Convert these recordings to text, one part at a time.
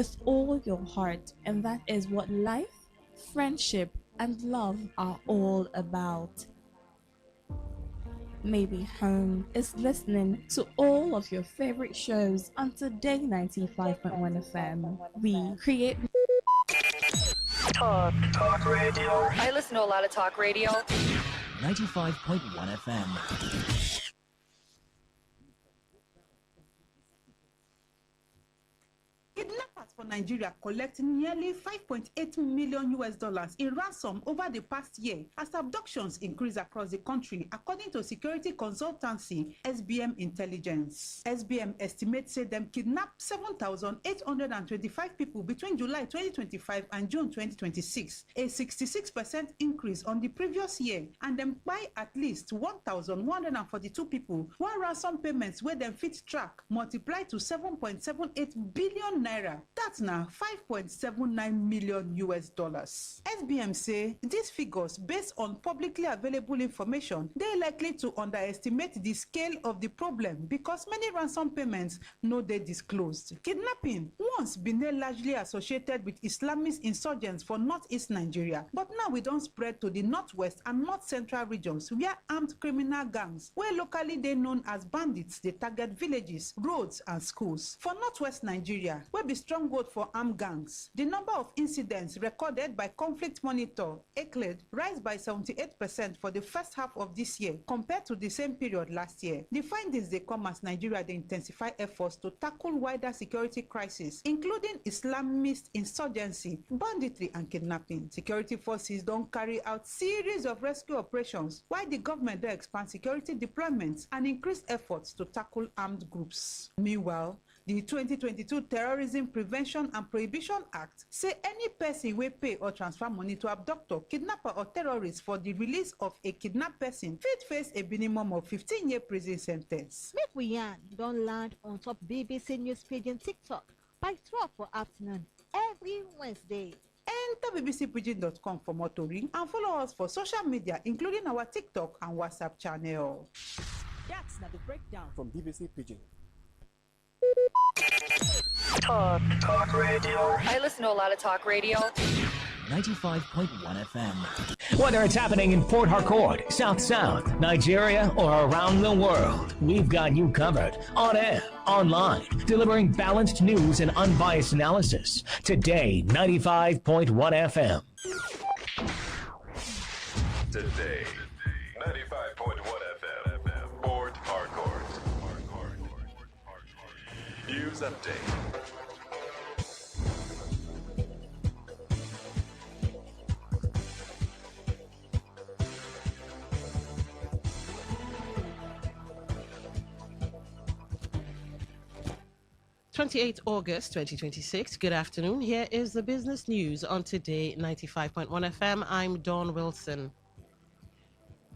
with all your heart, and that is what life, friendship, and love are all about. Maybe home is listening to all of your favorite shows on Today 95.1 FM. We create Talk radio. I listen to a lot of talk radio. 95.1 FM. Kidnappers for Nigeria collecting nearly $5.8 million in ransom over the past year as abductions increase across the country, according to security consultancy SBM Intelligence. SBM estimates say them kidnapped 7,825 people between July 2025 and June 2026, a 66% increase on the previous year, and them buy at least 1,142 people, while ransom payments where them fit track multiply to 7.78 billion naira. That's now $5.79 million. SBM say these figures, based on publicly available information, they're likely to underestimate the scale of the problem because many ransom payments no they disclosed. Kidnapping once been largely associated with Islamist insurgents for northeast Nigeria, but now we don't spread to the northwest and north central regions where armed criminal gangs, where locally they known as bandits, they target villages, roads, and schools. For northwest Nigeria, where be stronghold for armed gangs, the number of incidents recorded by Conflict Monitor ECLED rise by 78% for the first half of this year compared to the same period last year. The findings they come as Nigeria they intensify efforts to tackle wider security crises, including Islamist insurgency, banditry, and kidnapping. Security forces don't carry out series of rescue operations, while the government they expand security deployments and increase efforts to tackle armed groups. Meanwhile, the 2022 Terrorism Prevention and Prohibition Act say any person will pay or transfer money to abductor, kidnapper, or terrorist for the release of a kidnapped person fit face a minimum of 15-year prison sentence. Make we yarn don't land on top BBC News page and TikTok by 12 for afternoon every Wednesday. Enter bbcpidgin.com for more story and follow us for social media, including our TikTok and WhatsApp channel. That's not the breakdown from BBC Pidgin. Talk radio. I listen to a lot of talk radio. 95.1 FM. Whether it's happening in Port Harcourt, South, Nigeria, or around the world, we've got you covered. On air, online, delivering balanced news and unbiased analysis. Today, 95.1 FM. Today, 95.1 FM. Port Harcourt. News update. August 2026. Good afternoon. Here is the business news on Today 95.1 FM. I'm Dawn Wilson.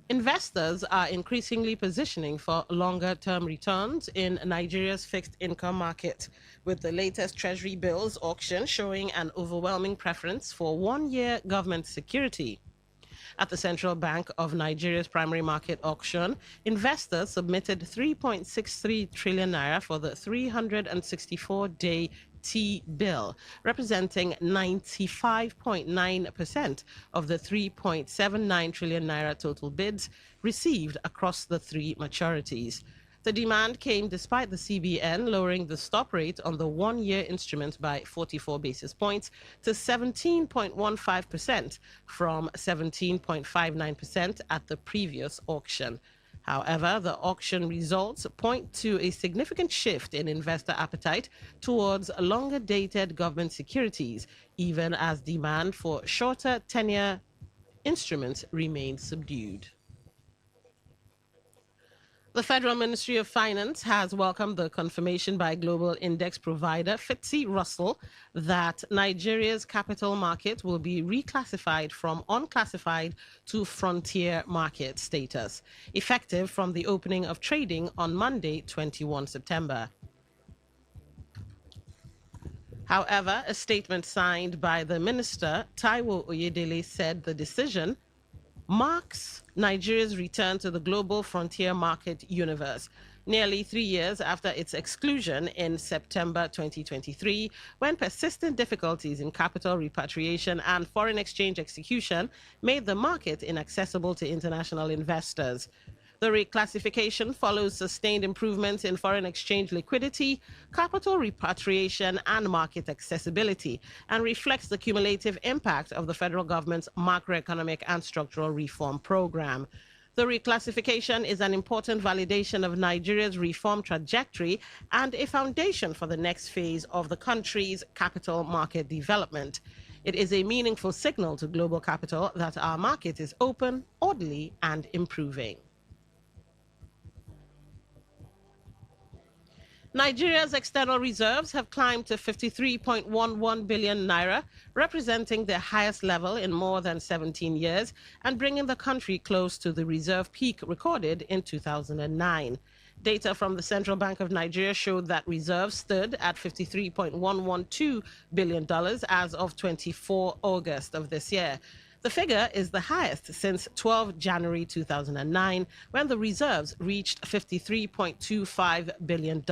Investors are increasingly positioning for longer-term returns in Nigeria's fixed income market, with the latest Treasury bills auction showing an overwhelming preference for one-year government security. At the Central Bank of Nigeria's primary market auction, investors submitted 3.63 trillion naira for the 364-day T-bill, representing 95.9% of the 3.79 trillion naira total bids received across the three maturities. The demand came despite the CBN lowering the stop rate on the one-year instrument by 44 basis points to 17.15% from 17.59% at the previous auction. However, the auction results point to a significant shift in investor appetite towards longer-dated government securities, even as demand for shorter tenure instruments remains subdued. The Federal Ministry of Finance has welcomed the confirmation by global index provider FTSE Russell that Nigeria's capital market will be reclassified from unclassified to frontier market status, effective from the opening of trading on Monday, 21 September. However, a statement signed by the minister, Taiwo Oyedele, said the decision marks Nigeria's return to the global frontier market universe, nearly 3 years after its exclusion in September 2023, when persistent difficulties in capital repatriation and foreign exchange execution made the market inaccessible to international investors. The reclassification follows sustained improvements in foreign exchange liquidity, capital repatriation, and market accessibility, and reflects the cumulative impact of the federal government's macroeconomic and structural reform program. The reclassification is an important validation of Nigeria's reform trajectory and a foundation for the next phase of the country's capital market development. It is a meaningful signal to global capital that our market is open, orderly, and improving. Nigeria's external reserves have climbed to 53.11 billion naira, representing their highest level in more than 17 years and bringing the country close to the reserve peak recorded in 2009. Data from the Central Bank of Nigeria showed that reserves stood at $53.112 billion as of 24 August of this year. The figure is the highest since 12 January 2009, when the reserves reached $53.25 billion.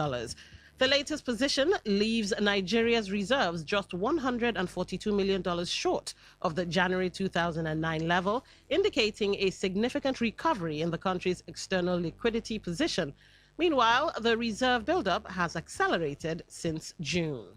The latest position leaves Nigeria's reserves just $142 million short of the January 2009 level, indicating a significant recovery in the country's external liquidity position. Meanwhile, the reserve buildup has accelerated since June.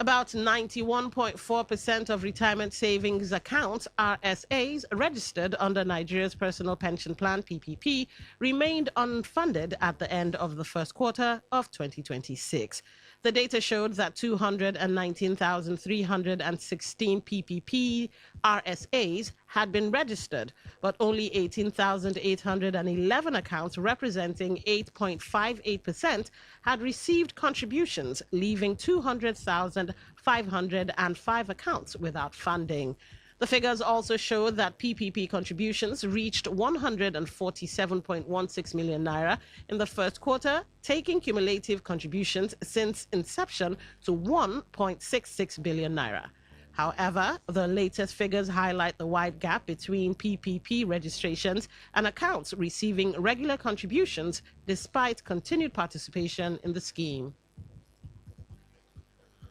About 91.4% of retirement savings accounts, RSAs, registered under Nigeria's Personal Pension Plan, PPP, remained unfunded at the end of the first quarter of 2026. The data showed that 219,316 PPP RSAs had been registered, but only 18,811 accounts, representing 8.58%, had received contributions, leaving 200,505 accounts without funding. The figures also show that PPP contributions reached 147.16 million naira in the first quarter, taking cumulative contributions since inception to 1.66 billion naira. However, the latest figures highlight the wide gap between PPP registrations and accounts receiving regular contributions despite continued participation in the scheme.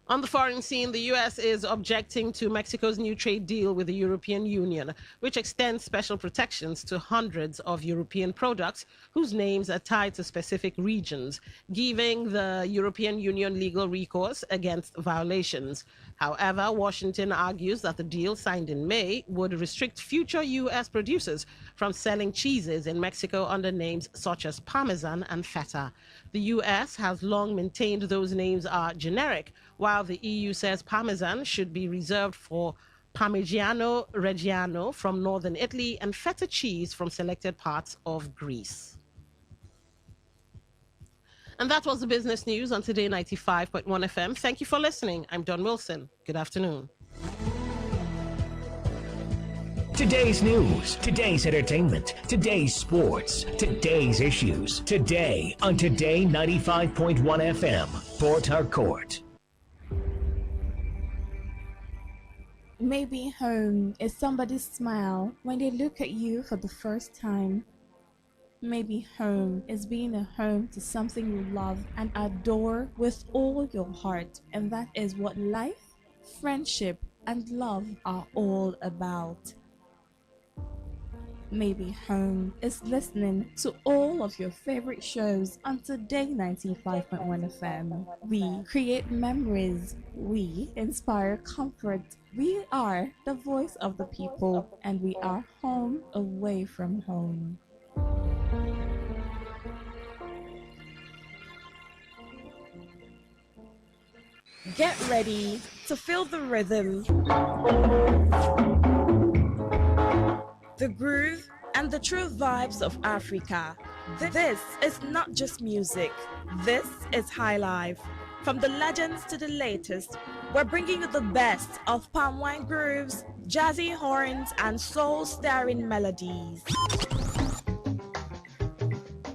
On the foreign scene, the U.S. is objecting to Mexico's new trade deal with the European Union, which extends special protections to hundreds of European products whose names are tied to specific regions, giving the European Union legal recourse against violations. However, Washington argues that the deal signed in May would restrict future U.S. producers from selling cheeses in Mexico under names such as Parmesan and Feta. The U.S. has long maintained those names are generic, while the EU says Parmesan should be reserved for Parmigiano Reggiano from northern Italy and feta cheese from selected parts of Greece. And that was the business news on Today 95.1 FM. Thank you for listening. I'm Don Wilson. Good afternoon. Today's news, today's entertainment, today's sports, today's issues. Today on Today 95.1 FM, Port Harcourt. Maybe home is somebody's smile when they look at you for the first time. Maybe home is being a home to something you love and adore with all your heart, and that is what life, friendship, and love are all about. Maybe home is listening to all of your favorite shows on Today 95.1 FM. We create memories. We inspire comfort. We are the voice of the people, and we are home away from home. Get ready to feel the rhythm, the groove, and the true vibes of Africa. This is not just music. This is high life. From the legends to the latest, we're bringing you the best of palm wine grooves, jazzy horns, and soul-stirring melodies.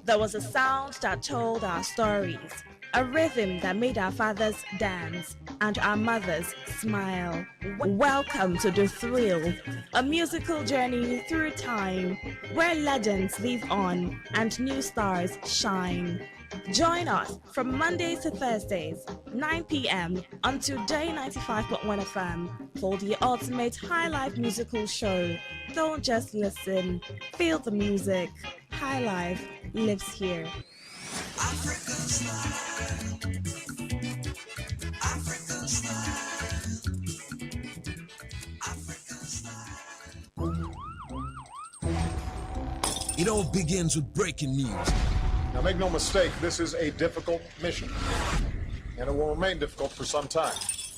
There was a sound that told our stories. A rhythm that made our fathers dance and our mothers smile. Welcome to The Thrill, a musical journey through time where legends live on and new stars shine. Join us from Mondays to Thursdays, 9 p.m. on Today 95.1 FM for the ultimate high life musical show. Don't just listen, feel the music. High Life lives here. African style. African style. African style. It all begins with breaking news. Now, make no mistake, this is a difficult mission, and it will remain difficult for some time.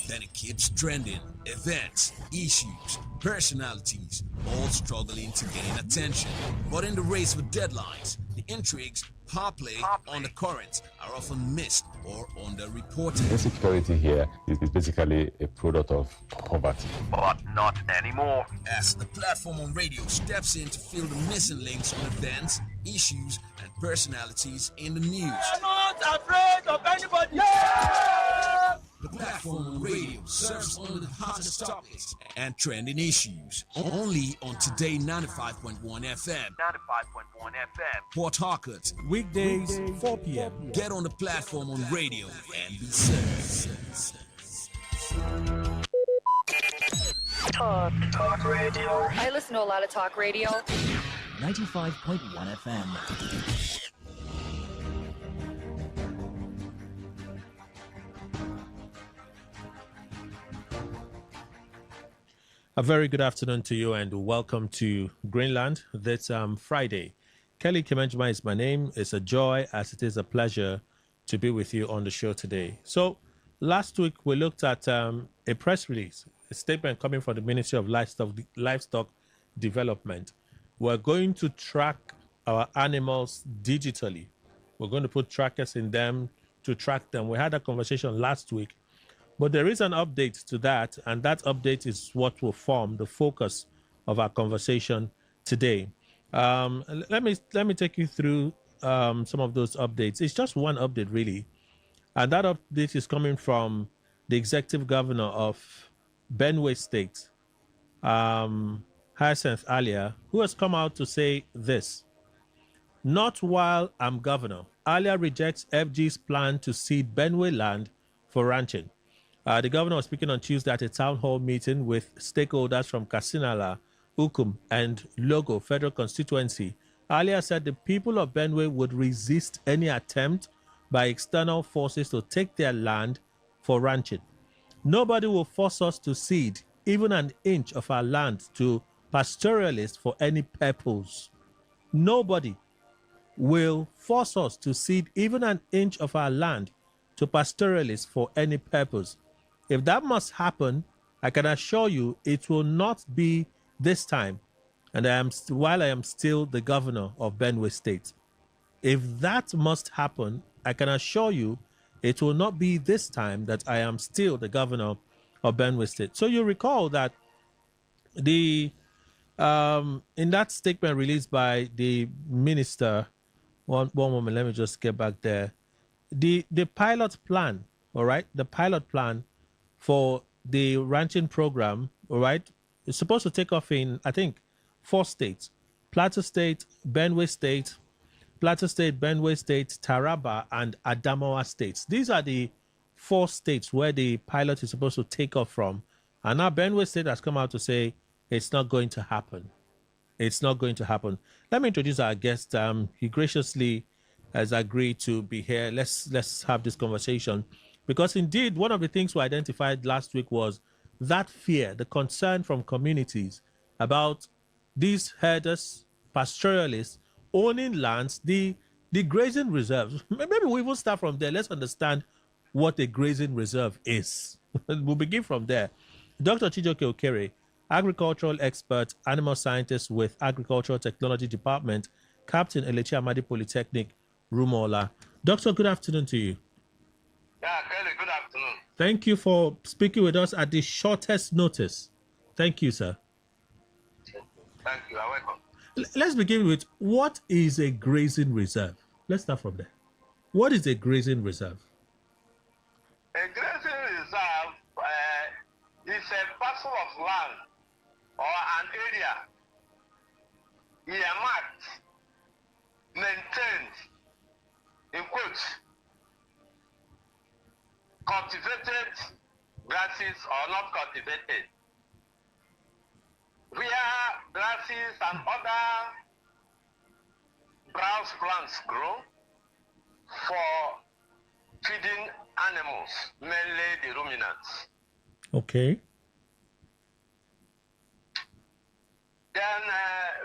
Then it keeps trending. Events, issues, personalities, all struggling to gain attention. But in the race for deadlines, the intrigues, power play on the current are often missed or underreported. Insecurity here is basically a product of poverty. But not anymore. As the platform on radio steps in to fill the missing links on events, issues, and personalities in the news. I'm not afraid of anybody. Yeah! The platform on radio serves only the hottest topics and trending issues. Only on Today 95.1 FM. 95.1 FM. Port Harcourt. Weekdays, 4 p.m. Get on the platform on radio and be served. Talk radio. I listen to a lot of talk radio. 95.1 FM. A very good afternoon to you and welcome to Greenland this Friday. Kelly Kemenjima is my name. It's a joy as it is a pleasure to be with you on the show today. So last week we looked at a press release, a statement coming from the Ministry of Livestock Development. We're going to track our animals digitally. We're going to put trackers in them to track them. We had a conversation last week. But there is an update to that, and that update is what will form the focus of our conversation today. Let me take you through some of those updates. It's just one update, really, and that update is coming from the executive governor of Benue State, Hyacinth Alia, who has come out to say this: "Not while I'm governor. Alia rejects FG's plan to cede Benue land for ranching." The governor was speaking on Tuesday at a town hall meeting with stakeholders from Kasinala, Ukum, and Logo Federal Constituency. Alia said the people of Benue would resist any attempt by external forces to take their land for ranching. Nobody will force us to cede even an inch of our land to pastoralists for any purpose. Nobody will force us to cede even an inch of our land to pastoralists for any purpose. If that must happen, I can assure you it will not be this time, and while I am still the governor of Benue State. If that must happen, I can assure you it will not be this time that I am still the governor of Benue State. So you recall that the in that statement released by the minister, one moment, let me just get back there. The pilot plan, all right, the pilot plan for the ranching program, all right, is supposed to take off in, I think, 4 states: Plateau State, Benue State, Plateau State, Benue State, Taraba, and Adamawa states. These are the 4 states where the pilot is supposed to take off from. And now Benue State has come out to say it's not going to happen. It's not going to happen. Let me introduce our guest. He graciously has agreed to be here. Let's have this conversation. Because indeed, one of the things we identified last week was that fear, the concern from communities about these herders, pastoralists, owning lands, the grazing reserves. Maybe we will start from there. Let's understand what a grazing reserve is. We'll begin from there. Dr. Chijoke Okere, agricultural expert, animal scientist with Agricultural Technology Department, Captain Elechi Amadi Polytechnic, Rumola. Doctor, good afternoon to you. Yeah, Kelly, good afternoon. Thank you for speaking with us at the shortest notice. Thank you, sir. Thank you. You're welcome. Let's begin with, what is a grazing reserve? Let's start from there. What is a grazing reserve? A grazing reserve is a parcel of land or an area earmarked, maintained, in quotes, cultivated grasses or not cultivated, where grasses and other browse plants grow for feeding animals, mainly the ruminants. Okay. Then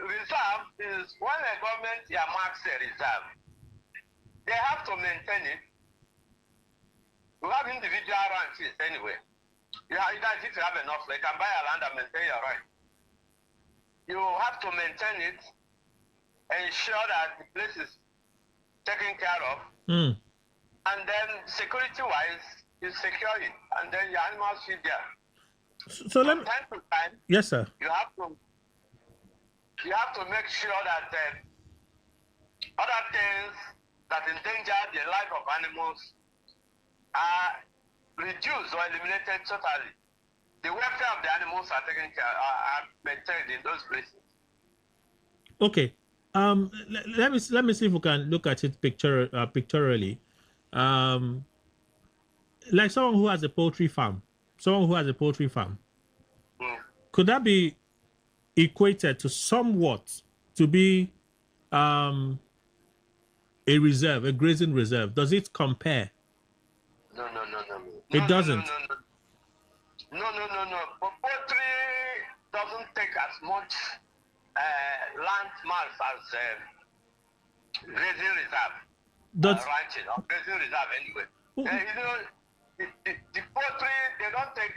reserve is when a government earmarks a reserve, they have to maintain it. You have individual ranches anyway. You have, if you have enough, you can buy a land and maintain your right. You have to maintain it, ensure that the place is taken care of, and then security-wise, you secure it, and then your animals feed there. So let me. From time to time, Yes, sir. you have to make sure that other things that endanger the life of animals are reduced or eliminated totally. The welfare of the animals are taken care, are maintained in those places. Okay. Let me see if we can look at it pictorially. Like someone who has a poultry farm. Could that be equated to somewhat to be a reserve, a grazing reserve? Does it compare? No. It doesn't. No. But poultry doesn't take as much land mass as grazing reserve, ranching or grazing reserve anyway. The poultry, they don't take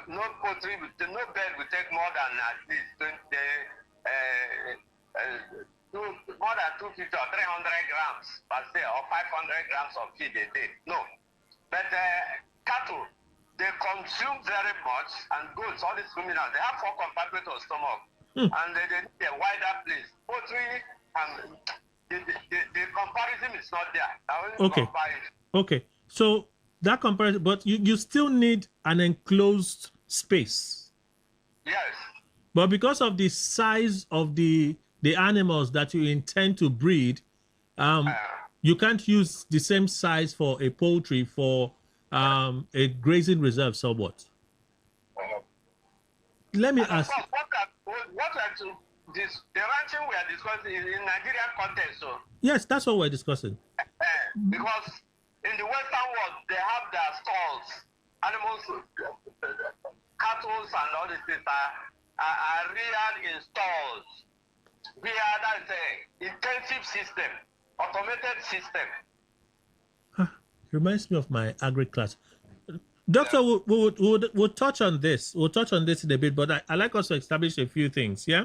no poultry, no bird will take more than at least 250 or 300 grams per day or 500 grams of feed a day. No. But cattle, they consume very much, and goats, all these ruminants, they have 4 compartments of stomach, and they need a wider place. Poultry, the comparison is not there. Okay. So that comparison, but you still need an enclosed space. Yes. But because of the size of the animals that you intend to breed, you can't use the same size for a poultry for a grazing reserve somewhat. Let me ask. The ranching we are discussing is in Nigerian context, so. Yes, that's what we're discussing. Because in the Western world, they have their stalls. Animals, cattle, and all these things are reared in stalls. We are that's an intensive system, automated system. Reminds me of my agri class. Doctor, we'll touch on this. We'll touch on this in a bit, but I like us to establish a few things. Yeah,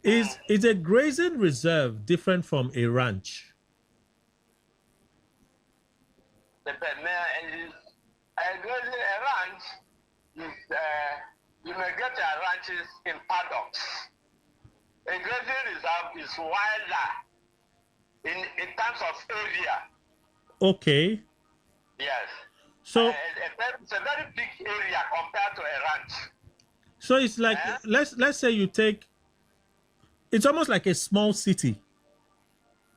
is a grazing reserve different from a ranch? A ranch is you may get your ranches in paddocks. A grazing reserve is wilder in terms of area. Okay. Yes. So it's a very big area compared to a ranch. So it's like let's say you take. It's almost like a small city.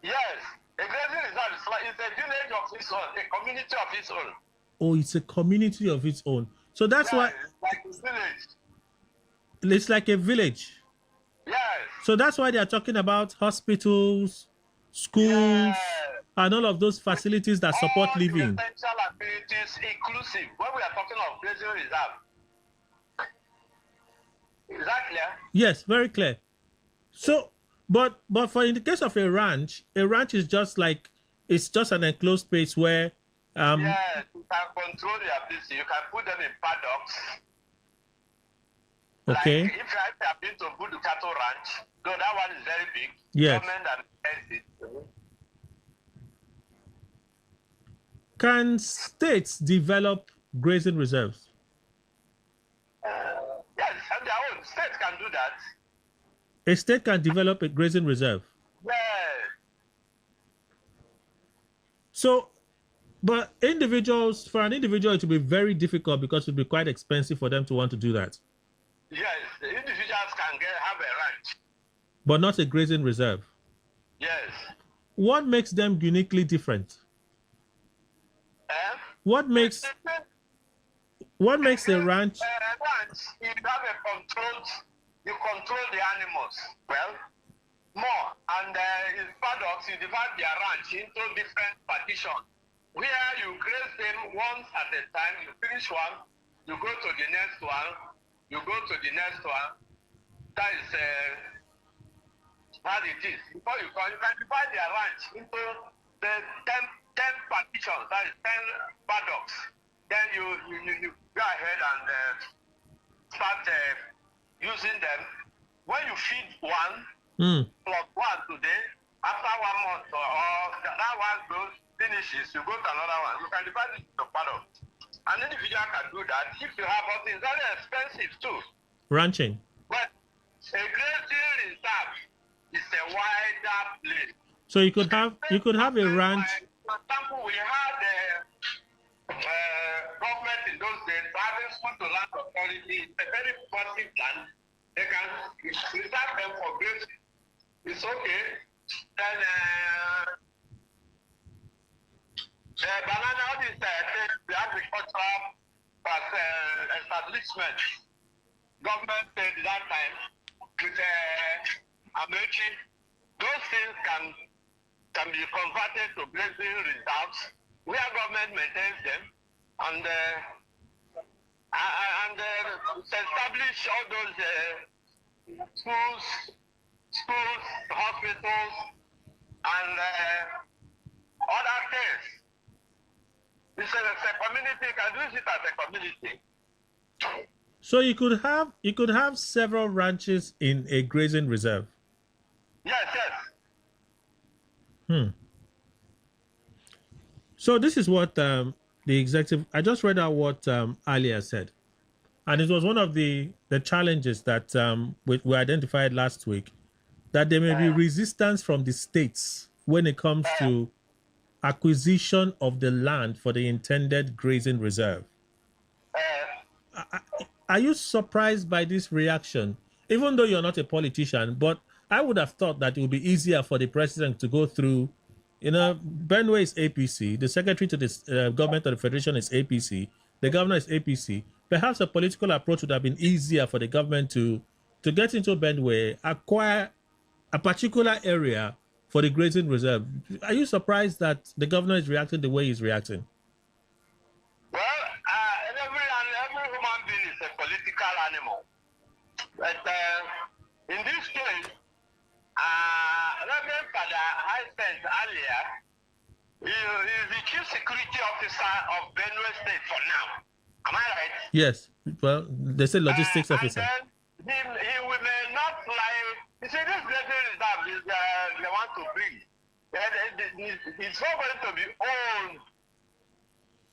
Yes, a grazing reserve is a village of its own, a community of its own. Oh, it's a community of its own. So that's why it's like a village. It's like a village. Yes. So that's why they are talking about hospitals, schools, and all of those facilities that support living. Essential amenities inclusive. When we are talking of grazing reserve, is that clear? Yes, very clear. So, but for in the case of a ranch is just like it's just an enclosed space where yes, you can control your business. You can put them in paddocks. Okay. Like if you have been to Budu Cattle Ranch, though that one is very big. Yes. Can states develop grazing reserves? Yes, and their own states can do that. A state can develop a grazing reserve. Yes. So, But for an individual, it will be very difficult because it will be quite expensive for them to want to do that. Yes, the individuals can have a ranch. But not a grazing reserve. Yes. What makes them uniquely different? What makes a ranch? Ranch, you have a you control the animals well more, and in paddocks you divide their ranch into different partitions where you graze them once at a time. You finish one, you go to the next one, you go to the next one. That is how it is. Before you can divide their ranch into the 10 partitions, that is 10 paddocks. Then you go ahead and start using them. When you feed one, plus one today, after 1 month or that one goes, finishes, you go to another one. You can divide it into paddocks. An individual can do that. If you have something, it's very expensive too. Ranching. But a grazing reserve is a wider place. So you could have a ranch. For example, we had government in those days having school to land authority. It's a very positive land. They can reserve them for grazing. It's okay. Then banana, all this the agricultural establishment. Government said that time with Amechi, those things can be converted to grazing reserves where government maintains them and establish all those schools, hospitals, and other things. It's a community, you can use it as a community. So you could have several ranches in a grazing reserve. Yes. So this is what the executive. I just read out what Alia said, and it was one of the challenges that we identified last week, that there may be resistance from the states when it comes to acquisition of the land for the intended grazing reserve. Are you surprised by this reaction? Even though you're not a politician, but I would have thought that it would be easier for the president to go through, Benue is APC, the secretary to the government of the federation is APC, the governor is APC. Perhaps a political approach would have been easier for the government to get into Benue, acquire a particular area for the grazing reserve. Are you surprised that the governor is reacting the way he's reacting? Well, every human being is a political animal. But in this case, Reverend Father Hyacinth earlier, he is the chief security officer of Benue State for now. Am I right? Yes. Well, they say logistics officer. And then he may not like. You see, this grazing reserve is they want to bring. It's not going to be owned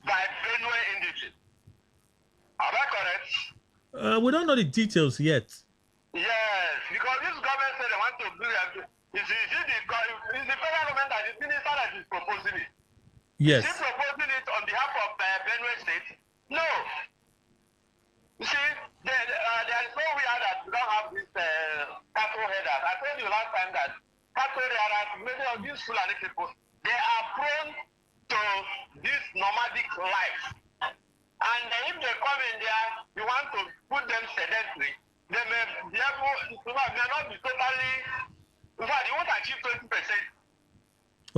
by Benue individuals. Am I correct? We don't know the details yet. Yes, because this government said they want to do it. It's the federal government that is minister that is proposing it. Yes. Is he proposing it on behalf of Benue State? No. You see, there is no way that we don't have this cattle headers. I told you last time that cattle headers, many of these Fulani people, they are prone to this nomadic life. And if they come in there, you want to put them sedentary, they may be able, may not be totally, in fact, they won't achieve 20%.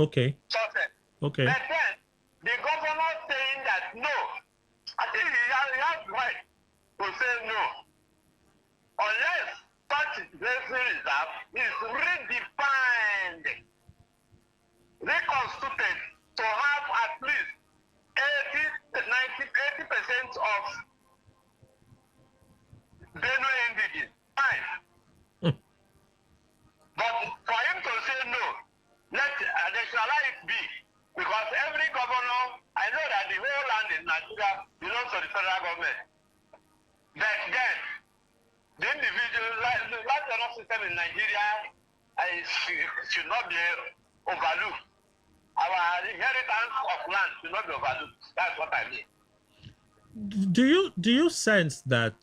Okay. Success. Okay. But then, the governor saying that no, I think he has right to say no. Unless such grazing reserve is redefined, reconstituted to have at least 80% of Benue indigenous. Fine. But for him to say no, let nationalize be. Because every governor, I know that the whole land in Nigeria belongs to the federal government. But then, the individual, the national system in Nigeria should not be overlooked. our inheritance of land should not be overlooked. That's what I mean. Do you sense that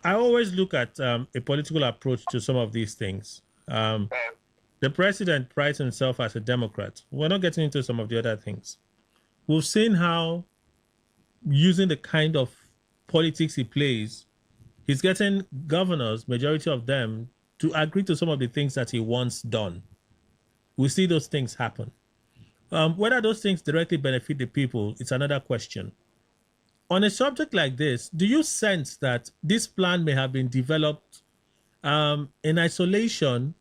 I always look at a political approach to some of these things. The president prides himself as a Democrat. We're not getting into some of the other things. We've seen how, using the kind of politics he plays, he's getting governors, majority of them, to agree to some of the things that he wants done. We see those things happen. Whether those things directly benefit the people, it's another question. On a subject like this, do you sense that this plan may have been developed in isolation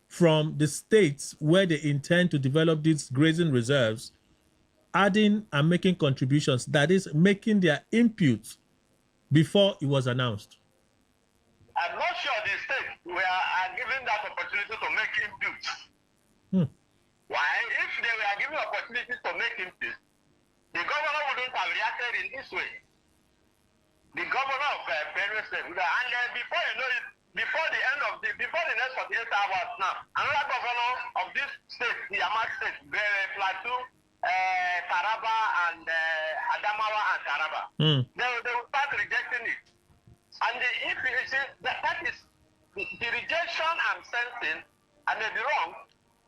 from the states where they intend to develop these grazing reserves, adding and making contributions, that is, making their input before it was announced? I'm not sure the states were given that opportunity to make inputs. Why? If they were given opportunity to make inputs, the governor wouldn't have reacted in this way. The governor of Benue State would have, and before you know it, before the next 48 hours now, another governor of this state, the Amak State, Plateau, Taraba, and Adamawa and Taraba, they will start rejecting it. And if you see, that is the rejection I'm sensing, and may be wrong,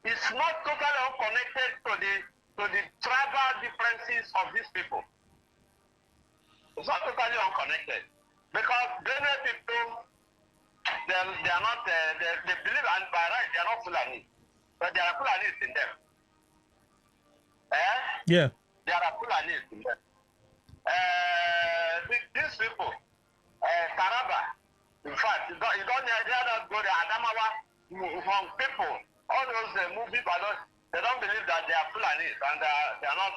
is not totally unconnected to the tribal differences of these people. It's not totally unconnected. Because Benue people, they are not, they believe, and by right, they are not Fulani. But there are Fulanis in them. Yeah. There are Fulanis in them. These people, Taraba, in fact, you don't go to Adamawa, from people, all those movie balloons, they don't believe that they are Fulanis, and they are not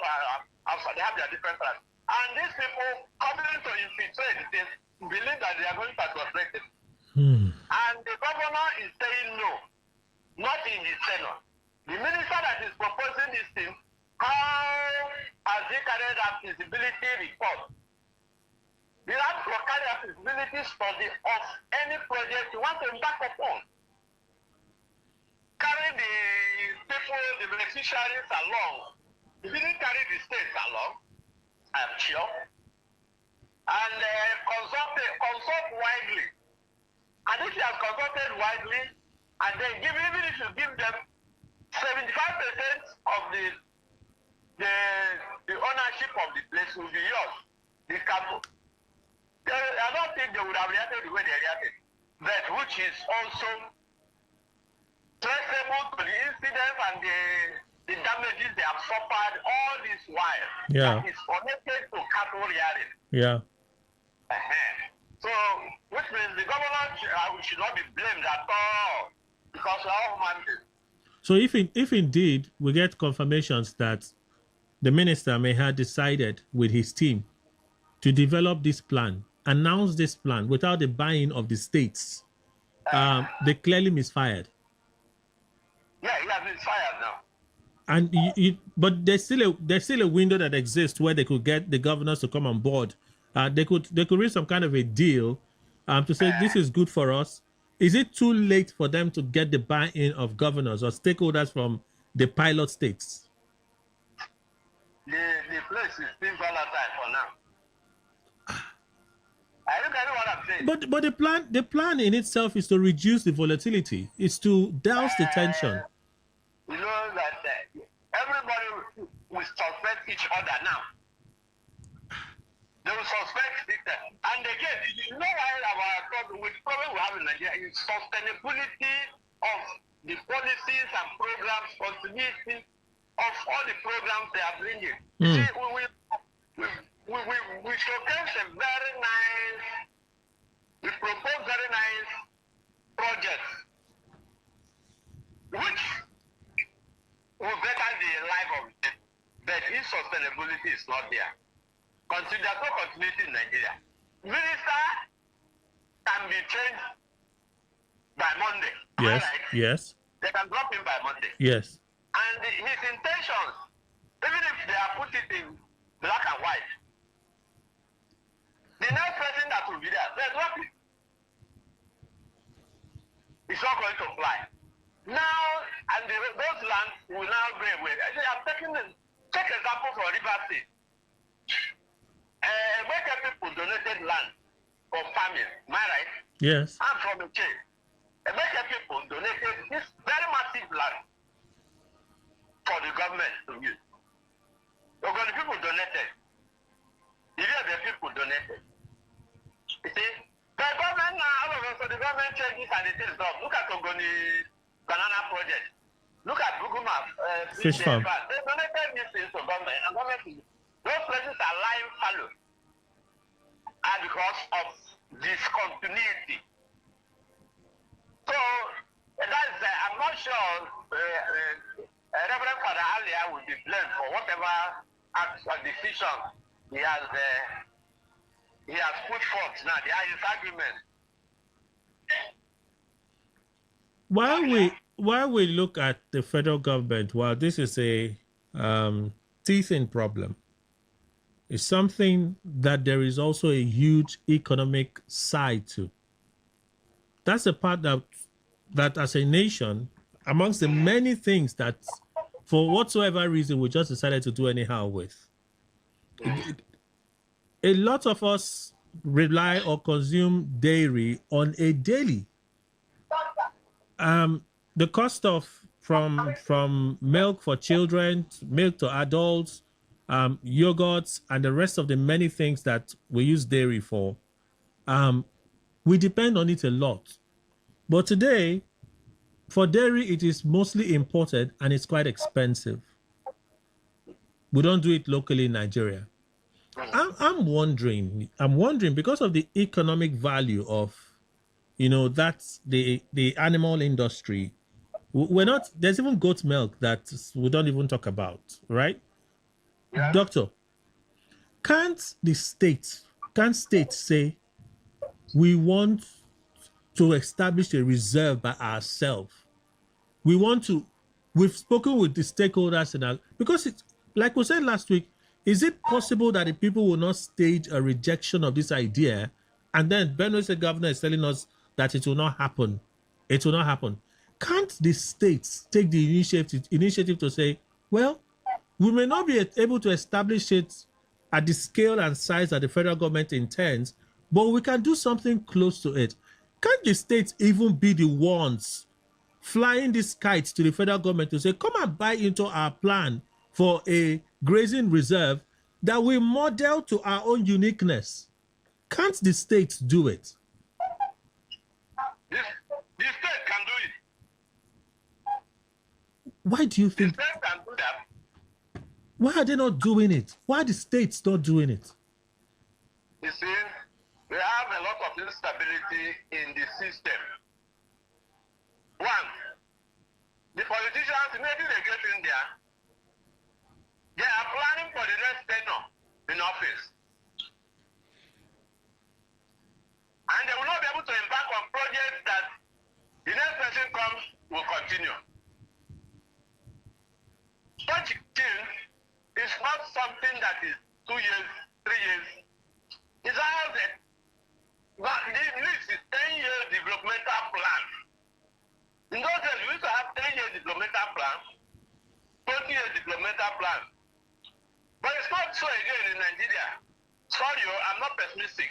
outside. They have their different tribes. And these people coming to infiltrate, they believe that they are going to frustrate it. And the governor is saying no, not in his tenure. The minister that is proposing this thing, how has he carried out feasibility report? He has to carry out feasibility study of any project you want to embark upon. Carry the people, the beneficiaries along. He didn't carry the states along, I'm sure. And consult widely. And if you have consulted widely, and then even if you give them 75% of the ownership of the place will be yours, the couple. I don't think they would have reacted the way they reacted, but which is also traceable to the incidents and the damages they have suffered all this while. Yeah. That is connected to cattle rearing. Yeah. So, which means the governor should not be blamed at all, because we are all human beings. So if indeed we get confirmations that the minister may have decided with his team to develop this plan, announce this plan without the buy-in of the states, they clearly misfired. Yeah, he has misfired now. And but there's still a window that exists where they could get the governors to come on board. They could reach some kind of a deal to say this is good for us. Is it too late for them to get the buy-in of governors or stakeholders from the pilot states? The place is still volatile for now. I look at what I'm saying. But the plan in itself is to reduce the volatility. It's to douse the tension. You know that everybody will suspect each other now. They will suspect it. And again, you know why our problem we have in Nigeria is sustainability of the policies and programs, continuity of all the programs they are bringing. See, we showcase a very nice, we propose very nice projects, which will better the life of it. But if sustainability is not there, there's no continuity in Nigeria. Minister can be changed by Monday. Yes, right? yes. They can drop him by Monday. Yes. And his intentions, even if they are put it in black and white, the next person that will be there, they drop it. It's not going to fly. Now, and those lands will now go away. Actually, I'm taking take example for River State. Where people donated land for farming, am I right? Yes. I'm from a chain. American people donated this very massive land for the government to use. So when the people donated, the people donated. You see, the government now, all of us, so the government changes and it is done. Look at Ogoni Banana Project. Look at Google Maps. Fish farm. They donated these things to government, and government, those places are lying fallow. And because of discontinuity. So, that's, I'm not sure Reverend Father Alia will be blamed for whatever acts or decision he has put forth now. There is argument. While we look at the federal government, while this is a teething problem, it's something that there is also a huge economic side to. That's the part that as a nation, amongst the many things that, for whatsoever reason, we just decided to do anyhow with. A lot of us rely or consume dairy on a daily. The cost of from milk for children, milk to adults, yogurts, and the rest of the many things that we use dairy for, we depend on it a lot. But today, for dairy, it is mostly imported and it's quite expensive. We don't do it locally in Nigeria. I'm wondering because of the economic value of, that's the animal industry. There's even goat milk that we don't even talk about, right? Yeah. Doctor, can't states say we want to establish a reserve by ourselves? We've spoken with the stakeholders because it's like we said last week, is it possible that the people will not stage a rejection of this idea and then Benue State governor is telling us that it will not happen? It will not happen. Can't the states take the initiative to say, well, we may not be able to establish it at the scale and size that the federal government intends, but we can do something close to it. Can't the states even be the ones flying these kites to the federal government to say, come and buy into our plan for a grazing reserve that we model to our own uniqueness? Can't the states do it? The state can do it. Why do you think? The state can do that. Why are they not doing it? Why are the states not doing it? You see, we have a lot of instability in the system. One, the politicians, maybe they get in there, they are planning for the next tenure in office. And they will not be able to embark on projects that the next person comes will continue. Such thing is not something that is 2 years, 3 years. It's all that. But this is 10-year developmental plan. In those days, we used to have 10-year developmental plan, 20-year developmental plan. But it's not so again in Nigeria. Sorry, I'm not pessimistic.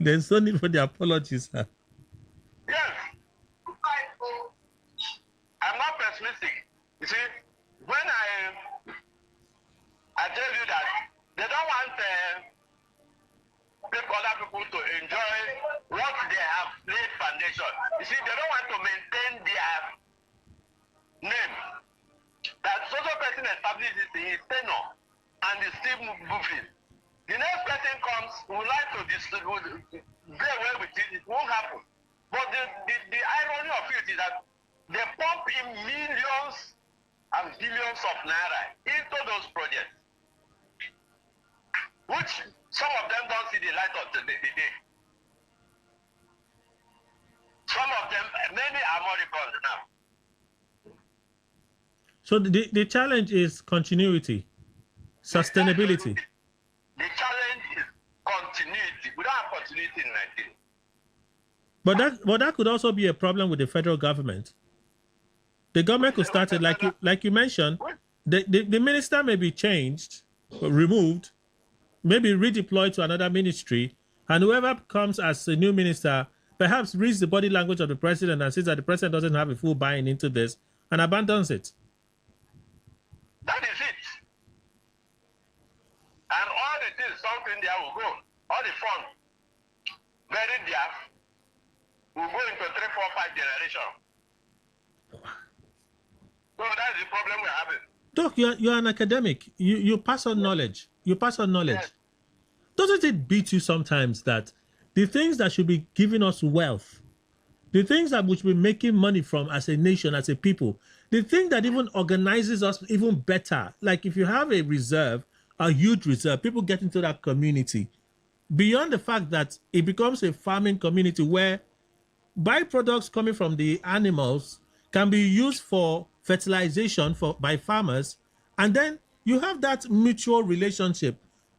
There's no need for the apologies, sir. Yes. I'm not pessimistic. You see, when I tell you that they don't want other people to enjoy what they have laid foundation. You see, they don't want to maintain their name. That social person establishes his tenure and is still moving. The next person comes, would like to get away with it, it won't happen. But the irony of it is that they pump in millions and billions of naira into those projects, which some of them don't see the light of the day. Some of them, many are moribund now. So the challenge is continuity, sustainability. The challenge is continuity. We don't have continuity in Nigeria. But that could also be a problem with the federal government. The government could start it like you mentioned. The minister may be changed, removed, maybe redeployed to another ministry, and whoever comes as a new minister perhaps reads the body language of the president and sees that the president doesn't have a full buy-in into this and abandons it. That is it. And all the things something there will go. All the fun buried there will go into 3, 4, 5 generations. So that's the problem we're having. Doc, you're an academic. You pass on knowledge. You pass on knowledge. Yes. Doesn't it beat you sometimes that the things that should be giving us wealth, the things that we should be making money from as a nation, as a people, the thing that even organizes us even better, like if you have a reserve, a huge reserve, people get into that community, beyond the fact that it becomes a farming community where byproducts coming from the animals can be used for fertilization by farmers, and then you have that mutual relationship.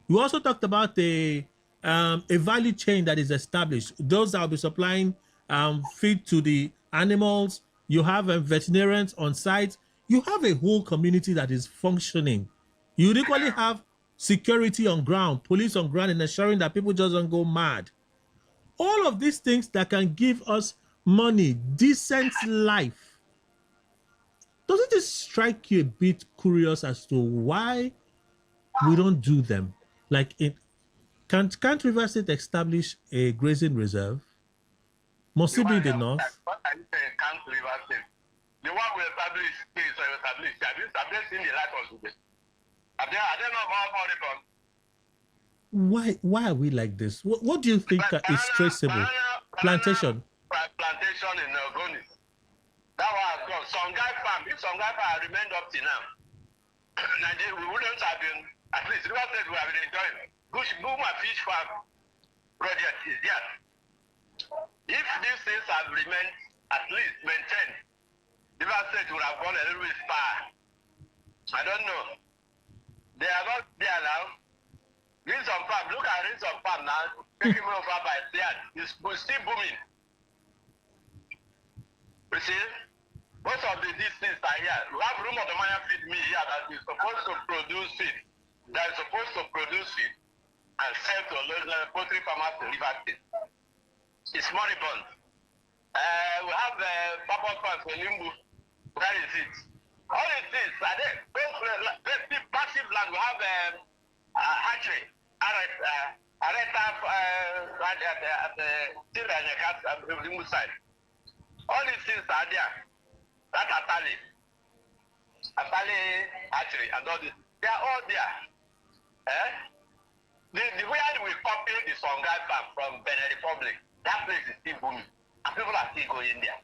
You also talked about a value chain that is established. Those that will be supplying feed to the animals. You have veterinarians on site. You have a whole community that is functioning. You equally have security on ground, police on ground, and ensuring that people just don't go mad. All of these things that can give us money, decent life. Doesn't it strike you a bit curious as to why we don't do them? Like, can't River State establish a grazing reserve? Must it be the north? What I say, can't River State. The one we establish is established. Have you seen the light of today? Are they not more about it? Why are we like this? What do you think is traceable? Plantation. Plantation in Ogoni. That was gone. Songhai farm. If Songhai farm remained up till now, Nigeria, we wouldn't have been, at least River State would have been enjoying. Buma fish farm project is there. If these things have remained, at least maintained, River State would have gone a little bit far. I don't know. They are not there now. Rinsom farm, look at Rinsom farm now, taking me over by there. It's still booming. You see, most of these things are here. We have room of the Maya feed me here that is supposed to produce feed. That is supposed to produce feed and sell to poultry farmers in River State. It's moribund. We have purple farms in Limbu. Where is it? All these things are there. Those massive land. We have hatchery. Areta at the Limbu side. All these things are there. That Atali hatchery and all this. They are all there. The way we copy the Songhai farm from Benin Republic, that place is still booming. And people are still going there.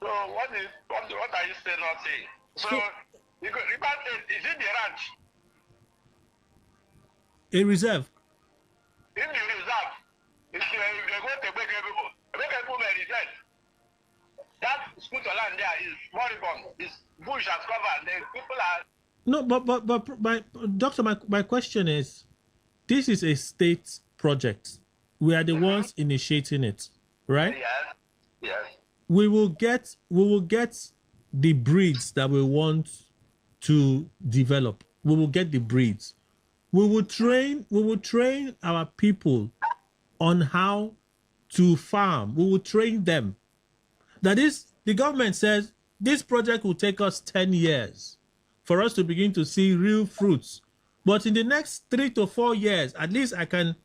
So what are you saying not saying? So is it the ranch? A reserve. In the reserve, if they go to make people may reserve. That school land there is moribund. This bush has covered. The people are. No, but Doctor, my question is, this is a state project. We are the ones initiating it, right? Yes. We will get the breeds that we want to develop. We will get the breeds. We will train our people on how to farm. We will train them. That is, the government says this project will take us 10 years for us to begin to see real fruits. But in the next 3 to 4 years, at least I can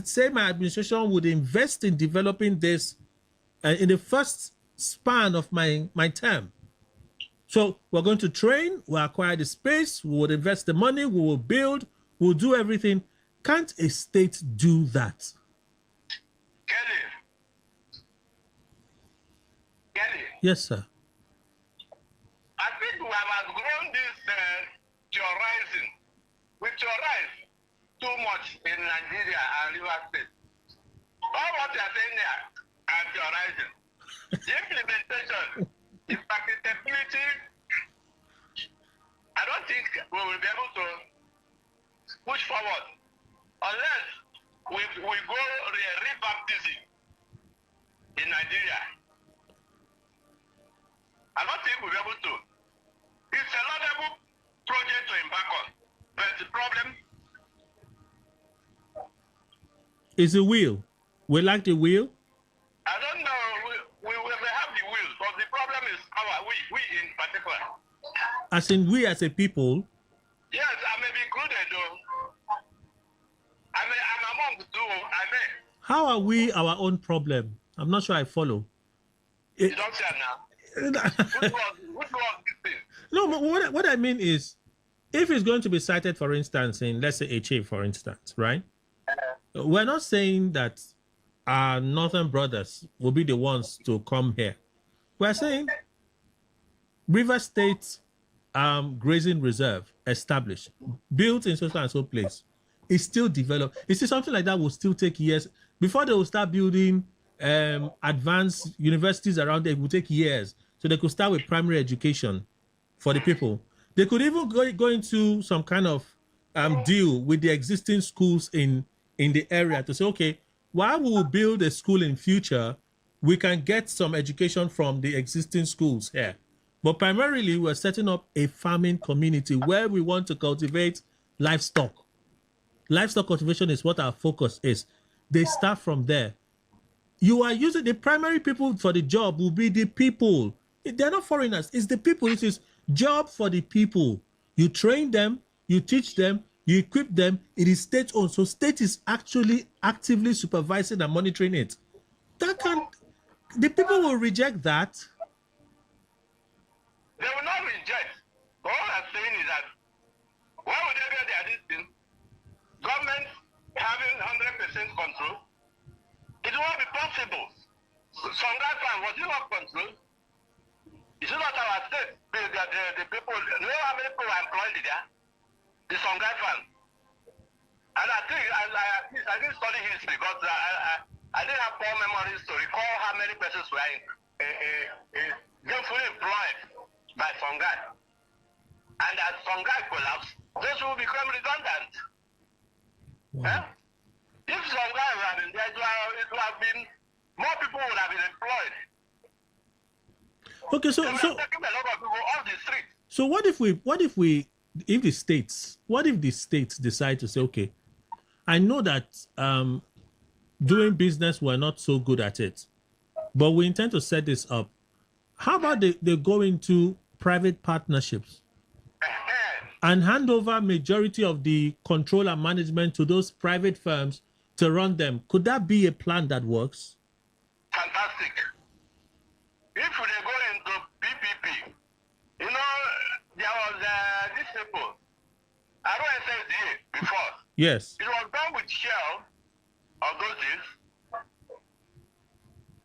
say my administration would invest in developing this in the first span of my term. So we're going to train, we'll acquire the space, we will invest the money, we will build, we'll do everything. Can't a state do that? Kelly. Yes, sir. I think we have outgrown this theorizing. We theorize too much in Nigeria and River State. All what you are saying there are theorizing. The implementation, the practicability, I don't think we will be able to push forward unless we go nepotism in Nigeria. I don't think we'll be able to. It's a laudable project to embark on, but the problem is the will. We like the will. I don't know. We have the will, but the problem is we in particular. As in we as a people. Yes, I may be included though. I'm among the two. I may. How are we our own problem? I'm not sure I follow. You don't say it now. Which was this thing? No, but what I mean is, if it's going to be cited, for instance, in let's say a chief, for instance, right? We're not saying that our northern brothers will be the ones to come here. We're saying River State grazing reserve established, built in so and so place, is still developed. You see, something like that will still take years before they will start building advanced universities around there. It will take years, so they could start with primary education for the people. They could even go into some kind of deal with the existing schools in the area to say, okay, while we will build a school in future, we can get some education from the existing schools here. But primarily, we're setting up a farming community where we want to cultivate livestock. Livestock cultivation is what our focus is. They start from there. You are using the primary people for the job will be the people. They're not foreigners. It's the people. It is job for the people. You train them, you teach them, you equip them. It is state-owned. So state is actually actively supervising and monitoring it. The people will reject that. They will not reject. All I'm saying is that why would they get their distance? Government having 100% control, it won't be possible. Some guy fan, was it not control? Is it not our state? The people, you know how many people are employed there? The Songhai fan. And I think, I didn't study history, but I didn't have poor memories to recall how many persons were gainfully employed by Songhai. And as Songhai collapsed, those will become redundant. Wow. If Songhai had been there, it would have been, more people would have been employed. Okay, so taking a lot of people off the street. So what if the states decide to say, okay, I know that doing business we're not so good at it, but we intend to set this up. How about they go into private partnerships and hand over majority of the control and management to those private firms to run them? Could that be a plan that works? Fantastic. If they go into PPP, you know, there was this people, I don't say before. Yes. It was done with Shell of those days.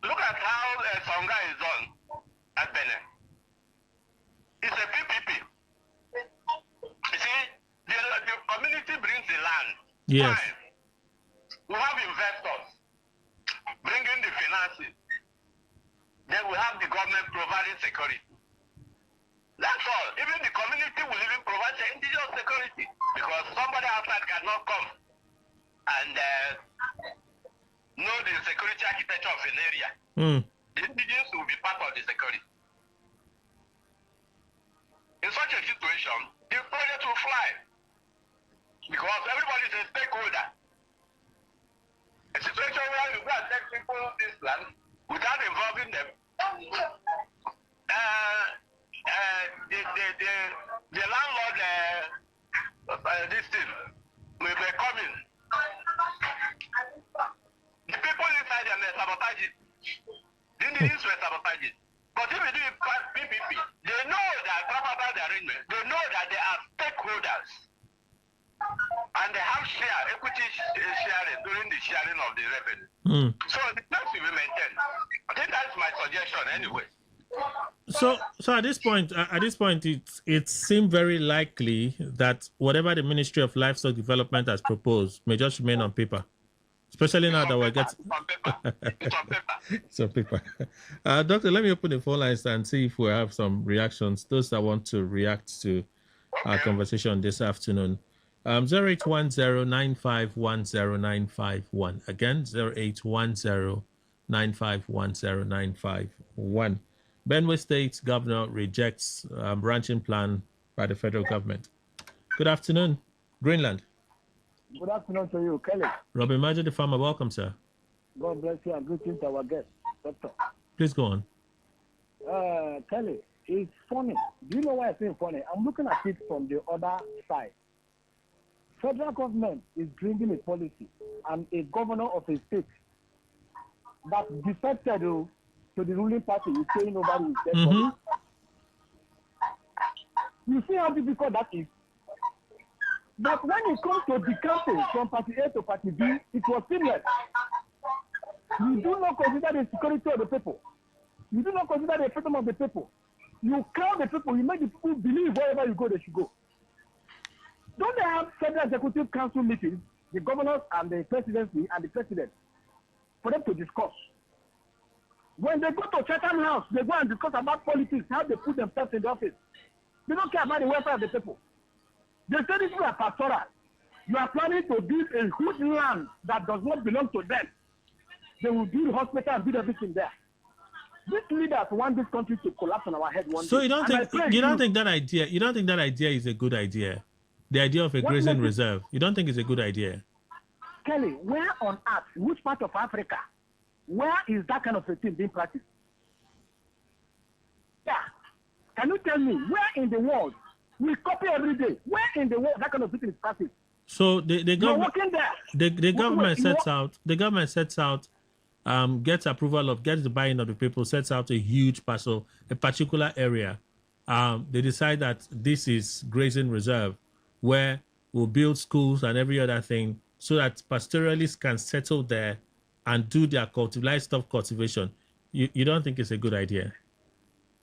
Look at how Songa is done at Benin. It's a PPP. You see, the community brings the land. Yes. Fine. We have investors bringing the finances. Then we have the government providing security. That's all. Even the community will even provide the indigenous security because somebody outside cannot come and know the security architecture of an area. The indigenous will be part of the security. In such a situation, the project will fly because everybody is a stakeholder. A situation where you go and take people this land without involving them. The landlord, this thing, will be coming. The people inside them may sabotage it. The individuals will sabotage it. But if you do it PPP, they know that proper arrangement, they know that they are stakeholders. And they have equity sharing during the sharing of the revenue. So the tax will be maintained. I think that's my suggestion anyway. So at this point, it seemed very likely that whatever the Ministry of Livestock Development has proposed may just remain on paper, especially now that we're getting it's on paper. Doctor, let me open the phone lines and see if we have some reactions. Those that want to react to our conversation this afternoon. 0810-9510951. Again, 0810-9510951. Benue State Governor rejects ranching plan by the federal government. Good afternoon, Greenland. Good afternoon to you, Kelly. Robin Major, the farmer. Welcome, sir. God bless you and greetings to our guest, Doctor. Please go on. Kelly, it's funny. Do you know why I say funny? I'm looking at it from the other side. Federal government is bringing a policy and a governor of a state that defected to the ruling party is saying nobody is dead. You see how difficult that is? But when it comes to decamping from party A to party B, it was seamless. You do not consider the security of the people. You do not consider the freedom of the people. You crowd the people. You make the people believe wherever you go, they should go. Don't they have Federal Executive Council meetings, the governors and the presidency and the president, for them to discuss? When they go to Chatham House, they go and discuss about politics, how they put themselves in the office. They don't care about the welfare of the people. They say this is a pastoral. You are planning to build a huge land that does not belong to them. They will build hospital and build everything there. These leaders want this country to collapse on our head one day. So you don't think that idea is a good idea? The idea of a grazing reserve. You don't think it's a good idea? Kelly, where on earth, which part of Africa, where is that kind of a thing being practiced? Yeah. Can you tell me where in the world we copy every day? Where in the world that kind of thing is practiced? So the government, the government sets out, gets approval of, gets the buy-in of the people, sets out a huge parcel, a particular area. They decide that this is grazing reserve, where we'll build schools and every other thing, so that pastoralists can settle there and do their livestock cultivation. You don't think it's a good idea?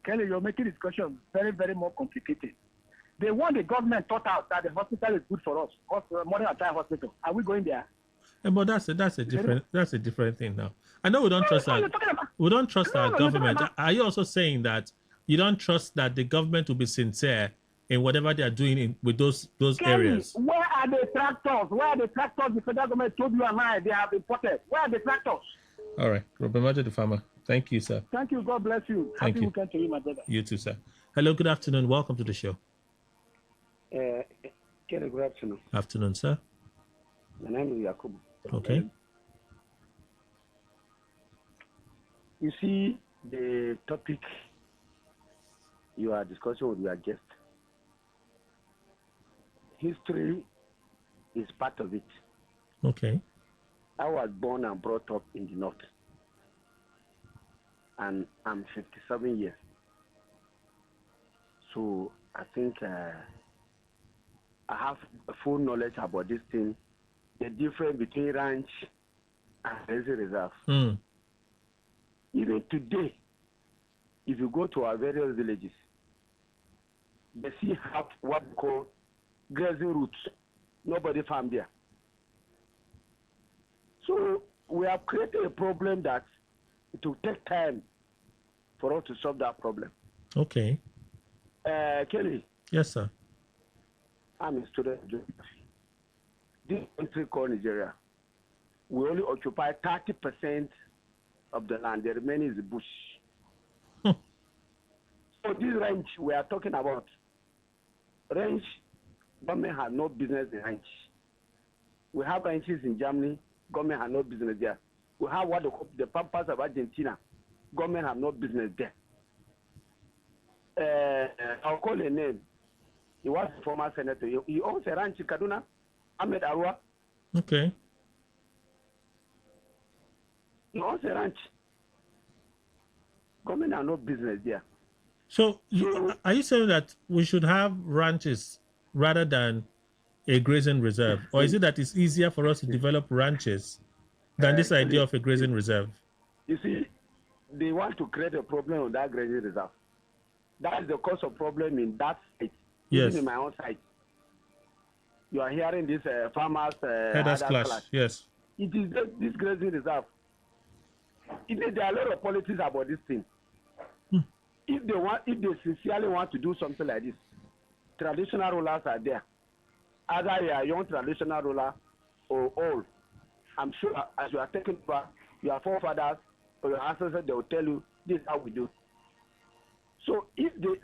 Kelly, you're making discussion very, very more complicated. They want the government thought out that the hospital is good for us, modern Attire Hospital. Are we going there? But that's a different thing now. I know we don't trust our government. Are you also saying that you don't trust that the government will be sincere in whatever they are doing with those Kelly, areas? Where are the tractors? Where are the tractors the federal government told you and I they have imported? Where are the tractors? All right, Robert Majo, the farmer. Thank you, sir. Thank you. God bless you. Happy weekend to you, my brother. You too, sir. Hello, good afternoon. Welcome to the show. Kelly, good afternoon. Afternoon, sir. My name is Jacob. Okay. You see, the topic you are discussing with your guest, history is part of it. Okay. I was born and brought up in the north, and I'm 57 years. So I think I have full knowledge about this thing, the difference between ranch and reserve. Even today, if you go to our various villages, they still have what we call grazing routes. Nobody farm there. So we have created a problem that it will take time for us to solve that problem. Okay. Kelly. Yes, sir. I'm a student of geography. This country called Nigeria, we only occupy 30% of the land. The remaining is the bush. So this range we are talking about, range, government has no business in range. We have ranches in Germany, government has no business there. We have what they call the Pampas of Argentina, government have no business there. I'll call a name. He was a former senator. He owns a ranch in Kaduna, Ahmed Arua. Okay. He owns a ranch. Government have no business there. So are you saying that we should have ranches rather than a grazing reserve? Or is it that it's easier for us to develop ranches than this idea of a grazing reserve? You see, they want to create a problem on that grazing reserve. That is the cause of problem in that state. Yes. Even in my own site. You are hearing this farmers headers clash. Yes. It is this grazing reserve. There are a lot of politics about this thing. If they sincerely want to do something like this, traditional rulers are there. either you are a young traditional ruler or old. I'm sure as you are taking over, your forefathers or your ancestors, they will tell you this is how we do. So if you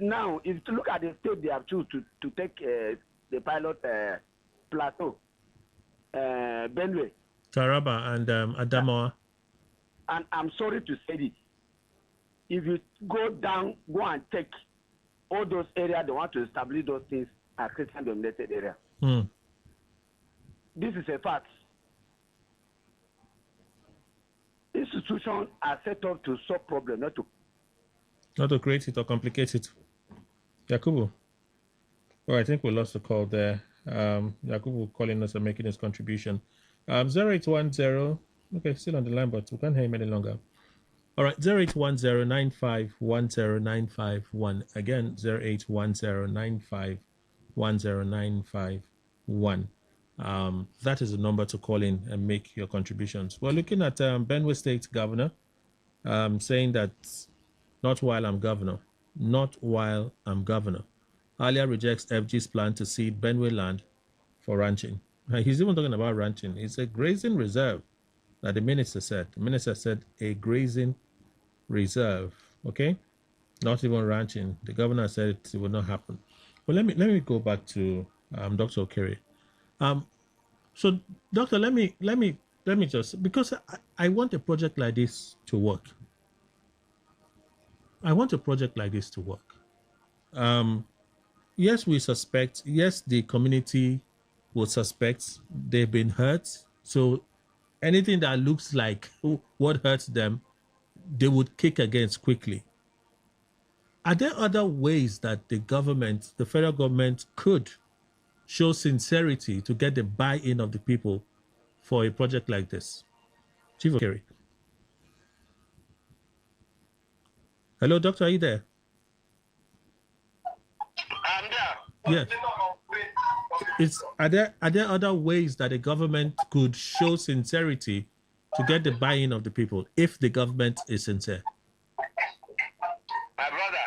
look at the state they have chosen to take the pilot plateau, Benue, Taraba and Adamawa. and I'm sorry to say it, if you go and check all those areas they want to establish those things are Christian dominated areas. This is a fact. Institutions are set up to solve problems, not to create it or complicate it. Yakubu. Oh, I think we lost the call there. Yakubu calling us and making his contribution. 0810. Okay, still on the line, but we can't hear him any longer. All right, 0810-9510-951. Again, 0810-9510-951. That is the number to call in and make your contributions. We're looking at Benue State Governor saying that not while I'm governor. Not while I'm governor. Alia rejects FG's plan to cede Benue land for ranching. He's even talking about ranching. It's a grazing reserve that the minister said. The minister said a grazing reserve, okay? Not even ranching. The governor said it will not happen. But let me go back to Dr. Okere. So, doctor, let me just, because I want a project like this to work. I want a project like this to work. Yes, we suspect. Yes, the community will suspect they've been hurt. So anything that looks like what hurts them, they would kick against quickly. Are there other ways that the government, the federal government, could show sincerity to get the buy-in of the people for a project like this? Chief Okere. Hello, doctor, are you there? I'm there. Yes. Are there other ways that the government could show sincerity to get the buy-in of the people if the government is sincere? My brother,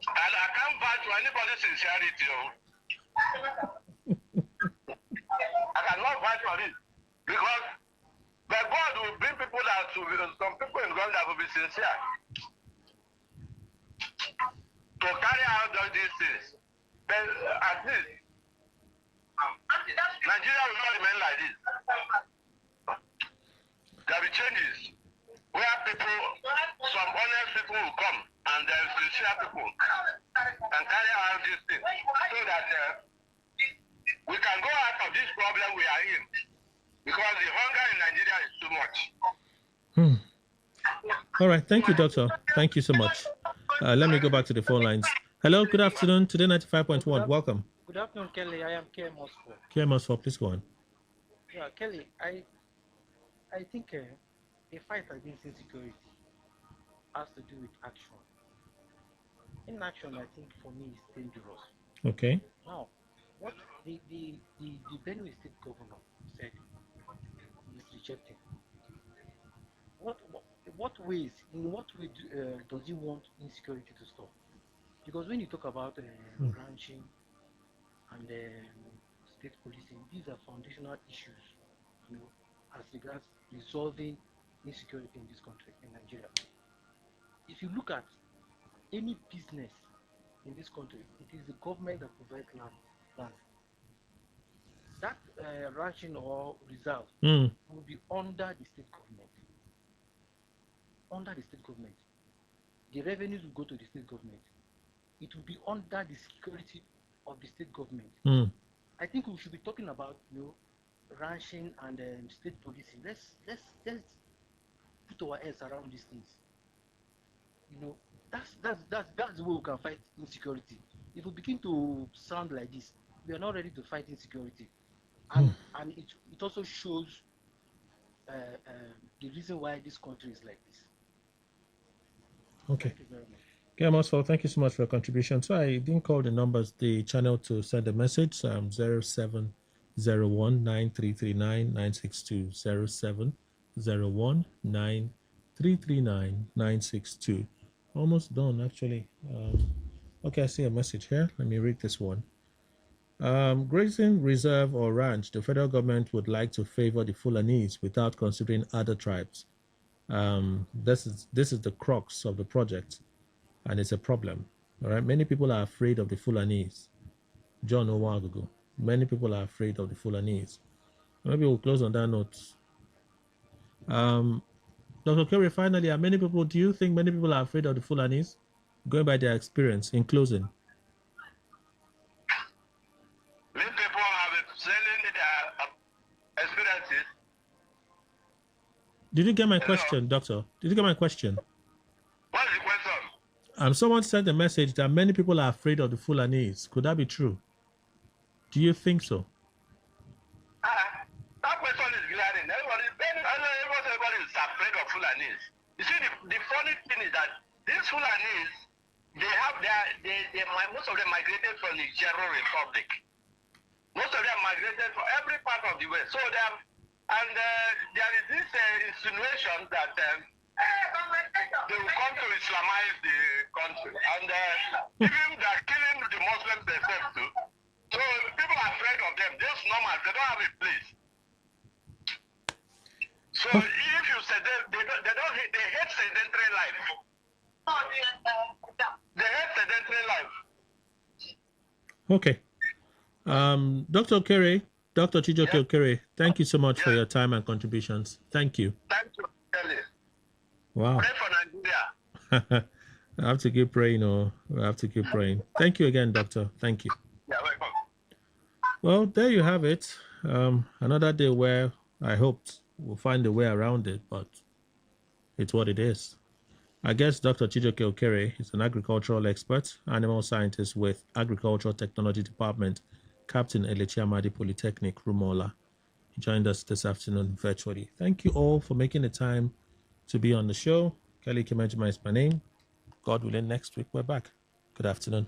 and I can't vouch for anybody's sincerity. I cannot vouch for it because the God will bring people that will be, some people in God that will be sincere to carry out all these things. But at least Nigeria will not remain like this. There will be changes where people, some honest people will come and there will sincere people and carry out these things so that we can go out of this problem we are in because the hunger in Nigeria is too much. All right. Thank you, doctor. Thank you so much. Let me go back to the phone lines. Hello. Good afternoon. Today 95.1. Welcome. Good afternoon, Kelly. I am KM Osfor. KM Osfor, please go on. Yeah, Kelly, I think a fight against insecurity has to do with action. Inaction, I think, for me, is dangerous. Okay. Now, what the Benue State Governor said is rejecting. What ways, in what way does he want insecurity to stop? Because when you talk about ranching and state policing, these are foundational issues, as regards resolving insecurity in this country, in Nigeria. If you look at any business in this country, it is the government that provides land. That ranching or reserve will be under the state government. Under the state government. The revenues will go to the state government. It will be under the security of the state government. I think we should be talking about ranching and state policing. Let's put our heads around these things. That's the way we can fight insecurity. If we begin to sound like this, we are not ready to fight insecurity, and it also shows the reason why this country is like this. Okay. Thank you very much. Okay, Oswald, thank you so much for your contribution. So I didn't call the numbers, the channel to send a message. 0701 9339 962 0701 9339 962. Almost done, actually. Okay, I see a message here. Let me read this one. Grazing reserve or ranch, the federal government would like to favor the Fulanese without considering other tribes. This is the crux of the project, and it's a problem. All right, many people are afraid of the Fulanese. John Owagogo. Many people are afraid of the Fulanese. Maybe we'll close on that note. Dr. Kerry, finally, do you think many people are afraid of the Fulanese? Going by their experience, in closing. Many people have selling their experiences. Did you get my question, Doctor? Did you get my question? What is the question? Someone sent a message that many people are afraid of the Fulanese. Could that be true? Do you think so? That question is glaring. Everybody is afraid of Fulanese. You see, the funny thing is that these Fulanese, most of them migrated from the Nigerian Republic. Most of them migrated from every part of the West. So there is this insinuation that they will come to Islamize the country. And even they're killing the Muslims themselves too. So people are afraid of them. Just normal. They don't have a place. So if you say they hate sedentary life. They hate sedentary life. Okay. Dr. Okere, Dr. Chijoke Okere, thank you so much for your time and contributions. Thank you. Thank you, Kelly. Wow. Pray for Nigeria. I have to keep praying, I have to keep praying. Thank you again, Doctor. Thank you. Yeah, welcome. Well, there you have it. Another day where I hoped we'll find a way around it, but it's what it is. I guess Dr. Chijoke Okere is an agricultural expert, animal scientist with Agricultural Technology Department, Captain Elechi Amadi Polytechnic, Rumola. He joined us this afternoon virtually. Thank you all for making the time to be on the show. Kelly Kemejima is my name. God willing, next week we're back. Good afternoon.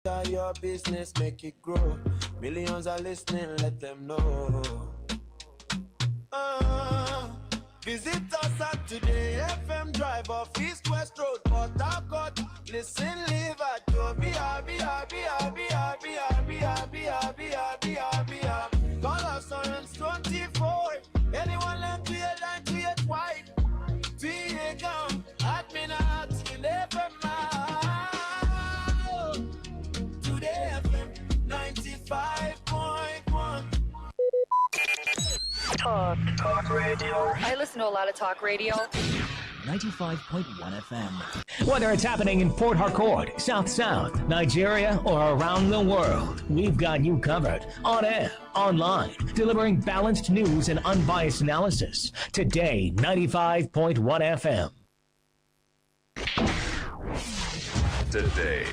Your business, make it grow. Millions are listening, let them know. Visit us at Today FM Drive off East West Road, Port Harcourt. Listen, live at your Call us on 24. Anyone left to your line to your white. VA come, admin at 11 mile. Today FM 95.1. Talk radio. I listen to a lot of talk radio. 95.1 FM. Whether it's happening in Port Harcourt, South, Nigeria, or around the world, we've got you covered. On air, online, delivering balanced news and unbiased analysis. Today, 95.1 FM. Today,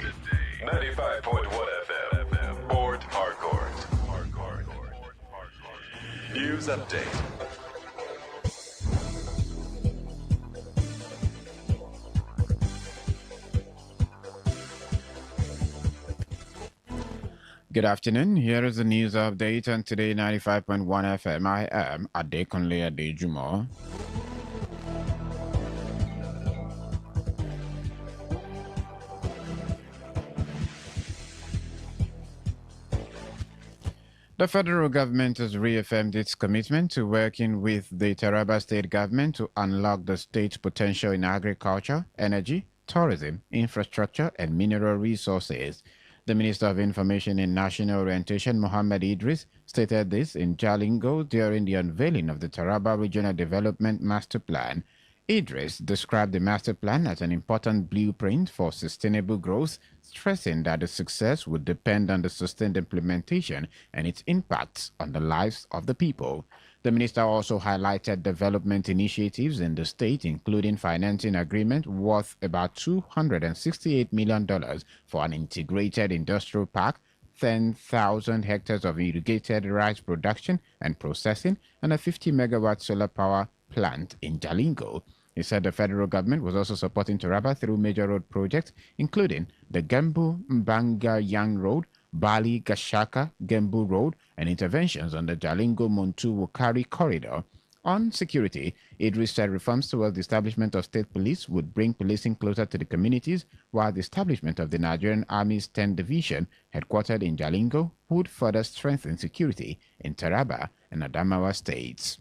95.1 FM. Port Harcourt. News update. Good afternoon. Here is the news update on Today 95.1 FM. I am Adekunle Adejumo. The federal government has reaffirmed its commitment to working with the Taraba state government to unlock the state's potential in agriculture, energy, tourism, infrastructure, and mineral resources. The Minister of Information and National Orientation, Mohammed Idris, stated this in Jalingo during the unveiling of the Taraba Regional Development Master Plan. Idris described the master plan as an important blueprint for sustainable growth, stressing that the success would depend on the sustained implementation and its impacts on the lives of the people. The minister also highlighted development initiatives in the state, including financing agreement worth about $268 million for an integrated industrial park, 10,000 hectares of irrigated rice production and processing, and a 50-megawatt solar power plant in Jalingo. He said the federal government was also supporting Taraba through major road projects, including the Gembu-Mbanga-Yang Road, Bali-Gashaka-Gembu Road, and interventions on the Jalingo-Montu-Wukari corridor. On security, Idris said reforms towards the establishment of state police would bring policing closer to the communities, while the establishment of the Nigerian Army's 10th Division, headquartered in Jalingo, would further strengthen security in Taraba and Adamawa states.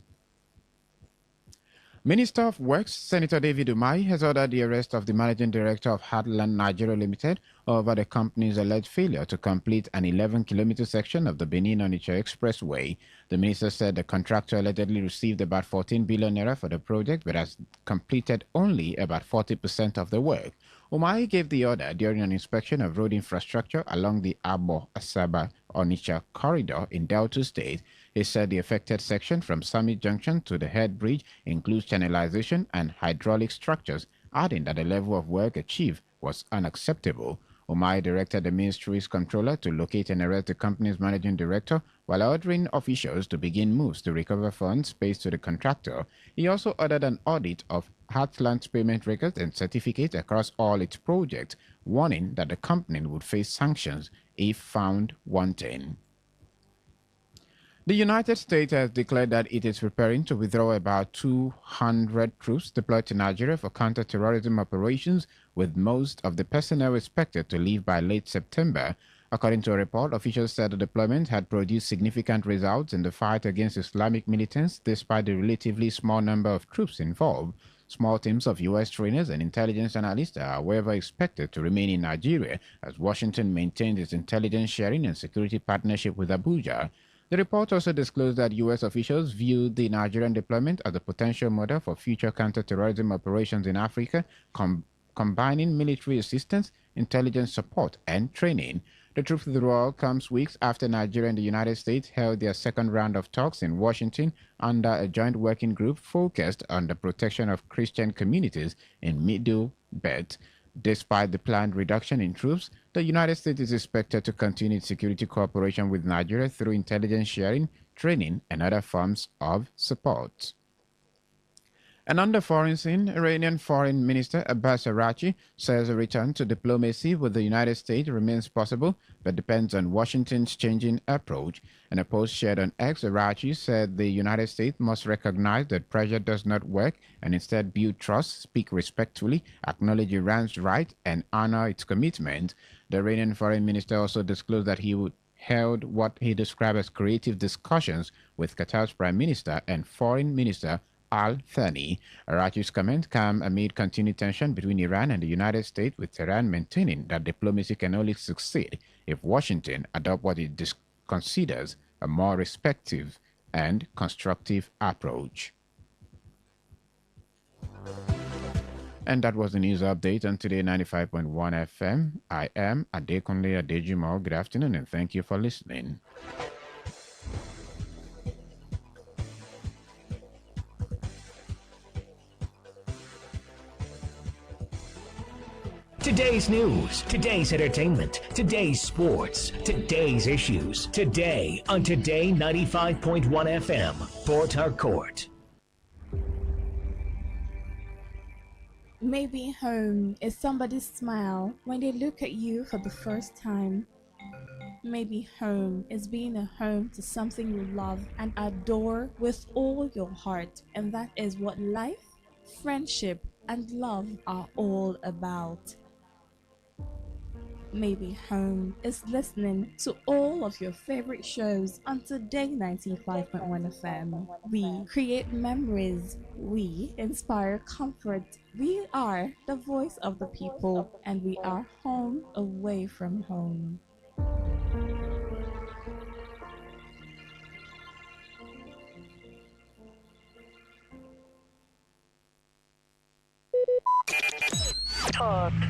Minister of Works, Senator David Umahi, has ordered the arrest of the managing director of Heartland Nigeria Limited over the company's alleged failure to complete an 11-kilometer section of the Benin-Onitsha Expressway. The minister said the contractor allegedly received about 14 billion naira for the project, but has completed only about 40% of the work. Umahi gave the order during an inspection of road infrastructure along the Abo-Asaba-Onitsha corridor in Delta State. He said the affected section from Summit Junction to the head bridge includes channelization and hydraulic structures, adding that the level of work achieved was unacceptable. Umahi directed the ministry's controller to locate and arrest the company's managing director while ordering officials to begin moves to recover funds paid to the contractor. He also ordered an audit of Heartland's payment records and certificates across all its projects, warning that the company would face sanctions if found wanting. The United States has declared that it is preparing to withdraw about 200 troops deployed to Nigeria for counter-terrorism operations, with most of the personnel expected to leave by late September. According to a report, officials said the deployment had produced significant results in the fight against Islamic militants despite the relatively small number of troops involved. Small teams of U.S. trainers and intelligence analysts are, however, expected to remain in Nigeria as Washington maintains its intelligence sharing and security partnership with Abuja. The report also disclosed that U.S. officials viewed the Nigerian deployment as a potential model for future counter-terrorism operations in Africa, combining military assistance, intelligence support, and training. The troop withdrawal comes weeks after Nigeria and the United States held their second round of talks in Washington under a joint working group focused on the protection of Christian communities in Middle Belt. Despite the planned reduction in troops, the United States is expected to continue its security cooperation with Nigeria through intelligence sharing, training, and other forms of support. And on the foreign scene, Iranian Foreign Minister Abbas Araghchi says a return to diplomacy with the United States remains possible, but depends on Washington's changing approach. In a post shared on X, Araghchi said the United States must recognize that pressure does not work and instead build trust, speak respectfully, acknowledge Iran's right, and honor its commitment. The Iranian Foreign Minister also disclosed that he would held what he described as creative discussions with Qatar's Prime Minister and Foreign Minister Al Thani. Araghchi's comment came amid continued tension between Iran and the United States, with Tehran maintaining that diplomacy can only succeed if Washington adopts what it considers a more respectful and constructive approach. And that was the news update on Today 95.1 FM. I am Adekunle Adejimo. Good afternoon and thank you for listening. Today's news, today's entertainment, today's sports, today's issues. Today on Today 95.1 FM, Port Harcourt. Maybe home is somebody's smile when they look at you for the first time. Maybe home is being a home to something you love and adore with all your heart, and that is what life, friendship, and love are all about. Maybe home is listening to all of your favorite shows on Today 95.1 FM. We create memories. We inspire comfort. We are the voice of the people, and we are home away from home.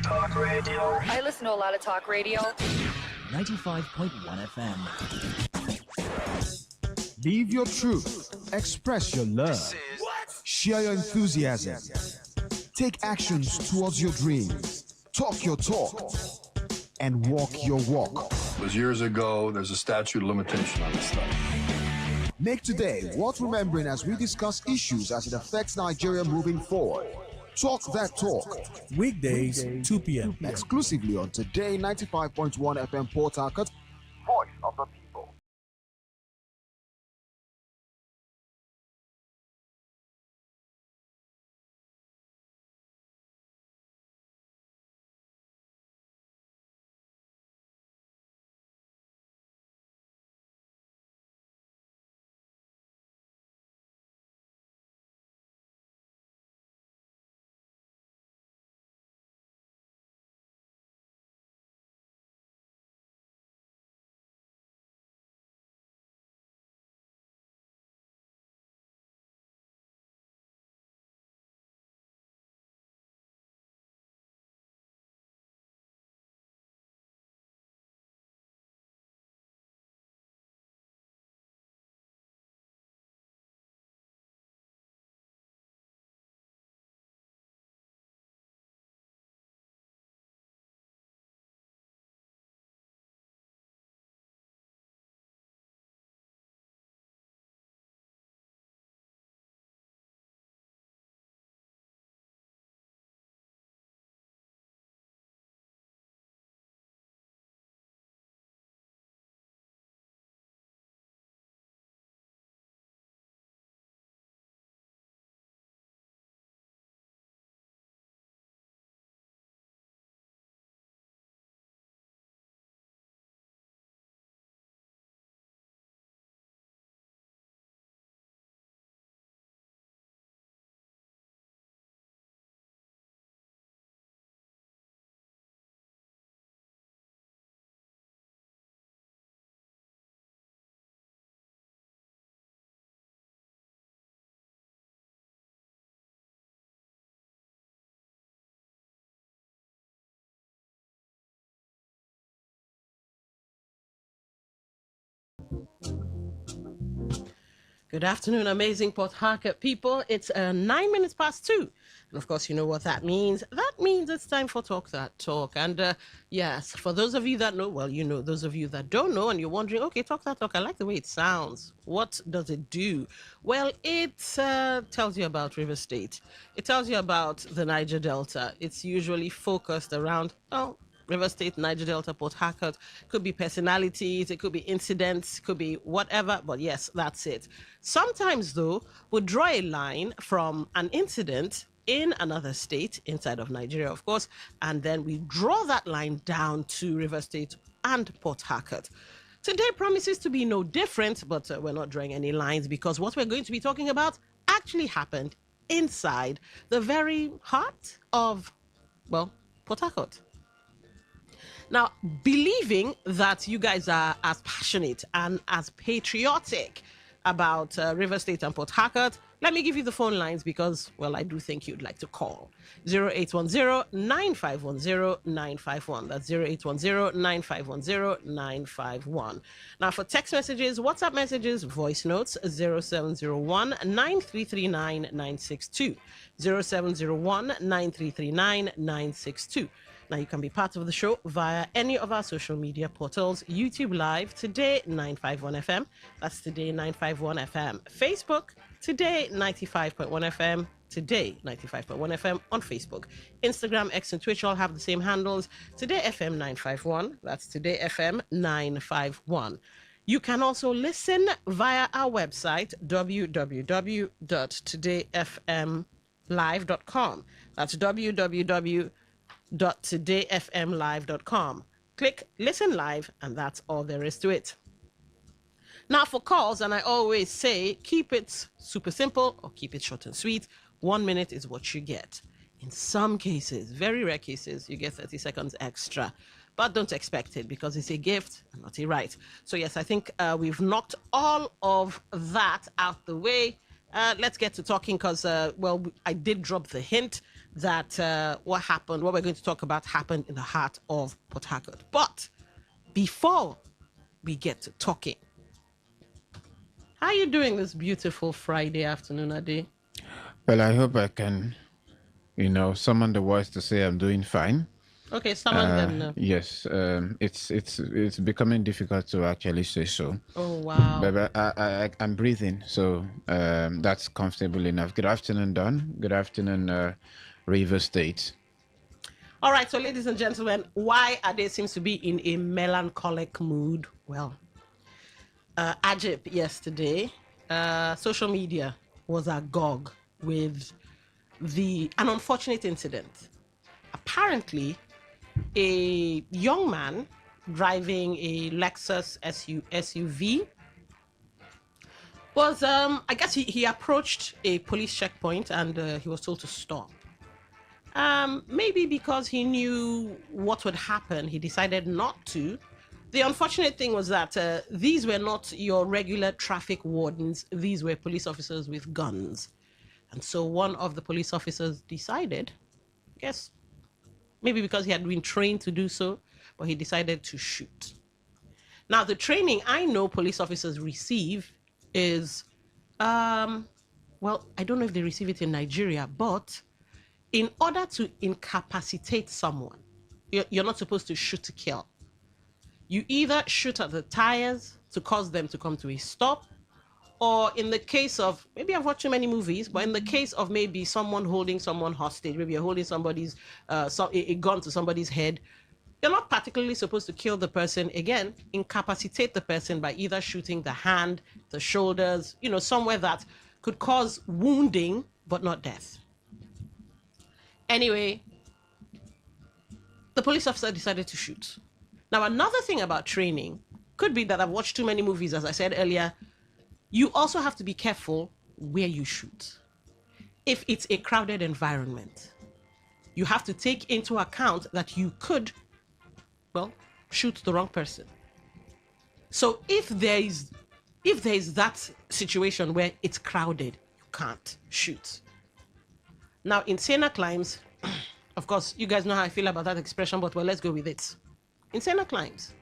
Talk radio. I listen to a lot of talk radio. 95.1 FM. Live your truth. Express your love. Share your enthusiasm. Take actions towards your dreams. Talk your talk. And walk your walk. It was years ago. There's a statute of limitation on this stuff. Make today worth remembering as we discuss issues as it affects Nigeria moving forward. Talk that talk. Weekdays, 2 p.m. Exclusively on Today 95.1 FM Port Harcourt. Voice of the people. Good afternoon, amazing Port Harcourt people. It's 9 minutes past 2. And of course, you know what that means. That means it's time for Talk That Talk. And yes, for those of you that know, well, you know, those of you that don't know and you're wondering, okay, Talk That Talk, I like the way it sounds. What does it do? Well, it tells you about River State. It tells you about the Niger Delta. It's usually focused around, River State, Niger Delta, Port Harcourt. Could be personalities, it could be incidents, could be whatever, but yes, that's it. Sometimes, though, we'll draw a line from an incident in another state, inside of Nigeria, of course, and then we draw that line down to River State and Port Harcourt. Today promises to be no different, but we're not drawing any lines because what we're going to be talking about actually happened inside the very heart of, well, Port Harcourt. Now, believing that you guys are as passionate and as patriotic about River State and Port Harcourt, let me give you the phone lines because, well, I do think you'd like to call. 0810-9510-951. That's 0810-9510-951. Now, for text messages, WhatsApp messages, voice notes, 0701-9339-962. 0701-9339-962. Now, you can be part of the show via any of our social media portals. YouTube Live, Today951FM. That's Today951FM. Facebook, Today95.1FM. Today95.1FM on Facebook. Instagram, X, and Twitch all have the same handles. Today FM 951. That's Today FM 951. You can also listen via our website, www.todayfmlive.com. That's www.todayfmlive.com. Click listen live, and that's all there is to it. Now, for calls, and I always say, keep it super simple or keep it short and sweet. 1 minute is what you get. In some cases, very rare cases, you get 30 seconds extra. But don't expect it because it's a gift and not a right. So yes, I think we've knocked all of that out the way. Let's get to talking because, well, I did drop the hint that what we're going to talk about happened in the heart of Port Harcourt. But before we get to talking, how are you doing this beautiful Friday afternoon, Ade? Well, I hope I can, summon the words to say I'm doing fine. Okay, summon them now. Yes, it's becoming difficult to actually say so. Oh, wow. But I'm breathing, so that's comfortable enough. Good afternoon, Don. Good afternoon, River State. All right, so ladies and gentlemen, why Ade seems to be in a melancholic mood? Well, Ajib yesterday, social media was agog with an unfortunate incident. Apparently, a young man driving a Lexus SUV was, I guess he approached a police checkpoint and he was told to stop. Maybe because he knew what would happen, he decided not to. The unfortunate thing was that these were not your regular traffic wardens. These were police officers with guns. And so one of the police officers decided, I guess, maybe because he had been trained to do so, but he decided to shoot. Now, the training I know police officers receive is, well, I don't know if they receive it in Nigeria, but in order to incapacitate someone, you're not supposed to shoot to kill. You either shoot at the tires to cause them to come to a stop, or in the case of, maybe I've watched too many movies, but in the case of maybe someone holding someone hostage, maybe you're holding somebody's, a gun to somebody's head, you're not particularly supposed to kill the person. Again, incapacitate the person by either shooting the hand, the shoulders, somewhere that could cause wounding, but not death. Anyway, the police officer decided to shoot. Now, another thing about training could be that I've watched too many movies, as I said earlier. You also have to be careful where you shoot. If it's a crowded environment, you have to take into account that you could, well, shoot the wrong person. So if there is that situation where it's crowded, you can't shoot. Now, in saner climes, of course, you guys know how I feel about that expression, but well, let's go with it. In saner climes,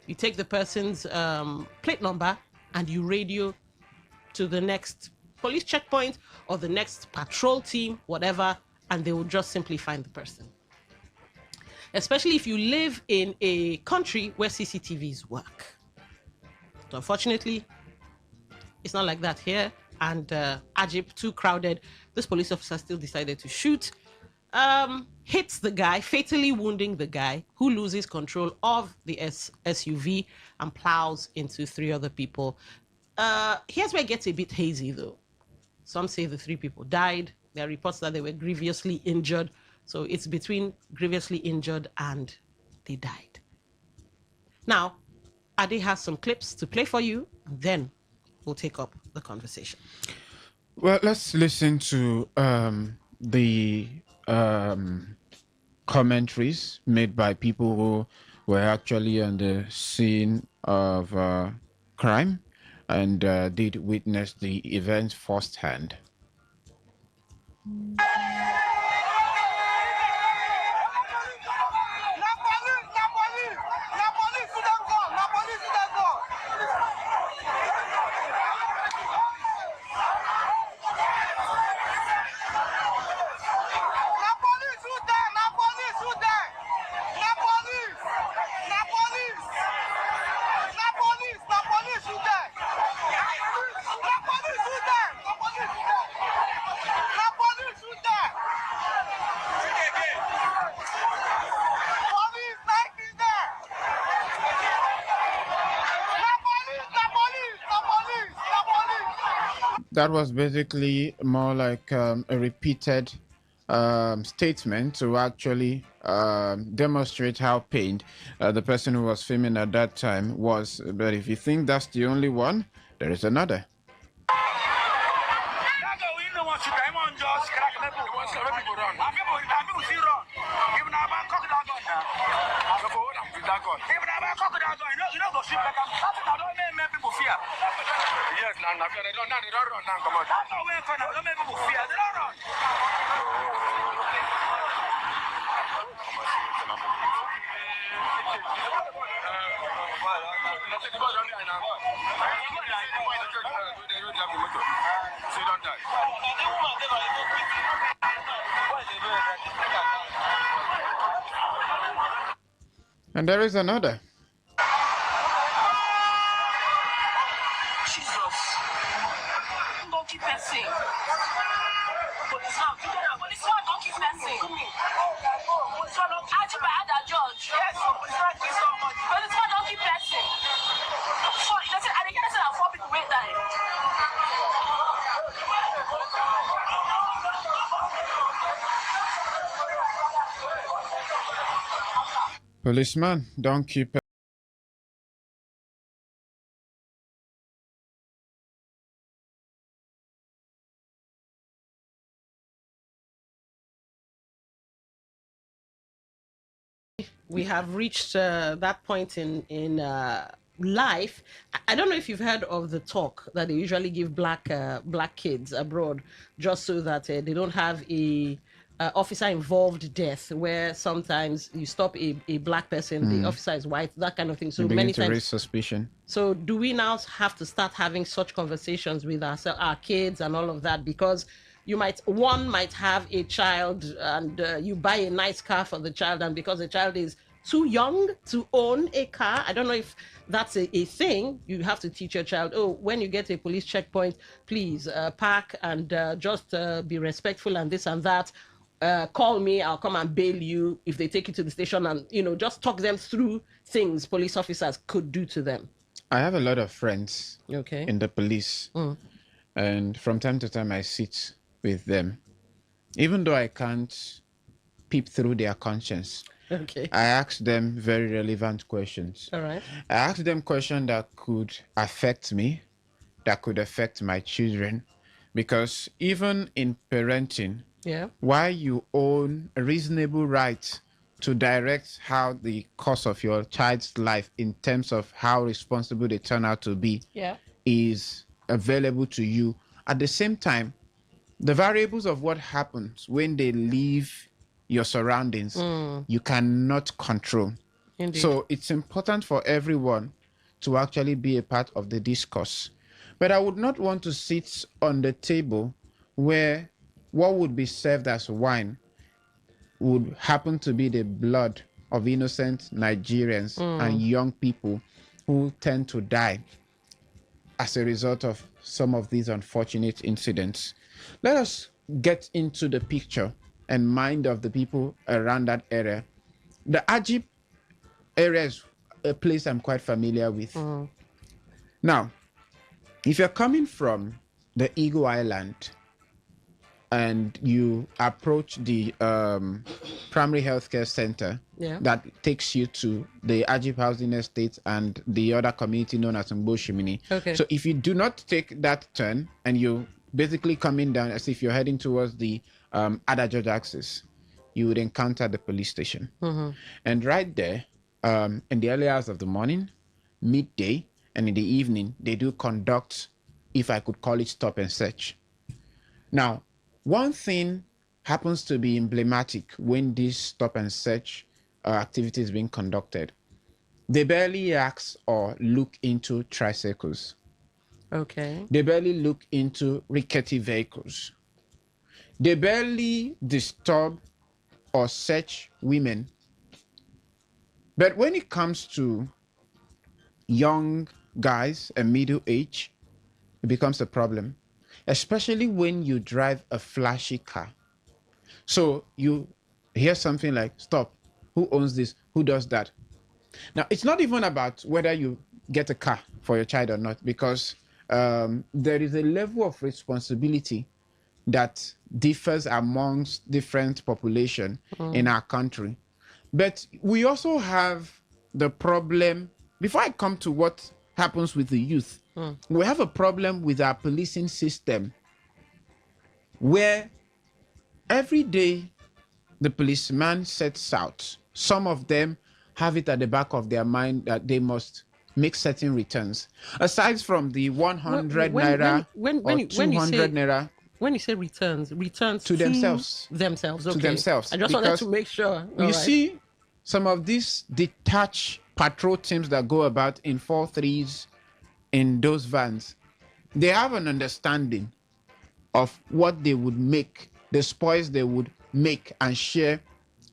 you take the person's plate number and you radio to the next police checkpoint or the next patrol team, whatever, and they will just simply find the person. Especially if you live in a country where CCTVs work. So unfortunately, it's not like that here. And Ajib, too crowded, this police officer still decided to shoot. Hits the guy, fatally wounding the guy, who loses control of the SUV and plows into 3 other people. Here's where it gets a bit hazy, though. Some say the 3 people died. There are reports that they were grievously injured. So it's between grievously injured and they died. Now, Ade has some clips to play for you, and then we'll take up the conversation. Well, let's listen to the commentaries made by people who were actually on the scene of crime and did witness the events firsthand. That was basically more like a repeated statement to actually demonstrate how pained the person who was filming at that time was. But if you think that's the only one, there is another. And there is another. Jesus. Don't keep pressing. Policeman, don't keep pressing. Policeman, don't catch by other judge. Yes, policeman, please don't much. Policeman, don't keep pressing. So, listen, I didn't say that 4 people wait there. Policeman, don't keep. We have reached that point in life. I don't know if you've heard of the talk that they usually give black kids abroad, just so that they don't have a officer involved death, where sometimes you stop a black person, the officer is white, that kind of thing. So You begin many to times raise suspicion. So do we now have to start having such conversations with our kids and all of that? Because one might have a child and you buy a nice car for the child, and because the child is too young to own a car, I don't know if that's a thing, you have to teach your child, when you get a police checkpoint, please park and just be respectful and this and that. Call me, I'll come and bail you if they take you to the station, and just talk them through things police officers could do to them. I have a lot of friends Okay. in the police, and from time to time I sit with them. Even though I can't peep through their conscience, okay, I ask them very relevant questions. All right. I ask them questions that could affect me, that could affect my children, because even in parenting, while you own a reasonable right to direct how the course of your child's life in terms of how responsible they turn out to be is available to you. At the same time, the variables of what happens when they leave your surroundings, you cannot control. Indeed. So it's important for everyone to actually be a part of the discourse. But I would not want to sit on the table where what would be served as wine would happen to be the blood of innocent Nigerians and young people who tend to die as a result of some of these unfortunate incidents. Let us get into the picture and mind of the people around that area. The Ajib area is a place I'm quite familiar with. Now, if you're coming from the Eagle Island and you approach the primary healthcare center that takes you to the Ajib Housing Estate and the other community known as Mboshimini. Okay. So if you do not take that turn and you basically coming down as if you're heading towards the Ada George axis, you would encounter the police station. And right there, in the early hours of the morning, midday, and in the evening, they do conduct, if I could call it, stop and search. Now, one thing happens to be emblematic when this stop and search activity is being conducted. They barely ask or look into tricycles. Okay. They barely look into rickety vehicles. They barely disturb or search women. But when it comes to young guys and middle age, it becomes a problem, especially when you drive a flashy car. So you hear something like, stop, who owns this? Who does that? Now, it's not even about whether you get a car for your child or not, because there is a level of responsibility that differs amongst different population in our country. But we also have the problem, before I come to what happens with the youth, we have a problem with our policing system where every day the policeman sets out. Some of them have it at the back of their mind that they must make certain returns. Aside from the 100 naira or 200 naira. When you say returns to themselves. Okay. To themselves. I just wanted to make sure. You see, some of these detached patrol teams that go about in 4-3s in those vans, they have an understanding of what they would make, the spoils they would make and share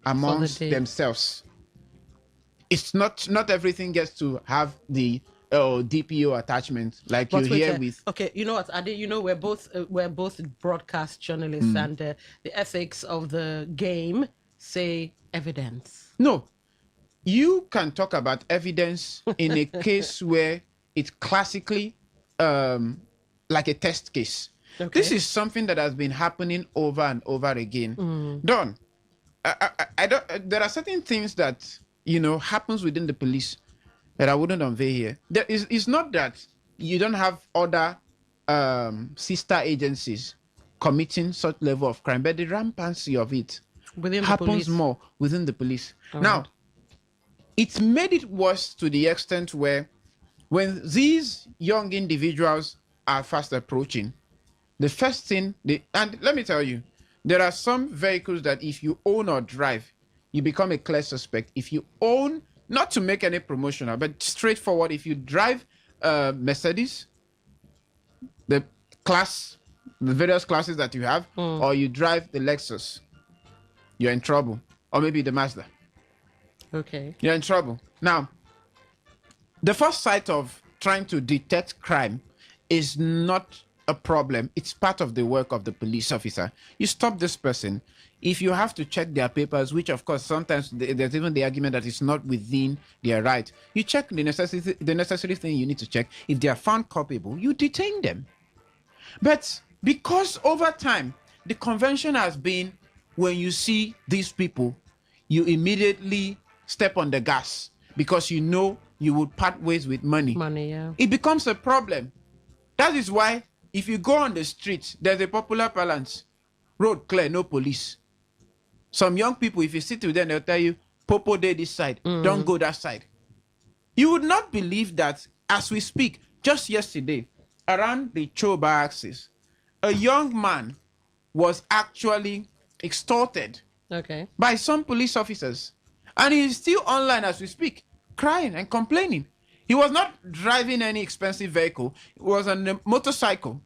amongst themselves. It's not everything gets to have the DPO attachment like you hear with. Okay, you know what, Ade, you know we're both broadcast journalists, and the ethics of the game say evidence. No, you can talk about evidence in a case where it's classically like a test case. Okay. This is something that has been happening over and over again. Don, I don't. There are certain things that happens within the police that I wouldn't unveil here. It's not that you don't have other sister agencies committing such level of crime, but the rampancy of it happens more within the police. Now, it's made it worse to the extent where when these young individuals are fast approaching, the first thing and let me tell you, there are some vehicles that if you own or drive, you become a clear suspect. If you own, not to make any promotional, but straightforward, if you drive Mercedes, the various classes that you have, or you drive the Lexus, you're in trouble. Or maybe the Mazda. Okay. You're in trouble. Now, the first sight of trying to detect crime is not a problem. It's part of the work of the police officer. You stop this person. If you have to check their papers, which of course sometimes there's even the argument that it's not within their right, you check the necessary thing you need to check. If they are found culpable, you detain them. But because over time, the convention has been when you see these people, you immediately step on the gas because you know you would part ways with money. It becomes a problem. That is why if you go on the street, there's a popular balance. Road clear, no police. Some young people, if you sit with them, they'll tell you, Popo day this side, don't go that side. You would not believe that as we speak, just yesterday, around the Choba axis, a young man was actually extorted by some police officers. And he is still online as we speak, crying and complaining. He was not driving any expensive vehicle. It was on a motorcycle.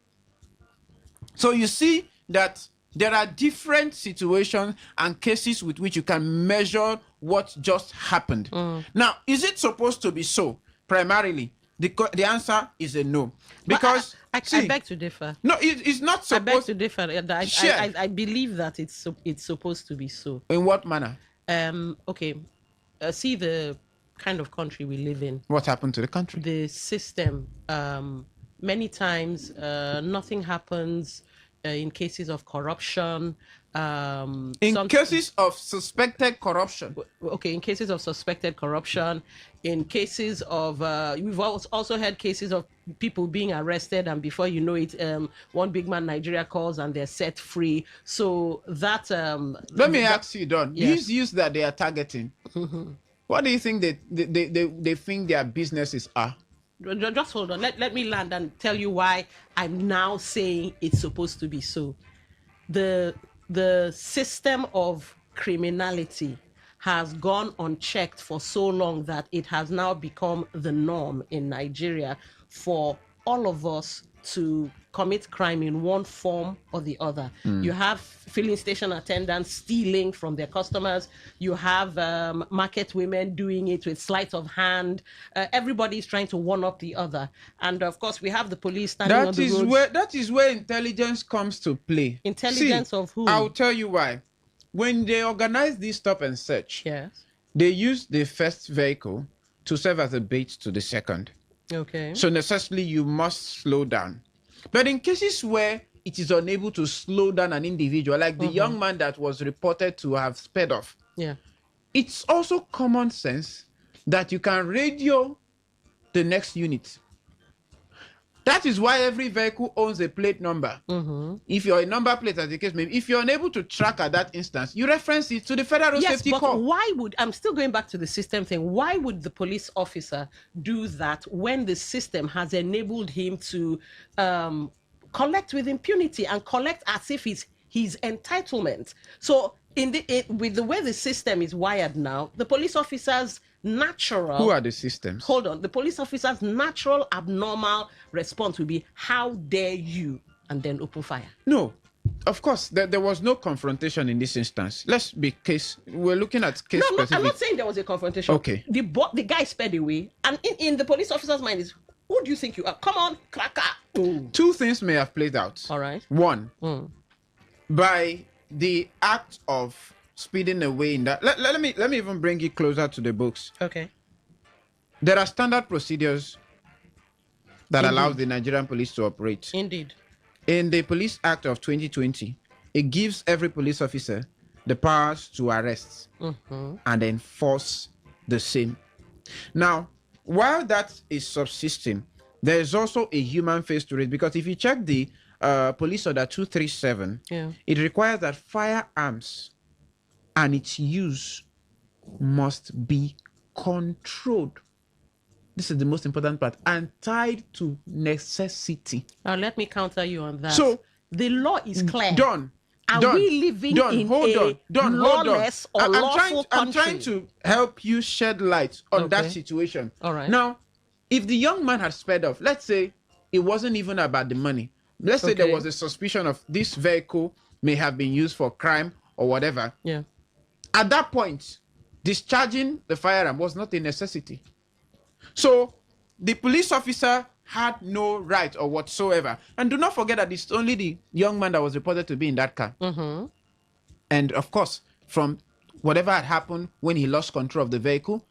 So you see that there are different situations and cases with which you can measure what just happened. Now, is it supposed to be so? Primarily, the answer is a no. Because I beg to differ. No, it's not supposed. I beg to differ. I believe that it's supposed to be so. In what manner? Okay. See the kind of country we live in. What happened to the country? The system. Many times, nothing happens in cases of corruption. In cases of suspected corruption. Okay, in cases of suspected corruption, in cases of we've also had cases of people being arrested, and before you know it, one big man Nigeria calls and they're set free. So that let me ask you, Don. Yes. These youths that they are targeting, what do you think they think their businesses are? Just hold on. Let me land and tell you why I'm now saying it's supposed to be so. The system of criminality has gone unchecked for so long that it has now become the norm in Nigeria for all of us to commit crime in one form or the other. You have filling station attendants stealing from their customers. You have market women doing it with sleight of hand. Everybody is trying to one up the other. And of course, we have the police standing on the roads. That is where intelligence comes to play. Intelligence of who? I'll tell you why. When they organize this stop and search, yes, they use the first vehicle to serve as a bait to the second. Okay. So necessarily you must slow down. But in cases where it is unable to slow down an individual, like the young man that was reported to have sped off, yeah, it's also common sense that you can radio the next unit. That is why every vehicle owns a plate number. If you're a number plate, as the case may be, if you're unable to track at that instance, you reference it to the Federal Safety Corps. But why would, I'm still going back to the system thing, why would the police officer do that when the system has enabled him to collect with impunity and collect as if it's his entitlement? So with the way the system is wired now, the police officers natural. Who are the systems? Hold on. The police officer's natural abnormal response will be, how dare you? And then open fire. No. Of course, there was no confrontation in this instance. We're looking at case specific. No, I'm not saying there was a confrontation. Okay. The guy sped away. And in the police officer's mind is, who do you think you are? Come on, cracker. Two things may have played out. All right. One, by the act of speeding away in that. Let me even bring it closer to the books. Okay. There are standard procedures that allows the Nigerian police to operate. Indeed. In the Police Act of 2020, it gives every police officer the powers to arrest and enforce the same. Now, while that is subsisting, there is also a human face to it, because if you check the Police Order 237, it requires that firearms and its use must be controlled. This is the most important part, and tied to necessity. Now, let me counter you on that. So, the law is clear. Are we living in a lawless or lawful country? I'm trying to help you shed light on that situation. All right. Now, if the young man had sped off, let's say it wasn't even about the money. Let's say there was a suspicion of this vehicle may have been used for crime or whatever. Yeah. At that point, discharging the firearm was not a necessity. So the police officer had no right or whatsoever. And do not forget that it's only the young man that was reported to be in that car. And of course, from whatever had happened when he lost control of the vehicle,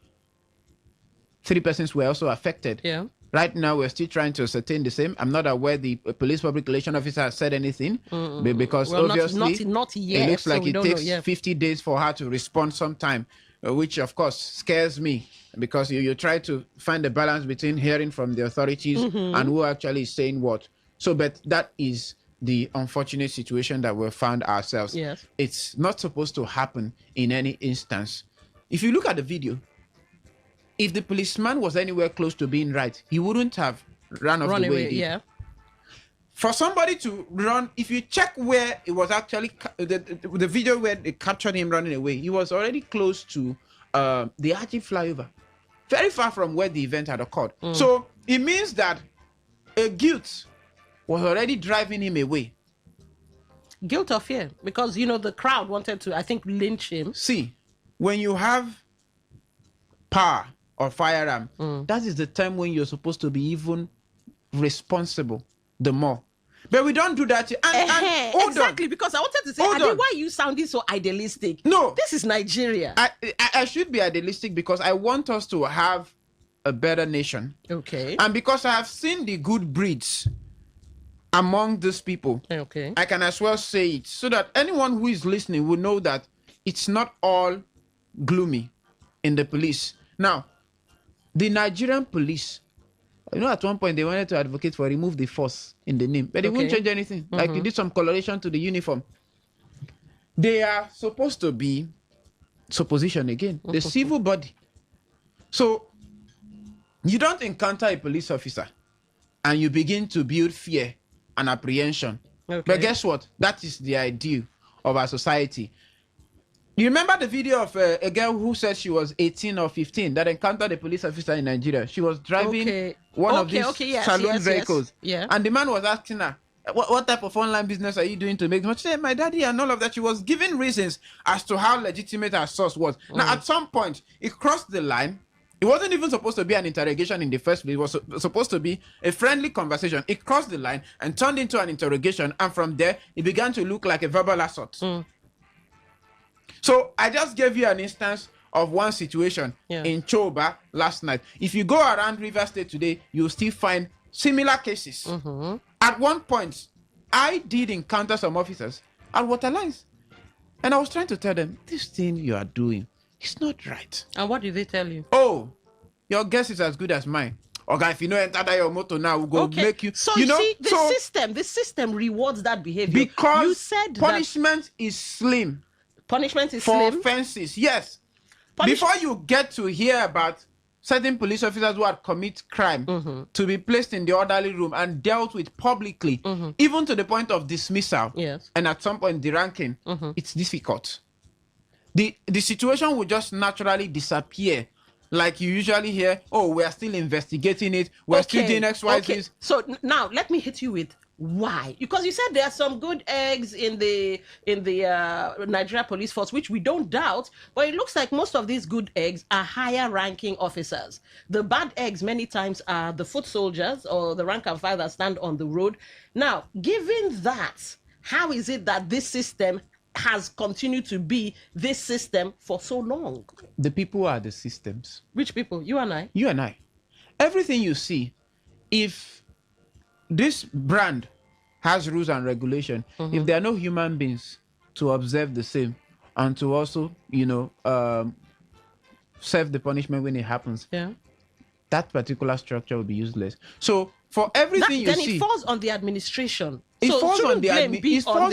3 persons were also affected. Yeah. Right now, we're still trying to ascertain the same. I'm not aware the police public relation officer has said anything, because obviously not yet, it looks like so it takes 50 days for her to respond sometime, which of course scares me, because you try to find a balance between hearing from the authorities and who actually is saying what. So, but that is the unfortunate situation that we've found ourselves. Yes. It's not supposed to happen in any instance. If you look at the video, if the policeman was anywhere close to being right, he wouldn't have run off the way he did. Yeah. For somebody to run, if you check where it was actually, the video where they captured him running away, he was already close to the Aji flyover. very far from where the event had occurred. So it means that a guilt was already driving him away. Guilt or fear? Because, the crowd wanted to, I think, lynch him. See, when you have power or firearm, that is the time when you're supposed to be even responsible the more. But we don't do that. And exactly, because I wanted to say, Ade, why are you sounding so idealistic? No. This is Nigeria. I should be idealistic because I want us to have a better nation. Okay. And because I have seen the good breeds among these people, okay, I can as well say it so that anyone who is listening will know that it's not all gloomy in the police. Now, the Nigerian police, at one point they wanted to advocate for remove the force in the name, but they won't change anything. Like they did some coloration to the uniform. They are supposed to be supposition again, the civil body. So you don't encounter a police officer and you begin to build fear and apprehension. But guess what? That is the ideal of our society. You remember the video of a girl who said she was 18 or 15 that encountered a police officer in Nigeria? She was driving one of these saloon vehicles. Yeah. And the man was asking her, what type of online business are you doing to make money? She said, my daddy and all of that. She was giving reasons as to how legitimate her source was. Now, at some point, it crossed the line. It wasn't even supposed to be an interrogation in the first place. It was supposed to be a friendly conversation. It crossed the line and turned into an interrogation. And from there, it began to look like a verbal assault. So I just gave you an instance of one situation in Choba last night. If you go around River State today, you'll still find similar cases. At one point, I did encounter some officers at water lines. And I was trying to tell them, this thing you are doing, it's not right. And what did they tell you? Oh, your guess is as good as mine. Okay, if you know enter that your motor now, we'll go make you. So the system rewards that behavior. Because you said punishment is slim. Punishment is for slim? offenses, yes. Before you get to hear about certain police officers who had commit crime to be placed in the orderly room and dealt with publicly, even to the point of dismissal, and at some point the ranking, it's difficult. The situation will just naturally disappear. Like you usually hear, oh, we're still investigating it, we're still doing X, Y, Z. So now let me hit you with why. Because you said there are some good eggs in the Nigeria police force, which we don't doubt, but it looks like most of these good eggs are higher ranking officers. The bad eggs many times are the foot soldiers or the rank and file that stand on the road. Now, given that, how is it that this system has continued to be this system for so long? The people are the systems. Which people? You and I? You and I. Everything you see, if this brand has rules and regulation, if there are no human beings to observe the same and to also, serve the punishment when it happens, that particular structure will be useless. So for everything then it falls on the administration. It so falls on the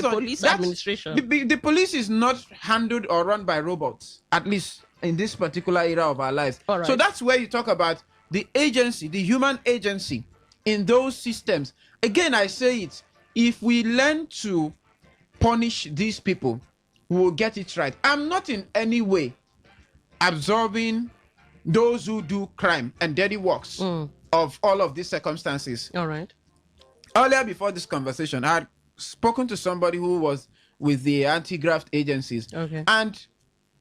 police administration. The police is not handled or run by robots, at least in this particular era of our lives. Right. So that's where you talk about the agency, the human agency in those systems. Again, I say it, if we learn to punish these people, we will get it right. I'm not in any way absorbing those who do crime and dirty works of all of these circumstances. All right. Earlier, before this conversation, I had spoken to somebody who was with the anti-graft agencies. Okay. And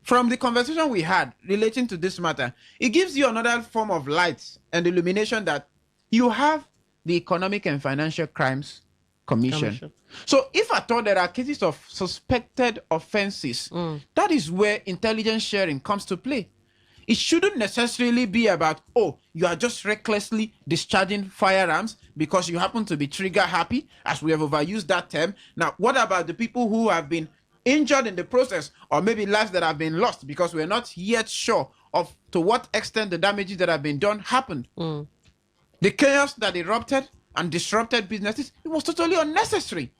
from the conversation we had relating to this matter, it gives you another form of light and illumination that you have the Economic and Financial Crimes Commission. So if at all there are cases of suspected offenses, that is where intelligence sharing comes to play. It shouldn't necessarily be about, oh, you are just recklessly discharging firearms because you happen to be trigger happy, as we have overused that term. Now, what about the people who have been injured in the process, or maybe lives that have been lost because we're not yet sure of to what extent the damages that have been done happened? The chaos that erupted and disrupted businesses, it was totally unnecessary.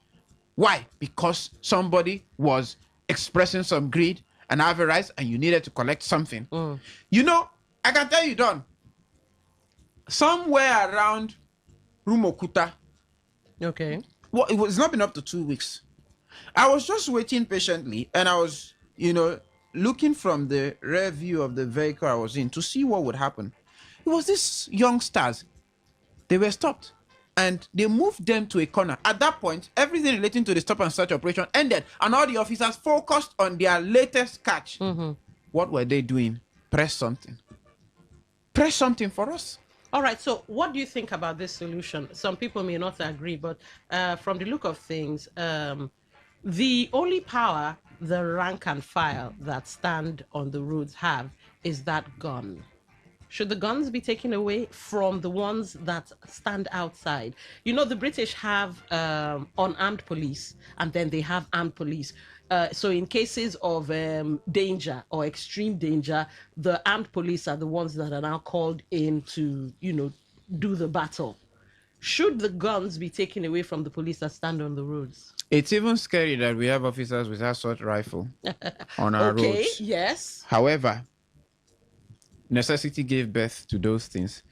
Why? Because somebody was expressing some greed and avarice and you needed to collect something. I can tell you, Don, somewhere around Rumokuta, well, it's not been up to 2 weeks. I was just waiting patiently and I was, looking from the rear view of the vehicle I was in to see what would happen. It was these youngsters. They were stopped and they moved them to a corner. At that point, everything relating to the stop and search operation ended, and all the officers focused on their latest catch. What were they doing? Press something. Press something for us. All right, so what do you think about this solution? Some people may not agree, but from the look of things, the only power the rank and file that stand on the roads have is that gun. Should the guns be taken away from the ones that stand outside? You know, the British have unarmed police, and then they have armed police. So in cases of danger or extreme danger, the armed police are the ones that are now called in to, do the battle. Should the guns be taken away from the police that stand on the roads? It's even scary that we have officers with assault rifle on our roads. Okay, yes. However, necessity gave birth to those things.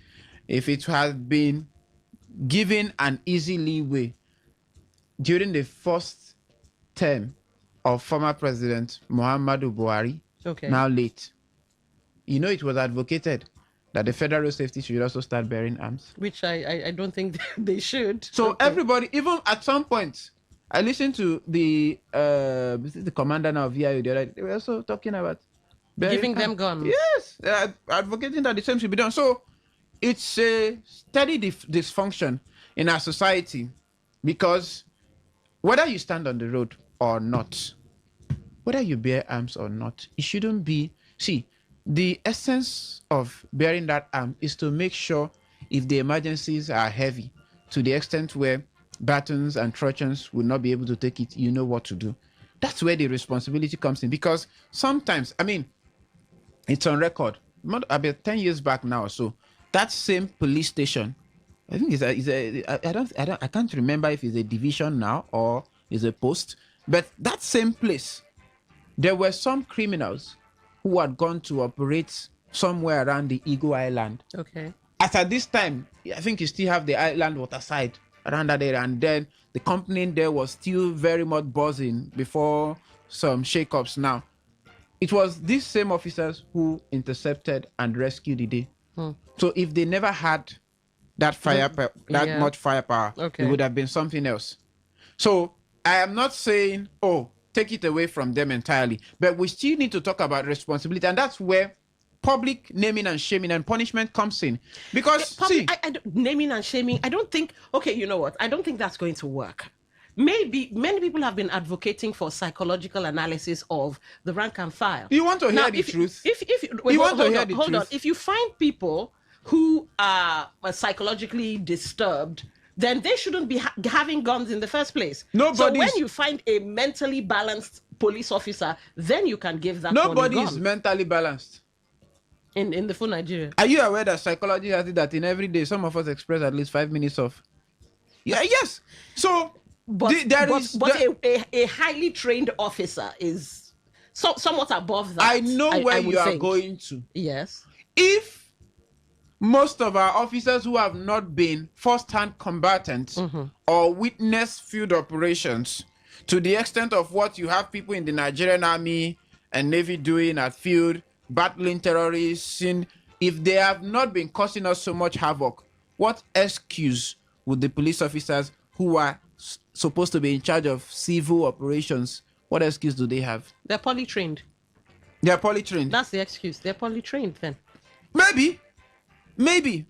If it had been given an easy leeway during the first term of former President Muhammadu Buhari, now late, it was advocated that the federal safety should also start bearing arms. Which I don't think they should. So everybody, even at some point, I listened to the commander now of VIO the other day. They were also talking about giving them guns. Yes, advocating that the same should be done. So it's a steady dysfunction in our society, because whether you stand on the road or not, whether you bear arms or not, it shouldn't be. See, the essence of bearing that arm is to make sure if the emergencies are heavy, to the extent where batons and truncheons will not be able to take it, you know what to do. That's where the responsibility comes in, because sometimes, it's on record, about 10 years back now or so, that same police station, I think I can't remember if it's a division now or is a post, but that same place, there were some criminals who had gone to operate somewhere around the Eagle Island. Okay. At this time, I think you still have the island waterside around that area, and then the company there was still very much buzzing before some shakeups now. It was these same officers who intercepted and rescued the day. So if they never had that much firepower, it would have been something else. So I am not saying, take it away from them entirely, but we still need to talk about responsibility, and that's where public naming and shaming and punishment comes in. Because naming and shaming, I don't think. Okay, you know what? I don't think that's going to work. Maybe many people have been advocating for psychological analysis of the rank and file. You want to hear the truth? Hold on. If you find people who are psychologically disturbed, then they shouldn't be having guns in the first place. So when you find a mentally balanced police officer, then you can give that. Nobody is mentally balanced in the full Nigeria. Are you aware that psychology has it that in every day some of us express at least 5 minutes of? Yes. So. But a highly trained officer is somewhat above that. I know where you are going to. Yes. If most of our officers who have not been first-hand combatants or witnessed field operations to the extent of what you have people in the Nigerian Army and Navy doing at field, battling terrorists, if they have not been causing us so much havoc, what excuse would the police officers who are supposed to be in charge of civil operations, what excuse do they have? They're poly-trained. They're poly-trained. That's the excuse. They're poly-trained then. Maybe.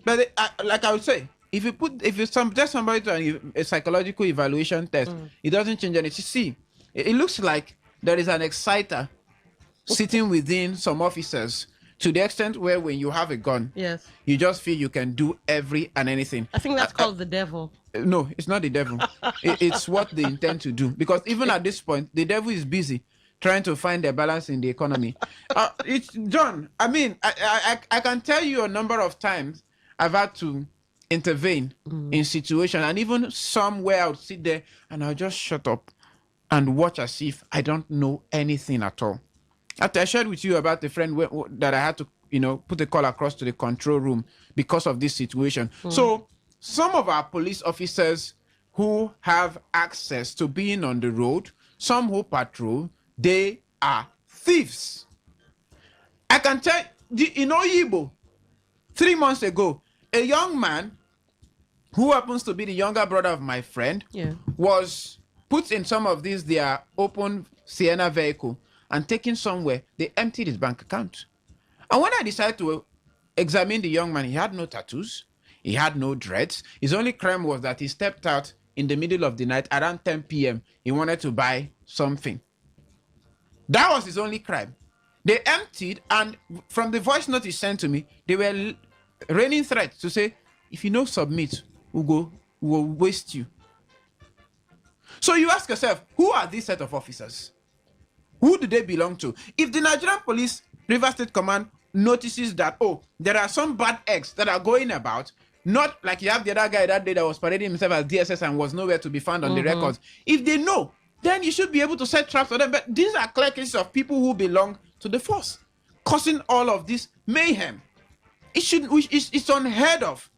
But like I would say, if you subject somebody to a psychological evaluation test, it doesn't change anything. See, it looks like there is an exciter sitting within some officers to the extent where when you have a gun, you just feel you can do every and anything. I think that's called the devil. No, it's not the devil. It's what they intend to do. Because even at this point, the devil is busy trying to find a balance in the economy. It's John. I can tell you a number of times I've had to intervene in situations, and even somewhere I'll sit there and I'll just shut up and watch as if I don't know anything at all. After I shared with you about the friend that I had to, put a call across to the control room because of this situation. So some of our police officers who have access to being on the road, some who patrol, they are thieves. I can tell you, in Oyibo, 3 months ago, a young man who happens to be the younger brother of my friend was put in some of these their open Sienna vehicle and taken somewhere. They emptied his bank account. And when I decided to examine the young man, he had no tattoos. He had no dreads. His only crime was that he stepped out in the middle of the night around 10 p.m. He wanted to buy something. That was his only crime. They emptied, and from the voice note he sent to me, they were raining threats to say, if you don't submit, we'll waste you. So you ask yourself, who are these set of officers? Who do they belong to? If the Nigerian Police River State Command notices that, oh, there are some bad eggs that are going about, not like you have the other guy that day that was parading himself as DSS and was nowhere to be found on the records. If they know, then you should be able to set traps for them. But these are clear cases of people who belong to the force, causing all of this mayhem. It's unheard of.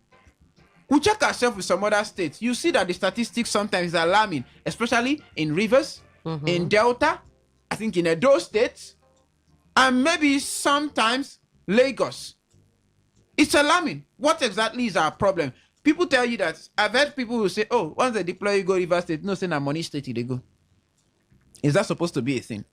We check ourselves with some other states. You see that the statistics sometimes is alarming, especially in Rivers, in Delta, I think in Edo State, and maybe sometimes Lagos. It's alarming. What exactly is our problem? People tell you that. I've heard people who say, oh, once they deploy, you go Rivers State. No, say na money state, they go. Is that supposed to be a thing?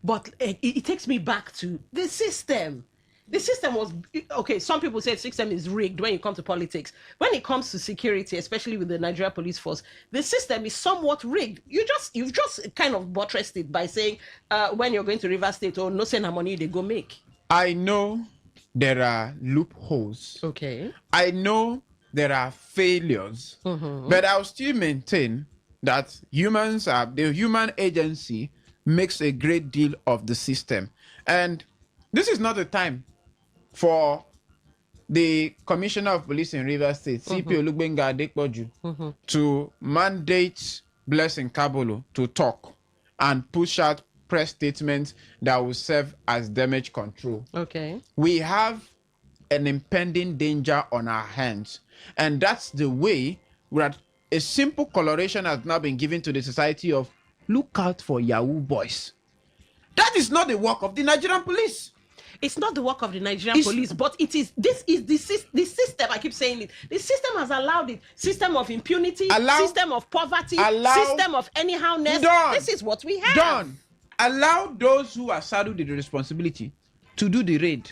But it takes me back to the system. The system was, okay, some people say the system is rigged when it comes to politics. When it comes to security, especially with the Nigeria Police Force, the system is somewhat rigged. You've just kind of buttressed it by saying when you're going to River State, or no send money they go make. I know there are loopholes. Okay. I know there are failures. But I'll still maintain that the human agency makes a great deal of the system. And this is not the time for the Commissioner of Police in Rivers State, CP Olugbenga Adekpoju, to mandate Blessing Kabolo to talk and push out press statements that will serve as damage control. Okay. We have an impending danger on our hands, and that's the way a simple coloration has now been given to the society of look out for Yahoo boys. That is not the work of the Nigerian police. It's not the work of the Nigerian police, but it is. This is the system. I keep saying it. The system has allowed it. System of impunity, system of poverty, system of anyhowness. This is what we have. Allow those who are saddled with the responsibility to do the raid.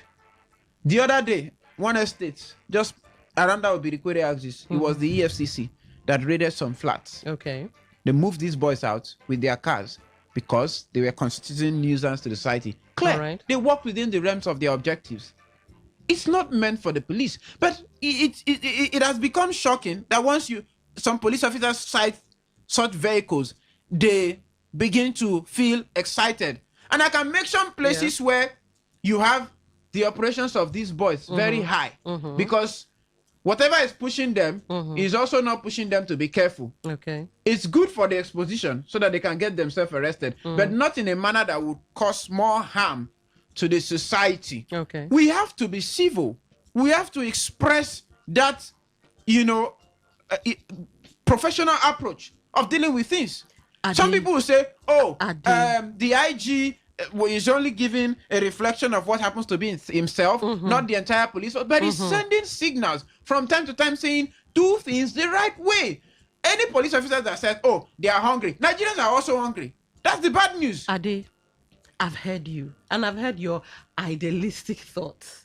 The other day, one estate just around that Obirikwere axis, it was the EFCC that raided some flats. Okay. They moved these boys out with their cars because they were constituting nuisance to the society. Clear. They work within the realms of their objectives. It's not meant for the police, but it has become shocking that once some police officers sight such vehicles, they begin to feel excited. And I can mention places where you have the operations of these boys very high, because whatever is pushing them is also not pushing them to be careful. Okay. It's good for the exposition so that they can get themselves arrested, but not in a manner that would cause more harm to the society. Okay. We have to be civil. We have to express that, professional approach of dealing with things. Some people will say, the IG is only giving a reflection of what happens to be himself, not the entire police, but he's sending signals from time to time saying, do things the right way. Any police officer that says, oh, they are hungry, Nigerians are also hungry. That's the bad news. Ade, I've heard you, and I've heard your idealistic thoughts.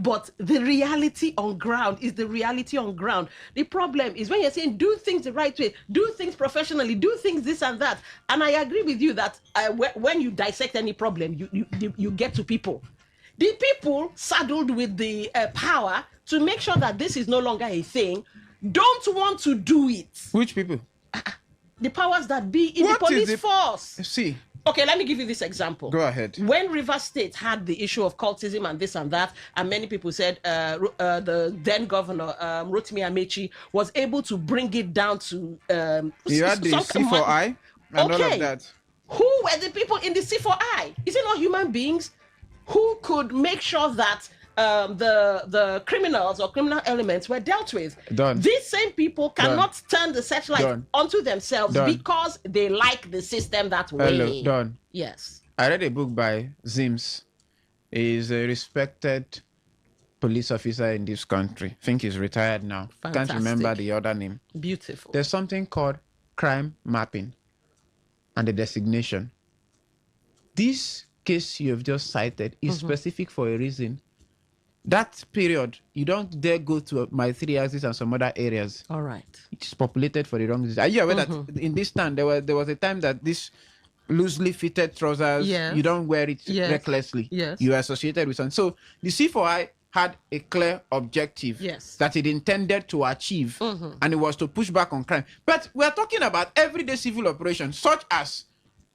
But the reality on ground is the reality on ground. The problem is when you're saying do things the right way, do things professionally, do things this and that. And I agree with you that when you dissect any problem, you get to people. The people saddled with the power to make sure that this is no longer a thing don't want to do it. Which people? The powers that be in the police force. See. Okay, let me give you this example. Go ahead. When River State had the issue of cultism and this and that, and many people said the then governor, Rotimi Amechi, was able to bring it down to... you had the C4I and all of that. Who were the people in the C4I? Is it not human beings who could make sure that the criminals or criminal elements were dealt with? These same people cannot turn the searchlight onto themselves because they like the system that way. Hello, Don. Yes. I read a book by Zims. He is a respected police officer in this country. I think he's retired now. Fantastic. Can't remember the other name. Beautiful. There's something called crime mapping and the designation. This case you have just cited is specific for a reason. That period, you don't dare go to my 3 axis and some other areas. All right. It's populated for the wrong reason. Are you aware that in this town, there was a time that this loosely fitted trousers, you don't wear it recklessly. Yes. You are associated with something. So the C4I had a clear objective that it intended to achieve, and it was to push back on crime. But we're talking about everyday civil operations, such as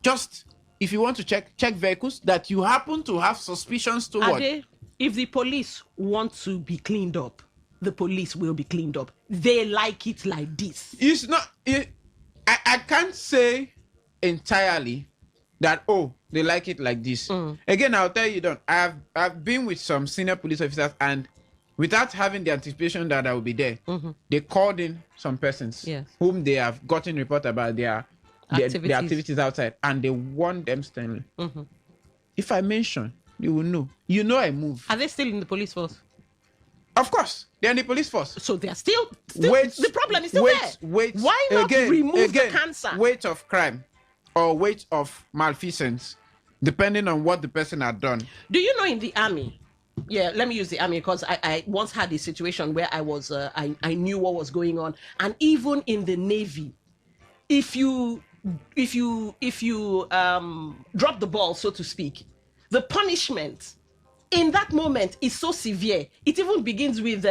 just if you want to check vehicles that you happen to have suspicions toward. If the police want to be cleaned up, the police will be cleaned up. They like it like this. It's not. I can't say entirely that they like it like this. Again, I'll tell you, I've been with some senior police officers, and without having the anticipation that I will be there, they called in some persons whom they have gotten report about their activities outside, and they warned them sternly. If I mention, you will know. You know I move. Are they still in the police force? Of course, they're in the police force. So they're still the problem is still there. Why not remove the cancer? Weight of crime or weight of malfeasance, depending on what the person had done. Do you know in the army? Yeah, let me use the army because I once had a situation where I was I knew what was going on, and even in the Navy, if you drop the ball, so to speak, the punishment in that moment is so severe. It even begins with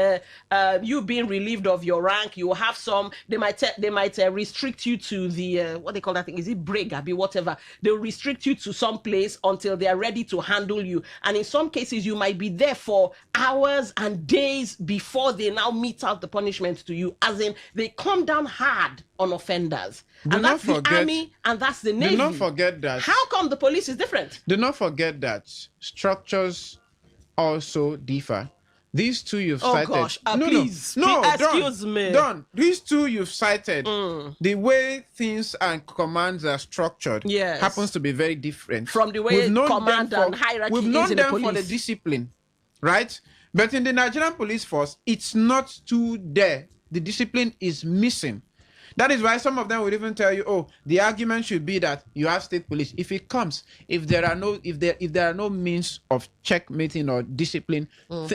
you being relieved of your rank. You have some. They might restrict you to the what they call that thing. Is it break? Abi whatever. They'll restrict you to some place until they are ready to handle you. And in some cases, you might be there for hours and days before they now mete out the punishment to you. As in, they come down hard on offenders. And that's the army, and that's the Navy. Do not forget that. How come the police is different? Do not forget that structures also differ. These two you've cited. Oh gosh, Excuse me. Don, these two you've cited, the way things and commands are structured happens to be very different. From the way command and hierarchy we've is known in the them police. for the discipline, right? But in the Nigerian police force, it's not too there. The discipline is missing. That is why some of them would even tell you, the argument should be that you have state police. If it comes, if there are no means of checkmating or discipline,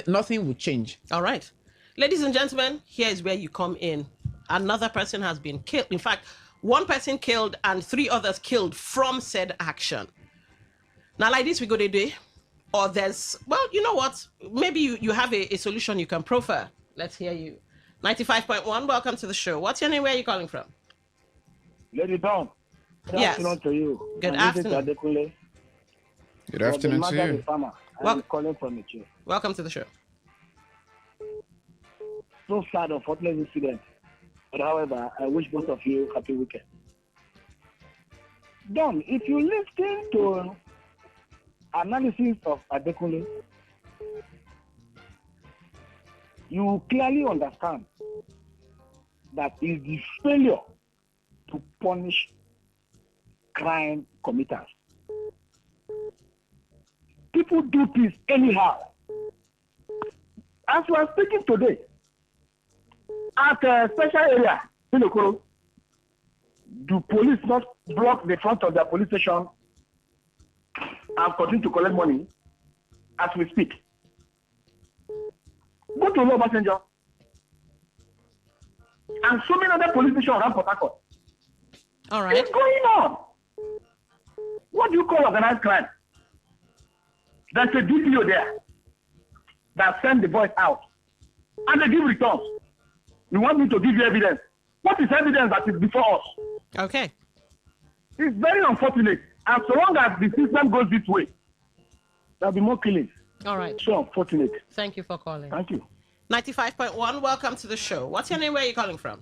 nothing will change. All right. Ladies and gentlemen, here is where you come in. Another person has been killed. In fact, one person killed and 3 others killed from said action. Now, like this, we go today. Or there's, well, you know what? Maybe you have a solution you can proffer. Let's hear you. 95.1, welcome to the show. What's your name? Where are you calling from? Lady Dawn. Good afternoon to you. Good afternoon. Good afternoon to you. I'm calling from the church. Welcome to the show. So sad, unfortunate incident. But however, I wish both of you happy weekend. Don, if you listen to analysis of Adekunle, you clearly understand that is the failure to punish crime committers. People do this anyhow. As we are speaking today, at a special area in Okoro, do police not block the front of their police station and continue to collect money as we speak? Go to Low Messenger and so many other police stations around Port Harcourt. All right. What's going on? What do you call organized crime? There's a DPO there that send the boys out and they give returns. You want me to give you evidence? What is evidence that is before us? Okay. It's very unfortunate. And so long as the system goes this way, there'll be more killings. All right. So unfortunate. Thank you for calling. Thank you. 95.1, welcome to the show. What's your name? Where are you calling from?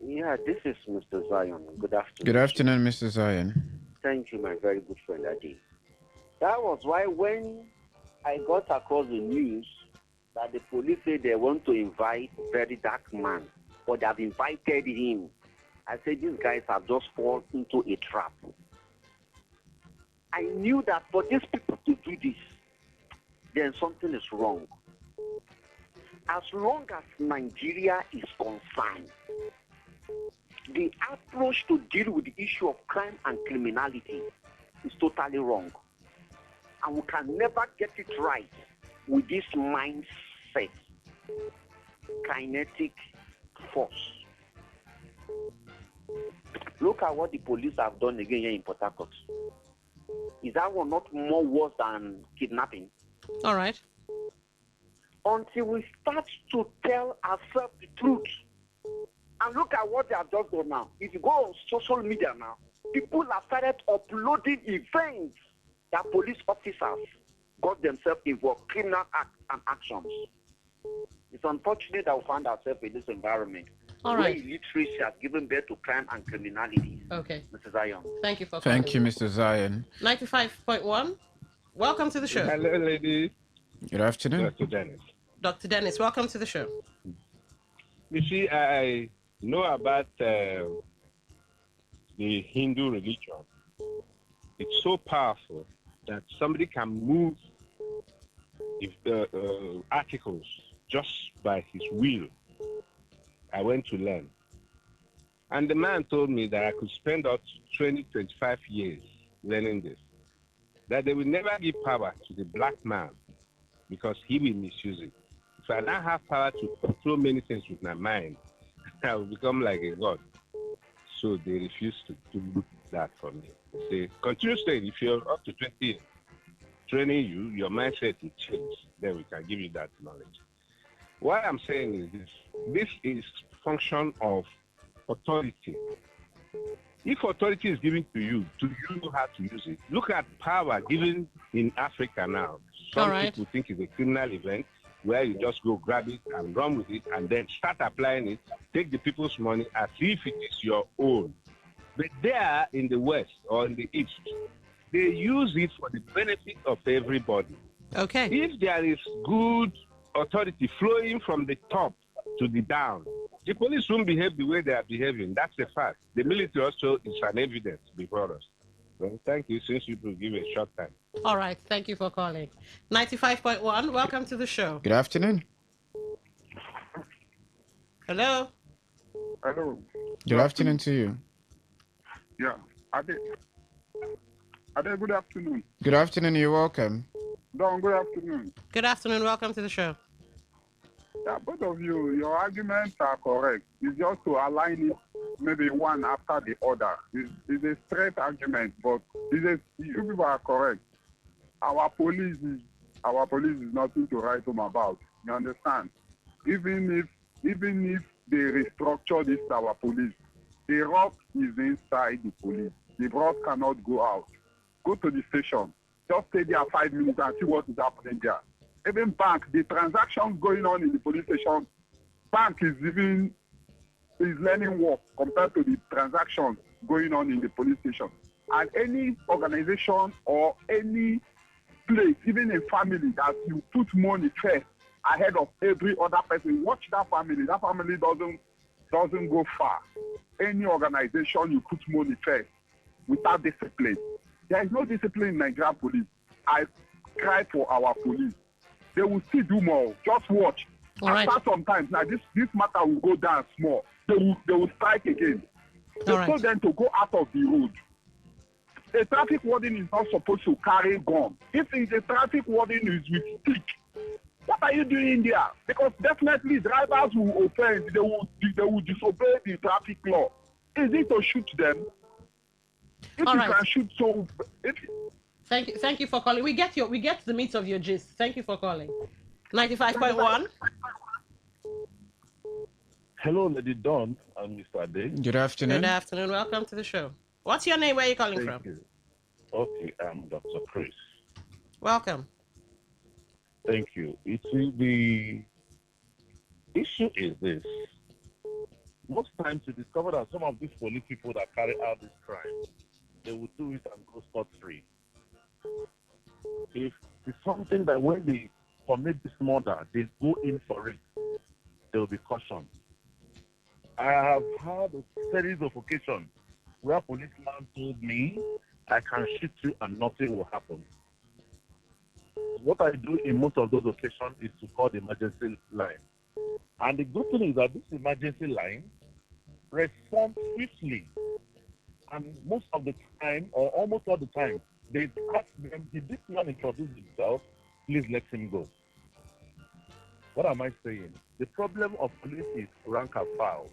Yeah, this is Mr. Zion. Good afternoon. Good afternoon, Mr. Zion. Thank you, my very good friend Adi. That was why when I got across the news that the police said they want to invite very dark man, or they have invited him, I said these guys have just fallen into a trap. I knew that for these people to do this, then something is wrong. as long as Nigeria is concerned, the approach to deal with the issue of crime and criminality is totally wrong. And we can never get it right with this mindset, kinetic force. Look at what the police have done again here in Port Harcourt. Is that one not more worse than kidnapping? All right. Until we start to tell ourselves the truth. And look at what they have just done now. If you go on social media now, people have started uploading events that police officers got themselves involved, criminal acts and actions. It's unfortunate that we find ourselves in this environment. All right. Where illiteracy has given birth to crime and criminality. Okay. Mr. Zion. Thank you for Thank calling. you, Mr. Zion. 95.1. Welcome to the show. Hello, lady. Good afternoon. Dr. Dennis. Dr. Dennis, welcome to the show. You see, I know about the Hindu religion. It's so powerful that somebody can move articles just by his will. I went to learn. And the man told me that I could spend up to 20, 25 years learning this. That they will never give power to the black man because he will misuse it. If I now have power to control many things with my mind, I will become like a god. So they refuse to do that for me. They say, continue studying. If you're up to 20 years, training you, your mindset will change. Then we can give you that knowledge. What I'm saying is this. This is function of authority. If authority is given to you, do you know how to use it? Look at power given in Africa now. Some people think it's a criminal event where you just go grab it and run with it and then start applying it, take the people's money as if it is your own. But there in the West or in the East, they use it for the benefit of everybody. Okay. If there is good authority flowing from the top to the down, the police won't behave the way they are behaving. That's a fact. The military also is an evidence before us. Well, thank you, since you could give a short time. All right. Thank you for calling. 95.1, welcome to the show. Good afternoon. Hello. Hello. Good afternoon to you. Yeah. Ade, good afternoon. Good afternoon. You're welcome. Don, good afternoon. Good afternoon. Welcome to the show. Yeah, both of you, your arguments are correct. It's just to align it maybe one after the other. It's a straight argument, but you people are correct. Our police is nothing to write home about. You understand? Even if they restructure this our police, the rock is inside the police. The rock cannot go out. Go to the station. Just stay there 5 minutes and see what is happening there. Even bank, the transactions going on in the police station, bank is learning work compared to the transactions going on in the police station. And any organization or any place, even a family that you put money first ahead of every other person, watch that family. That family doesn't go far. Any organization you put money first without discipline. There is no discipline in Nigerian police. I cry for our police. They will still do more. Just watch. After sometimes now this matter will go down small. They will strike again. They told them to go out of the road. A traffic warden is not supposed to carry gun. If the traffic warden is with stick, what are you doing there? Because definitely drivers will offend. They will disobey the traffic law. Is it to shoot them? If you can shoot, so Thank you for calling. We get the meat of your gist. Thank you for calling. 95.1. Hello, Lady Dawn and Mr. Ade. Good afternoon. Good afternoon. Welcome to the show. What's your name? Where are you calling from? You. Okay, I'm Dr. Chris. Welcome. Thank you. The issue is this. Most times you discover that some of these police people that carry out this crime, they will do it and go scot-free. If it's something that when they commit this murder, they go in for it, they will be cautioned. I have had a series of occasions where a policeman told me, I can shoot you and nothing will happen. What I do in most of those occasions is to call the emergency line. And the good thing is that this emergency line responds swiftly. And most of the time, or almost all the time, they ask them, did this man introduce himself? Please let him go. What am I saying? The problem of police is rank and file,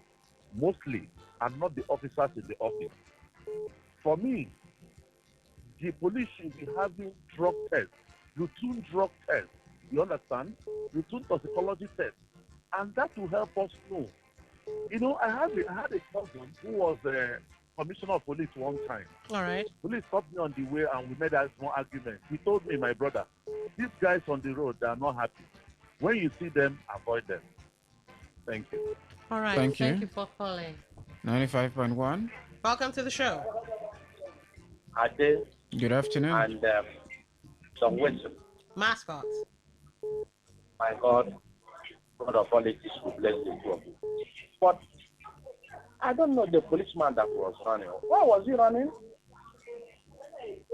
mostly, and not the officers in the office. For me, the police should be having drug tests, routine drug tests. You understand? Routine toxicology tests. And that will help us know. You know, I had a cousin who was a commissioner of police one time. All right. Police stopped me on the way and we made a small argument. He told me, my brother, these guys on the road, they are not happy. When you see them, avoid them. Thank you. All right. Thank you. Thank you for calling. 95.1. Welcome to the show. Ade. Good afternoon. And some wisdom. Mascot. My God, God of all ages will bless the two of you. But I don't know the policeman that was running. Why was he running?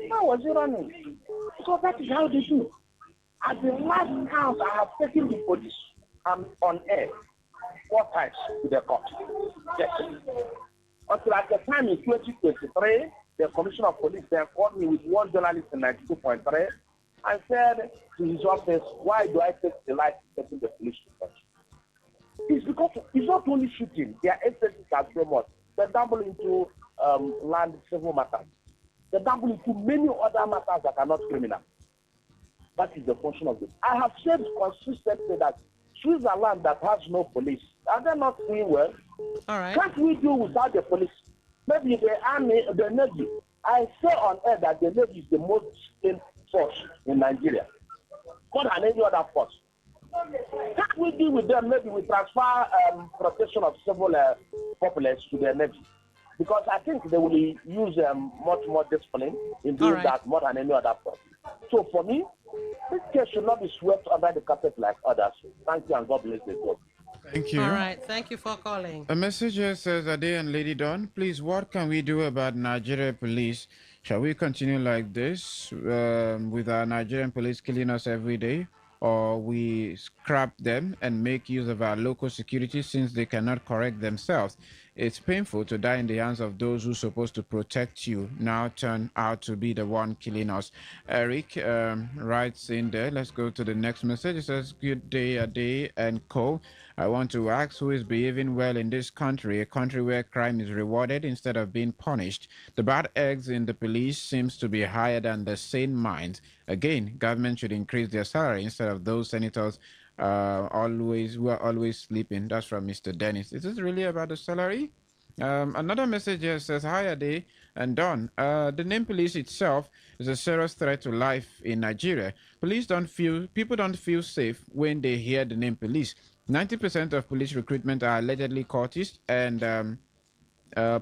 Why was he running? Because that is how they do. At the last count, I have taken the police on air 4 times to the court. Yes. Until at the time in 2023, the Commissioner of Police then called me with one journalist in 92.3 and said to his office, why do I take the life of taking the police to court? It's because it's not only shooting. Their agencies are so much. They dabble into land civil matters. They dabble into many other matters that are not criminal. That is the function of it. I have said consistently that Switzerland that has no police, are they not doing well? All right. Can't we do without the police? Maybe the army, the navy. I say on air that the navy is the most skilled force in Nigeria, more than any other force. Can't we deal with them? Maybe we transfer protection of civil populace to the navy, because I think they will use much more discipline in doing that more than any other force. So for me, this case should not be swept under the carpet like others. Thank you and God bless the God. Thank you. All right. Thank you for calling. A message here says, Ade and Lady Dawn, please, what can we do about Nigeria police? Shall we continue like this with our Nigerian police killing us every day? Or we scrap them and make use of our local security since they cannot correct themselves? It's painful to die in the hands of those who are supposed to protect you now turn out to be the one killing us. Eric writes in there. Let's go to the next message. It says, good day, Ade and co. I want to ask who is behaving well in this country, a country where crime is rewarded instead of being punished. The bad eggs in the police seems to be higher than the sane minds. Again, government should increase their salary instead of those senators who are always sleeping. That's from Mr. Dennis. Is this really about the salary? Another message here says, hi, Ade and Don. The name police itself is a serious threat to life in Nigeria. People don't feel safe when they hear the name police. 90% of police recruitment are allegedly cultists and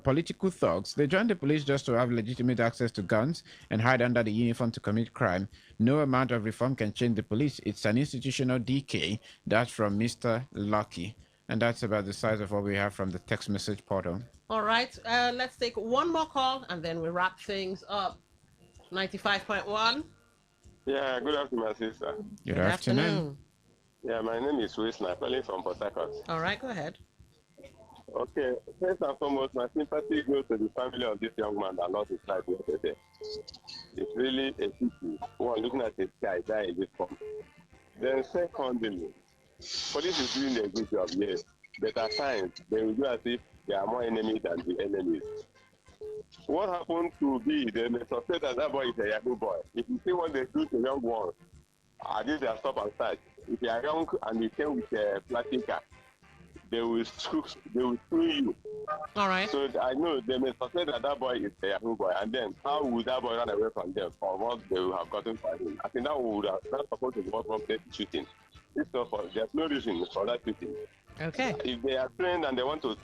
political thugs. They join the police just to have legitimate access to guns and hide under the uniform to commit crime. No amount of reform can change the police. It's an institutional decay. That's from Mr. Lucky. And that's about the size of what we have from the text message portal. All right. Let's take one more call and then we wrap things up. 95.1. Yeah, good afternoon, my sister. Good afternoon. Yeah, my name is Wilson. I'm calling from Port Harcourt. All right, go ahead. Okay, first and foremost, my sympathy goes to the family of this young man that lost his life yesterday. It's really a pity. One, looking at this guy die in this form. Then secondly, police is doing their good job, yes. But at times, they will do as if there are more enemies than the enemies. What happened to be, they may suspect that boy is a Yahoo boy. If you see what they do to young ones, I did their stop and search. If you are young and you came with a plastic car, they will screw you. All right. So I know they may suspect that boy is a Yahoo boy, and then how would that boy run away from them for what they will have gotten for him? I think that's supposed to be what prompted the shooting. There's no reason for that shooting. Okay. If they are trained and they want to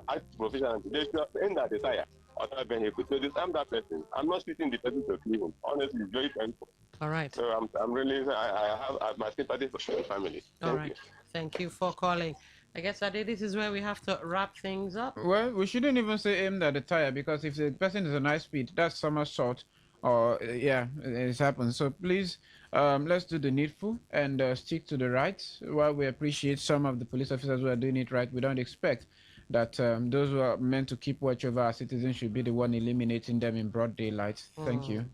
act professional, they should end at the tire or that vehicle. So disarm that person. I'm not shooting the person to kill him. Honestly, it's very painful. All right. So I'm really, I have my sympathy for the family. All right. Thank you for calling. I guess, Ade, this is where we have to wrap things up. Well, we shouldn't even say aimed at the tire, because if the person is a nice speed, that's somersault or yeah, it's happened. So please, let's do the needful and stick to the rights. While we appreciate some of the police officers who are doing it right, we don't expect that those who are meant to keep watch over our citizens should be the one eliminating them in broad daylight. Thank you.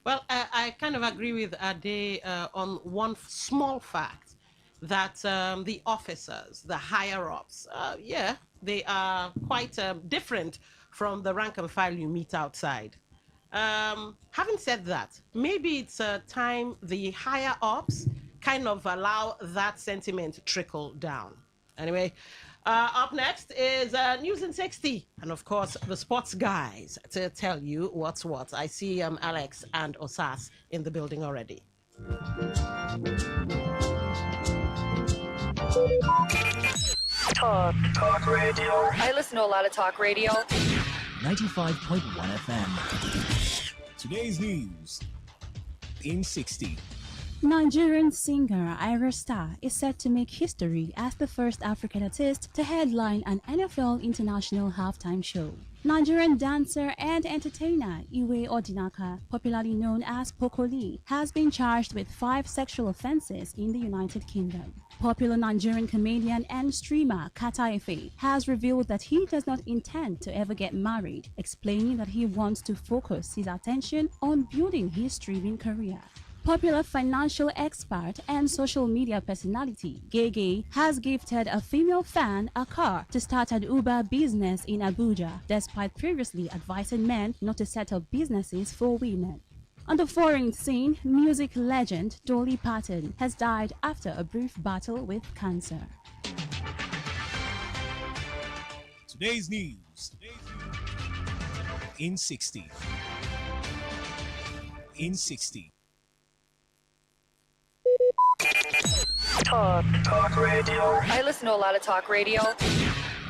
Well, I kind of agree with Ade on one small fact that the officers, the higher ups, yeah, they are quite different from the rank and file you meet outside. Having said that, maybe it's time the higher ups kind of allow that sentiment to trickle down. Anyway, up next is News in 60. And of course, the sports guys to tell you what's what. I see Alex and Osas in the building already. Talk radio. I listen to a lot of talk radio. 95.1 FM. Today's news in 60. Nigerian singer Ira Star is set to make history as the first African artist to headline an NFL International halftime show. Nigerian dancer and entertainer Iwe Odinaka, popularly known as Pokoli, has been charged with 5 sexual offenses in the United Kingdom. Popular Nigerian comedian and streamer Kata Efe has revealed that he does not intend to ever get married, explaining that he wants to focus his attention on building his streaming career. Popular financial expert and social media personality Gege has gifted a female fan a car to start an Uber business in Abuja, despite previously advising men not to set up businesses for women. On the foreign scene, music legend Dolly Parton has died after a brief battle with cancer. Today's news in 60. In 60. Talk radio. I listen to a lot of talk radio.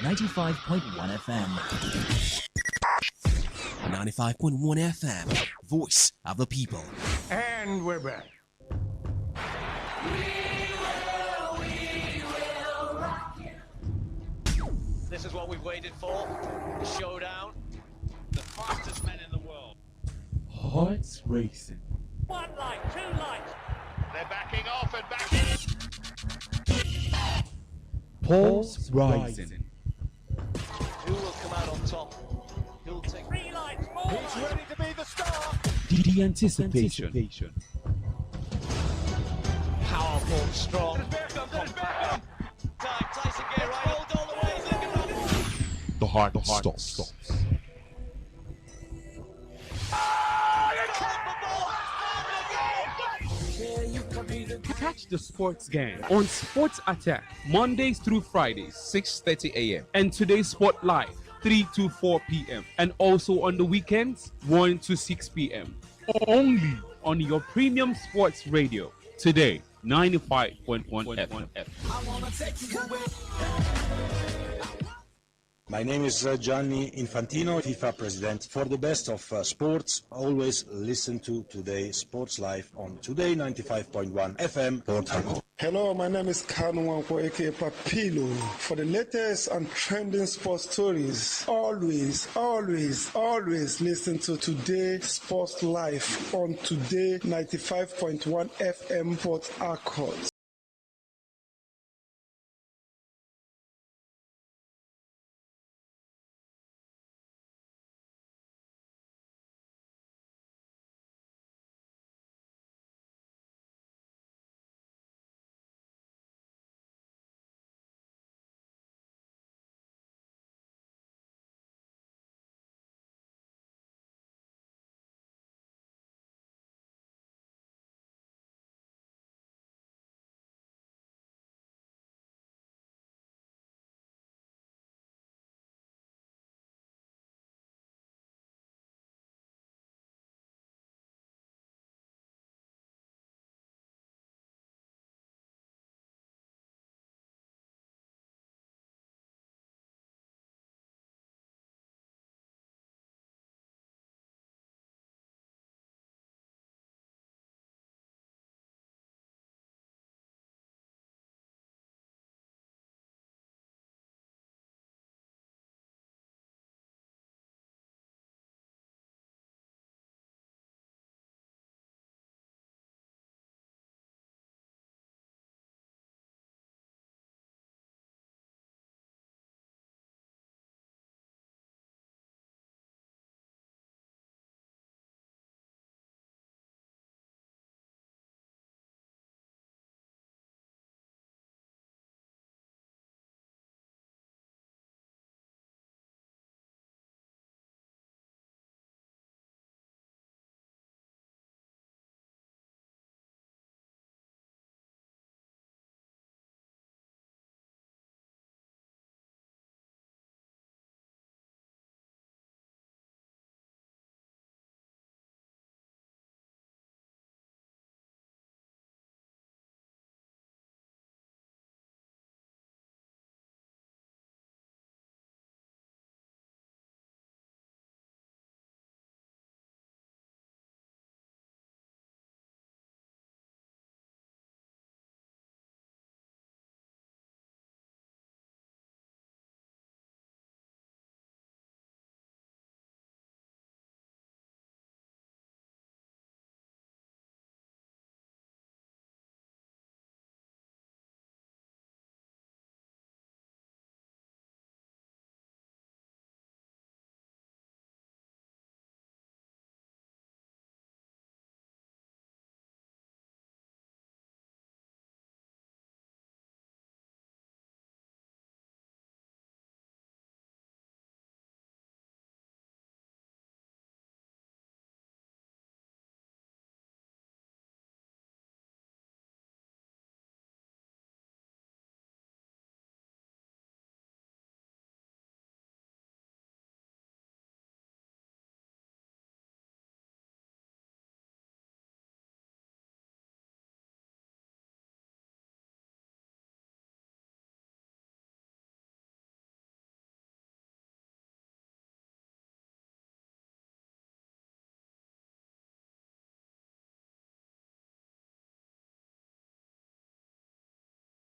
95.1 FM. 95.1 FM. Voice of the people. And we're back. This is what we've waited for. The showdown. The fastest men in the world. Hearts racing. 1 light, 2 lights. They're backing off and backing. Pulse rising. Who will come out on top? Who'll take 3 lights, 4 lights. He's ready to be the star. The anticipation. Powerful, strong, compact. Tyson Gay right all the way. He's looking right. The heart stops. Catch the sports gang on Sports Attack Mondays through Fridays 6:30 a.m. and Today's Sport Live 3 to 4 p.m. and also on the weekends 1 to 6 p.m. only on your premium sports radio. Today 95.1 FM. My name is Gianni Infantino, FIFA president. For the best of sports, always listen to Today Sports Live on Today 95.1 FM, Port Harcourt. Hello, my name is Kanu Wanko, aka Papilo. For the latest and trending sports stories, always listen to Today Sports Live on Today 95.1 FM, Port Harcourt.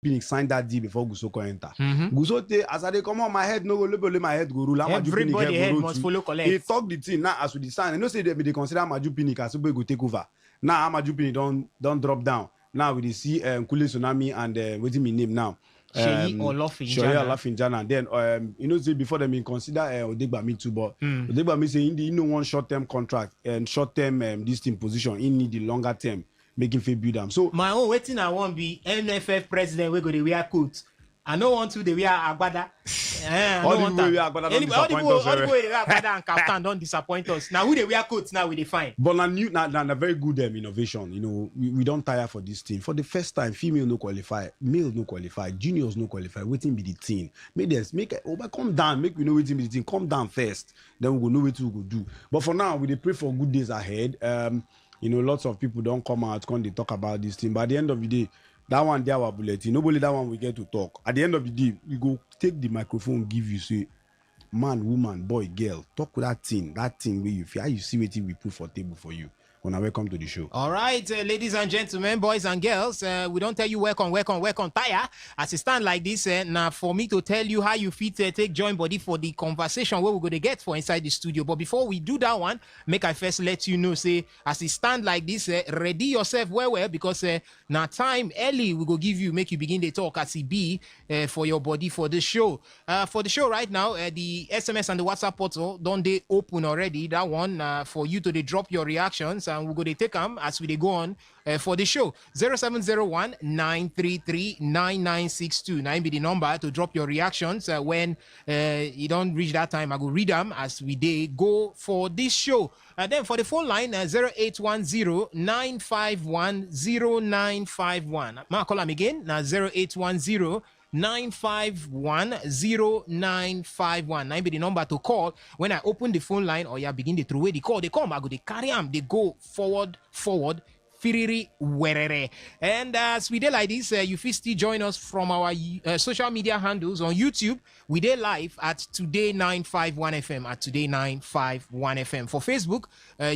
Pinnick signed that deal before Gusoko enter. Gusote, as I dey come on my head, no go label my head go rule. Everybody head must follow collect. He talk the thing now as we sign. I know say they consider Maju Pinnick as somebody go take over. Now Maju Pinnick don't drop down. Now we see Kule Tsunami and what's my name now? Sheyi Olafinjana. Then you know say before them in consider Odegbami too, but Odegbami say he no one short-term contract and short-term this team position. He need the longer term making fair build them. So my own waiting I want be NFF president we go to wear coat. I don't want to they wear agbada. All the people wear agbada and captain don't disappoint us. Now who they wear coats now we define. But na very good innovation. You know, we don't tire for this team. For the first time, female no qualify, male no qualify, juniors no qualify. Waiting be the team. Come down, make we know waiting be the team. Come down first, then we go know what we go do. But for now, we dey pray for good days ahead. You know, lots of people don't come out, they talk about this team. But at the end of the day, that one there our bulletin. Nobody that one we get to talk. At the end of the day, we go take the microphone, give you say, man, woman, boy, girl, talk with that thing where you feel how you see what we put for table for you. When I welcome to the show. All right, ladies and gentlemen, boys and girls, we don't tell you welcome, tire. As it stand like this, now for me to tell you how you fit take join body for the conversation where we're going to get for inside the studio. But before we do that one, make I first let you know, say, as it stand like this, ready yourself well, because now time early we go give you, make you begin to talk as it be for your body for the show. For the show right now, the SMS and the WhatsApp portal, don't they open already? That one for you to drop your reactions. And we're going to take them as we go on for the show. 0701 933 9962. Now be the number to drop your reactions. When you don't reach that time, I will read them as we go for this show. Then for the phone line, 0810 951 0951. I'll call them again. Now 0810 9510951. Now be the number to call when I open the phone line or you begin to throw away the call. They come, I go, they carry them, they go forward, firiri werere. And as we did like this, you feel still join us from our social media handles on YouTube. We did live at Today951fm at Today951fm. For Facebook,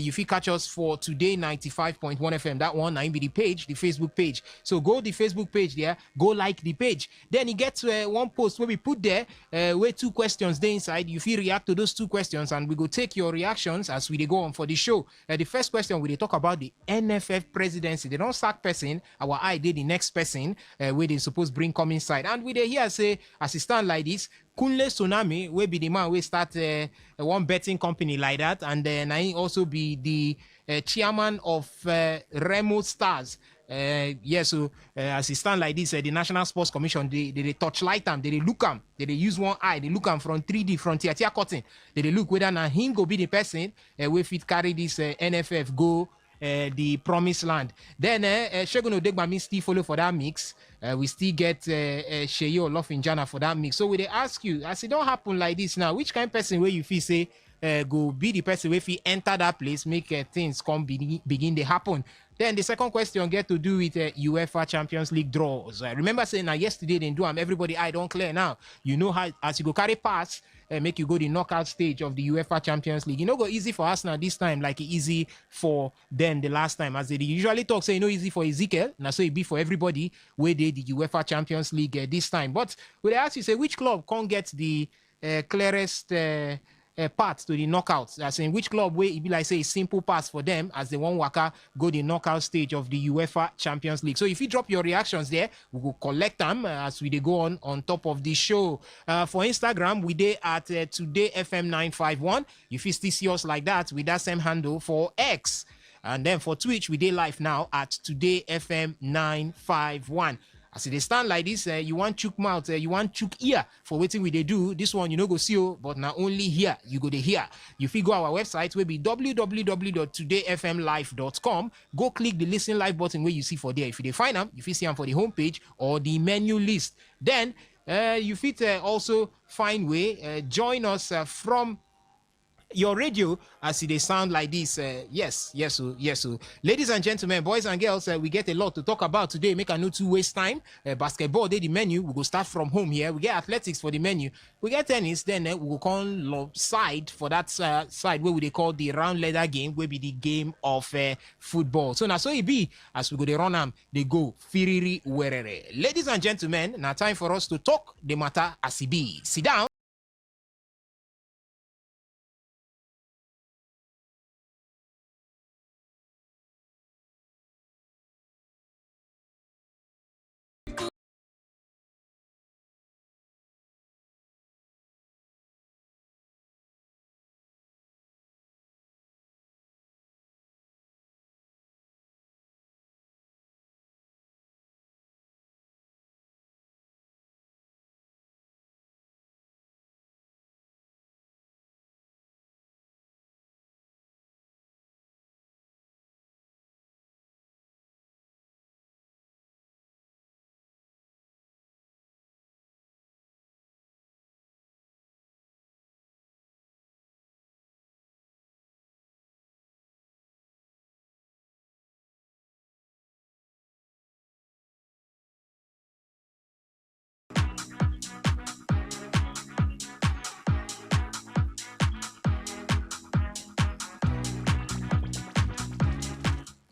you feel catch us for Today95.1fm. That one, I be the page, the Facebook page. So go the Facebook page there, go like the page. Then you get to one post where we put there where 2 questions there inside. You feel react to those 2 questions and we go take your reactions as we go on for the show. The first question we talk about the NFF presidency. They don't sack person. Our eye did the next person where they supposed bring come inside. And we they here say as it stand like this, Kunle Tsunami will be the man we start one betting company like that, and then I also be the chairman of Remo Stars. So as it stand like this, the National Sports Commission they touchlight them, they look them, they use one eye, they look them from 3D from Tia cutting, they look whether now him go be the person we fit carry this NFF go the promised land. Then Shegun Odegbami still follow for that mix. We still get Sheyi Olafinjana for that mix. So we they ask you, as it don't happen like this now, which kind of person where you feel say go be the person where if you enter that place, make things come begin to happen. Then the second question get to do with UEFA Champions League draws. Remember saying yesterday they do them, everybody eye don't clear now. You know how as you go carry pass, make you go the knockout stage of the UEFA Champions League. You know, go easy for us now this time, like easy for them the last time. As they usually talk, say, easy for Ezekiel. Now, so it be for everybody where they the UEFA Champions League this time. But when they ask you, say, which club can't get the clearest path to the knockouts? As in which club where it be like say a simple pass for them as they want waka go the knockout stage of the UEFA Champions League. So if you drop your reactions there, we will collect them as we go on top of the show. For Instagram, we dey at Today FM 951. If you still see us like that with that same handle. For X, and then for Twitch, we dey live now at Today FM 951. As they stand like this, you want chook mouth, you want chook ear for waiting we they do. This one you know go see you, but now only here you go to hear. You figure our website will be www.todayfmlive.com. Go click the listen live button where you see for there. If you find them, if you see them for the homepage or the menu list, then you fit also find way join us from your radio as they sound like this. Yes. So. Ladies and gentlemen, boys and girls, we get a lot to talk about today. Make a no to waste time. Basketball, they the menu. We go start from home here. We get athletics for the menu. We get tennis. Then we go call side for that side where they call the round leather game, will be the game of football. So now so it be as we go they run them, they go firiri werere. Ladies and gentlemen, now time for us to talk the matter as it be. Sit down.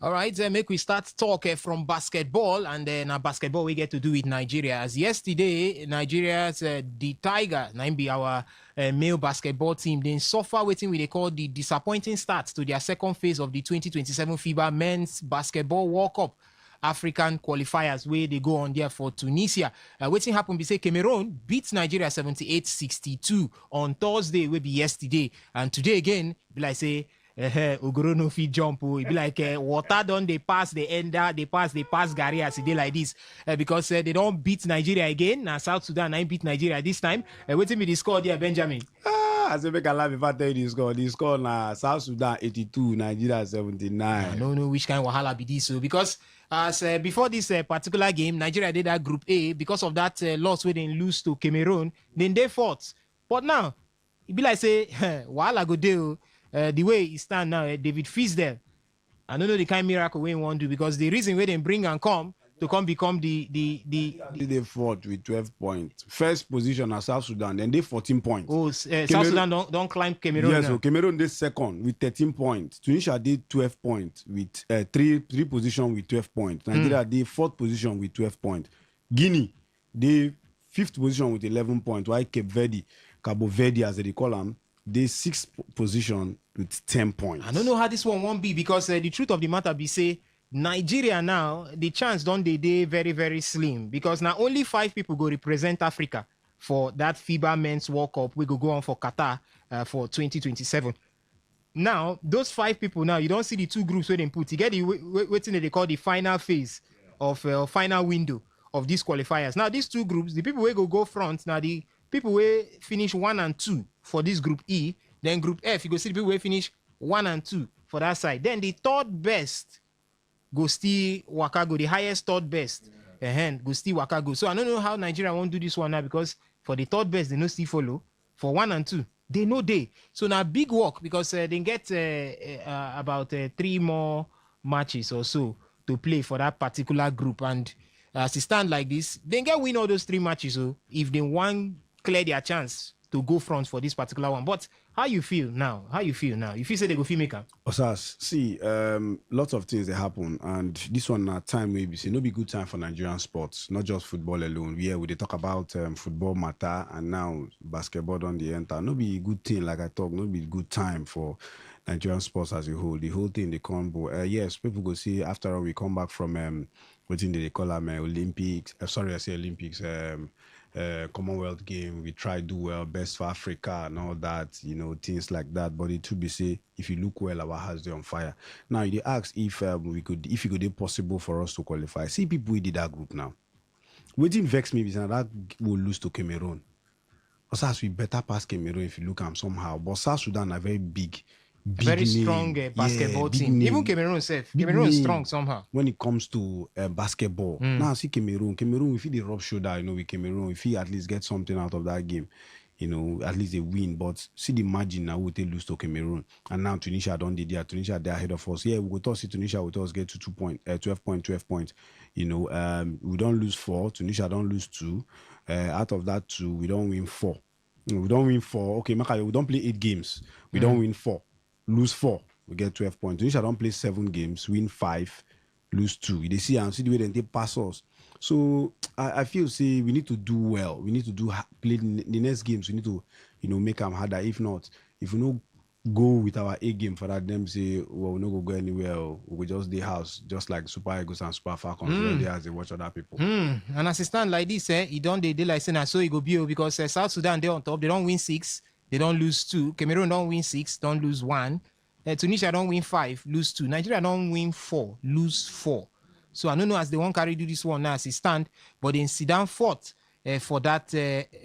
All right, make we start talk from basketball, and then basketball we get to do with Nigeria. As yesterday, Nigeria's the Tiger, be our male basketball team, then suffer waiting what they call the disappointing start to their second phase of the 2027 FIBA Men's Basketball World Cup African qualifiers where they go on there for Tunisia. Waiting happened, we say Cameroon beats Nigeria 78-62 on Thursday, will be yesterday, and today again, be like say. Ogoro no fit jump. It be like water done they pass the ender, they pass Gary as they like this because they don't beat Nigeria again. Now South Sudan I beat Nigeria this time. Waiting me the score there, Benjamin. I say make a laugh if I tell you the score. The score na South Sudan 82, Nigeria 79. I don't know which kind of wahala be this. So because as before this particular game, Nigeria did that Group A because of that loss where they lose to Cameroon. Then they fought, but now it be like say wahala go deal. The way he stand now, David Fisdale, I don't know the kind of miracle we want to do because the reason why they bring and come to come become they fought with 12 points. First position at South Sudan, then they 14 points. Oh, South Sudan don't climb Cameroon. Yes, now. so Cameroon did second with 13 points. Tunisia did 12 points with three position with 12 points. Nigeria did fourth position with 12 points. Guinea did fifth position with 11 points. While Cabo Verde as they call them, they sixth position with 10 points. I don't know how this one won't be because the truth of the matter be say Nigeria now the chance don't they very very slim because now only 5 people go represent Africa for that FIBA Men's World Cup. We go on for Qatar for 2027. Now those 5 people now you don't see the 2 groups where they put. You get the waiting they call the final phase of final window of these qualifiers. Now these 2 groups, the people will go front. Now the people will finish 1 and 2 for this Group E. Then Group F, you go see the people will finish 1 and 2 for that side. Then the third best go still waka go. The highest third best go still waka go. So I don't know how Nigeria won't do this one now because for the third best they no still follow. For 1 and 2 they know they. So now big work because they get about 3 more matches or so to play for that particular group, and as it stand like this, they get win all those 3 matches. So if they want clear their chance to go front for this particular one. But how you feel now? You feel say they go feel maker? Osas, see, lots of things that happen, and this one at time maybe say no be good time for Nigerian sports, not just football alone. Yeah, we they talk about football matter, and now basketball on the enter. No be good thing like I talk. No be good time for Nigerian sports as a whole. The whole thing they combo. Yes, people go see after all we come back from what they call them Olympics. Sorry, I say Olympics. Commonwealth game, we try do well, best for Africa and all that, things like that. But it should be say if you look well, our house they on fire. Now they ask if it could be possible for us to qualify. See people we did that group now. Waiting vex me because that will lose to Cameroon. Osas we better pass Cameroon if you look at them somehow. But South Sudan are very big very name. Strong basketball team. Name. Even Cameroon safe. Cameroon is strong somehow. When it comes to basketball. Now see Cameroon, if he rub shoulder, with Cameroon, if he at least get something out of that game. at least a win. But see the margin now, we will lose to Cameroon. And now Tunisia don't did there. Tunisia, they're ahead of us. Yeah, we will see Tunisia with us get to 12 points. We don't lose 4. Tunisia don't lose 2. Out of that 2, we don't win 4. We don't win 4. Okay, Maka, we don't play 8 games. We don't win 4. Lose 4. We get 12 points. Tunisia don't play 7 games. Win 5. Lose 2. They see the way they pass us. So I feel we need to do well. We need to play the next games. We need to make them harder. If not, if we don't go with our A game for that, them say, well, we're not go anywhere. We just the house, just like Super Eagles and Super Falcons, where they as they watch other people. And as it stand like this, he don't they like saying so it go be because South Sudan they on top. They don't win 6, they don't lose 2. Cameroon don't win 6, don't lose 1. Tunisia don't win 5, lose 2. Nigeria don't win 4, lose 4. So I don't know as they won't carry do this one now as it stand, but then sit down fourth for that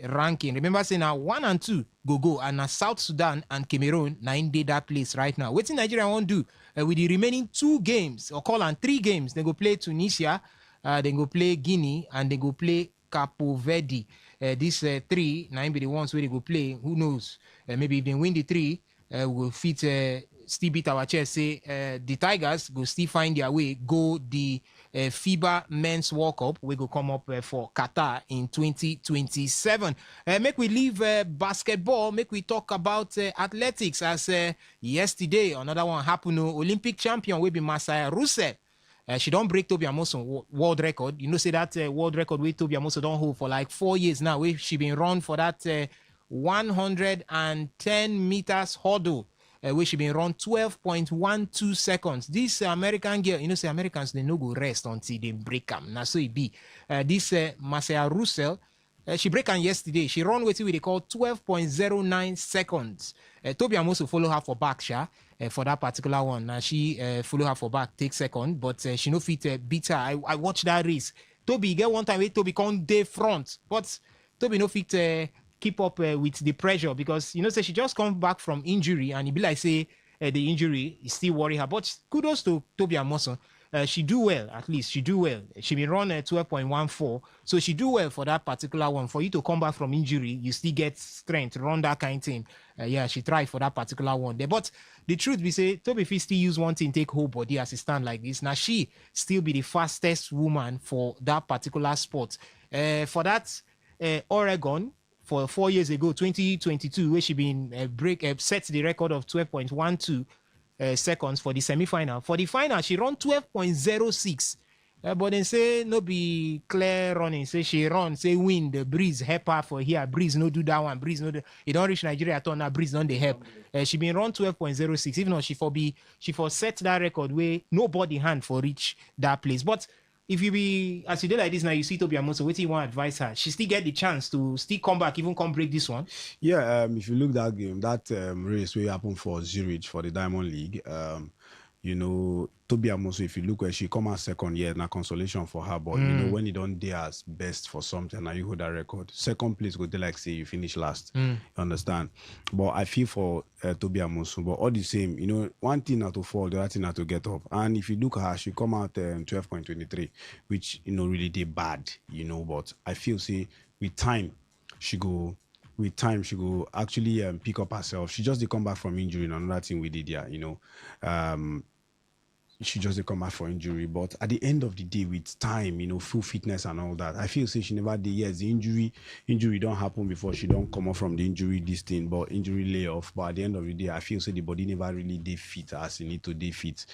ranking. Remember saying now 1 and 2 go, and now South Sudan and Cameroon now in that place right now. What Nigeria won't do with the remaining 2 games or call on 3 games? They go play Tunisia, they go play Guinea, and they go play Capo Verde. These 3 now be the ones where they go play. Who knows? Maybe if they win the 3, we'll fit. Still beat our chest, say the Tigers go still find their way, go the FIBA Men's World Cup. We go come up for Qatar in 2027. Make we leave basketball, make we talk about athletics as yesterday, another one happened. Olympic champion will be Masaya Rusev. She don't break Tobi Amoso world record. Say that world record with Tobi Amoso don't hold for like 4 years now. She been run for that 110 meters hurdle. Where she been run 12.12 seconds. This American girl, say Americans, they no go rest until they break them. Now so it be. This Masaya Russell, she break them yesterday. She run what they call 12.09 seconds. Tobi Amoso follow her for back, for that particular one. Now she follow her for back, take second, but she no fit beat her. I watched that race. Tobi get one time, Tobi come day front, but Tobi no fit keep up with the pressure because say she just come back from injury and it be like say the injury is still worry her. But kudos to Tobi Amoso. She do well, at least she do well. She been run 12.14, so she do well for that particular one. For you to come back from injury, you still get strength, run that kind of thing. She tried for that particular one there. But the truth be say, Tobi fit still use one thing, take whole body as it stand like this. Now she still be the fastest woman for that particular sport. For that Oregon. For 4 years ago, 2022, where she been set the record of 12.12 seconds for the semi-final. For the final, she run 12.06. But then say no be clear running. Say she run, say wind, the breeze help her for here. Breeze no do that one. Breeze no do. It don't reach Nigeria at all. Now breeze don't they help. She been run 12.06. Even though she for set that record where nobody hand for reach that place. But if you be as you do like this now, you see Tobi Amoso, what do you want to advise her? She still get the chance to still come back, even come break this one. Yeah, if you look that game, that race where happened for Zurich for the Diamond League, Tobi Amoso, if you look where she come out second, now consolation for her. But when you don't dare as best for something, now you hold that record. Second place go like say you finish last. You understand? But I feel for Tobi Amoso. But all the same, one thing not to fall, the other thing not to get up. And if you look at her, she come out 12.23, which really did bad. But I feel with time she go actually pick up herself. She just did come back from injury. Another thing we did she just did come back for injury. But at the end of the day, with time, full fitness and all that, I feel she never did. Yes, the injury don't happen before she don't come off from the injury this thing, but injury lay off. But at the end of the day, I feel the body never really did fit as it need to dey fit.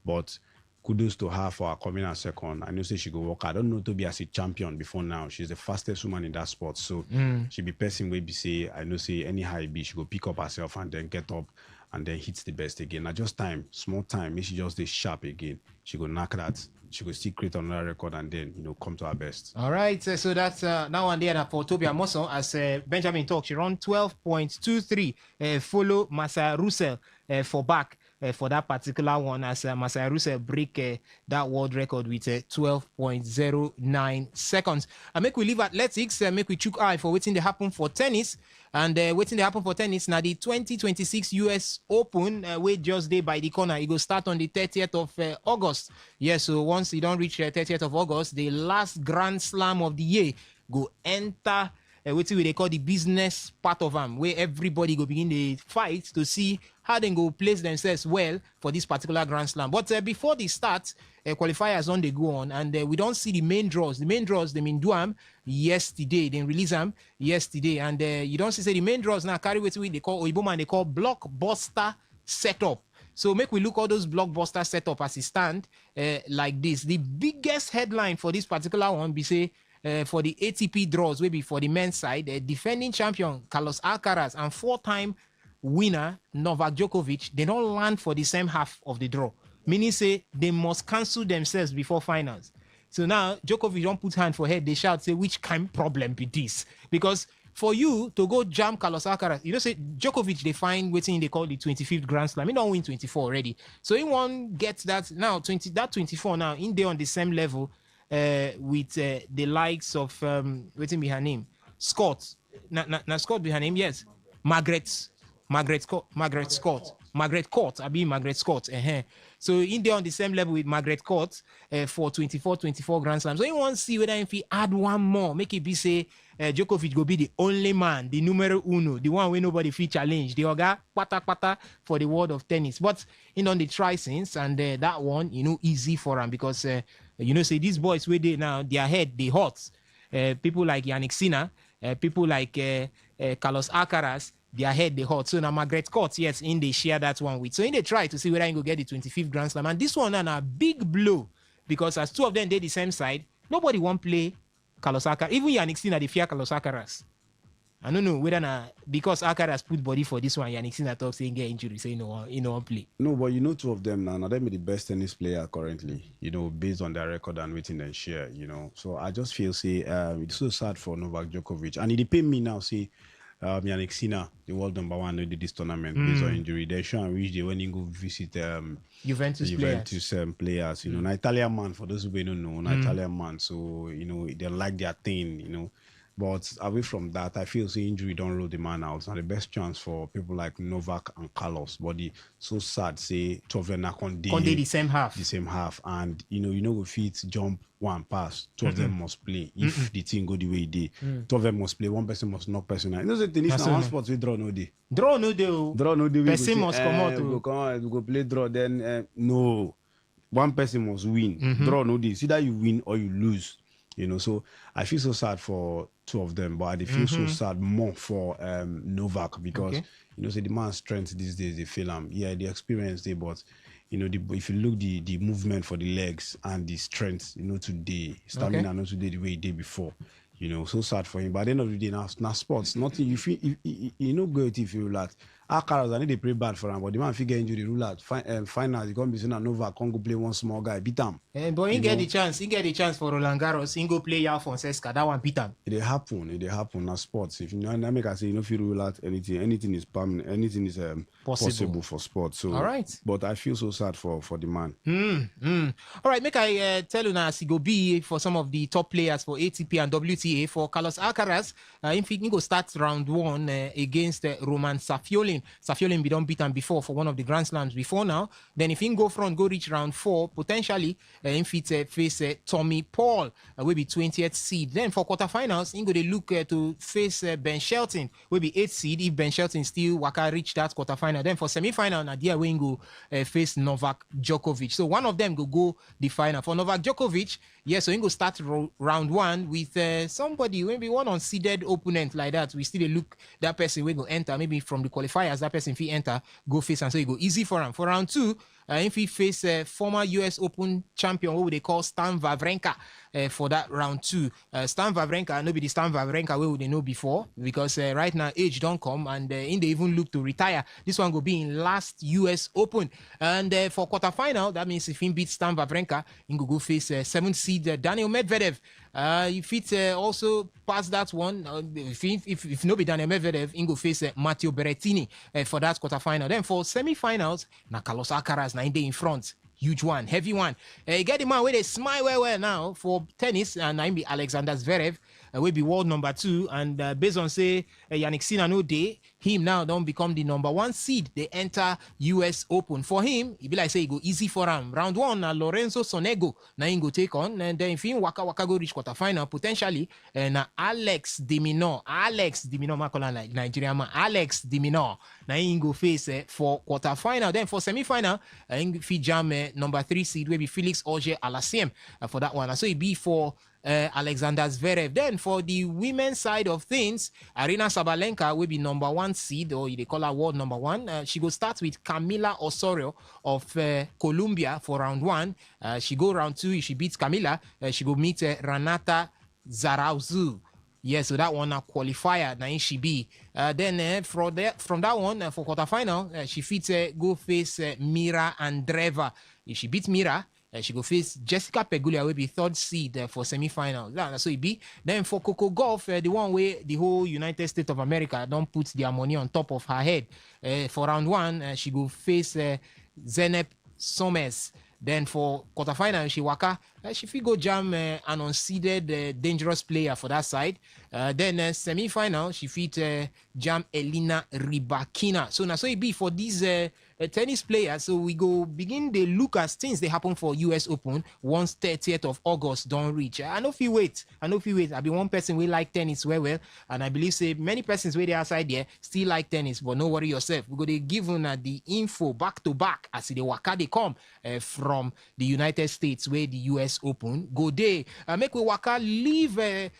But kudos to her for her coming out second. I know she go work. I don't know Tobi as a champion before now. She's the fastest woman in that sport. So she be person where be say, I know anyhow it be, she go pick up herself and then get up and then hits the best again. Now just time, small time, make she just stay sharp again. She go knock that. She go still create another record and then come to her best. All right, so that's now and then for Tobi Amoso. As Benjamin talked, she run 12.23. Follow Masaya Russell for back. For that particular one, as Masaya Russell break that world record with 12.09 seconds. Make we leave athletics, make we chook eye for waiting to happen for tennis. And waiting to happen for tennis now, the 2026 US Open, wait just day by the corner. It will start on the 30th of August. So once you don't reach 30th of August, the last Grand Slam of the year go enter what they call the business part of them, where everybody go begin the fight to see how they go place themselves well for this particular Grand Slam. But before they start, qualifiers on they go on, and we don't see the main draws. The main draws, they mean do them yesterday, they release them yesterday, and you don't see say the main draws now carry what they call Oiboman, they call blockbuster setup. So make we look all those blockbuster setup as it stand like this. The biggest headline for this particular one be say for the ATP draws, maybe for the men's side, defending champion Carlos Alcaraz and 4-time winner Novak Djokovic, they don't land for the same half of the draw. Meaning say they must cancel themselves before finals. So now Djokovic don't put hand for head, they shout, say, which kind of problem be this? Because for you to go jam Carlos Alcaraz, you know, say Djokovic, they find waiting, they call the 25th Grand Slam. He don't win 24 already. So he won't get that now, 24 now, in there on the same level with the likes of, waiting be her name, Scott. Not Scott be her name, yes. Margaret Scott. I mean Margaret Scott. So in there on the same level with Margaret Court for 24 Grand Slams. So you want to see whether if he add one more, make it be say Djokovic go be the only man, the numero uno, the one where nobody feel challenge, the oga pata for the world of tennis. But you know, they try since, and that one, you know, easy for him because you know, say these boys where they now their head they hot. People like Yannick Sinner, people like Carlos Alcaraz, their head they hot. So now Margaret Court, yes, in they share that one with. So in they try to see whether I can go get the 25th Grand Slam. And this one and a big blow because as two of them did the same side, nobody won't play Carlos Alcaraz. Even Yannick Sinner, they fear Carlos Alcaraz. I don't know whether because Alcaraz put body for this one, Yannick Sinner talks saying get injury, say he no one play. No, but you know, two of them now them be the best tennis player currently, you know, based on their record and waiting and share, you know. So I just feel say it's so sad for Novak Djokovic. And it pain me now, say Yannick Sinner, the world number one, did this tournament based on injury. They show and reach there when you go visit Juventus players. You know, an Italian man, for those who don't know, an Italian man. So, you know, they like their thing, you know. But away from that, I feel say injury don't rule the man out. It's not the best chance for people like Novak and Carlos. But the so sad, say, two of them are the same half. The same half. And, you know, go fit jump one pass. Two of them must play. If the thing go the way it did. Two of them must play. One person must knock person out. You know, the tennis now, one sport we draw no day. Draw no day. Draw no day. Person must come out. We go play draw. Then, no. One person must win. Draw no day. It's either you win or you lose. You know, so I feel so sad for two of them, but I feel so sad more for Novak because, you know, say the man's strength these days, they feel him. Yeah, the experience there, but, you know, if you look the movement for the legs and the strength, you know, today, stamina, not today the way he did before. You know, so sad for him. But at the end of the day, now sports, nothing, you feel, you know, good if you relax. Alcaraz, I need to play bad for him, but the man figure injury rule out. Finals, he can't be saying Novak can't go play one small guy, beat him. But he get the chance for Roland Garros, he go play Yao Fonseca, that one beat him. It happen now sports. If you know, I make I say, you know, if you rule out anything is permanent, anything is possible for sports. So, all right. But I feel so sad for the man. All right, make I tell you now, as he go be for some of the top players for ATP and WTA. For Carlos Alcaraz, if he go start round one against Roman Safiolin. Safiolin be done beat him before for one of the Grand Slams before now. Then if he go reach round 4, potentially if he face Tommy Paul, will be 20th seed. Then for quarterfinals, he go they look to face Ben Shelton, will be 8th seed if Ben Shelton still waka reach that quarterfinal. Then for semi-final, Nadia will go face Novak Djokovic. So one of them go the final. For Novak Djokovic, yes, so he go start round 1 with somebody, maybe one unseeded opponent like that. We still look that person will go enter, maybe from the qualifiers, that person if he enter, go face, and so he go easy for him. For round 2, if he face former US Open champion, what would they call Stan Wawrinka for that round 2. Stan Wawrinka, nobody Stan Wawrinka, where would they know before? Because right now age don't come, and they even look to retire. This one will be in last US Open. And for quarterfinal, that means if he beats Stan Wawrinka, he go face 7th seed Daniel Medvedev. If it also pass that one, if nobody Daniel Medvedev, he go face Matteo Berrettini for that quarterfinal. Then for semi-finals, na Carlos Alcaraz na in front. Huge one, heavy one. You get the man where they smile well now for tennis, and I be Alexander Zverev, will be world number 2. And based on say Yannick Sinner no day, him now don't become the number 1 seed. They enter US Open. For him, it be like say it go easy for him. Round 1, Lorenzo Sonego, now he go take on. And then if he waka go reach quarterfinal, potentially, and Alex de Minaur, Makola like Nigerian man, Alex de Minaur, now he go face for quarterfinal. Then for semi-final, he jam number 3 seed, will be Felix Auger-Aliassime for that one. And so it be for Alexander Zverev. Then for the women's side of things, Arina Sabalenka will be number 1 seed, or they call her world number 1. She go start with Camila Osorio of Colombia for round 1. She go round 2. If she beats Camila, she go meet Renata Zarazou. Yeah, so that one a qualifier. Now she be. Then from that one for quarterfinal, she fits go face Mira Andreeva. If she beats Mira, she go face Jessica Pegula, will be 3rd seed for semi-final. So it be. Then for Coco Gauff, the one where the whole United States of America don't put their money on top of her head. For round 1, she go face Zeynep Somers. Then for quarterfinal, she waka. She fit go jam an unseeded dangerous player for that side. Then semi-final, she fit jam Elina Rybakina. So now, so it be for these tennis players. So we go begin the look at things they happen for US Open once 30th of August don't reach. I know if you wait. I be one person we like tennis well, and I believe say many persons where they outside there still like tennis, but no worry yourself. We go they give the info back to back as the waka they come from the United States where the US Open go there. Make we waka leave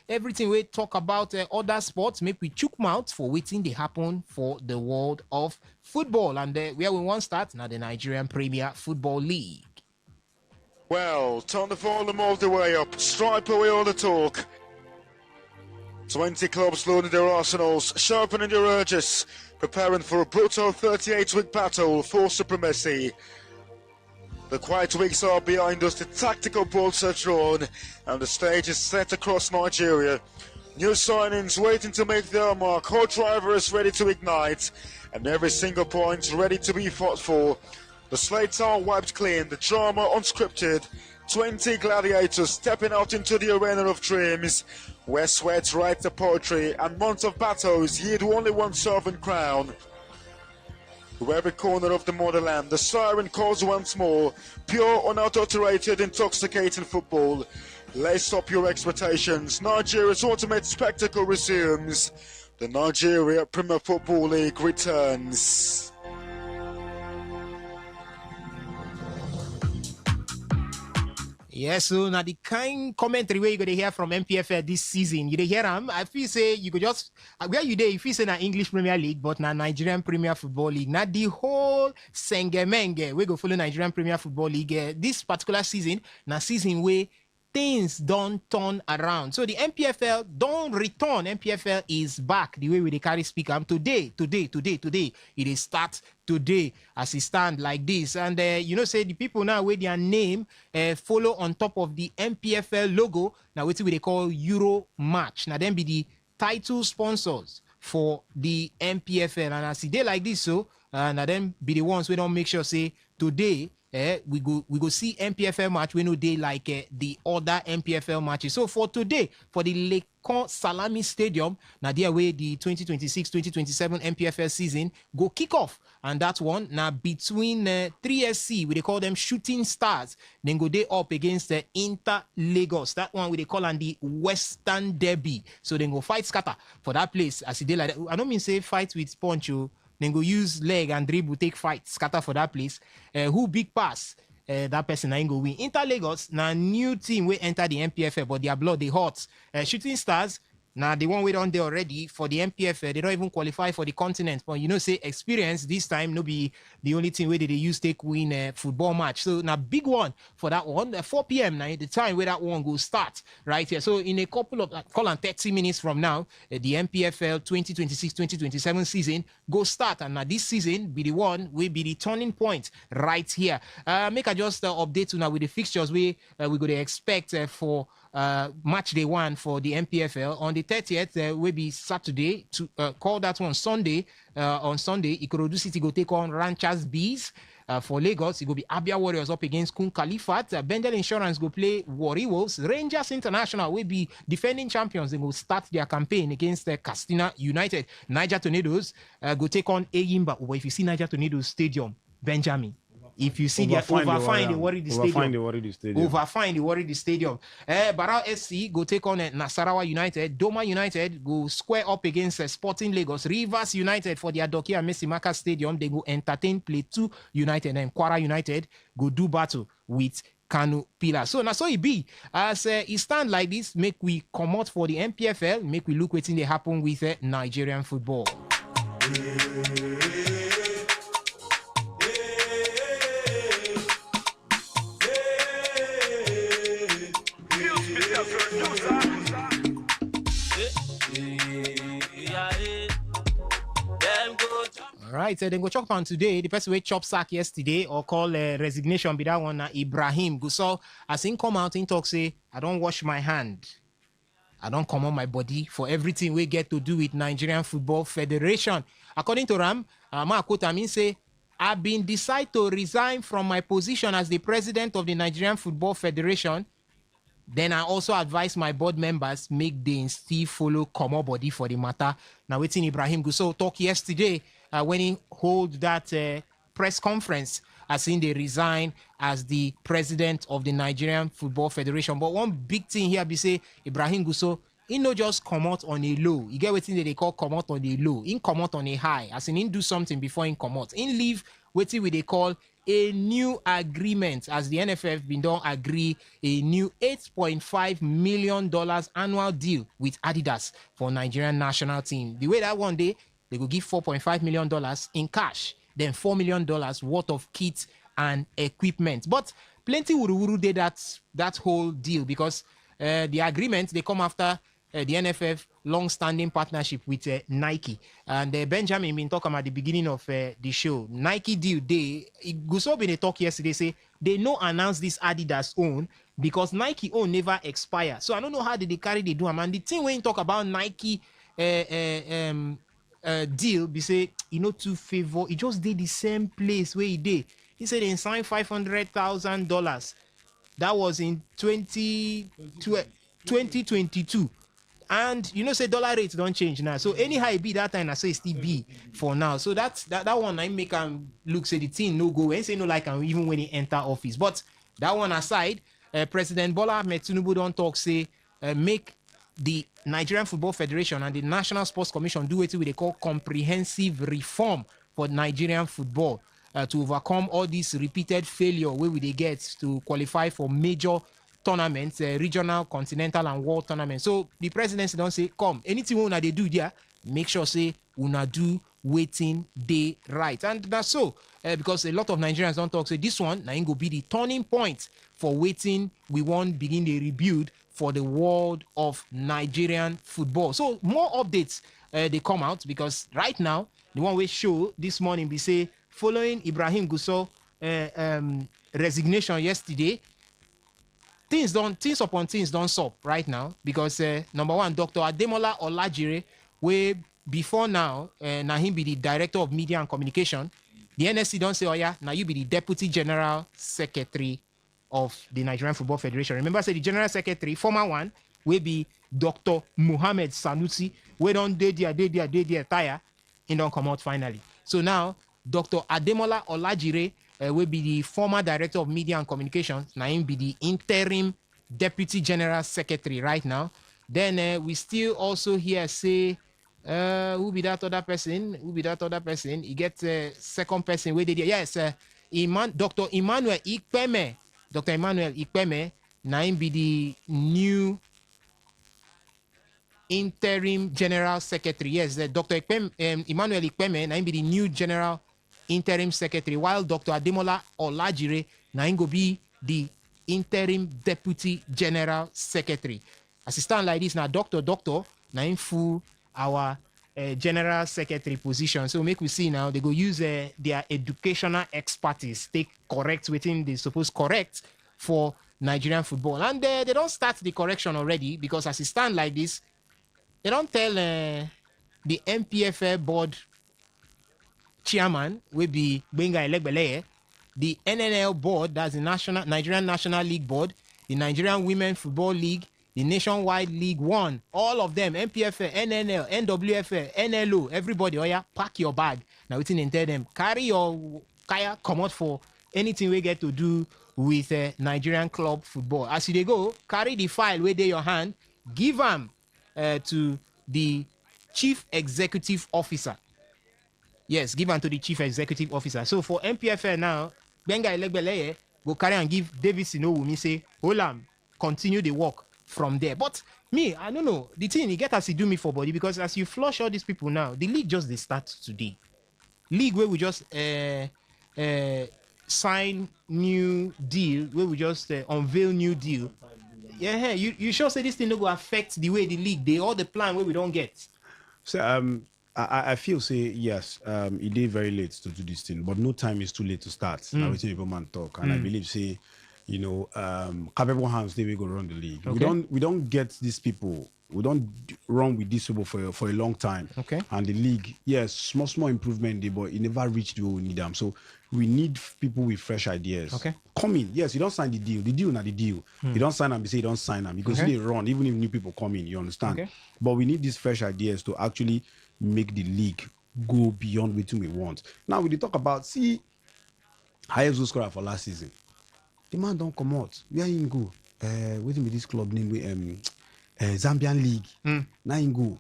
everything we talk about other sports. Make we chook mouth for waiting they happen for the world of football. And where we want to start now, the Nigerian Premier Football League. Well, turn the volume all the way up, stripe away all the talk. 20 clubs loading their arsenals, sharpening their urges, preparing for a brutal 38-week battle for supremacy. The quiet weeks are behind us, the tactical bolts are drawn, and the stage is set across Nigeria. New signings waiting to make their mark, hot drivers ready to ignite, and every single point ready to be fought for. The slates are wiped clean, the drama unscripted. 20 gladiators stepping out into the arena of dreams, where sweat writes the poetry and months of battles yield only one sovereign crown. To every corner of the motherland, the siren calls once more. Pure, unadulterated, intoxicating football. Lace up your expectations. Nigeria's ultimate spectacle resumes. The Nigeria Premier Football League returns. Yes, so now the kind commentary where you gonna hear from MPFL this season, you hear them. I feel say you could just where you there. You feel say na English Premier League, but na Nigerian Premier Football League. Now the whole sengemenge we go follow Nigerian Premier Football League. This particular season, na season where things don't turn around. So the MPFL don't return. MPFL is back the way we they carry speak. Today. It is start today as it stand like this. And say the people now with their name follow on top of the MPFL logo. Now what we they call Euro Match. Now then be the title sponsors for the MPFL. And as it day like this, so now then be the ones we don't make sure say today. We go see MPFL match. We know they like the other MPFL matches. So for today, for the Lekon Salami Stadium, now there way the 2026-2027 MPFL season go kick off, and that one now between 3SC, we they call them Shooting Stars. Then go they up against Inter Lagos. That one we they call on the Western Derby. So then go fight scatter for that place. As they like that. I don't mean say fight with Poncho. Then go use leg and dribble, take fight, scatter for that place. Who big pass? That person ain't go win. Inter Lagos, now new team will enter the MPFL, but their blood they hot. Shooting Stars, now the one we done there already for the MPFL, they don't even qualify for the continent. But say experience this time no be the only thing where they use take win a football match. So now big one for that one. 4 p.m. now the time where that one go start right here. So in a couple of call on 30 minutes from now, the MPFL 2026-2027 season go start, and now this season be the one will be the turning point right here. Make I just update you now with the fixtures we go to expect for match day 1 for the MPFL. On the 30th will be Saturday, to call that one Sunday. On Sunday, Ikorodu City go take on Ranchers Bees. For Lagos, it go be Abia Warriors up against Kun Khalifat. Bendel Insurance go play Warri Wolves. Rangers International will be defending champions. They will start their campaign against Castina United. Niger Tornadoes go take on Eyimba. But if you see Niger Tornadoes Stadium, Benjamin, if you see their overfine, they worry the stadium. Overfine, they worry the stadium. Barao SC go take on Nasarawa United. Doma United go square up against Sporting Lagos. Rivers United for their Dokia Messimaka Stadium. They go entertain Play 2 United. And Kwara United go do battle with Kanu Pillars. So now so it be. As it stand like this, make we come out for the MPFL. Make we look wetin dey happen with Nigerian football. All right, then go chop on today. The person we chop sack yesterday or call resignation be that one Ibrahim Gusau. As in come out in talk say, I don't wash my hand. I don't come on my body for everything we get to do with Nigerian Football Federation. According to Ram, I mean say, I've been decided to resign from my position as the president of the Nigerian Football Federation. Then I also advise my board members make the still follow common body for the matter. Now waiting Ibrahim Gusau talk yesterday when he hold that press conference as in they resign as the president of the Nigerian Football Federation. But one big thing here be say Ibrahim Gusau, he no just come out on a low. You get what they call come out on a low. He come out on a high. As in he do something before he come out. He leave what they call a new agreement, as the NFF been done agree a new $8.5 million annual deal with Adidas for Nigerian national team. The way that one day they will give $4.5 million in cash, then $4 million worth of kits and equipment. But plenty wuru did that whole deal because the agreement they come after the NFF long-standing partnership with Nike. And Benjamin been talking at the beginning of the show. Nike deal, Gusau been a talk yesterday, say they no announce this Adidas own because Nike own never expire. So I don't know how they carry they do them. And the thing when you talk about Nike deal, be say, too favor, it just did the same place where he did. He said they signed $500,000. That was in 2022. And say dollar rates don't change now. So anyhow it be that time, I say still be for now. So that one I make him look say the team no go and say no like him even when he enter office. But that one aside, President Bola Ahmed Tinubu don't talk say make the Nigerian Football Federation and the National Sports Commission do what they call comprehensive reform for Nigerian football to overcome all these repeated failure where they get to qualify for major tournaments, regional, continental, and world tournaments. So the presidency don't say, come, anything una they do there, make sure say una do waiting day right. And that's so because a lot of Nigerians don't talk. Say this one now go be the turning point for waiting. We won't begin the rebuild for the world of Nigerian football. So more updates they come out because right now the one we show this morning be say following Ibrahim Gusau resignation yesterday. Things upon things don't stop right now because number one, Dr. Ademola Olajire, where before now, now him be the director of media and communication. The NSC don't say, oh yeah, now you be the deputy general secretary of the Nigerian Football Federation. Remember, say the general secretary, former one, will be Dr. Mohammed Sanusi, we don't day there, tire, he don't come out finally. So now, Dr. Ademola Olajire will be the former director of media and communications. Now him be the interim deputy general secretary right now. Then we still also here say who be that other person? He gets second person. Where did he? Yes, Dr. Emmanuel Ikpeme. Dr. Emmanuel Ikpeme. Now him be the new interim general secretary. Yes, Dr. Emmanuel Ikpeme. Now him be the new general interim secretary, while Dr. Ademola Olajire now go be the interim deputy general secretary. As it stand like this now, doctor now full our general secretary position. So make we see now they go use their educational expertise take correct within they supposed correct for Nigerian football, and they don't start the correction already because as it stand like this, they don't tell the MPFL board chairman will be Benga Elegbele the NNL board, that's the Nigerian National League Board, the Nigerian Women Football League, the Nationwide League One, all of them, NPFL, NNL, NWFL, NLO, everybody, oh yeah, pack your bag. Now, we didn't tell them, carry your kaya, come out for anything we get to do with Nigerian club football. As you dey go, carry the file where they your hand, give them to the Chief Executive Officer. Yes, give them to the Chief Executive Officer. So for NPFL now, Benga Elegbeleye go carry and give David Sinowumi say, Olam, continue the work from there. But me, I don't know. The thing, you get as you do me for body, because as you flush all these people now, the league just they start today. League where we just sign new deal, where we just unveil new deal. Yeah, you sure say this thing no go affect the way the league, all the plan where we don't get. So I feel say yes, it is very late to do this thing, but no time is too late to start. Now waiting people man talk, and I believe say, you know, capable hands they will go run the league. Okay. We don't get these people. We don't run with these people for a long time. Okay. And the league, yes, small improvement there, but it never reached the way we need them. So we need people with fresh ideas. Okay. Come in. Yes, you don't sign the deal. The deal not the deal. You don't sign them, you say you don't sign them because Okay. they run, even if new people come in, you understand? Okay. But we need these fresh ideas to actually make the league go beyond what we want. Now we talk about highest goal scorer for last season. The man don't come out. Where him go? Waiting with this club name Zambian League. Now him go.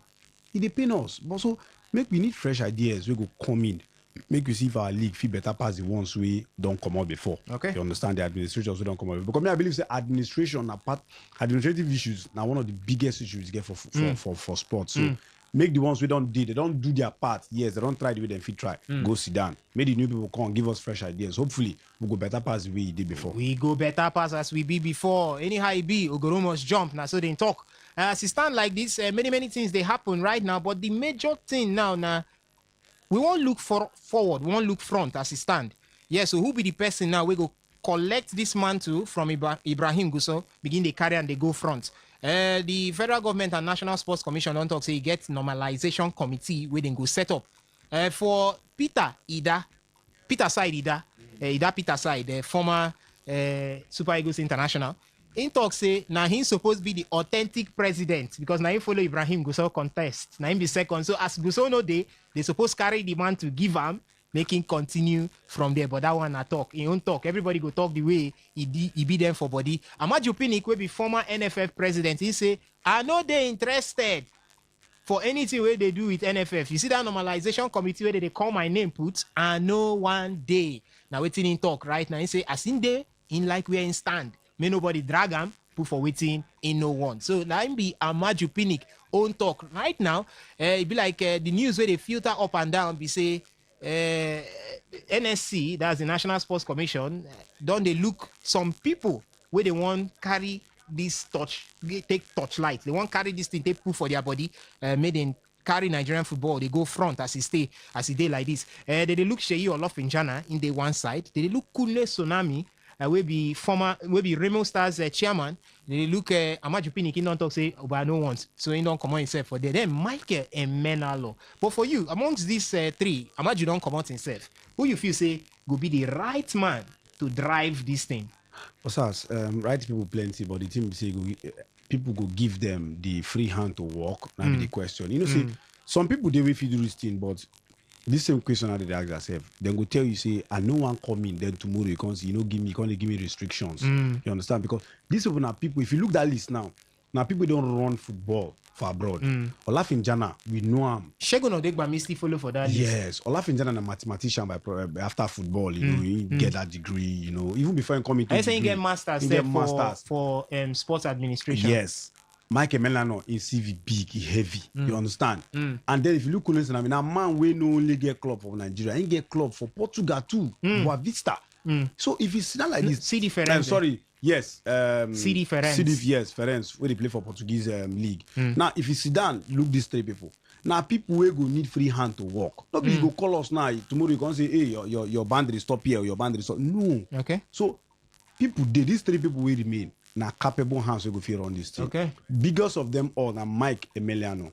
He depend us. But so we need fresh ideas. We go come in. Make you see if our league feel better past the ones we don't come out before. Okay. You understand the administrators we don't come out before. Because I believe say administrative issues now one of the biggest issues you get for sports. So make the ones we don't do, they don't do their part. Yes, they don't try the way they fit try. Go sit down. Make the new people come, give us fresh ideas. Hopefully, we'll go better past the way you did before. We go better pass as we be before. Anyhow it be, Ogoro must jump. Now so they talk. As it stand like this, many things they happen right now. But the major thing now, we won't look forward. We won't look front as it stand. Yeah, so who be the person now? We go collect this mantle from Ibrahim Gusso, begin the carry and they go front. The federal government and National Sports Commission don't talk say you get normalization committee where they go set up. For Peter Side, the former Super Eagles International, in talk say now he's supposed to be the authentic president because now he follow Ibrahim Gusso contest. Now he be second. So as Gusso no day, they supposed carry the man to give him, make him continue from there. But that one I talk. He won't talk. Everybody go talk the way he be there for body. Amaju Pinnick will be former NFF president. He say, I know they interested for anything where they do with NFF. You see that normalization committee where they call my name put, I know one day. Now waiting in talk right now. He say, as in day, in like we are in stand. May nobody drag him, put for waiting in no one. So now him be Amaju Pinnick own talk. Right now, it be like the news where they filter up and down, be say, NSC, that's the National Sports Commission, don't they look some people where they want carry this take touchlight. They want carry this thing, they put for their body, made in carry Nigerian football. They go front as he day like this. They look Sheyi Olofinjana in the one side. They look Kunle Tsunami. Will be Remo Stars chairman. They look Amaju Pinnick, he don't talk say but no ones, so he don't come on himself for there. Then Michael Emenalo. But for you, amongst these three, Amaju don't come out himself. Who you feel say will be the right man to drive this thing? Osas, right people plenty, but the team say people go give them the free hand to walk. That be the question. You know, say some people they will do this thing, but this same question that they ask themselves, then go tell you say, I no one come in, then tomorrow you can't give me restrictions. You understand? Because these people are people, if you look that list now people don't run football for abroad. Olafinjana, we know him. Shegun Odegba still follow for that list. Yes, Olafinjana a mathematician after football, you know, he get that degree, you know, even before he come into I say he get masters for sports administration. Yes. Mike Melano in CV big, he heavy. You understand? And then if you look at it, now man we no only get club for Nigeria, he get club for Portugal too, Boa Vista. So if it's not like this, CD Ferenc. Sorry, yes, CD Ferenc. Yes, Ferenc, where they play for Portuguese league. Now if you sit down, look these three people. Now people will go need free hand to walk. Nobody go call us now. Tomorrow you can say, hey, your boundary stop here, or your boundary stop. No. Okay. So these three people will remain. Now capable hands will go feel on this thing. Okay. Biggest of them all, now Mike Emiliano.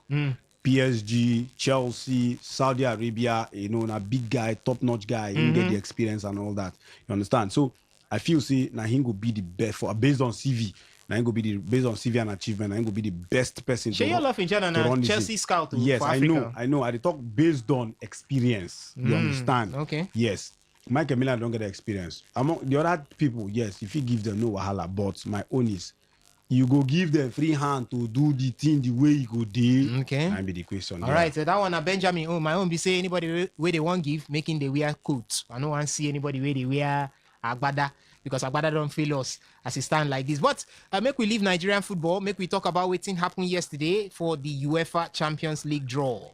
PSG, Chelsea, Saudi Arabia, a big guy, top-notch guy, he get the experience and all that. You understand? So I feel now he go be the best based on CV. Now he go be based on CV and achievement. Now he go be the best person Share your love in general to now. run this Chelsea thing. scout Yes, for I Africa. know. I talk based on experience. You understand? Okay. Yes. Mike and Milan don't get the experience. Among the other people, yes, if you give them no wahala, but my own is you go give them free hand to do the thing the way you go do. Okay. That be the question. All right, so that one, Benjamin. Oh, my own be say anybody where they want give, making they wear coats. I don't want to see anybody where they wear agbada because agbada don't fail us as it stand like this. But make we leave Nigerian football. Make we talk about what happened yesterday for the UEFA Champions League draw.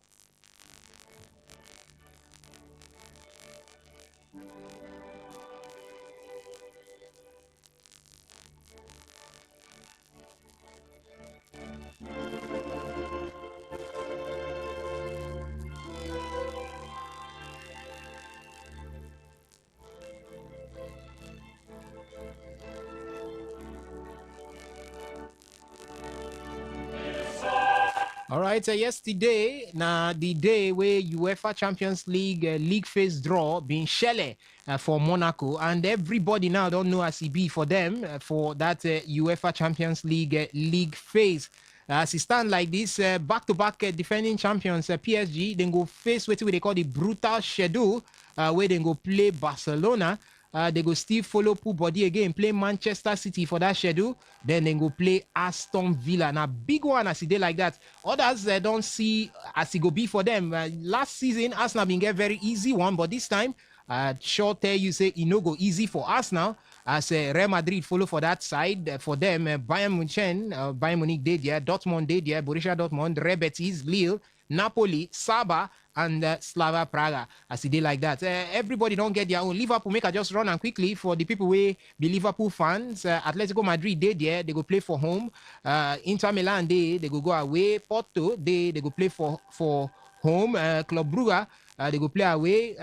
All right, yesterday, the day where UEFA Champions League league phase draw being shelled for Monaco, and everybody now don't know as it be for them for that UEFA Champions League league phase. As it stand like this, back-to-back defending champions PSG, then go face what they call the brutal schedule, where they go play Barcelona. They go still follow pool body again, play Manchester City for that schedule. Then they go play Aston Villa. Now, big one as it did like that. Others don't see as it go be for them. Last season, Arsenal been get very easy one, but this time, sure tell you say it no go easy for Arsenal. As Real Madrid follow for that side. For them, Bayern Munich did there, Dortmund did there, Borussia Dortmund, Real Betis, Lille, Napoli, Saba, and Slava Praga. As it did like that. Everybody don't get their own. Liverpool make I just run and quickly for the people who be Liverpool fans. Atletico Madrid did there, they go play for home. Inter Milan they go away. Porto they go play for home. Club Brugge they go play away.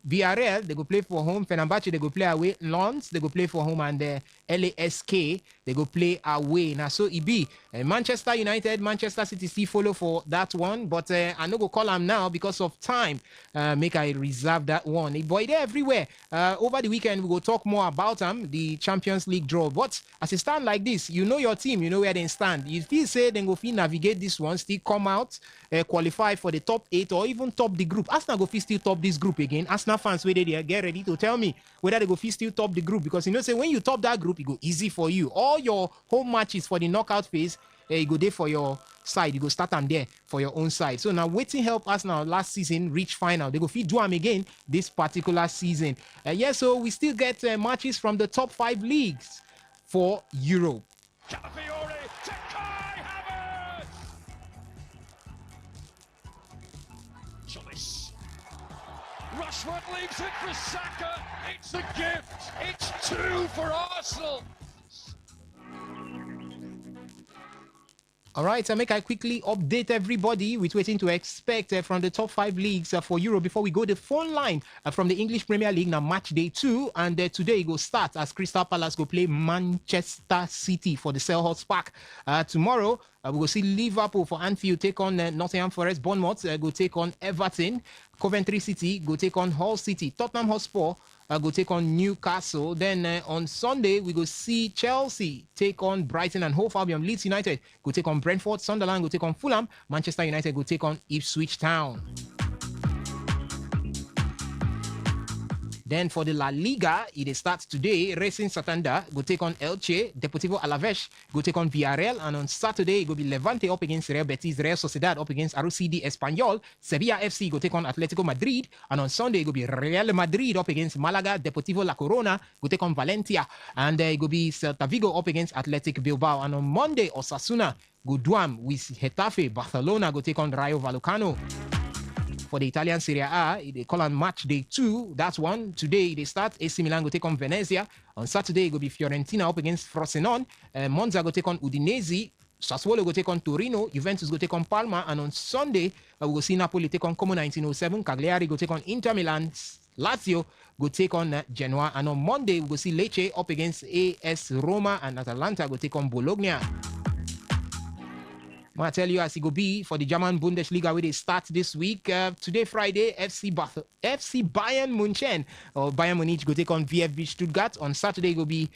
Villarreal they go play for home. Fenerbahce they go play away. Lens they go play for home, and LASK they go play away. Now so it be Manchester United, Manchester City still follow for that one, but I no go call them now because of time. Make I reserve that one. Boy, they're everywhere. Over the weekend we go talk more about them, the Champions League draw. But as it stand like this, you know your team, you know where they stand. You feel say they go feel navigate this one, still come out, qualify for the top 8 or even top the group. Arsenal go feel still top this group again. Arsenal fans where they get ready to tell me whether they go feel still top the group, because you know say when you top that group, it go easy for you. All your home matches for the knockout phase, you go there for your side. You go start them there for your own side. So now waiting help Arsenal last season reach final. They go feed do them again this particular season. So we still get matches from the top 5 leagues for Europe. Rashford leaves it for Saka. It's a gift. It's 2 for Arsenal. All right, so make I quickly update everybody with waiting to expect from the top 5 leagues for Europe before we go the phone line from the English Premier League. Now match day 2, and today it go start as Crystal Palace go play Manchester City for the Selhurst Park. Tomorrow we will see Liverpool for Anfield take on Nottingham Forest. Bournemouth go take on Everton. Coventry City go take on Hull City. Tottenham Hotspur go take on Newcastle. Then on Sunday, we go see Chelsea take on Brighton and Hove Albion. Leeds United go take on Brentford. Sunderland go take on Fulham. Manchester United go take on Ipswich Town. Then for the La Liga, it starts today. Racing Santander go take on Elche. Deportivo Alaves go take on Villarreal. And on Saturday, it go be Levante up against Real Betis. Real Sociedad up against RCD Espanyol. Sevilla FC go take on Atletico Madrid. And on Sunday, it go be Real Madrid up against Malaga. Deportivo La Corona go take on Valencia. And it go be Celta Vigo up against Athletic Bilbao. And on Monday, Osasuna go duam with Getafe. Barcelona go take on Rayo Vallecano. For the Italian Serie A, they call on match day 2. That's one. Today they start. AC Milan go take on Venezia. On Saturday, it go be Fiorentina up against Frosinone. Monza go take on Udinese. Sassuolo go take on Torino. Juventus go take on Parma. And on Sunday, we go see Napoli take on Como 1907. Cagliari go take on Inter Milan. Lazio go take on Genoa. And on Monday, we go see Lecce up against AS Roma. And Atalanta go take on Bologna. I tell you as it go be for the German Bundesliga where they start this week. Today, Friday, FC Bayern Munchen or Bayern Munich go take on VfB Stuttgart. On Saturday, it will be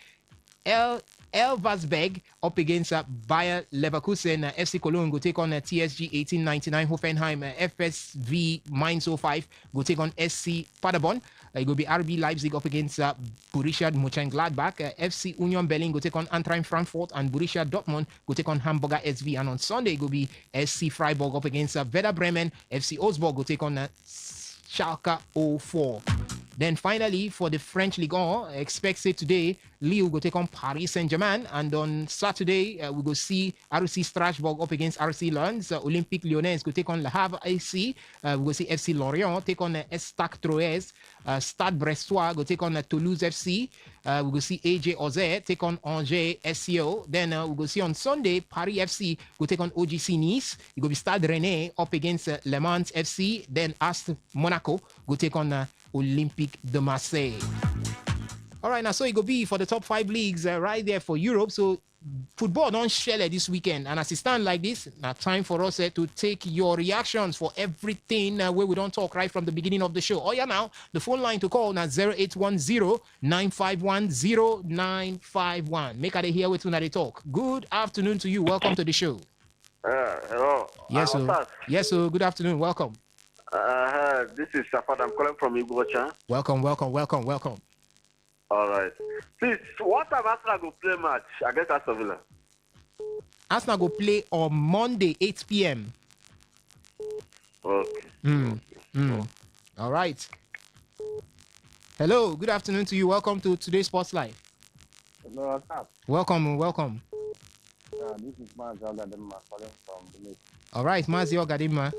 Elversberg up against Bayer Leverkusen. FC Cologne go take on TSG 1899 Hoffenheim. FSV Mainz 05 go take on SC Paderborn. It will be RB Leipzig up against Borussia Mönchengladbach. FC Union Berlin go take on Eintracht Frankfurt, and Borussia Dortmund go take on Hamburger SV. And on Sunday, it will be SC Freiburg up against Werder Bremen. FC Augsburg go take on Schalke 04. Then finally, for the French Ligue 1, expected today, Lille will take on Paris Saint-Germain. And on Saturday, we will see RC Strasbourg up against RC Lens. Olympique Lyonnais will take on Le Havre AC. We will see FC Lorient take on Estac Troyes. Stade Brestois will take on Toulouse FC. We will see AJ Auxerre take on Angers SCO. Then we will see on Sunday, Paris FC will take on OGC Nice. It will be Stade Rennais up against Le Mans FC. Then AS Monaco will take on Olympique de Marseille. All right, now so it will be for the top 5 leagues right there for Europe. So football don't share this weekend. And as it stands like this, now time for us to take your reactions for everything where we don't talk right from the beginning of the show. Oh yeah, now the phone line to call now 0810-951-0951. Make they hear what they talk. Good afternoon to you. Welcome to the show. Hello. Yes, sir. Yes, sir. Good afternoon. Welcome. This is Shafad. I'm calling from Igbocha. Welcome. All right. Please, what time Arsenal go play match against Aston Villa? Arsenal go play on Monday, 8 p.m. Okay. All right. Hello. Good afternoon to you. Welcome to today's Sports Live. Hello, what's up? Welcome. This is Mazio Gadima calling from Village. All right, Mazio Gadima.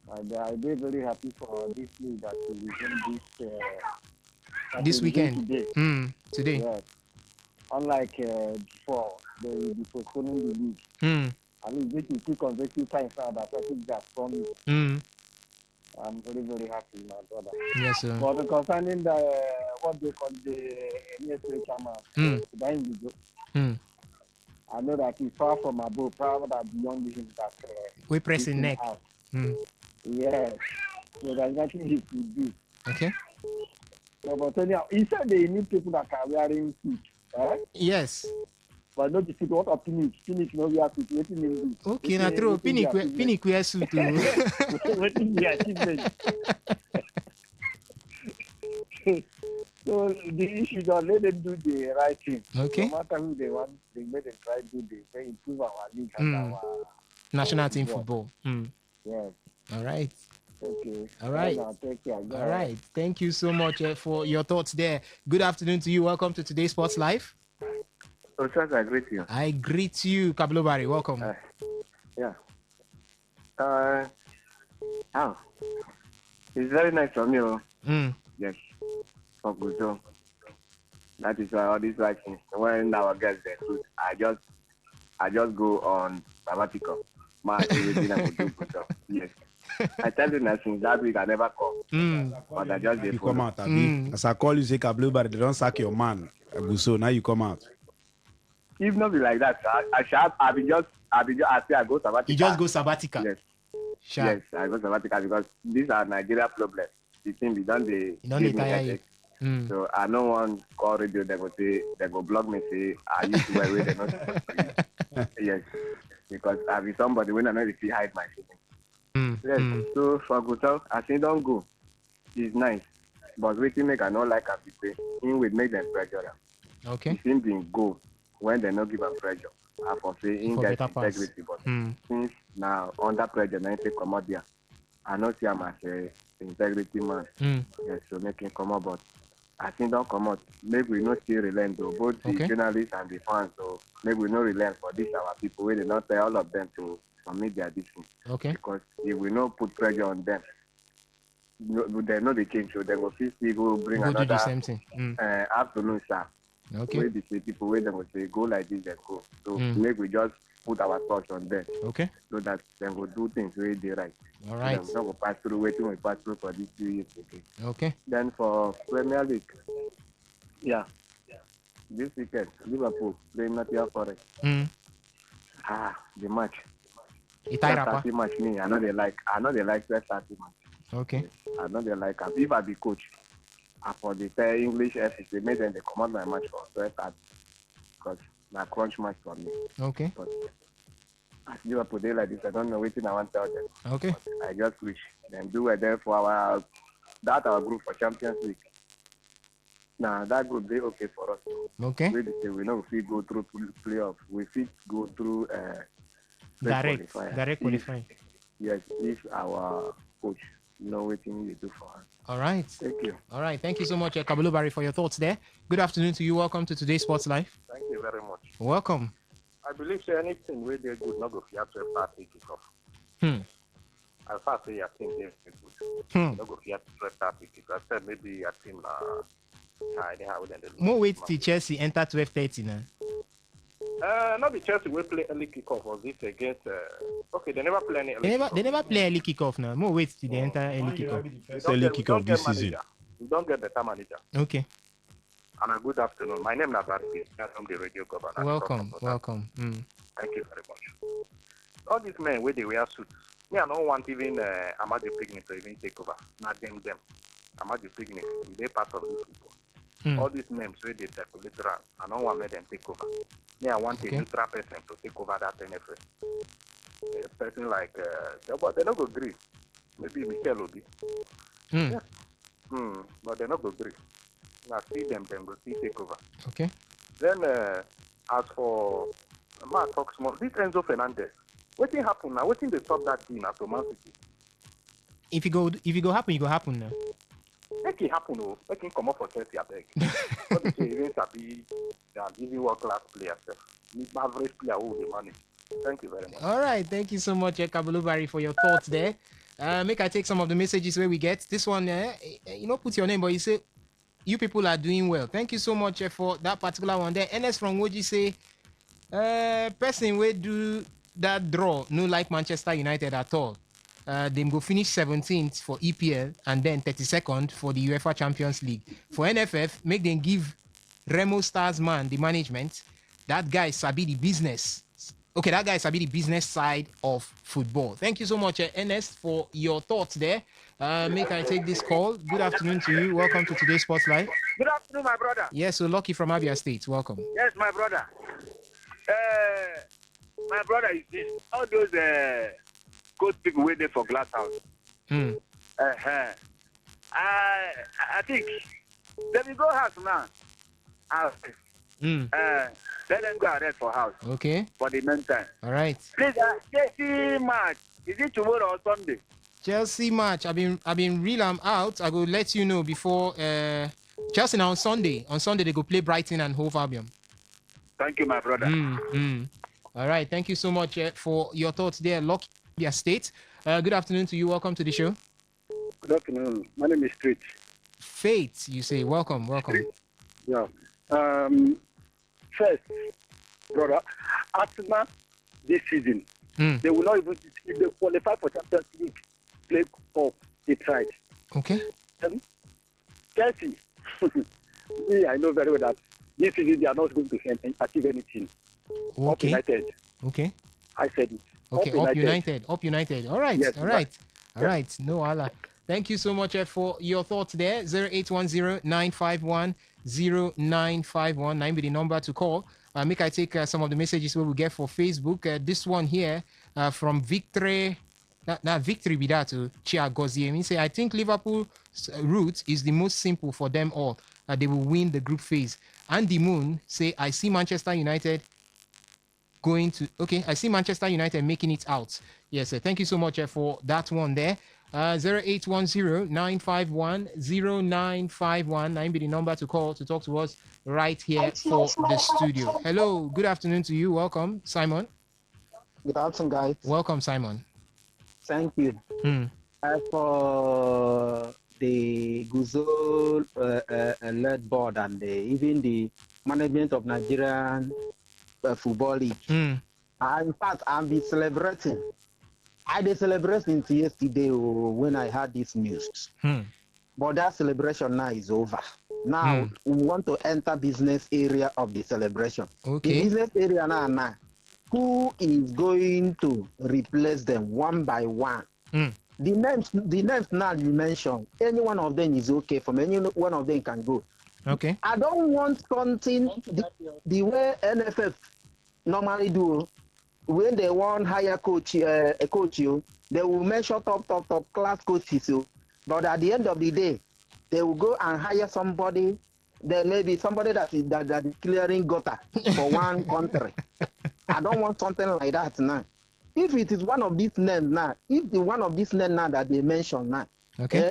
I'm very happy for this league that we win this weekend. Today. Yes. Unlike before, they will be postponing the league. At least this is 2 consecutive times now that I think they have promised. I'm very, very happy, my brother. Yes, sir. But concerning what they call the NSA chairman, I know that he's far from above, far beyond him that we pressing neck. Yes. So there's nothing he could do. Okay. So, but anyhow, he said they need people that are wearing suit. Right? Yes. But not the suit. What of Phoenix? Phoenix no wear suit. What in English? Okay, now true. Phoenix wear suit too. What in the achievement? So the issue, don't let them do the right thing. Okay. No matter who they want, they make them try to do this. They improve our league and our national team football. Yes. All right. Okay. All right. Take care. All right. Thank you so much for your thoughts there. Good afternoon to you. Welcome to today's Sports Live. Oh, sir, I greet you. I greet you, Kablobari. Welcome. Yeah. It's very nice from you. Yes. For good job. That is why all these writings. When our guests are good, I just go on sabbatical. Yes. I tell you nothing that week I never come. But I just you come out, Abi. As I call you, say Kablu, but they don't sack your man. So now you come out. If not be like that, I say I go sabbatical. You just go sabbatical. Yes. Sure. Yes, I go sabbatical because these are Nigeria problems. The thing be done the So I don't want call radio. They go say they go block me. Say I used to wear they not supposed to. Yes, because I be somebody when I know if you hide my feelings. Yes. So for Gusau, I say don't go. It's nice, but waiting make I not like a people. In with make them pressure them. Okay. If him being go when they not give them pressure. I for say in get integrity, but since now under pressure, now say come out there. I not see him as a integrity man. Yes, so make him come out, but I think don't come out. Maybe we not still relent though, both the journalists and the fans. So maybe we not relent for this our people. We did not tell all of them to submit their decision. Okay. Because if we not put pressure on them, they know they change. So they will still go bring go another do the same thing. afternoon sir. Okay. Where they say people where they will say go like this, they go. So maybe we just put our thoughts on them. Okay. So that they will do things where they right. All right. So we pass through waiting we pass through for these 2 years. Okay. Then for Premier League, this weekend Liverpool playing Nottingham Forest. The match. Itairapa. Match me. I know they like 12:30 match. Okay. I know they like if I be coach, for the English FX, they made them they command my match for 12:30 because na crunch match for me. Okay. But as Liverpool they like this, I don't know what I want to tell them. Okay. But I just wish them do it there for our group for Champions League. Now that group they okay for us. Okay. We know if we go through playoff, we fit go through direct qualifying. Yes, if our coach know what he need to do for us. All right. Thank you. All right. Thank you so much, Kabulu Barry, for your thoughts there. Good afternoon to you. Welcome to Today's Sports Live. Thank you very much. Welcome. I believe anything where they're good, not go for to start taking off. As far as say your team they're good, not go for to start taking off. I said maybe your team anyhow then More wait till Chelsea enter 12:30 now. Not the Chelsea will play early kickoff or this against. Okay, they never play any. They never play early kickoff now. More wait till they enter early kickoff. Early kickoff this season. You don't get better manager. Okay. And a good afternoon. My name is Nabarki. I'm the radio governor. Welcome. Thank you very much. All these men where they wear suits. Me, I don't want even Amadi Picnic to even take over. Not them. Amadi Picnic, they part of these people. All these names where they circulate around, I don't want them take over. Me, I want a neutral person to take over that NFL. A person like, but they don't go agree. Maybe Michelle Obi. Yeah. But they don't go agree. Now see them go see take over. Okay. Then as for Mark talk small, this Enzo Fernandez, what thing happen now? What thing they stop that team at Man City? If you go happen, you go happen now. Make it happen, make him come up for Chelsea, I beg. But the events are be an easy world class player, average player who they manage. Thank you very much. All right, thank you so much, Kabulu Barry, for your thoughts there. Make I take some of the messages where we get this one. Put your name, but you say you people are doing well. Thank you so much for that particular one there. NS from Woji say, person will do that draw, no like Manchester United at all. They go finish 17th for EPL and then 32nd for the UEFA Champions League. For NFF, make them give Remo Stars man the management. That guy sabi the business. Okay, that guy sabi the business side of football. Thank you so much, NS, for your thoughts there. Make I take this call. Good afternoon to you. Welcome to Today's Sports Live. Good afternoon, my brother. Yes, so Lucky from Abia State. Welcome. Yes, my brother. My brother is this. All those coach people waiting for glass house. I think let me go house now. Let them go arrest for house. Okay. For the meantime. All right. Please, Chelsea match. Is it tomorrow or Sunday? Chelsea match. I've been real. I'm out. I will let you know before. Chelsea now on Sunday. On Sunday they go play Brighton and Hove Albion. Thank you, my brother. All right. Thank you so much for your thoughts there, Lucky State. Good afternoon to you. Welcome to the show. Good afternoon. My name is Faith. Faith, you say. Welcome. Yeah. First, brother, Arsenal this season, they will not even, if they qualify for Champions League, play for they tried. Okay. Chelsea, I know very well that this season they are not going to achieve anything. Okay. Up United. Okay. I said it. Okay, Up United. All right. Yes, All right. No Allah. Thank you so much for your thoughts there. 0810-951-0951. 9 be the number to call. Make I take some of the messages we will get for Facebook. This one here from Victory. Not Victory Bidatu Chia Gozie. He say, I think Liverpool's route is the most simple for them all. They will win the group phase. Andy Moon say, I see Manchester United I see Manchester United making it out. Yes, thank you so much for that one there. 0810-951-0951. 9 be the number to call to talk to us right here for the studio. Hello, good afternoon to you. Welcome, Simon. Good afternoon, guys. Welcome, Simon. Thank you. As for the Guzol led board and even the management of Nigerian Football League, in fact, I've been celebrating. I did celebrating yesterday when I had this news. But that celebration now is over. Now we want to enter business area of the celebration. Okay. The business area now who is going to replace them one by one. The names now you mentioned, any one of them is okay. From any one of them can go. Okay. I don't want something the way NFF normally do. When they want hire coach, a coach, they will mention top class coaches. But at the end of the day, they will go and hire somebody. There may be somebody that is clearing gutter for one country. I don't want something like that now. If it is one of these names now, if the one of these names now that they mentioned now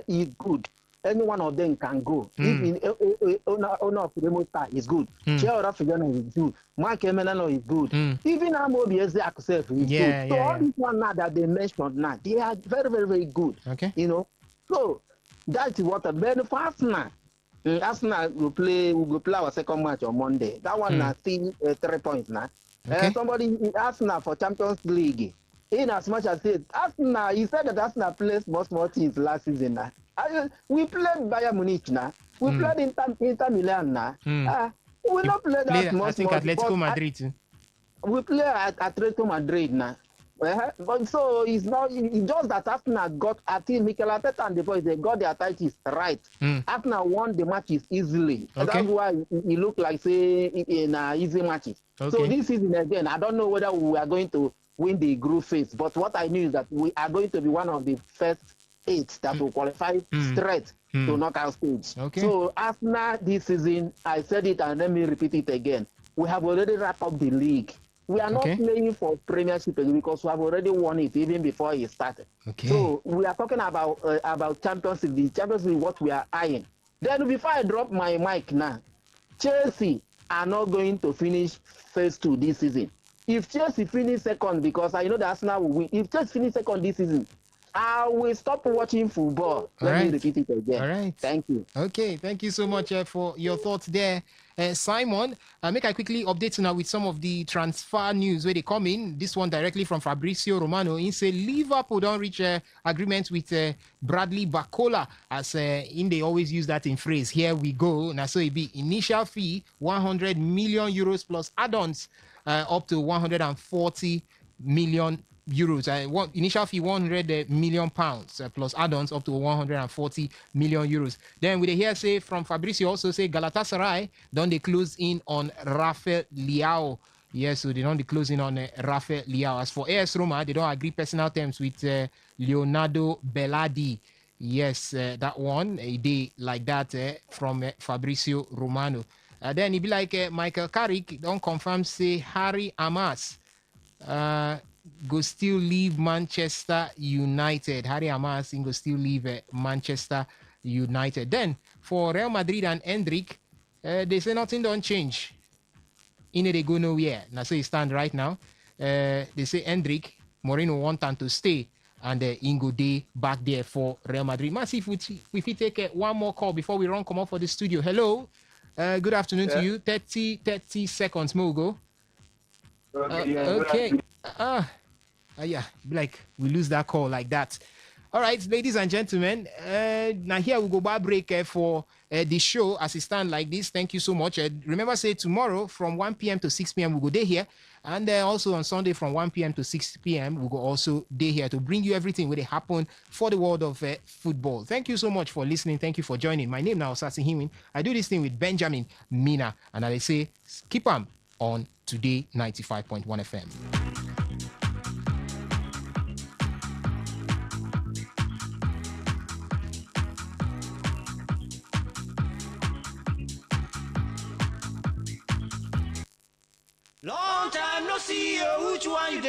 is good, any one of them can go. If owner of the Star is good, Chair of Figana is good, Mark Emenano is good, even Amobi Ezek is good. So all these one now that they mentioned now, they are very, very, very good. Okay. You know, so that's what a very fast now. Arsenal will play our second match on Monday. That one now still 3 points now. Somebody Arsenal for Champions League. In as much as it Arsenal, he said that Arsenal plays small teams last season now. We played Bayern Munich now. We played Inter Milan now. We not play that small. I think Atletico Madrid. We play at Atletico Madrid now. But so it's not. It's just that Arsenal got. I think Mikel Arteta and the boys, they got their tactics right. Arsenal won the matches easily. That's why it looked like say in easy matches. So this season again, I don't know whether we are going to win the group phase. But what I knew is that we are going to be one of the first 8 that will qualify straight to knockout stage. So Arsenal this season, I said it and let me repeat it again. We have already wrapped up the league. We are not playing for Premiership because we have already won it even before it started. So we are talking about Champions League. The Champions League, what we are eyeing. Then before I drop my mic now, Chelsea are not going to finish phase 2 this season. If Chelsea finish second, because I know that Arsenal will win. If Chelsea finish second this season, I will stop watching football. Let me repeat it again. All right. Thank you. Okay, thank you so much for your thoughts there. Simon, make I quickly update you now with some of the transfer news where they come in. This one directly from Fabrizio Romano. He said Liverpool don't reach agreement with Bradley Bacola, as in they always use that in phrase. Here we go. Now, so it be initial fee 100 million euros plus add-ons up to 140 million euros. Initial fee 100 million pounds plus add-ons up to 140 million euros. Then with the hearsay from Fabrizio also say Galatasaray don't they close in on Rafael Leao. Yes, so they don't close in on Rafael Leao. As for AS Roma, they don't agree personal terms with Leonardo Bellardi. Yes, that one a day like that from Fabrizio Romano. Then he be like Michael Carrick don't confirm say Harry Amas go still leave Manchester United. Harry Amas go still leave Manchester United. Then for Real Madrid and Hendrick, they say nothing don't change. They go nowhere. Now so he stand right now. They say Hendrick, Moreno want him to stay, and Ingo Day back there for Real Madrid. Massive, if we take one more call before we come up for the studio. Hello. Good afternoon to you. 30 seconds, Mogo. Okay. Yeah, like we lose that call like that. All right, ladies and gentlemen. Now here we go by break for the show as it stand like this. Thank you so much. Remember, say tomorrow from 1 p.m. to 6 p.m. we go day here, and also on Sunday from 1 p.m. to 6 p.m. we go also day here to bring you everything where they happen for the world of football. Thank you so much for listening. Thank you for joining. My name now is Sasi Himin. I do this thing with Benjamin Mina, and I say keep on Today 95.1 FM. Long time no see you, which one you do?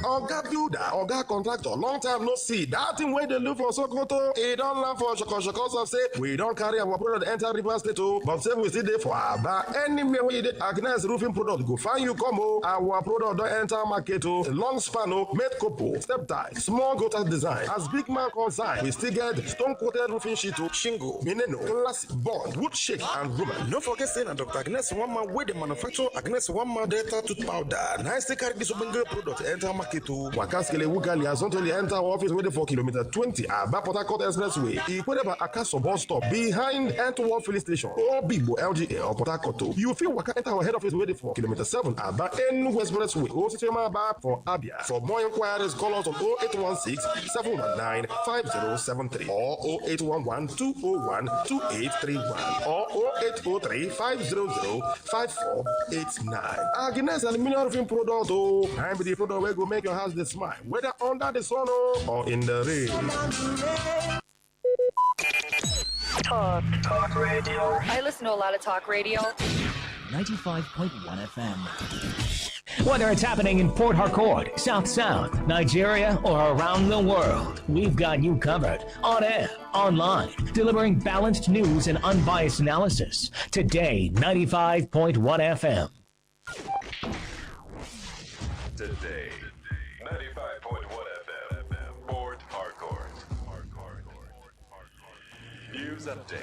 Oga builder, Oga contractor, long time no see. That thing where they look for Sokoto, it don't land for Shoko of say, we don't carry our product enter River State, but say we still there for Aba. Anywhere where you did Agnes roofing product, go find you come, our product don't enter market, long span, made couple, step tie, small gutter design. As big man consign, we still get stone coated roofing sheet, shingle, mineno, classic board, wood shake, and Roman. No forget saying that Dr. Agnes one man with the manufacturer So Agnes one man data tooth powder. Nice to carry this open product enter market to Wakaskele Wugali as until enter office waiting for kilometer 20 about Port Harcourt Expressway. Equated Akaso bus stop behind N2 filling station or Bibo LGA or Port Harcourt. You feel Waka enter our head office waiting for kilometer 7 about N Expressway. Go to Chema for Abia. For more inquiries, call us on 0816 719 5073 or 0811 201 2831 or 0803 500 5489. Agnes Aluminium Roofing Product, oh, I'm the product where go make your house the smile, whether under the sun or in the rain. Talk radio. I listen to a lot of talk radio. 95.1 FM. Whether it's happening in Port Harcourt, South South, Nigeria, or around the world, we've got you covered. On air, online, delivering balanced news and unbiased analysis. Today, 95.1 FM. Today, 95.1 FM, Port Harcourt. News update.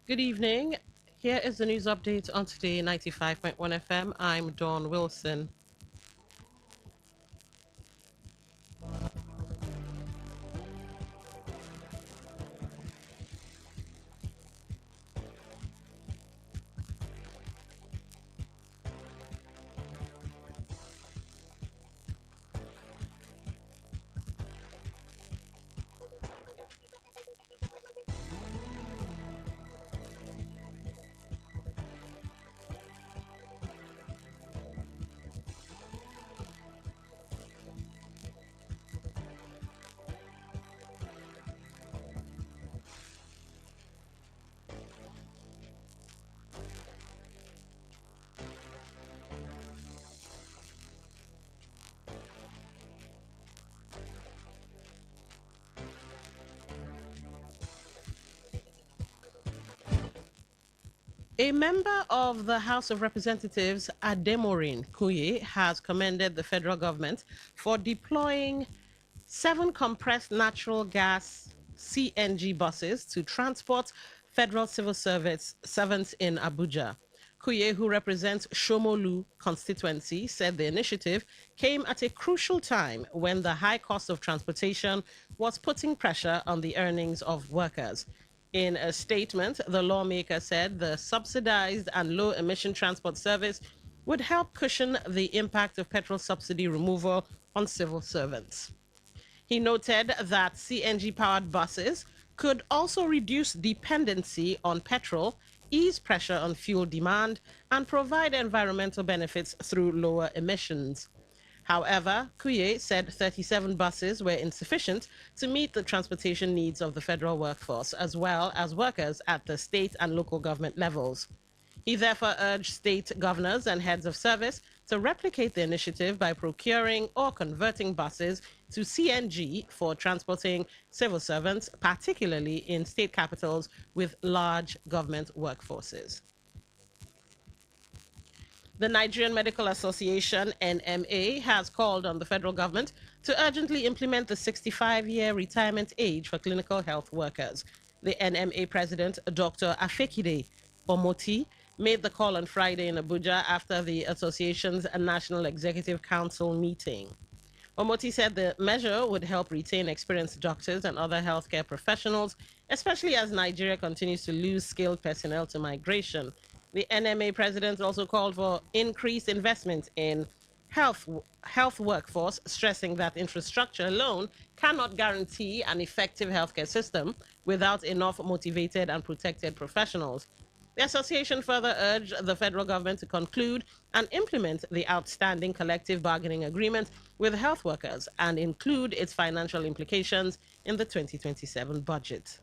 Good evening. Here is the news update on Today 95.1 FM. I'm Dawn Wilson. A member of the House of Representatives, Ademorin Kuye, has commended the federal government for deploying 7 compressed natural gas CNG buses to transport federal civil servants in Abuja. Kuye, who represents Shomolu constituency, said the initiative came at a crucial time when the high cost of transportation was putting pressure on the earnings of workers. In a statement, the lawmaker said the subsidized and low-emission transport service would help cushion the impact of petrol subsidy removal on civil servants. He noted that CNG-powered buses could also reduce dependency on petrol, ease pressure on fuel demand, and provide environmental benefits through lower emissions. However, Kuye said 37 buses were insufficient to meet the transportation needs of the federal workforce, as well as workers at the state and local government levels. He therefore urged state governors and heads of service to replicate the initiative by procuring or converting buses to CNG for transporting civil servants, particularly in state capitals with large government workforces. The Nigerian Medical Association, NMA, has called on the federal government to urgently implement the 65-year retirement age for clinical health workers. The NMA president, Dr. Afekide Omoti, made the call on Friday in Abuja after the association's National Executive Council meeting. Omoti said the measure would help retain experienced doctors and other healthcare professionals, especially as Nigeria continues to lose skilled personnel to migration. The NMA president also called for increased investment in health workforce, stressing that infrastructure alone cannot guarantee an effective healthcare system without enough motivated and protected professionals. The association further urged the federal government to conclude and implement the outstanding collective bargaining agreement with health workers and include its financial implications in the 2027 budget.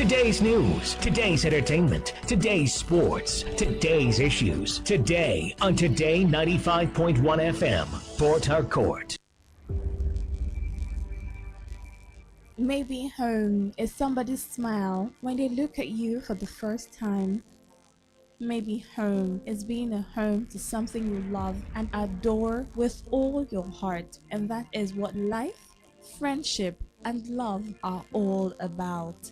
Today's news, today's entertainment, today's sports, today's issues. Today on Today 95.1 FM, Port Harcourt. Maybe home is somebody's smile when they look at you for the first time. Maybe home is being a home to something you love and adore with all your heart. And that is what life, friendship, and love are all about.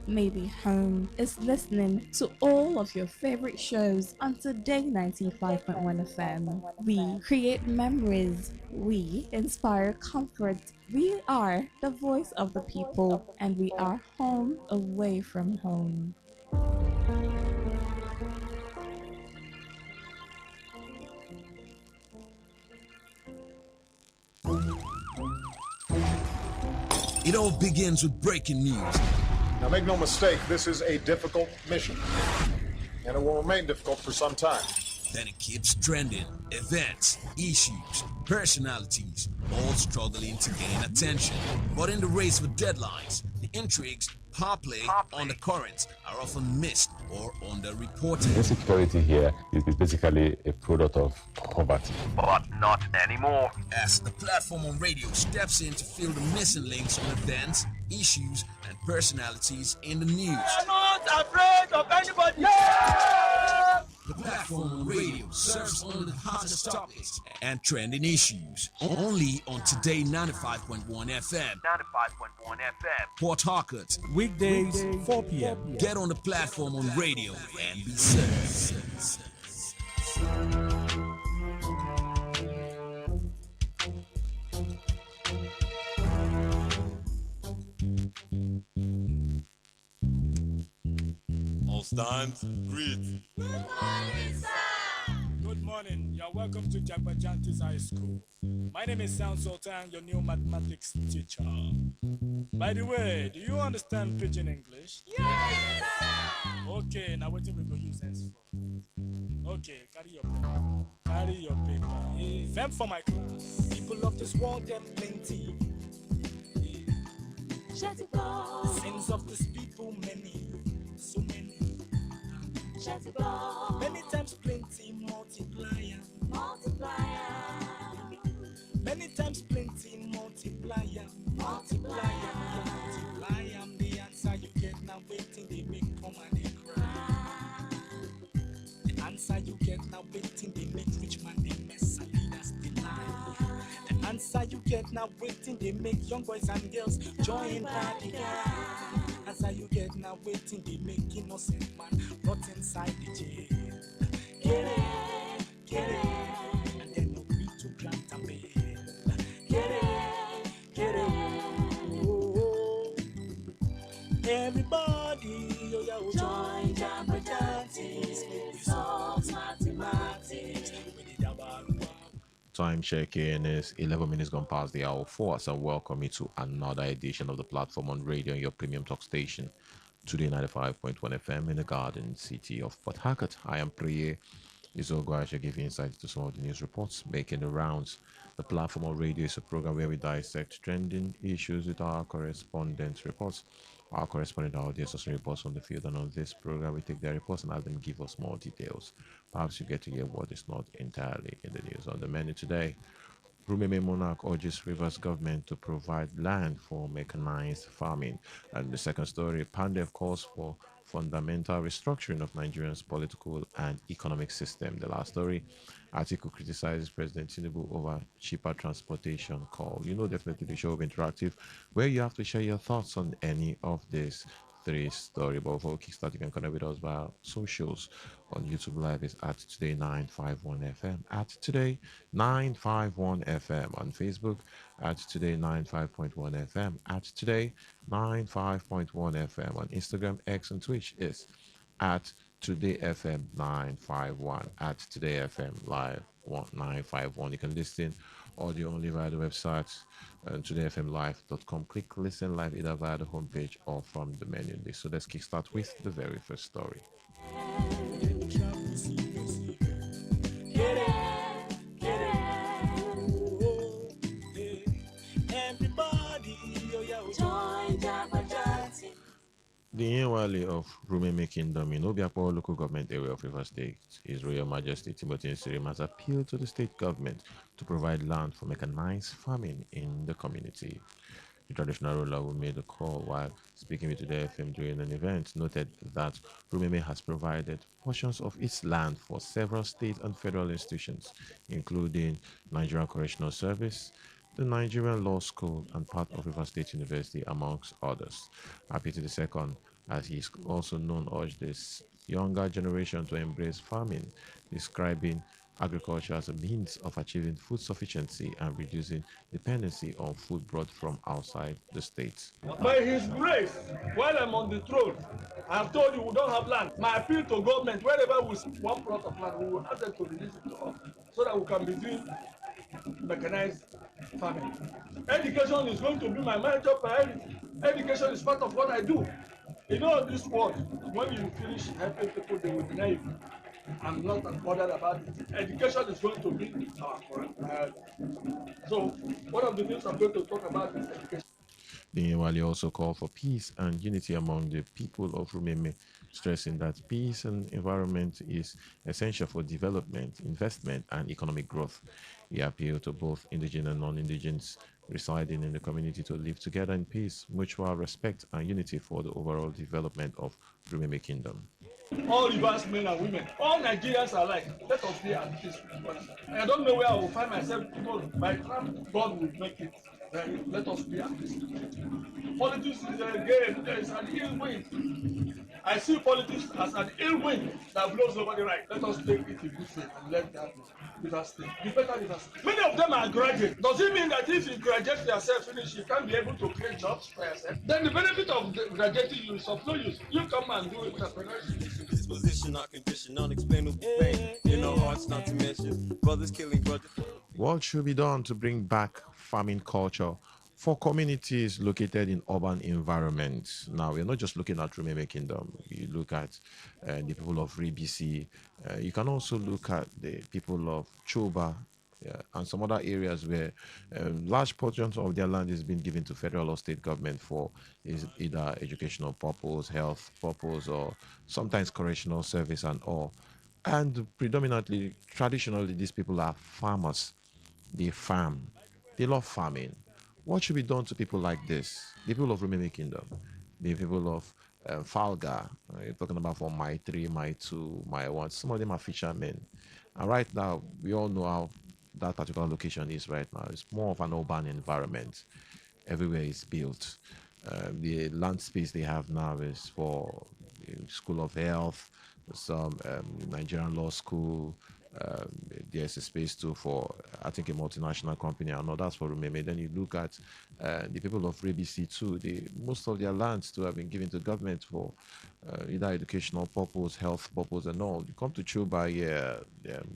Maybe home is listening to all of your favorite shows on Today 95.1 FM. We create memories. We inspire comfort. We are the voice of the people, and we are home away from home. It all begins with breaking news. Now, make no mistake, this is a difficult mission, and it will remain difficult for some time. Then it keeps trending. Events, issues, personalities, all struggling to gain attention. But in the race for deadlines, the intrigues, power play, undercurrents are often missed or underreported. Insecurity here is basically a product of poverty. But not anymore. As the platform on radio steps in to fill the missing links on events, issues, and personalities in the news. I'm not afraid of anybody. Yeah! The platform on radio serves only the hottest topics and trending issues. Only on Today 95.1 FM. 95.1 FM. Port Harcourt. Weekdays, 4 p.m. Get on the platform on radio and be served. All stand, read. Good morning, sir. Good morning. You're welcome to Jagbajantis High School. My name is Sound Sultan, your new mathematics teacher. By the way, do you understand pidgin English? Yes, sir. Okay, now what we go use this for? Okay, carry your paper. Carry your paper. Them for my class. People of this world, them plenty. Sins of this people, many. So many. Many times plenty, multiplier. Many times plenty, multiplier. Multiply am the answer you get now waiting they make come and they cry. The answer you get now waiting they make rich man they mess and leaders they lie. The answer you get now waiting they make young boys and girls join party gang. Answer you get now waiting they make innocent man rot inside the jail. Get it, and then no need to grant a bail. Get it. Oh. Everybody, join Jabberjantis, make we solve mathematics. Time check-in is 11 minutes gone past the hour 4, so welcome you to another edition of the platform on radio, your premium talk station, Today 95.1 FM in the Garden City of Port Harcourt. I am Priye Izogo. I shall give you insight to some of the news reports making the rounds. The platform on radio is a program where we dissect trending issues with our correspondent reports. Our correspondent audience also reports on the field, and on this program we take their reports and have them give us more details. Perhaps you get to hear what is not entirely in the news. On the menu today, Rumeme Monarch urges Rivers government to provide land for mechanized farming. And the second story, Pandev calls for fundamental restructuring of Nigeria's political and economic system. The last story, Atiku criticizes President Tinubu over cheaper transportation call. You know, definitely the show will be interactive, where you have to share your thoughts on any of these three stories. But before we kickstart, you can connect with us via socials. On YouTube Live is at Today951FM, at Today951FM. On Facebook, at Today95.1FM, at Today95.1FM. On Instagram, X, and Twitch is at TodayFM951, at TodayFM Live 951. You can listen audio only via the website todayfmlive.com. Click listen live either via the homepage or from the menu list. So let's kickstart with the very first story. Everybody, join Jabberjantis. The Inwali of Rumeme Kingdom in Obiakpo local government area of River State, His Royal Majesty Timothy Nsirim has appealed to the state government to provide land for mechanized farming in the community. The traditional ruler who made the call while speaking with Today FM during an event noted that Rumeme has provided portions of its land for several state and federal institutions, including Nigerian Correctional Service, the Nigerian Law School, and part of River State University, amongst others. Apiti II, as he is also known, urged this younger generation to embrace farming, describing agriculture as a means of achieving food sufficiency and reducing dependency on food brought from outside the state. By His grace, while I'm on the throne, I have told you we don't have land. My appeal to government, wherever we see one plot of land, we will ask them to release it to us so that we can be doing mechanized farming. Education is going to be my major priority. Education is part of what I do. You know, this world, when you finish helping people, they will deny you. I'm not bothered about it. Education is going to be our priority. So, one of the things I'm going to talk about is education. The Inwali also called for peace and unity among the people of Rumeme, stressing that peace and environment is essential for development, investment, and economic growth. He appealed to both indigenous and non-indigenous residing in the community to live together in peace, mutual respect, and unity for the overall development of Rumeme Kingdom. All Rivers men and women, all Nigerians are like, let us be at peace with one another. I don't know where I will find myself tomorrow. By the time God will make it, then let us be at peace. Politics is a game, there is an ill wind. I see politics as an ill wind that blows over the right. Let us take it in good faith and let that Rivers State be better Rivers State. Many of them are graduates. Does it mean that if you graduate yourself, finish, you can't be able to create jobs for yourself? Then the benefit of graduating you is of no use. You come and do entrepreneurship. Disposition, our condition, unexplainable pain. In our hearts, not to mention brothers killing brothers. What should be done to bring back farming culture for communities located in urban environments? Now, we're not just looking at Rumeme Kingdom. You look at the people of Ribisi. You can also look at the people of Choba, and some other areas where large portions of their land is being given to federal or state government for either educational purpose, health purpose, or sometimes correctional service and all. And predominantly, traditionally, these people are farmers. They farm. They love farming. What should be done to people like this? The people of Rumene Kingdom, the people of Falga, you're talking about from my 3, my 2, my 1. Some of them are fishermen. And right now, we all know how that particular location is right now. It's more of an urban environment. Everywhere is built. The land space they have now is for School of Health, some Nigerian Law School. There's a space too for, I think, a multinational company. I know that's for Rumeme. Then you look at the people of Rebisi too. Most of their lands too have been given to government for either educational purpose, health purpose, and all. You come to Chuba,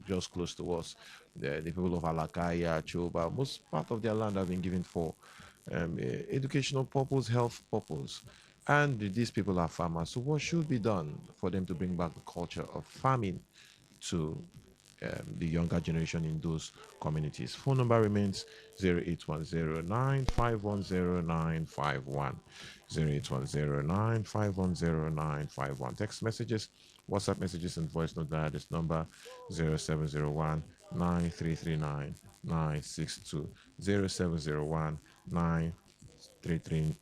just close to us. The people of Alakaya, Chuba, most part of their land have been given for educational purpose, health purpose. And these people are farmers. So what should be done for them to bring back the culture of farming to the younger generation in those communities? Phone number remains 0810-9510951. 0810-9510951. Text messages, WhatsApp messages, and voice note via this number 0701 9339 962. 0701 933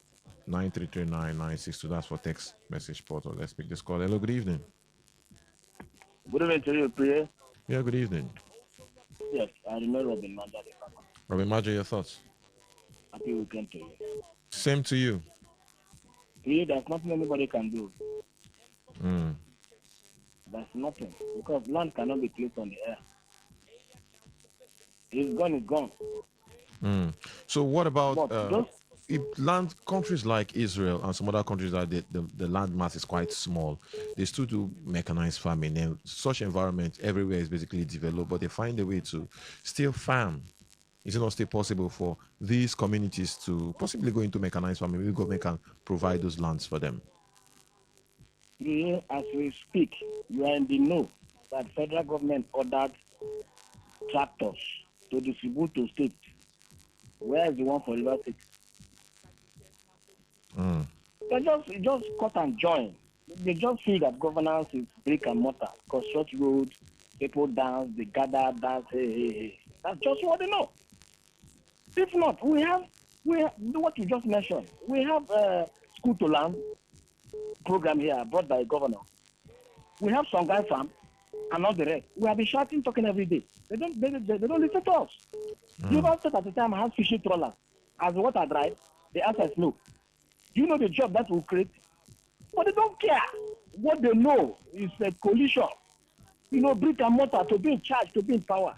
9339962. That's for text message portal. Let's pick this call. Hello, good evening. Good evening to you, Priya. Yeah, good evening. Yes, I remember Robin Maja. Robin Maja, your thoughts? Happy weekend to you. Same to you. Priya, there's nothing anybody can do. Mm. There's nothing. Because land cannot be placed on the air. It's gone, it's gone. Mm. So what about if countries like Israel and some other countries that the land mass is quite small, they still do mechanized farming, and such environment everywhere is basically developed, but they find a way to still farm. Is it not still possible for these communities to possibly go into mechanized farming? Maybe government can provide those lands for them. Yeah, as we speak, you are in the know that federal government ordered tractors to distribute to states. Where is the one for River State? Mm. They just cut and join. They just feel that governance is brick and mortar, construct roads, people dance, they gather, dance, hey. That's just what they know. If not, we have what you just mentioned. We have school to learn program here brought by a governor. We have some guy farm and all the rest. We have been shouting, talking every day. They don't listen to us. You ever thought at the time I have fishing trawlers? As the water dry, the answer is no. You know the job that will create, but they don't care. What they know is a coalition. Brick and mortar to be in charge, to be in power.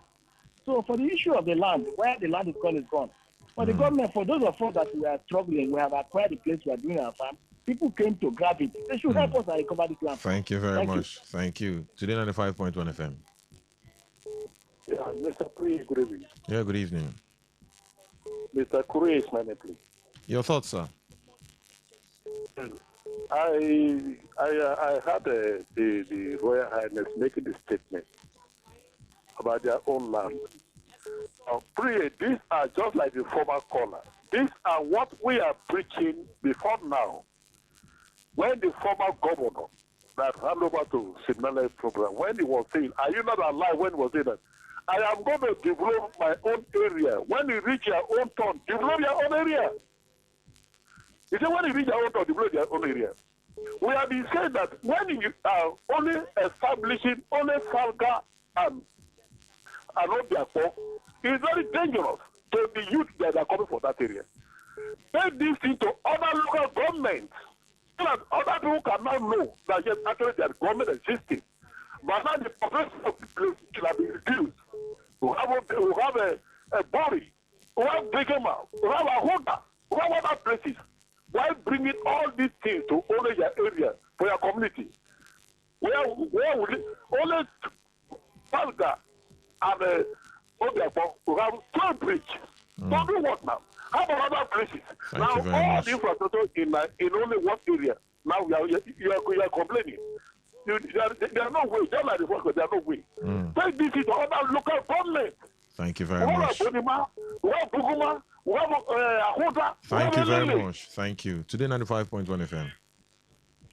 So for the issue of the land, where the land is gone is gone. For the government, for those of us that we are struggling, we have acquired the place we are doing our farm. People came to grab it. They should help us and recover this land. Thank you very much. Thank you. Today 95.1 FM. Yeah, Mr. Kuri, good evening. Yeah, good evening. Mr. Kuri is my name, please. Your thoughts, sir? I had the Royal Highness making the statement about their own land. These are just like the former caller. These are what we are preaching before now. When the former governor that handed over to Signal program, when he was saying, are you not alive when he was saying that? I am going to develop my own area. When you reach your own turn, develop your own area. He said, when you reach your own turn, develop your own area. We have been saying that when you are only establishing only Falga and Obiako, it's very dangerous to the youth that are coming from that area. Take this into other local governments so that other people can now know that yes, actually their government existing. But now the population of the place can be reduced. We have a Bori, we have Brigama, we have a Honda, we have other places. Why bringing all these things to only your area for your community? Where would it only Falga and Obiako we have 12 bridge. Don't do what now? How about other places? Thank you very all much. the infrastructure in only one area. Now you are complaining. There are no way. Just like the workers, there are no way. Take this to other local government. Thank you very much. We have Buguma, we have Ahuda. Thank you very much. Thank you. Today 95.1 FM.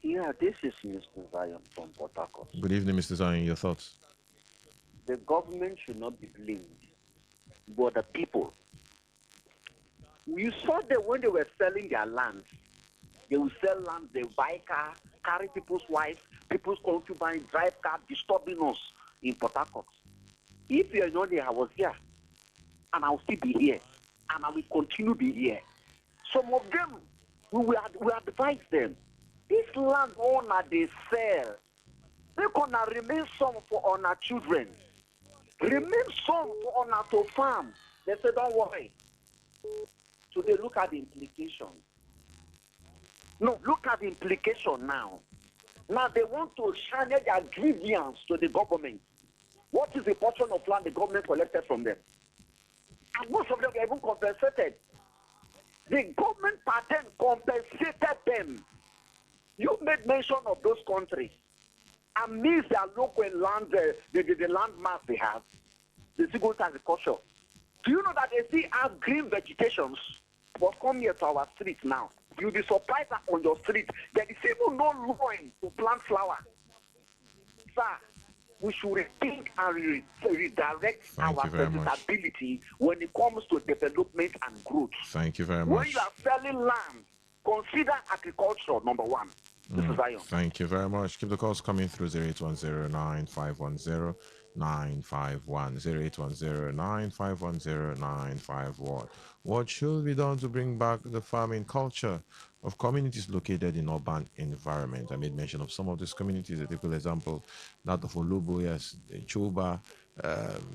Yeah, this is Mr. Zion from Port Harcourt. Good evening, Mr. Zion. Your thoughts? The government should not be blamed, but the people. You saw them when they were selling their lands. They will sell land, they buy car, carry people's wives, people's concubines, drive car, disturbing us in Port Harcourt. If you're not there, I was here, and I'll still be here, and I will continue to be here. Some of them, we will advise them. This land owner they sell, they're gonna remain some for on our children. Remain some for on our to farm. They say, don't worry. So they look at the implication. No, look at the implication now. Now they want to shine their grievance to the government. What is the portion of land the government collected from them? And most of them were even compensated. The government pattern compensated them. You made mention of those countries. And means their local land, the land mass they have, they still go to agriculture. Do you know that they still have green vegetations? But come here to our streets now. You'll be surprised that on your street, there is even no lawn to plant flower. Sir, we should rethink and redirect our profitability when it comes to development and growth. Thank you very When much. you are selling land, consider agriculture, number one. This is Zion. Thank you very much. Keep the calls coming through 0810-9510-951, 0810-951-951. What should be done to bring back the farming culture of communities located in urban environment? I made mention of some of these communities. A typical example, that of Olubo, yes, Choba.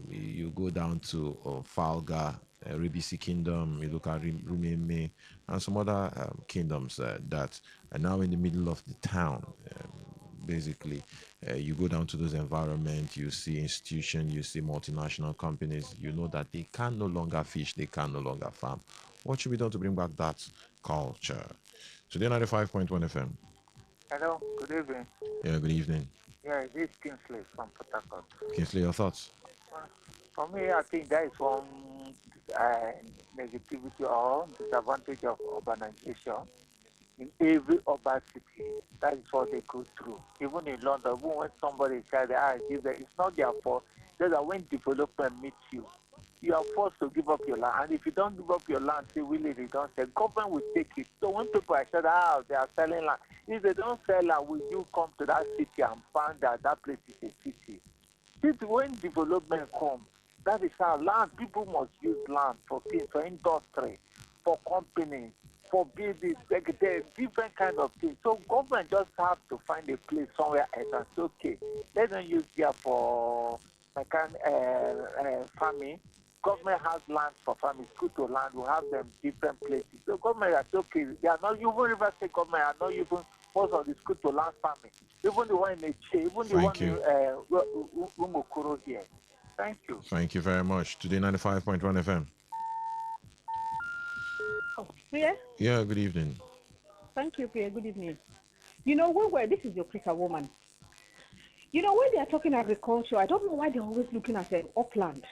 You go down to Falga, Rebisi Kingdom, you look at Rumeme, and some other kingdoms that are now in the middle of the town. Basically, you go down to those environments, you see institutions, you see multinational companies, you know that they can no longer fish, they can no longer farm. What should be done to bring back that culture? Today, 95.1 FM. Hello, good evening. Yeah, good evening. Yeah, this is Kingsley from Port Harcourt. Kingsley, your thoughts? For me, I think there is one negativity or disadvantage of urbanization. in every urban city. That is what they go through. Even in London, even when somebody says, it's not their fault. Just that when development meets you, you are forced to give up your land. And if you don't give up your land, say, really, they don't say, government will take it. So when people are said, they are selling land, if they don't sell land, will you come to that city and find that that place is a city? This when development comes, that is how land, people must use land for things, for industry, for companies, for business, like there's different kind of things. So government just have to find a place somewhere else and say, okay, let them use here for farming. Government has land for farming, it's good to land, we have them different places. So government has okay, they are not even River State government are not even most of the school to land farming. Even the one in Eche, even the one in Umokoro here. Thank you. Thank you very much. Today 95.1 FM. Oh, Priya? Yeah, good evening. Thank you, Priya. Good evening. You know, this is your Africa woman. You know, when they are talking agriculture, I don't know why they're always looking at the upland.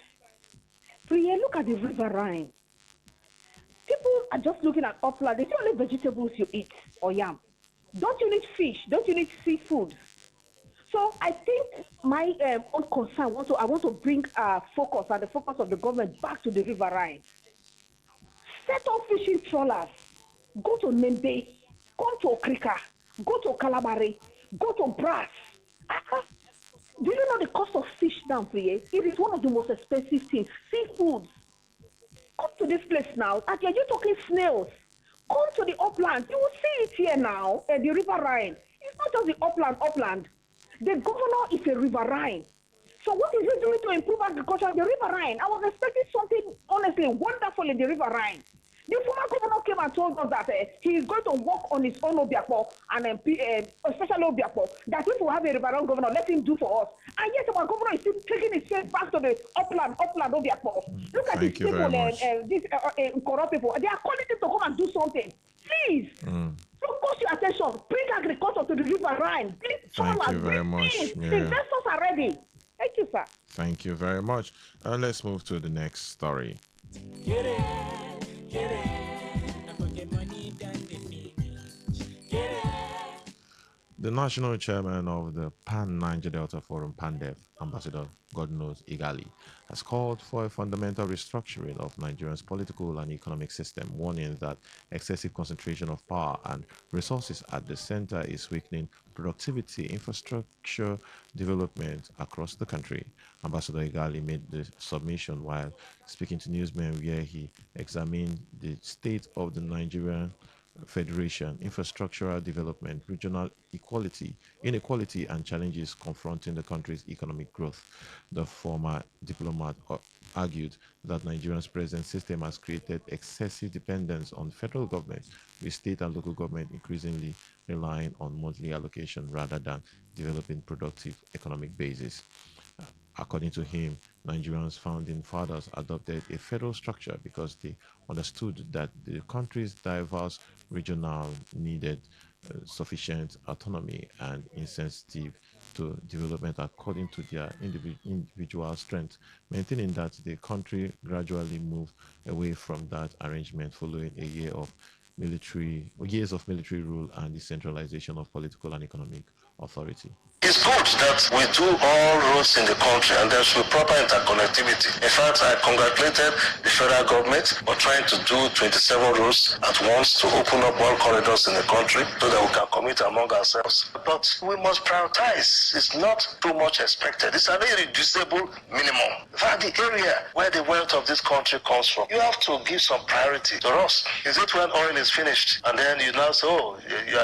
Priya, look at the river Rhine. People are just looking at upland. They see only vegetables you eat or yam. Don't you need fish? Don't you need seafood? So I think my own concern, I want to bring focus and the focus of the government back to the river Rhine. Set up fishing trawlers. Go to Nembe. Go to Okrika. Go to Calabari. Go to Brass. Do you know the cost of fish down here? It is one of the most expensive things. Seafood. Come to this place now. And you're talking snails. Come to the upland. You will see it here now. The river Rhine. It's not just the upland. The governor is a river Rhine. So what is he doing to improve agriculture in the river Rhine? I was expecting something, honestly, wonderful in the river Rhine. The former governor came and told us that he is going to work on his own Obiapo and especially Obiapo, that if we have a river Rhine governor, let him do for us. And yet our governor is still taking his face back to the upland Obiapo. Look at these people, corrupt people. They are calling him to come and do something. Please. Focus your attention. Bring agriculture to the river Rhine. Bring Thank you very much. The investors are ready. Thank you, sir. Thank you very much. Let's move to the next story. Get it. I'm gonna get money done the finish. Get it. The national chairman of the Pan-Niger Delta Forum, PANDEF, Ambassador Godnose Igali, has called for a fundamental restructuring of Nigeria's political and economic system, warning that excessive concentration of power and resources at the center is weakening productivity, infrastructure development across the country. Ambassador Igali made the submission while speaking to newsmen, where he examined the state of the Nigerian Federation, infrastructural development, regional inequality, and challenges confronting the country's economic growth. The former diplomat argued that Nigeria's present system has created excessive dependence on federal government, with state and local government increasingly relying on monthly allocation rather than developing productive economic bases. According to him, Nigerians' founding fathers adopted a federal structure because they understood that the country's diverse regional needed sufficient autonomy and insensitive to development according to their individual strength, maintaining that the country gradually moved away from that arrangement following years of military rule and decentralization of political and economic authority. It's good that we do all roads in the country and there should be proper interconnectivity. In fact, I congratulated the federal government for trying to do 27 roads at once to open up all corridors in the country so that we can commit among ourselves. But we must prioritize. It's not too much expected. It's an irreducible minimum. In fact, the area where the wealth of this country comes from, you have to give some priority to us. Is it when oil is finished and then you now say, oh,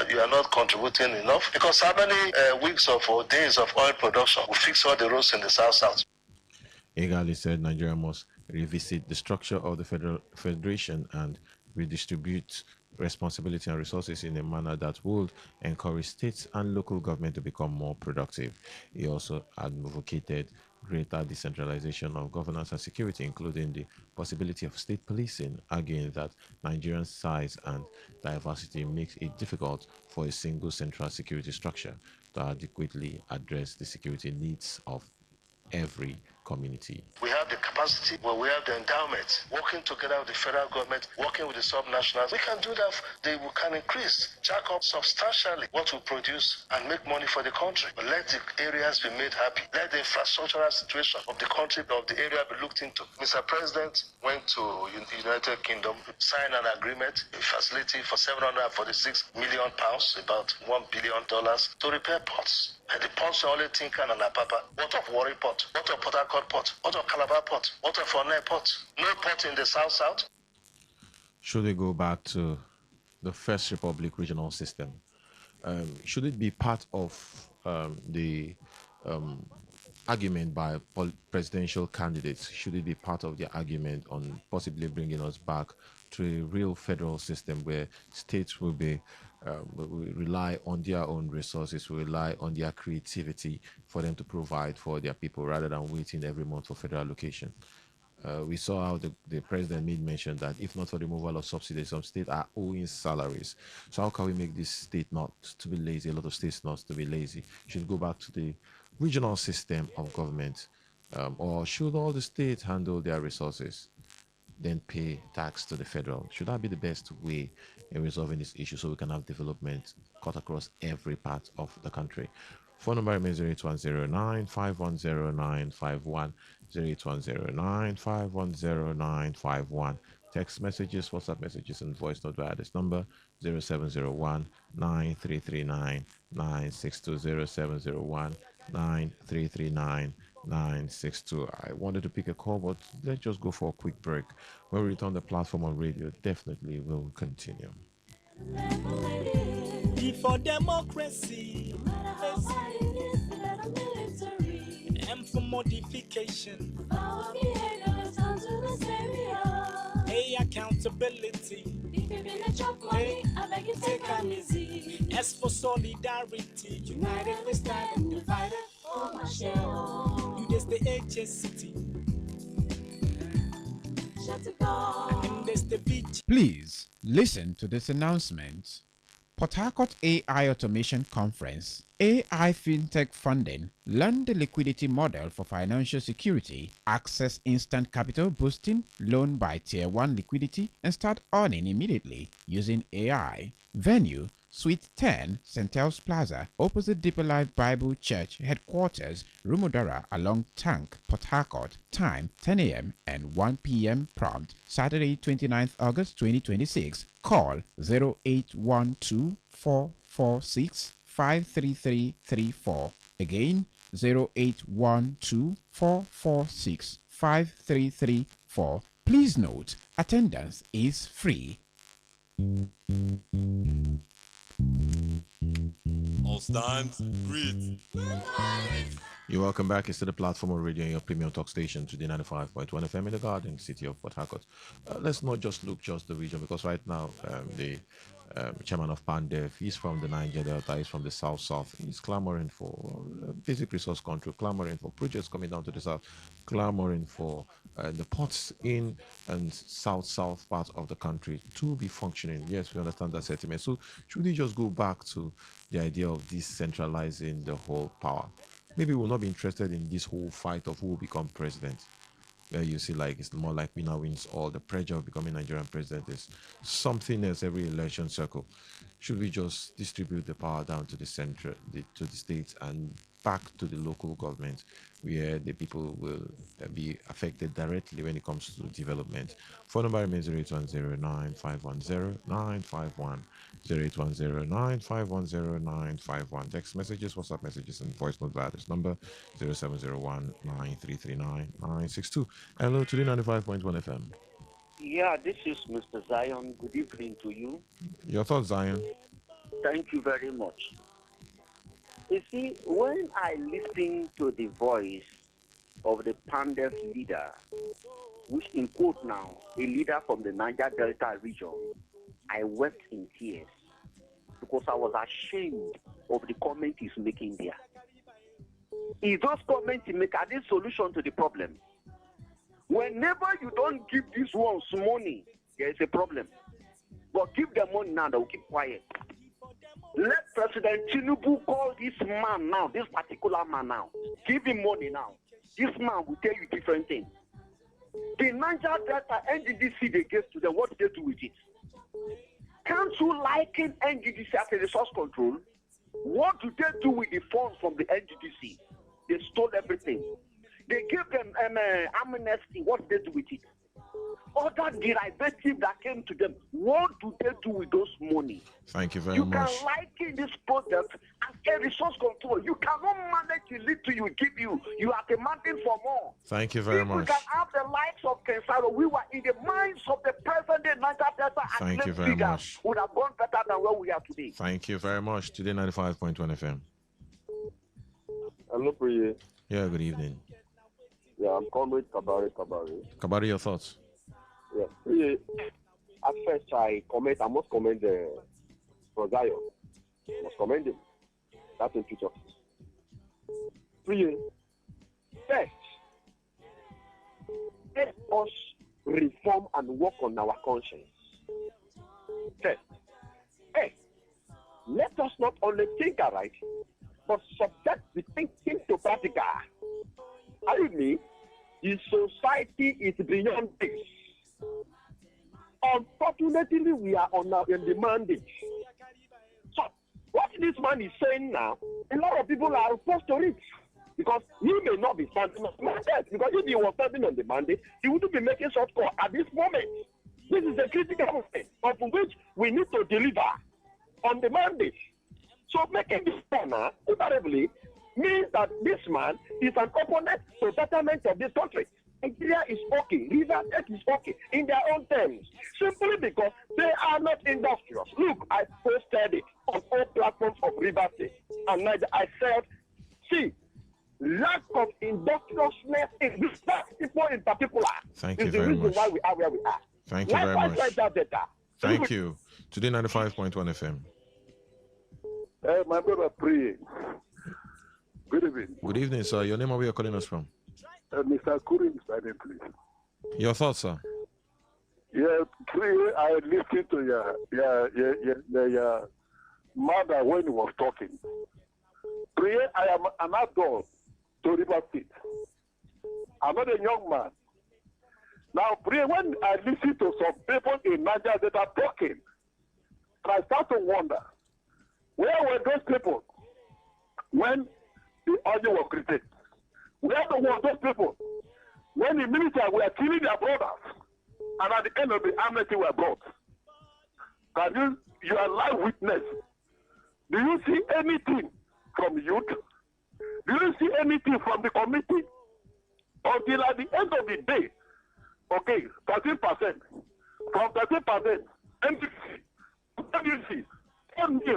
you are not contributing enough? Because how many weeks of or days of oil production will fix all the roads in the south-south? Igali said Nigeria must revisit the structure of the federation and redistribute responsibility and resources in a manner that would encourage states and local government to become more productive. He also advocated greater decentralization of governance and security, including the possibility of state policing, arguing that Nigeria's size and diversity makes it difficult for a single central security structure to adequately address the security needs of every community. We have the capacity, well, we have the endowment. Working together with the federal government, working with the subnationals, we can do that. We can increase, jack up substantially what we produce and make money for the country. But let the areas be made happy. Let the infrastructural situation of the country, of the area be looked into. Mr. President went to the United Kingdom, signed an agreement, a facility for £746 million, about $1 billion, to repair ports. And the ports are only Tinkan and Apapa. What of Warri Port? What of Port Harcourt Port? What of Calabar Port? What of Onne Port? No port in the south-south. Should we go back to the First Republic regional system? Should it be part of the argument by presidential candidates? Should it be part of their argument on possibly bringing us back to a real federal system where states will rely on their own resources, will rely on their creativity for them to provide for their people rather than waiting every month for federal allocation? We saw how the president made mention that if not for the removal of subsidies, some states are owing salaries. So how can we make this state not to be lazy? A lot of states not to be lazy. Should go back to the regional system of government, or should all the states handle their resources, then pay tax to the federal? Should that be the best way in resolving this issue so we can have development cut across every part of the country? Phone number remains 08109 510 08109 Text messages, WhatsApp messages, and voice note via this number 0701 9339 962 0701 9339 962. I wanted to pick a call, but let's just go for a quick break. When we return the platform on radio, definitely will continue. For democracy, and for modification, hey, accountability. Hey, I beg you take am easy. S for solidarity, united we stand and divided. Oh my share, you just the HSCT. Shut it down. And there's the beach. Please listen to this announcement. Port Harcourt AI Automation Conference, AI FinTech Funding, learn the liquidity model for financial security, access instant capital boosting, loan by Tier 1 liquidity, and start earning immediately using AI. Venue, Suite 10, Centels Plaza, opposite Deeper Life Bible Church Headquarters, Rumodara along Tank, Port Harcourt. Time 10 a.m. and 1 p.m. prompt. Saturday, 29th August 2026. Call 0812 446 53334. Again, 0812 446 5334. Please note, attendance is free. All stands, greet. You're welcome back. It's to the platform of radio and your premium talk station, Today95.1 FM in the Garden City of Port Harcourt. Let's not just look just the region, because right now the chairman of PANDEF, he's from the Niger Delta, he's from the south. He's clamoring for basic resource control, clamoring for projects coming down to the south, clamoring for the ports in and south part of the country to be functioning. Yes, we understand that sentiment. So should we just go back to the idea of decentralizing the whole power? Maybe we'll not be interested in this whole fight of who will become president. Where you see, like, it's more like winner wins all. The pressure of becoming Nigerian president is something else every election cycle. Should we just distribute the power down to the center, to the states, and back to the local government, where the people will be affected directly when it comes to development? Phone number remains 0810 510 951. 0810-951-0951. Text messages, WhatsApp messages, and voice note via this number 0701-9339-962. Hello, Today 95.1 FM. Yeah, this is Mr. Zion. Good evening to you. Your thoughts, Zion? Thank you very much. You see, when I listen to the voice of the PANDEF leader, which in quote now, a leader from the Niger Delta region, I wept in tears because I was ashamed of the comment he's making there. Is those comments he make, are they solution to the problem? Whenever you don't give these ones money, there is a problem. But give them money now, they'll keep quiet. Let President Tinubu call this man now, this particular man now. Give him money now. this man will tell you different things. The Niger Delta NGDC they gave to them, what did they do with it? Can't you liken NGDC as a resource control? What do they do with the funds from the NGDC? They stole everything. They gave them amnesty. What did they do with it? Other derivative that came to them, what do they do with those money? Thank you very You much. can liken this project as a resource control. You cannot manage the little you give you. You are demanding for more. Thank you very If we much. can have the likes of Kensaro, we were in the minds of the present day Niger Delta and Thank you claim very figures much. would have gone better than where we are today. Thank you very much. Today 95.1 FM. Hello, Priye. Yeah, good evening. Yeah, I'm Comrade Kabari. Kabari, your thoughts? Yeah, Priye. At first, I must commend Rosario. I must commend him. That's in future. Priye. First, let us reform and work on our conscience. First, hey, let us not only think right, but subject the thinking to practical. Are you with me? The society is beyond this. Unfortunately, we are on in the mandate. So, what this man is saying now, a lot of people are opposed to it. Because he may not be standing on the mandate. Because if he was standing on the mandate, he wouldn't be making such call at this moment. This is a critical moment of which we need to deliver on the mandate. So making this call now, invariably, means that this man is an opponent to betterment of this country. Nigeria is okay, River State is okay in their own terms, simply because they are not industrious. Look, I posted it on all platforms of River State, and I said, see, lack of industriousness in this people in particular Thank is you the very reason much. why we are where we are. Thank you very Likewise, much. like that data. Thank you. Today 95.1 FM. My brother, pray. Good evening. Good evening, sir. Your name and where you're calling us from? Mr. Kuri is my name, please. Your thoughts, sir? Yeah, pray. I listened to your mother when he was talking. Pray, I am an adult to River State. I'm not a young man. Now, pray, when I listen to some people in Nigeria that are talking, I start to wonder, where were those people when the audio was created? Where were those people when the military were killing their brothers and at the end of the amnesty were brought? Can you are live witness? Do you see anything from youth? Do you see anything from the committee? Until at the end of the day, okay, 13%. From 13%, NDC,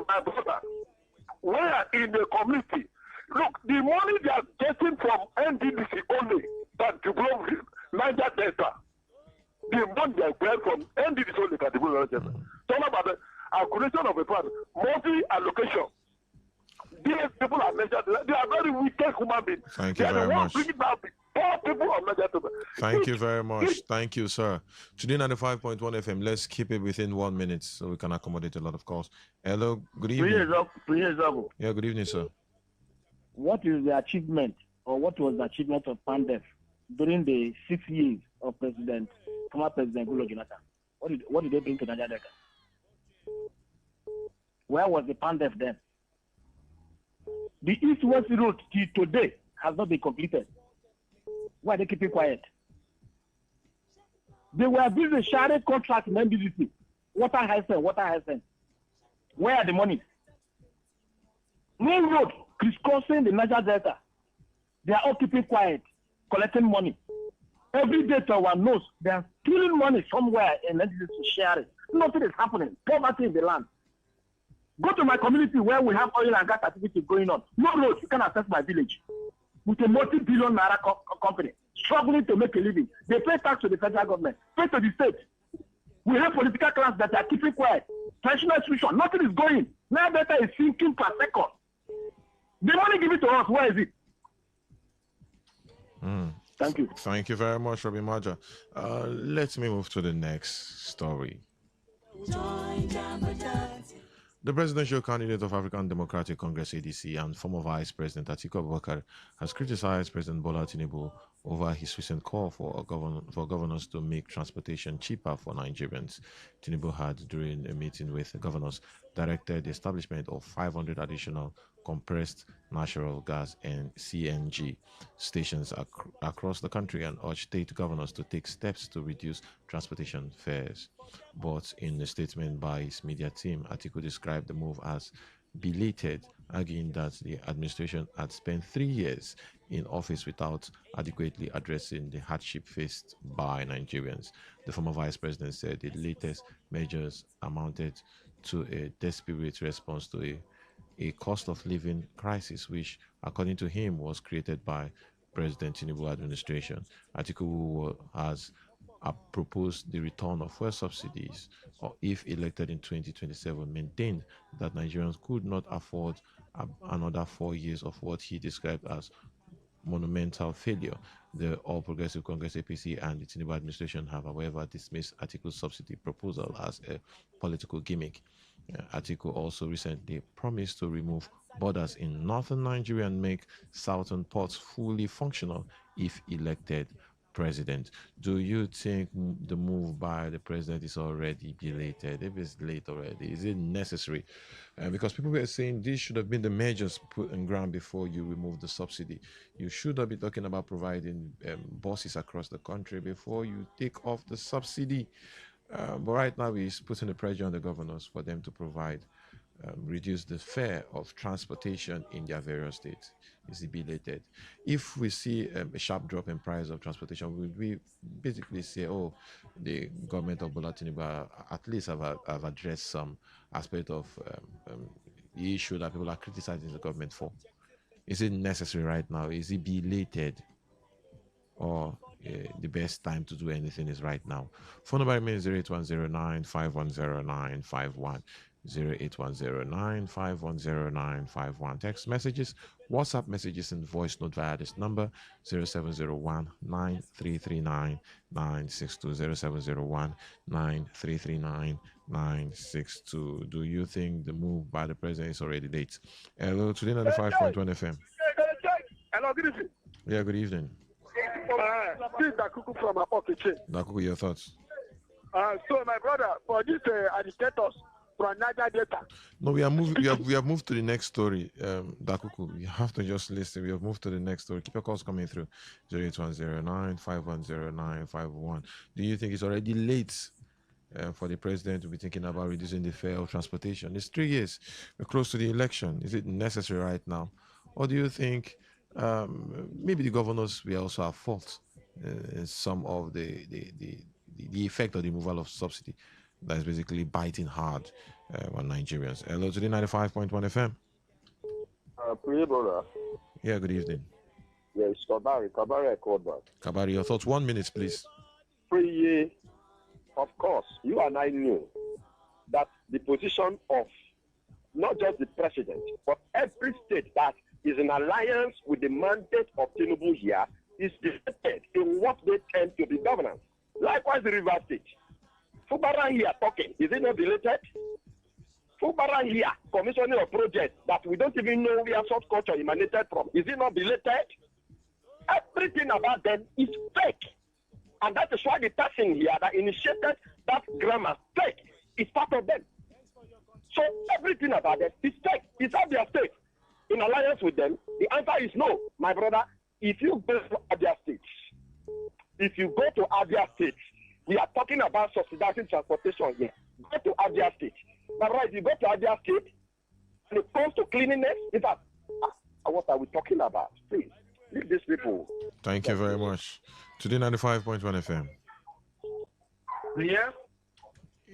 my brother, where in the community, look, the money they are getting from NDC only, that to grow Niger Delta, the money they are getting from NDC only, that to grow Niger Delta. Talk about the calculation of a plan, multi-allocation. These people are Niger Delta. They are very wicked human beings. Thank you very much. Poor people of Niger Delta. Thank you very much. Thank you, sir. Today 95.1 FM. Let's keep it within 1 minute so we can accommodate a lot of calls. Hello, good evening. Yeah, good evening, sir. What is the achievement, or what was the achievement of PANDEF during the 6 years of former President Goodluck Jonathan? What did they bring to Nigeria Delta? Where was the PANDEF then? The East-West Road till today has not been completed. Why are they keeping quiet? They were building a sharing contract in NBDC. Water Heisen. Where are the money? Main road crisscrossing the Niger Delta. They are all keeping quiet, collecting money. Every day to our nose, they are stealing money somewhere in NBDC to share it. Nothing is happening. Poverty in the land. Go to my community where we have oil and gas activity going on. No roads, you can access my village. With a multi-billion naira company struggling to make a living. They pay tax to the federal government, pay to the state. We have political class that are keeping quiet. Traditional institution, nothing is going. Now data is sinking per second. The money given to us, where is it? Thank you. Thank you very much, Robbie Maja. Let me move to the next story. The presidential candidate of African Democratic Congress ADC and former Vice President Atiku Abubakar has criticized President Bola Tinubu over his recent call for governors to make transportation cheaper for Nigerians. Tinubu had, during a meeting with the governors, directed the establishment of 500 additional compressed natural gas and CNG stations across the country and urged state governors to take steps to reduce transportation fares. But in a statement by his media team, Atiku described the move as belated, arguing that the administration had spent 3 years in office without adequately addressing the hardship faced by Nigerians. The former vice president said the latest measures amounted to a desperate response to a cost of living crisis, which, according to him, was created by President Tinubu administration. Atiku has proposed the return of fuel subsidies, or if elected in 2027, maintained that Nigerians could not afford another 4 years of what he described as monumental failure. The All Progressive Congress APC and the Tinubu administration have, however, dismissed Atiku's subsidy proposal as a political gimmick. Atiku also recently promised to remove borders in northern Nigeria and make southern ports fully functional if elected president. Do you think the move by the president is already belated? If it's late already, is it necessary? Because people were saying these should have been the measures put in ground before you remove the subsidy. You should have been talking about providing buses across the country before you take off the subsidy. But right now, he's putting the pressure on the governors for them to provide, reduce the fare of transportation in their various states. Is it belated? If we see a sharp drop in price of transportation, would we basically say, oh, the government of Bola Tinubu at least have addressed some aspect of the issue that people are criticizing the government for? Is it necessary right now? Is it belated? Or the best time to do anything is right now? Phone number remains 08109-510951, 08109-510951. Text messages, WhatsApp messages, and voice note via this number 0701-9339-962, 0701-9339-962. Do you think the move by the president is already late? Hello, today 95.1 FM. Hello, good evening. Yeah, good evening. This is Dakuku from Apokiche. Dakuku, your thoughts? So, my brother, for these agitators from Niger Delta. No, we are moving. We have moved to the next story. Dakuku, you have to just listen. We have moved to the next story. Keep your calls coming through. 08109-5109-551. Do you think it's already late for the president to be thinking about reducing the fare of transportation? It's 3 years. We're close to the election. Is it necessary right now, or do you think maybe the governors will also have fault in some of the effect of the removal of subsidy that is basically biting hard on Nigerians? Hello, today 95.1 FM. Brother. Yeah, good evening. Yes, Kabari Kodwa. Kabari, your thoughts. 1 minute, please. Of course, you and I knew that the position of not just the president, but every state that is in alliance with the mandate of Tinubu here is defeated in what they tend to be governance. Likewise, the River State. Fubara here talking, is it not related? Fubara here commissioning a project that we don't even know where such culture emanated from. Is it not related? Everything about them is fake. And that is why the person here that initiated that grammar fake is part of them. So everything about them is fake. It's not their state. In alliance with them, the answer is no, my brother. If you go to Abia State, we are talking about subsidizing transportation here. Go to Abia State. My brother, if you go to Abia State, when it comes to cleanliness, in fact, what are we talking about? Please, leave these people. Thank you very much. Today 95.1 FM. Yeah?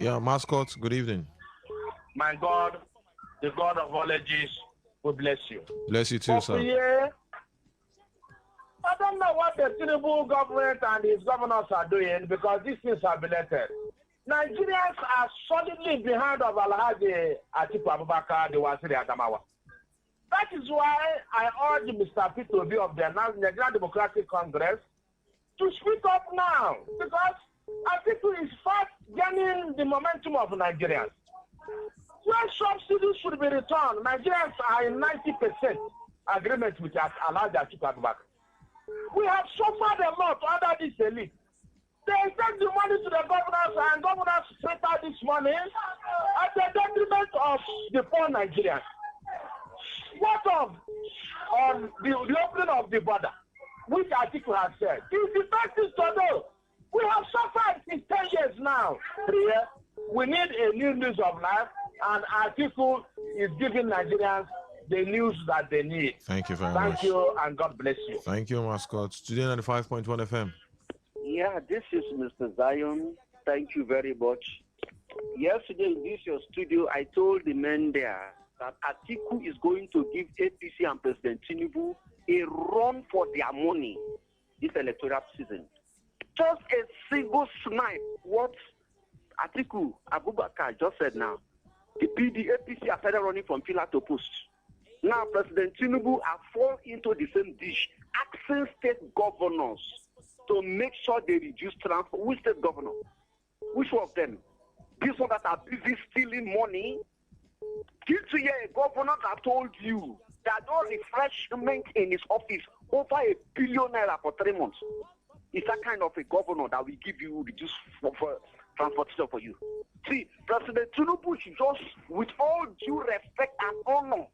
Yeah, mascot, good evening. My God, the God of all ages, will bless you. Bless you too, sir. Yeah. I don't know what the Tinubu government and his governors are doing because these things are belated. Nigerians are solidly behind of Alhaji Atiku Abubakar, the Wasiri Adamawa. That is why I urge Mr. Peter Obi of the Nigerian Democratic Congress to speak up now because Atiku is fast gaining the momentum of Nigerians. Fuel subsidies should be returned. Nigerians are in 90% agreement with Alhaji Atiku Abubakar. We have suffered a lot under this elite. They send the money to the governors and governors scatter this money at the detriment of the poor Nigerians. What of the opening of the border, which Atiku has said? It's the best thing to do. We have suffered in 10 years now. We need a new news of life, and Atiku is giving Nigerians the news that they need. Thank you very much. Thank you, and God bless you. Thank you, Mascot. Today 95.1 FM. Yeah, this is Mr. Zion. Thank you very much. Yesterday in this your studio, I told the men there that Atiku is going to give APC and President Tinubu a run for their money this electoral season. Just a single snipe. What Atiku Abubakar just said now. The APC are started running from pillar to post. Now President Tinubu have fallen into the same dish, asking state governors to make sure they reduce transport. Which state governor? Which one of them? These ones that are busy stealing money. Did you hear a governor that told you that no refreshment in his office over $1 billion for 3 months? It's that kind of a governor that will give you reduced for transportation for you. See, President Tinubu should just, with all due respect and honor,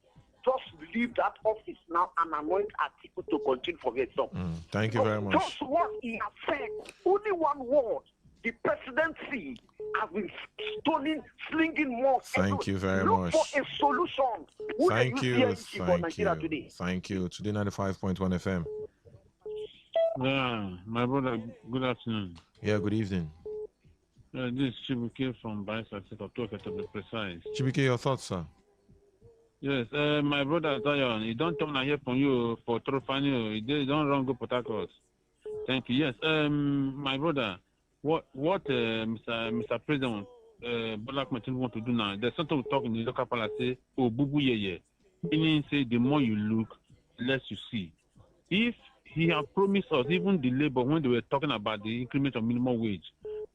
just leave that office now and anoint Atiku to continue for himself. Thank you very much. Just what he has said, only one word. The presidency has been slinging more. Thank you very Look much. for a solution. Who Thank can you. use PIG for Nigeria today? Thank you. Today 95.1 FM. Yeah, my brother, good afternoon. Yeah, good evening. This is Chibuke from Baisa State to be precise. Chibike, your thoughts, sir? Yes, my brother Zion, he don't turn here from you for Trofani. He don't run go Port Harcourt. Thank you. Yes, my brother, what Mr. President Bola Ahmed want to do now? There's something we talk in the local palace. Say, oh, bubu ye. Meaning, say the more you look, less you see. If he had promised us, even the labor, when they were talking about the increment of minimum wage,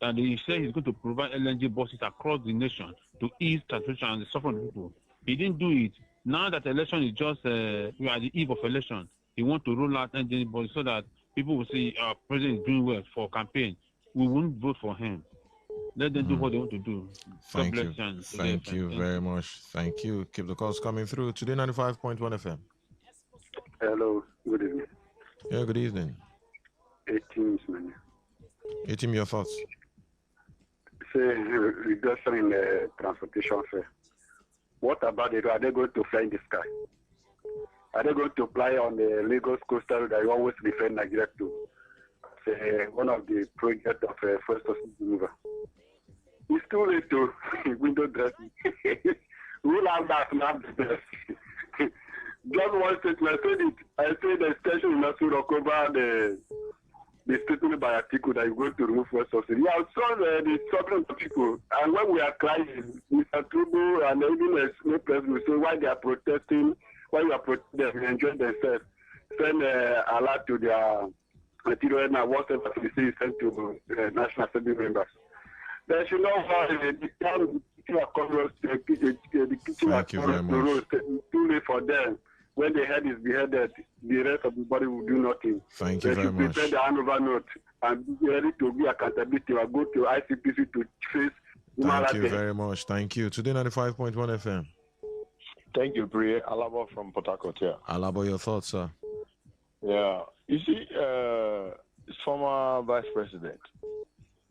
that he said he's going to provide LNG buses across the nation to ease transportation and the suffering of people. He didn't do it. Now that election is just, we are at the eve of election, he wants to roll out LNG buses so that people will see our president is doing well for campaign. We won't vote for him. Let them do what they want to do. Thank God you. bless you. Thank you very much. Thank you. Keep the calls coming through. Today 95.1 FM. Hello, good evening. Yeah, good evening. 18 man. 18, your thoughts? Say, regarding the transportation fare. What about it? Are they going to fly in the sky? Are they going to fly on the Lagos coastal that you always refer Nigeria to? Say, one of the projects of First River. It's too late to window dressing. Rule out that not the best. Just one statement. I said the extension will not recover the statement by Atiku that you're going to remove first subsidy. Yeah, I saw the struggling of people. And when we are crying, Mr. Trudeau and even the no president will say why they are protesting, why you are protesting, enjoying themselves. Send a lot to their material and whatever they say sent to National Assembly members. They should know how the kitchen of Congress, the kitchen of Congress, too late for them. When the head is beheaded, the rest of the body will do nothing. Thank you very much. They should prepare the handover note and be ready to be accountability or go to ICPC to face Thank you very much. Thank you. Today 95.1 FM. Thank you, Priya. Alaba from Port Harcourt here. Alaba, your thoughts, sir? Yeah. You see, former vice president,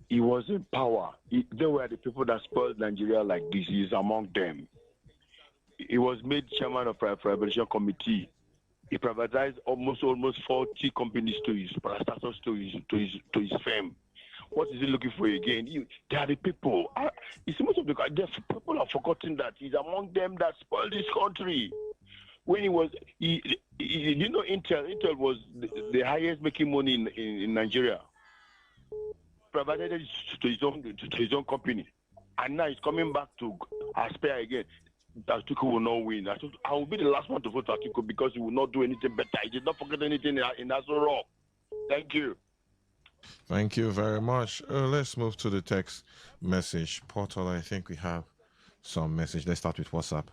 he was in power. They were the people that spoiled Nigeria like this. He's among them. He was made chairman of privatization committee. He privatized almost 40 companies to his firm. What is he looking for again? They are the people. You see, most of the people have forgotten that he's among them that spoiled this country. When he was, you know, Intel was the highest making money in Nigeria. Privatized to his own company, and now he's coming back to aspire again. Atiku will not win. I will be the last one to vote for Atiku because he will not do anything better. He did not forget anything in Aso Rock. Thank you. Thank you very much. Let's move to the text message portal. I think we have some message. Let's start with WhatsApp.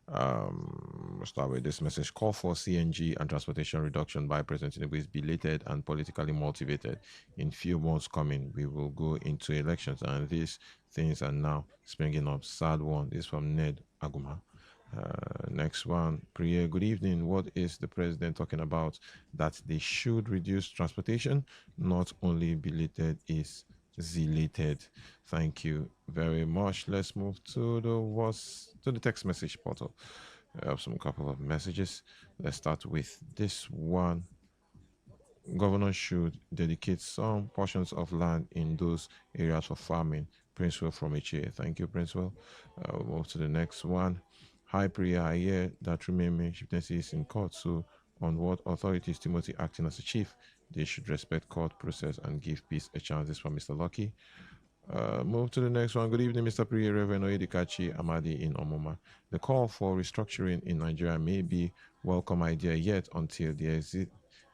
We'll start with this message. Call for CNG and transportation reduction by President Tinubu is belated and politically motivated. In few months coming, we will go into elections, and these things are now springing up. Sad one. This is from Ned Aguma. Next one, Priya, good evening. What is the president talking about? That they should reduce transportation, not only belated, is zelated. Thank you very much. Let's move to the text message portal. I have some couple of messages. Let's start with this one. Governor should dedicate some portions of land in those areas for farming. Princewell from HA. Thank you, Princewell. We'll move to the next one. Hi, Priya. I hear that Rumeme chieftaincy is in court. So, on what authorities Timothy acting as a chief? They should respect court process and give peace a chance. This from Mr. Lucky. Move to the next one. Good evening, Mr. Priya, Reverend Oedikachi Amadi in Omoma. The call for restructuring in Nigeria may be welcome idea yet until the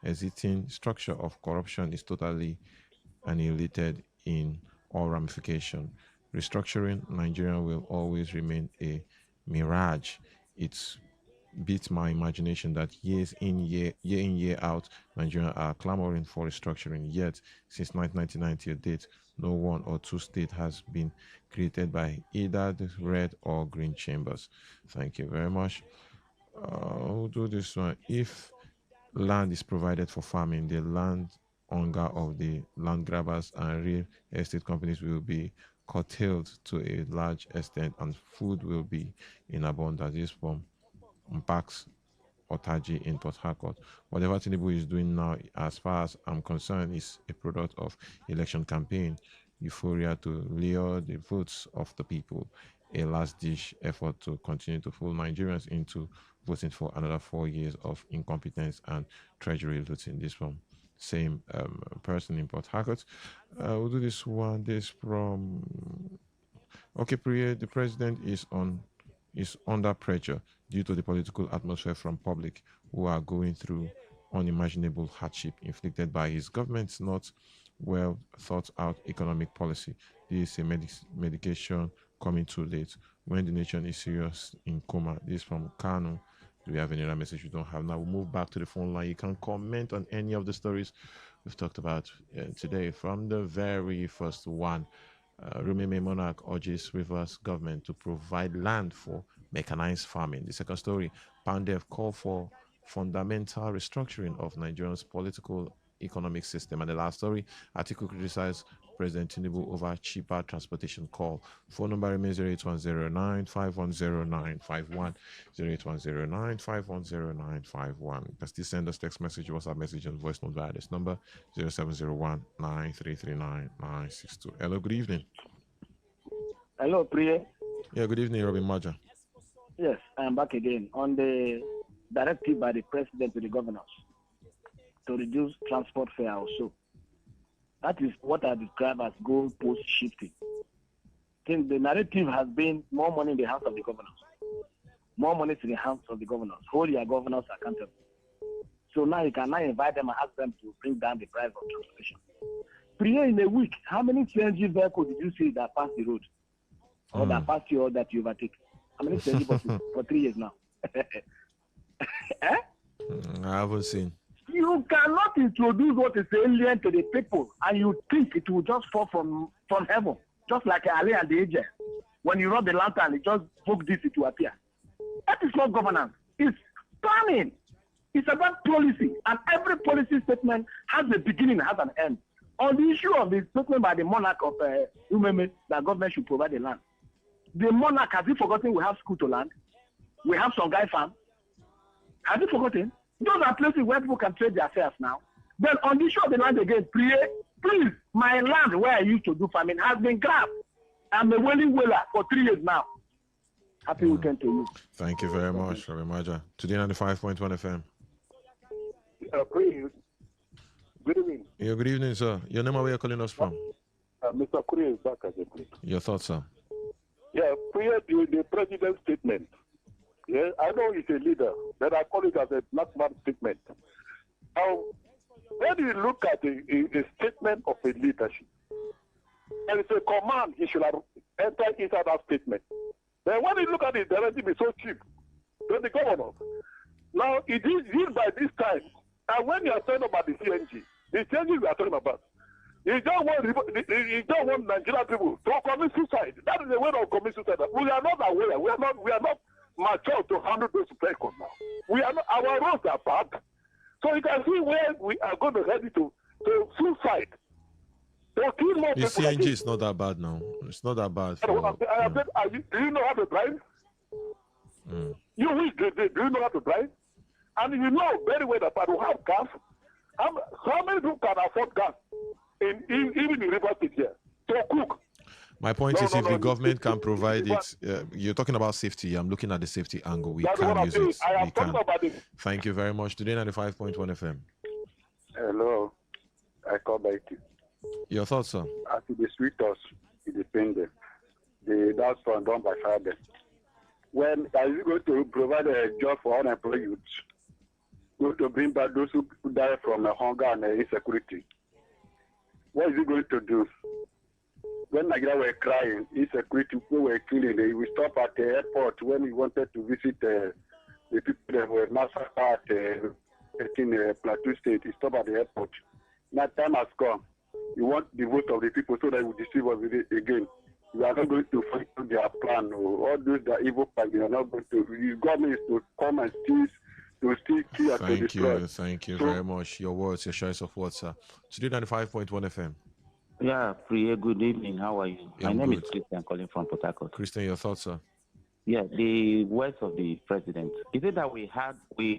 existing structure of corruption is totally annihilated in all ramification. Restructuring Nigeria will always remain a mirage. It's beats my imagination that year in, year out, Nigerians are clamoring for restructuring. Yet, since 1999 till date, no one or two states has been created by either the red or green chambers. Thank you very much. We'll do this one. If land is provided for farming, the land hunger of the land grabbers and real estate companies will be curtailed to a large extent, and food will be in abundance. This from Mpax Otaji in Port Harcourt. Whatever Tinubu is doing now, as far as I'm concerned, is a product of election campaign euphoria to lure the votes of the people. A last-ditch effort to continue to fool Nigerians into voting for another 4 years of incompetence and treasury looting. This from same person in Port Harcourt. We'll do this one. This from okay, Priya. The president is under pressure due to the political atmosphere from public who are going through unimaginable hardship inflicted by his government's not well thought out economic policy. This is a medication coming too late when the nation is serious in coma. This is from Kano. Do we have any other message we don't have? Now we'll move back to the phone line. You can comment on any of the stories we've talked about today. From the very first one, Rumeme Monarch urges Rivers government to provide land for mechanized farming. The second story, Pandev call for fundamental restructuring of Nigeria's political economic system. And the last story, article criticized President Tinubu over cheaper transportation call. Phone number remains 08109-510951, 08109-510951. You can still send us text message, WhatsApp message, and voice note via this number, 0701-9339-962. Hello, good evening. Hello, Priya. Yeah, good evening, Robin Maja. Yes, I am back again on the directive by the president to the governors to reduce transport fare also. That is what I describe as goalpost shifting. I think the narrative has been more money in the hands of the governors. More money to the hands of the governors. Hold your governors accountable. So now you can now invite them and ask them to bring down the price of transportation. Priya, in a week, how many CNG vehicles did you see that pass the road? Or that pass you or that you overtake? How many CNG buses for 3 years now? I haven't seen. You cannot introduce what is alien to the people and you think it will just fall from heaven. Just like Ali and the angel. When you rub the lantern, it just poke this, it will appear. That is not governance. It's planning. It's about policy. And every policy statement has a beginning, has an end. On the issue of the statement by the monarch of Umeme that government should provide the land. The monarch, has he forgotten we have school to land? We have some guy farm. Has he forgotten? Those are places where people can trade their affairs now. Then on the issue of the land again, please, my land where I used to do farming has been grabbed. I'm a willing whaler for 3 years now. Happy weekend to you. Thank you very much, Robin Maja. Today95.1 FM. Good evening. Yeah, good evening, sir. Your name and where you're calling us from? Mr. Kuriya is back again, please. Your thoughts, sir? Yeah, Priya, the president's statement. Yeah, I know he's a leader, but I call it as a black man statement. Now, when you look at a statement of a leadership, and it's a command, he should have entered inside that statement. Then when you look at it, the relative is so cheap to the governors. Now, it is by this time, and when you are talking about the CNG, the changes we are talking about, you don't want Nigerian people to commit suicide. That is the way of commit suicide. We are not aware. We are not mature to handle those vehicles now. We are not, our roads are bad. So you can see where we are going to head to suicide. To kill more The people. CNG is not that bad now. It's not that bad. Do you know how to drive? Mm. Do you know how to drive? And you know very well that I don't have gas. How many people can afford gas even in River State here to cook? My point is, if the government can provide it, you're talking about safety. I'm looking at the safety angle. We can use it. We can. Thank you very much. Today 95.1 FM. Hello. I call back you. Your thoughts, sir? As it is with us, it depends. That's one done by father. When are you going to provide a job for unemployed youths? Going to bring back those who die from hunger and insecurity? What is he going to do? When Nigeria were crying, insecurity, people were killing. We stopped at the airport when we wanted to visit the people that were massacred at Plateau State. We stopped at the airport. Now time has come. You want the vote of the people so that we deceive us with it again. We are not going to follow their plan. All those that evil plan, we are not going to. The government is to come and steal, kill, and to destroy. Thank you very much. Your words, your choice of words, sir. Today 95.1 FM. Yeah, Priya, good evening. How are you? Yeah, My name good. is Christian, calling from Port Harcourt. Christian, your thoughts, sir? Yeah, the words of the president. Is it that we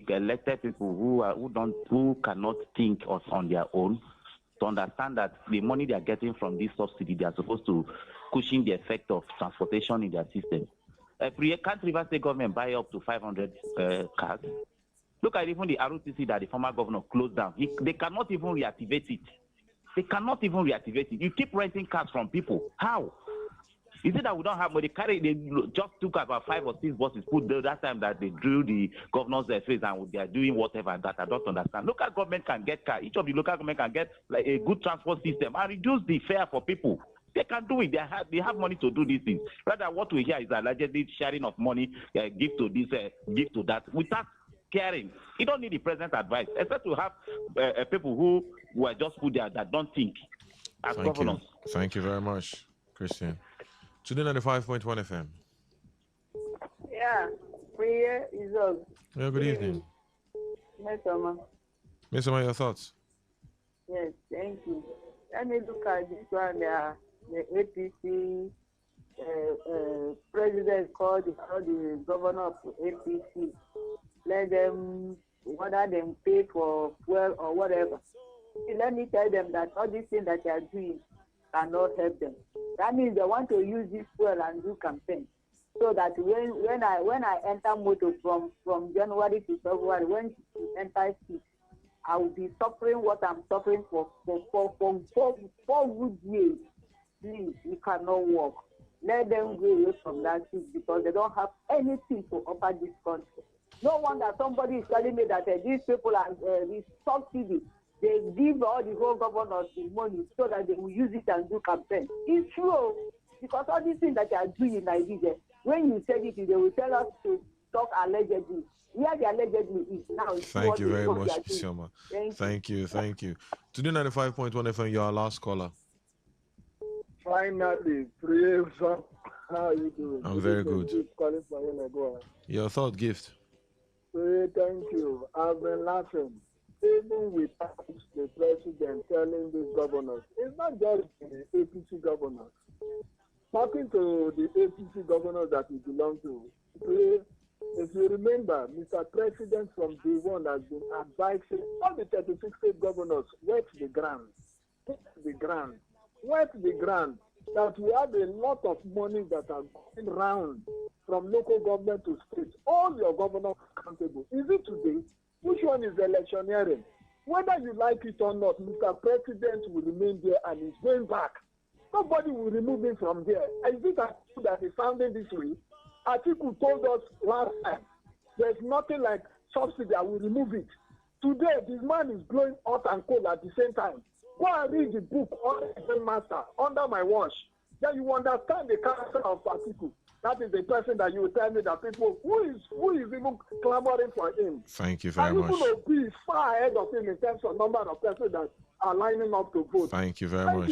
elected people who cannot think on their own to understand that the money they are getting from this subsidy, they are supposed to cushion the effect of transportation in their system? Can't River State government buy up to 500 cars? Look at even the ROTC that the former governor closed down. They cannot even reactivate it. They cannot even reactivate it. You keep renting cars from people. How? Is it that we don't have money? They just took about 5 or 6 buses put there that time that they drew the governor's face and they are doing whatever that I don't understand. Local government can get car. Each of the local government can get like a good transport system and reduce the fare for people. They can do it. They have money to do these things. Rather, what we hear is allegedly sharing of money, give to this, give to that, without caring. You don't need the president's advice, except to have people who were just put there that don't think as governors. Thank you very much, Christian. Today 95.1 FM. Yeah, Priya is on. Yeah, good evening. Yes, Oma. Miss Oma, your thoughts? Yes, thank you. Let me look at this one. The APC president called the governor of APC. Let them, whether them pay for fuel or whatever. Let me tell them that all these things that they are doing cannot help them. That means they want to use this fuel and do campaign. So that when I enter motor from January to February, when you enter seat, I will be suffering what I'm suffering for 4 good years. Please, we cannot walk. Let them go away from that seat because they don't have anything to offer this country. No wonder somebody is telling me that these people are this subsidy. They give all the whole governors the money so that they will use it and do campaign. It's true because all these things that they are doing in Nigeria, when you say it, they will tell us to talk allegedly. Where the allegedly is now. Thank you very much, Sioma. Thank you. Today 95.1 FM, you're our last caller. Finally, praise God. How are you doing? I'm very good. Calling for you, Your thought, gift. Thank you. I've been laughing. Even without the president telling these governors, it's not just the APC governors. Talking to the APC governors that we belong to, if you remember, Mr. President from day one has been advising all the 36 state governors, wet the ground, that we have a lot of money that are going round from local government to state. All your governors accountable. Is it today? Which one is electioneering? Whether you like it or not, Mr. President will remain there and he's going back. Nobody will remove him from there. Is it that is sounding this way? Atiku told us last time, there's nothing like subsidy, I will remove it. Today, this man is blowing hot and cold at the same time. Go and read the book on the master under my watch. then you understand the character of Atiku. That is the person that you will tell me that people who is even clamoring for him. Thank you very much. And even Obi is far ahead of him in terms of number of persons that are lining up to vote. Thank you very much.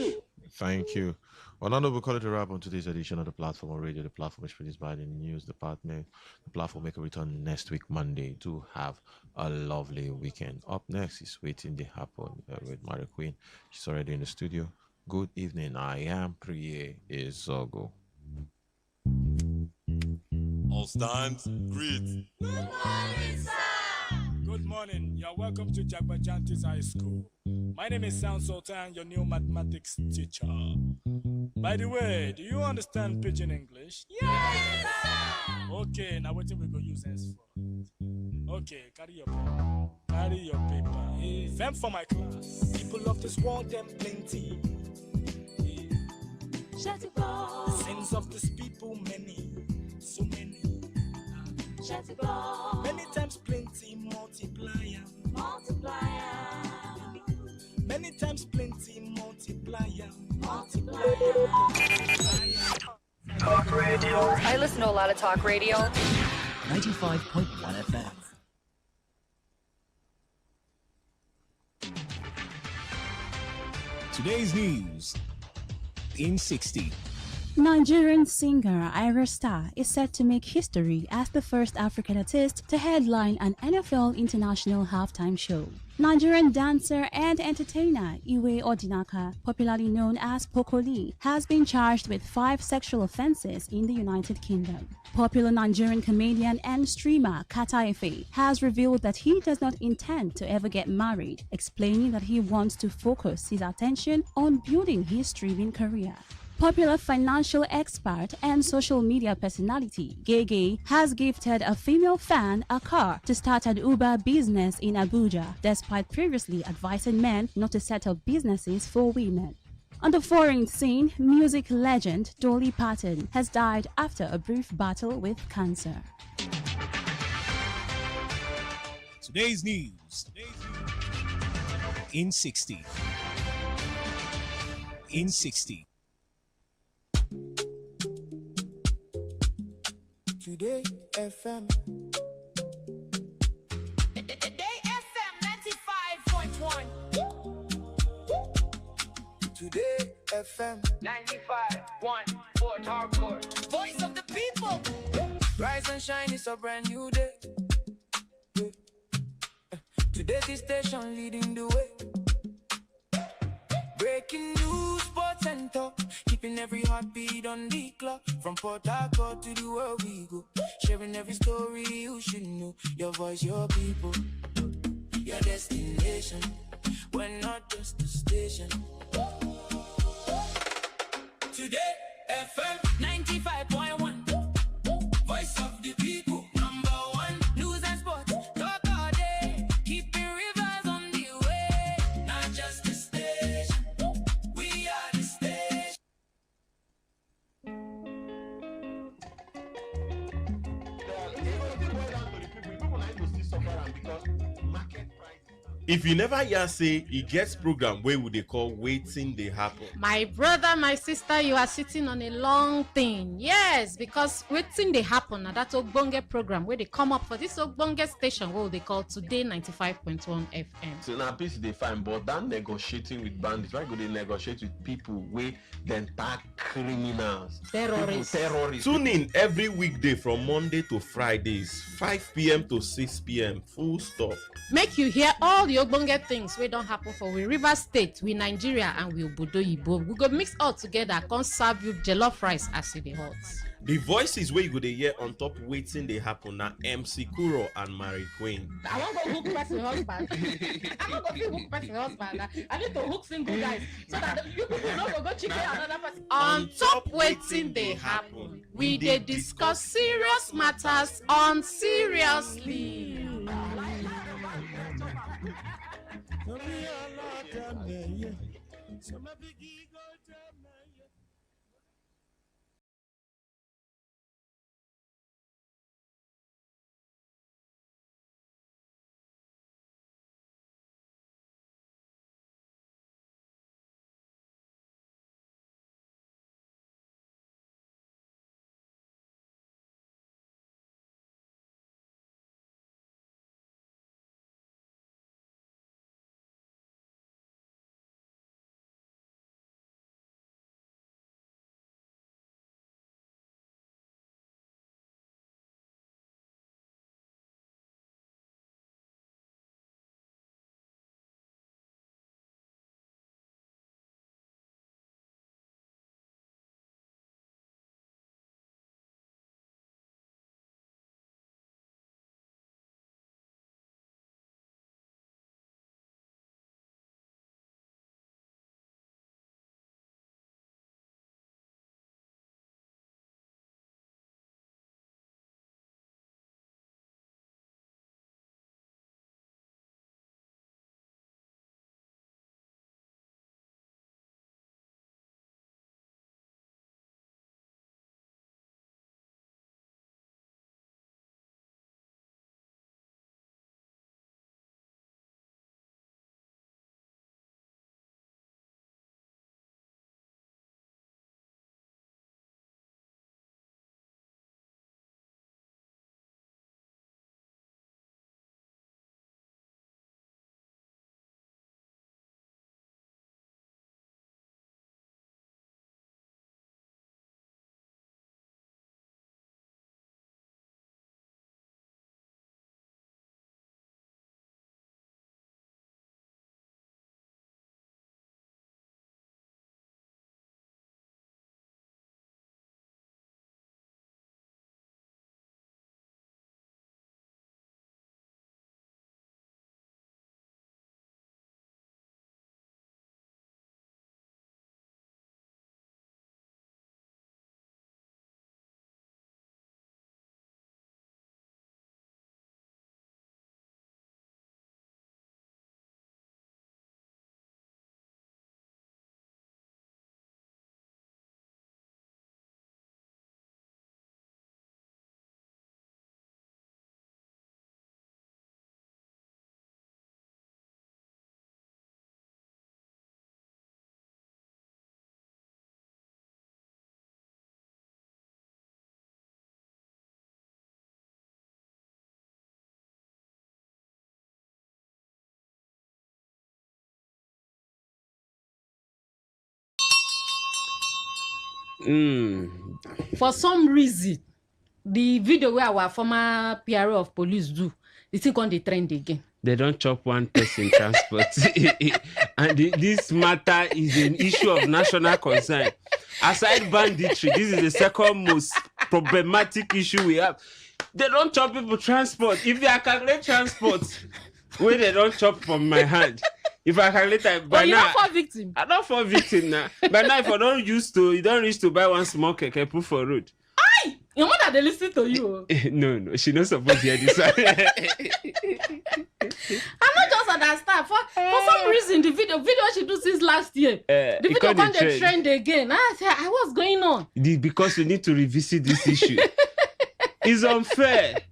Thank you. Well, now we'll call it a wrap on today's edition of the Platform on Radio. The platform is produced by the news department. The platform will make a return next week, Monday. To have a lovely weekend. Up next is Waiting to Happen with Mary Queen. She's already in the studio. Good evening. I am Priye Izogo. All stands, greet. Good morning, sir. Good morning. You're welcome to Jagbajantis High School. My name is Sound Sultan, your new mathematics teacher. By the way, do you understand Pidgin English? Yes, sir. Okay, now what we go use this for? Okay, carry your pen. Carry your paper. Them for my class. People of this world, them plenty. Sins of this people, many. So many. Many times plenty, multiplier. Many times plenty, multiplier. Talk radio. I listen to a lot of talk radio. 95.1 FM. Today's news in 60. Nigerian singer Ira Star is set to make history as the first African artist to headline an NFL International halftime show. Nigerian dancer and entertainer Iwe Odinaka, popularly known as Pokoli, has been charged with 5 sexual offenses in the United Kingdom. Popular Nigerian comedian and streamer Kata Efe has revealed that he does not intend to ever get married, explaining that he wants to focus his attention on building his streaming career. Popular financial expert and social media personality Gege has gifted a female fan a car to start an Uber business in Abuja, despite previously advising men not to set up businesses for women. On the foreign scene, music legend Dolly Parton has died after a brief battle with cancer. Today's news in 60. In 60. Today FM. Today FM 95.1. Today FM 95.1 Fort Harcourt. Voice of the people. Rise and shine, it's a brand new day. Today this station leading the way. Breaking news, sports and talk, keeping every heartbeat on the clock. From Port Harcourt to the world we go, sharing every story you should know. Your voice, your people, your destination. We're not just a station. Today FM 95.1, voice of the people, number one. News and sports, talk all day, keeping rivers on the way. Not just a station, we are the station. If you never hear say e get program wey we dey call Wetin Dey Happen. My brother, my sister, you are sitting on a long thing. Yes, because Wetin Dey Happen na that ogbonge program wey dey come up for this ogbonge station wey we dey call Today 95.1 FM. So na peace dey fine, but that negotiating with bandits, why go dey negotiate with people wey dem tag criminals, terrorists? Terrorists. Tune in every weekday from Monday to Fridays, 5 p.m. to 6 p.m. Full stop. Make you hear all the ogbonge things wey don happen for we River State, we Nigeria, and we Obodo Yibo. We go mix all together, come serve you jollof rice as e dey hot. The voices wey you go dey hear on top Wetin Dey Happen na MC Kuro and Mary Queen. I wan go hook person husband. I wan go fit hook person husband. I need to hook single guys so that you people no go chicken another person. On top Wetin Dey Happen, we dey discuss serious matters on seriously. For some reason, the video where our former PRO of police do, the thing on the trend again. They don't chop one person transport. And this matter is an issue of national concern. Aside banditry, this is the second most problematic issue we have. They don't chop people transport. If they calculate transport, where they don't chop from my hand. If I calculate that, by you now, not for victim. I don't for victim now. But now, if I don't used to, you don't used to buy one small keke put for road. Aye, your mother they listen to you. No, she not supposed to hear this one. I not just understand. For some reason, the video she do since last year, the video on the trend again. I say, what's going on? Because we need to revisit this issue. It's unfair.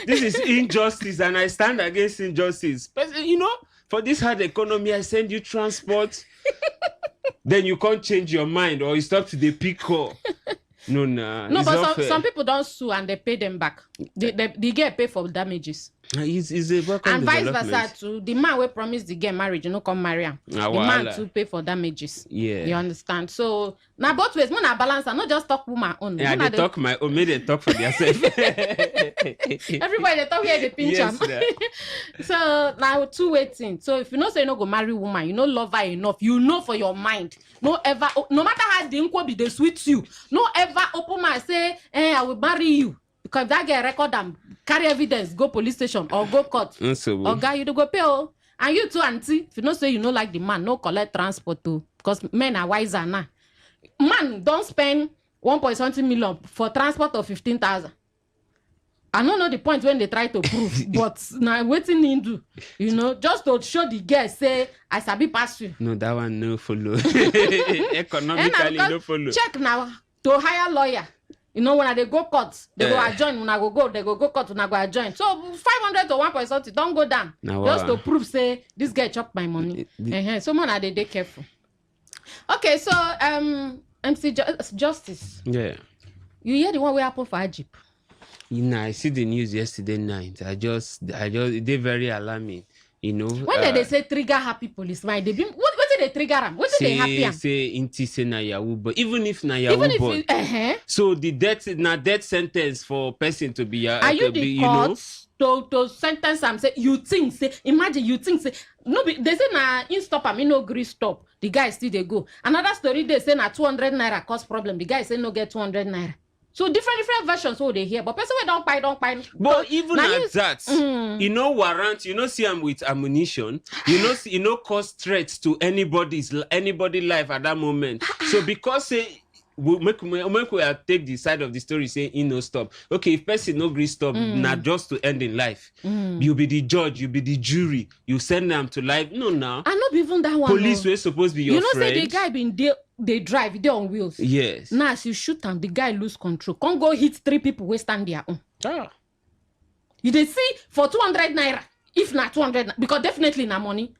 This is injustice, and I stand against injustice. But you know, for this hard economy, I send you transport, then you can't change your mind or you stop to the pick call. No, but some people don't sue and they pay them back. They get paid for damages. It's a and vice versa too. The man will promise the girl marriage, come marry him. The man to pay for damages. Yeah, you understand. So now both ways, when I balance, I not just talk with my own. Yeah, they talk my own. Maybe they talk for themselves. Everybody they talk here, they pinch them. So now two waiting. So if you know say you no go marry woman, you know love her enough. You know for your mind. No matter how the inquo be they sweet you. No ever open my say, I will marry you. Because if that get record and carry evidence, go police station or go court. Or guy, you do go pay. And you too, auntie, if you know say you know like the man, no collect transport too. Because men are wiser now. Man, don't spend 1.something million for transport of 15,000. I don't know the point when they try to prove, but now waiting in do, just to show the girl say I sabi pass you. No, that one no follow. Economically no follow. Check now to hire lawyer. When they go court, they go adjoin. When I go court, when I go adjoin. So 500 to 1 point something, don't go down. Just to prove say this guy chop my money. Someone are they careful. Okay, so MC Justice. Yeah. You hear the one we happen for Ajip? I see the news yesterday night. They're very alarming. When they say trigger happy policeman, they be what did they trigger them? What did they happy? Say inti say na Yahoo, but even if na Yahoo, so the death sentence for person to be are you the court to sentence them? Say you think say imagine you think say no be they say na in stop am no gree stop the guy still they go. Another story they say na 200 naira cause problem the guy say no get 200 naira. So different versions what they hear, but person we don't buy. But even at that, warrant, see them with ammunition, cause threats to anybody life at that moment. So because say we take the side of the story say no stop. Okay, if person no agree stop, not just to end in life. You be the judge, you be the jury, you send them to life. No, now. I'm not even that one. Police were supposed to be your friend. Say the guy been there. They drive, they on wheels. Yes. Now, as you shoot them, the guy lose control. Can't go hit 3 people who stand their own. You they see for 200 naira, if not 200, because definitely na money.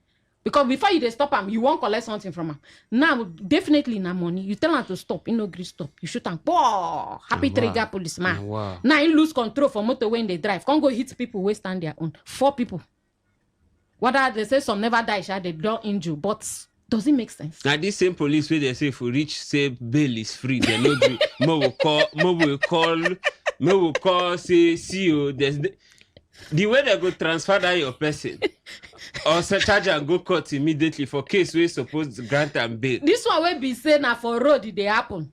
Because before you they stop him, you won't collect something from him. Now, definitely na money. You tell him to stop, you no agree stop. You shoot him, whoa, happy trigger policeman. Now you lose control for motor when they drive. Can't go hit people who stand their own. 4 people. Whether they say some never die, they don't injure, but does it make sense? Now this same police where they say if we reach say bail is free, they no do. More will call say CEO. The way they go transfer that your person or charge and go court immediately for case we supposed to grant and bail. This one will be say now for road did they happen.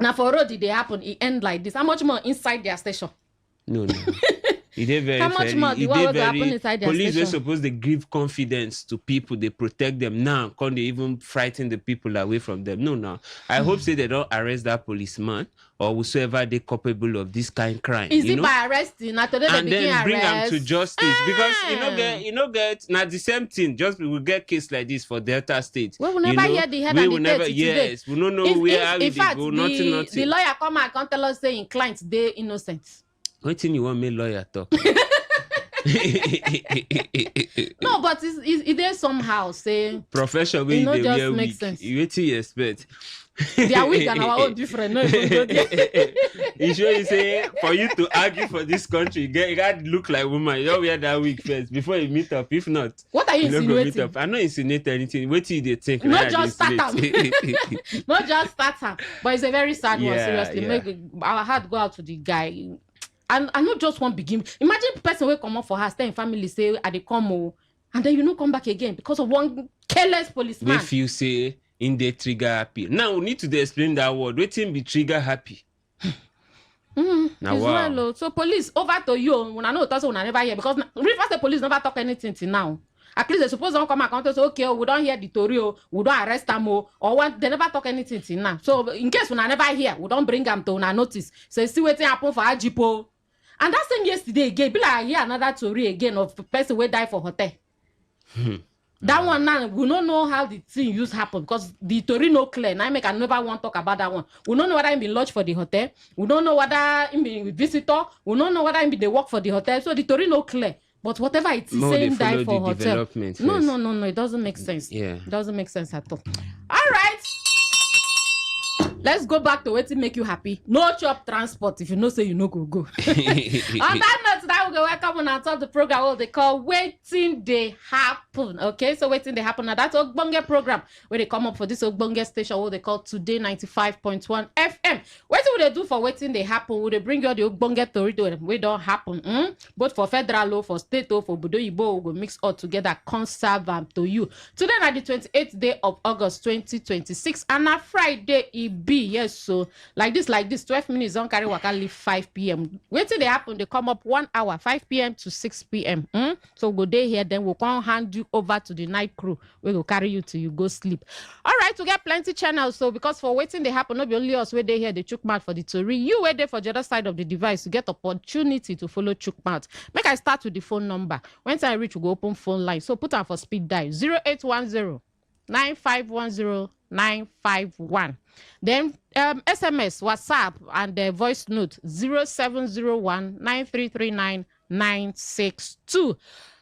Now for road did they happen? It end like this. How much more inside their station? No. It is very. How much more? Police are supposed to give confidence to people. They protect them now. Can't they even frighten the people away from them? No. I hope say they don't arrest that policeman or whosoever they capable of this kind of crime. Is it by arresting? Not today and then bring them to justice because you know get not the same thing. Just we will get case like this for Delta State. We will never hear the head and the tail today. Yes, we don't know where we go. Nothing. The lawyer come and can't tell us saying clients they innocent. What thing you want me lawyer talk? No, but it is somehow say profession where you just makes sense. You expect. Their wig and our own different. No, even go there. You sure you say for you to argue for this country, you got to look like woman. You don't wear that wig first before you meet up. If not, what are you insinuating? Meet up. I'm not insinuating anything. Wait till they think. Not just start Not just start her. But it's a very sad one, seriously. Yeah. Make our heart go out to the guy. And not just one begin. Imagine the person will come up for her, stay in family, say, I they come, and then you no come back again because of one careless policeman. If you say in the trigger happy. Now we need to explain that word. Waiting be trigger happy. Now, wow. So police, over to you. When I know that's when I never hear because Rivers the police never talk anything till now. At least they suppose don't come back and say, okay, we don't hear the story, we don't arrest them, or what they never talk anything till now. So in case when I never hear, we don't bring them to una notice. So see what happen for Ajipo. And that same yesterday again, be like I hear another story again of the person who died for hotel. That one now, we don't know how the thing used happen because the story no clear. Now I never want to talk about that one. We don't know whether I been lodged for the hotel. We don't know whether I been visitor. We don't know whether I been they work for the hotel. So the story no clear. But whatever it is saying died for hotel. No, it doesn't make sense. Yeah. It doesn't make sense at all. All right. Let's go back to what to make you happy. No chop transport if you know say you no go. On that note, that we go welcome on top of the program what they call Waiting They Happen. Okay, so Waiting They Happen. Now that's Ogbonge program where they come up for this Ogbonge station what they call Today 95.1 FM. What do they do for Waiting They Happen? Will they bring you the Ogbonge story to them? We don't happen. Both for federal law, for state law, for Budo Ibo, we go mix all together, conserve them to you. Today na the 28th day of August 2026 and a Friday it be. Yes, so like this 12 minutes don't carry waka leave 5 p.m. Wait till they happen, they come up 1 hour, 5 p.m. to 6 p.m. So go day here, then we'll come hand you over to the night crew. We will carry you till you go sleep. All right, we get plenty channels. So because for Waiting They Happen, not be only us where they here, they chook mouth for the story. You wait there for the other side of the device to get opportunity to follow chook mouth. Make I start with the phone number. Once I reach, we go open phone line. So put on for speed dial 0810 9510 951. Then SMS, WhatsApp, and the voice note 0701 9339 962.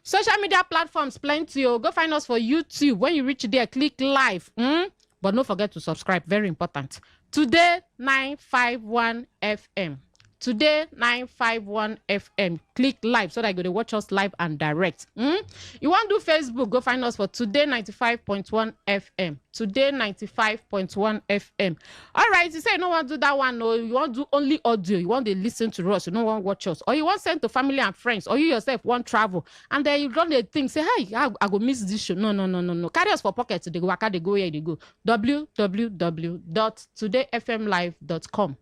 Social media platforms plenty. Go find us for YouTube. When you reach there, click live. But don't forget to subscribe. Very important. Today 951 FM. Today 951 FM. Click live so that you go to watch us live and direct. You want to do Facebook? Go find us for Today 95.1 FM. Today 95.1 FM. All right, you say you don't want to do that one, no, you want to do only audio. You want to listen to us. You don't want to watch us, or you want to send to family and friends, or you yourself want travel, and then you don't think say, hey, I go miss this show. No. Carry us for pocket. They go where they go, where they go. www.todayfmlive.com.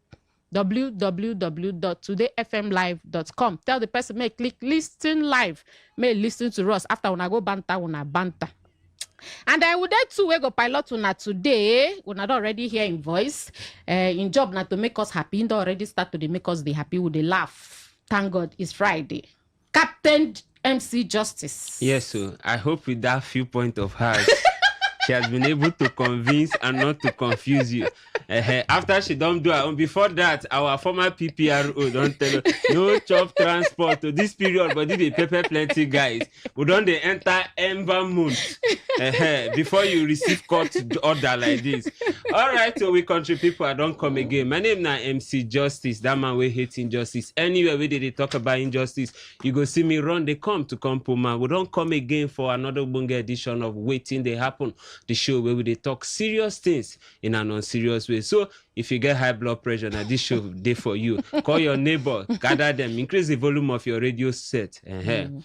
www.todayfmlive.com. Tell the person, may click listen live, may listen to us after when I go banter, when I banter. And I would like to go pilot una today. We not already hear in voice. In job not to make us happy. They already start to make us the happy with the laugh. Thank God it's Friday. Captain MC Justice. Yes, so I hope with that few point of hers, she has been able to convince and not to confuse you. After she don't do her own, before that, our former PPRO don't tell her, no chop transport to this period, but did they pepper plenty guys. We don't they enter ember moon before you receive court order like this. All right, so we country people, I don't come again. My name now MC Justice, that man we hate injustice. Anywhere where they talk about injustice, you go see me run, they come to Compoma. We don't come again for another bunga edition of Waiting They Happen, the show where we talk serious things in an unserious way. So if you get high blood pressure, now this show day for you. Call your neighbor, gather them, increase the volume of your radio set. In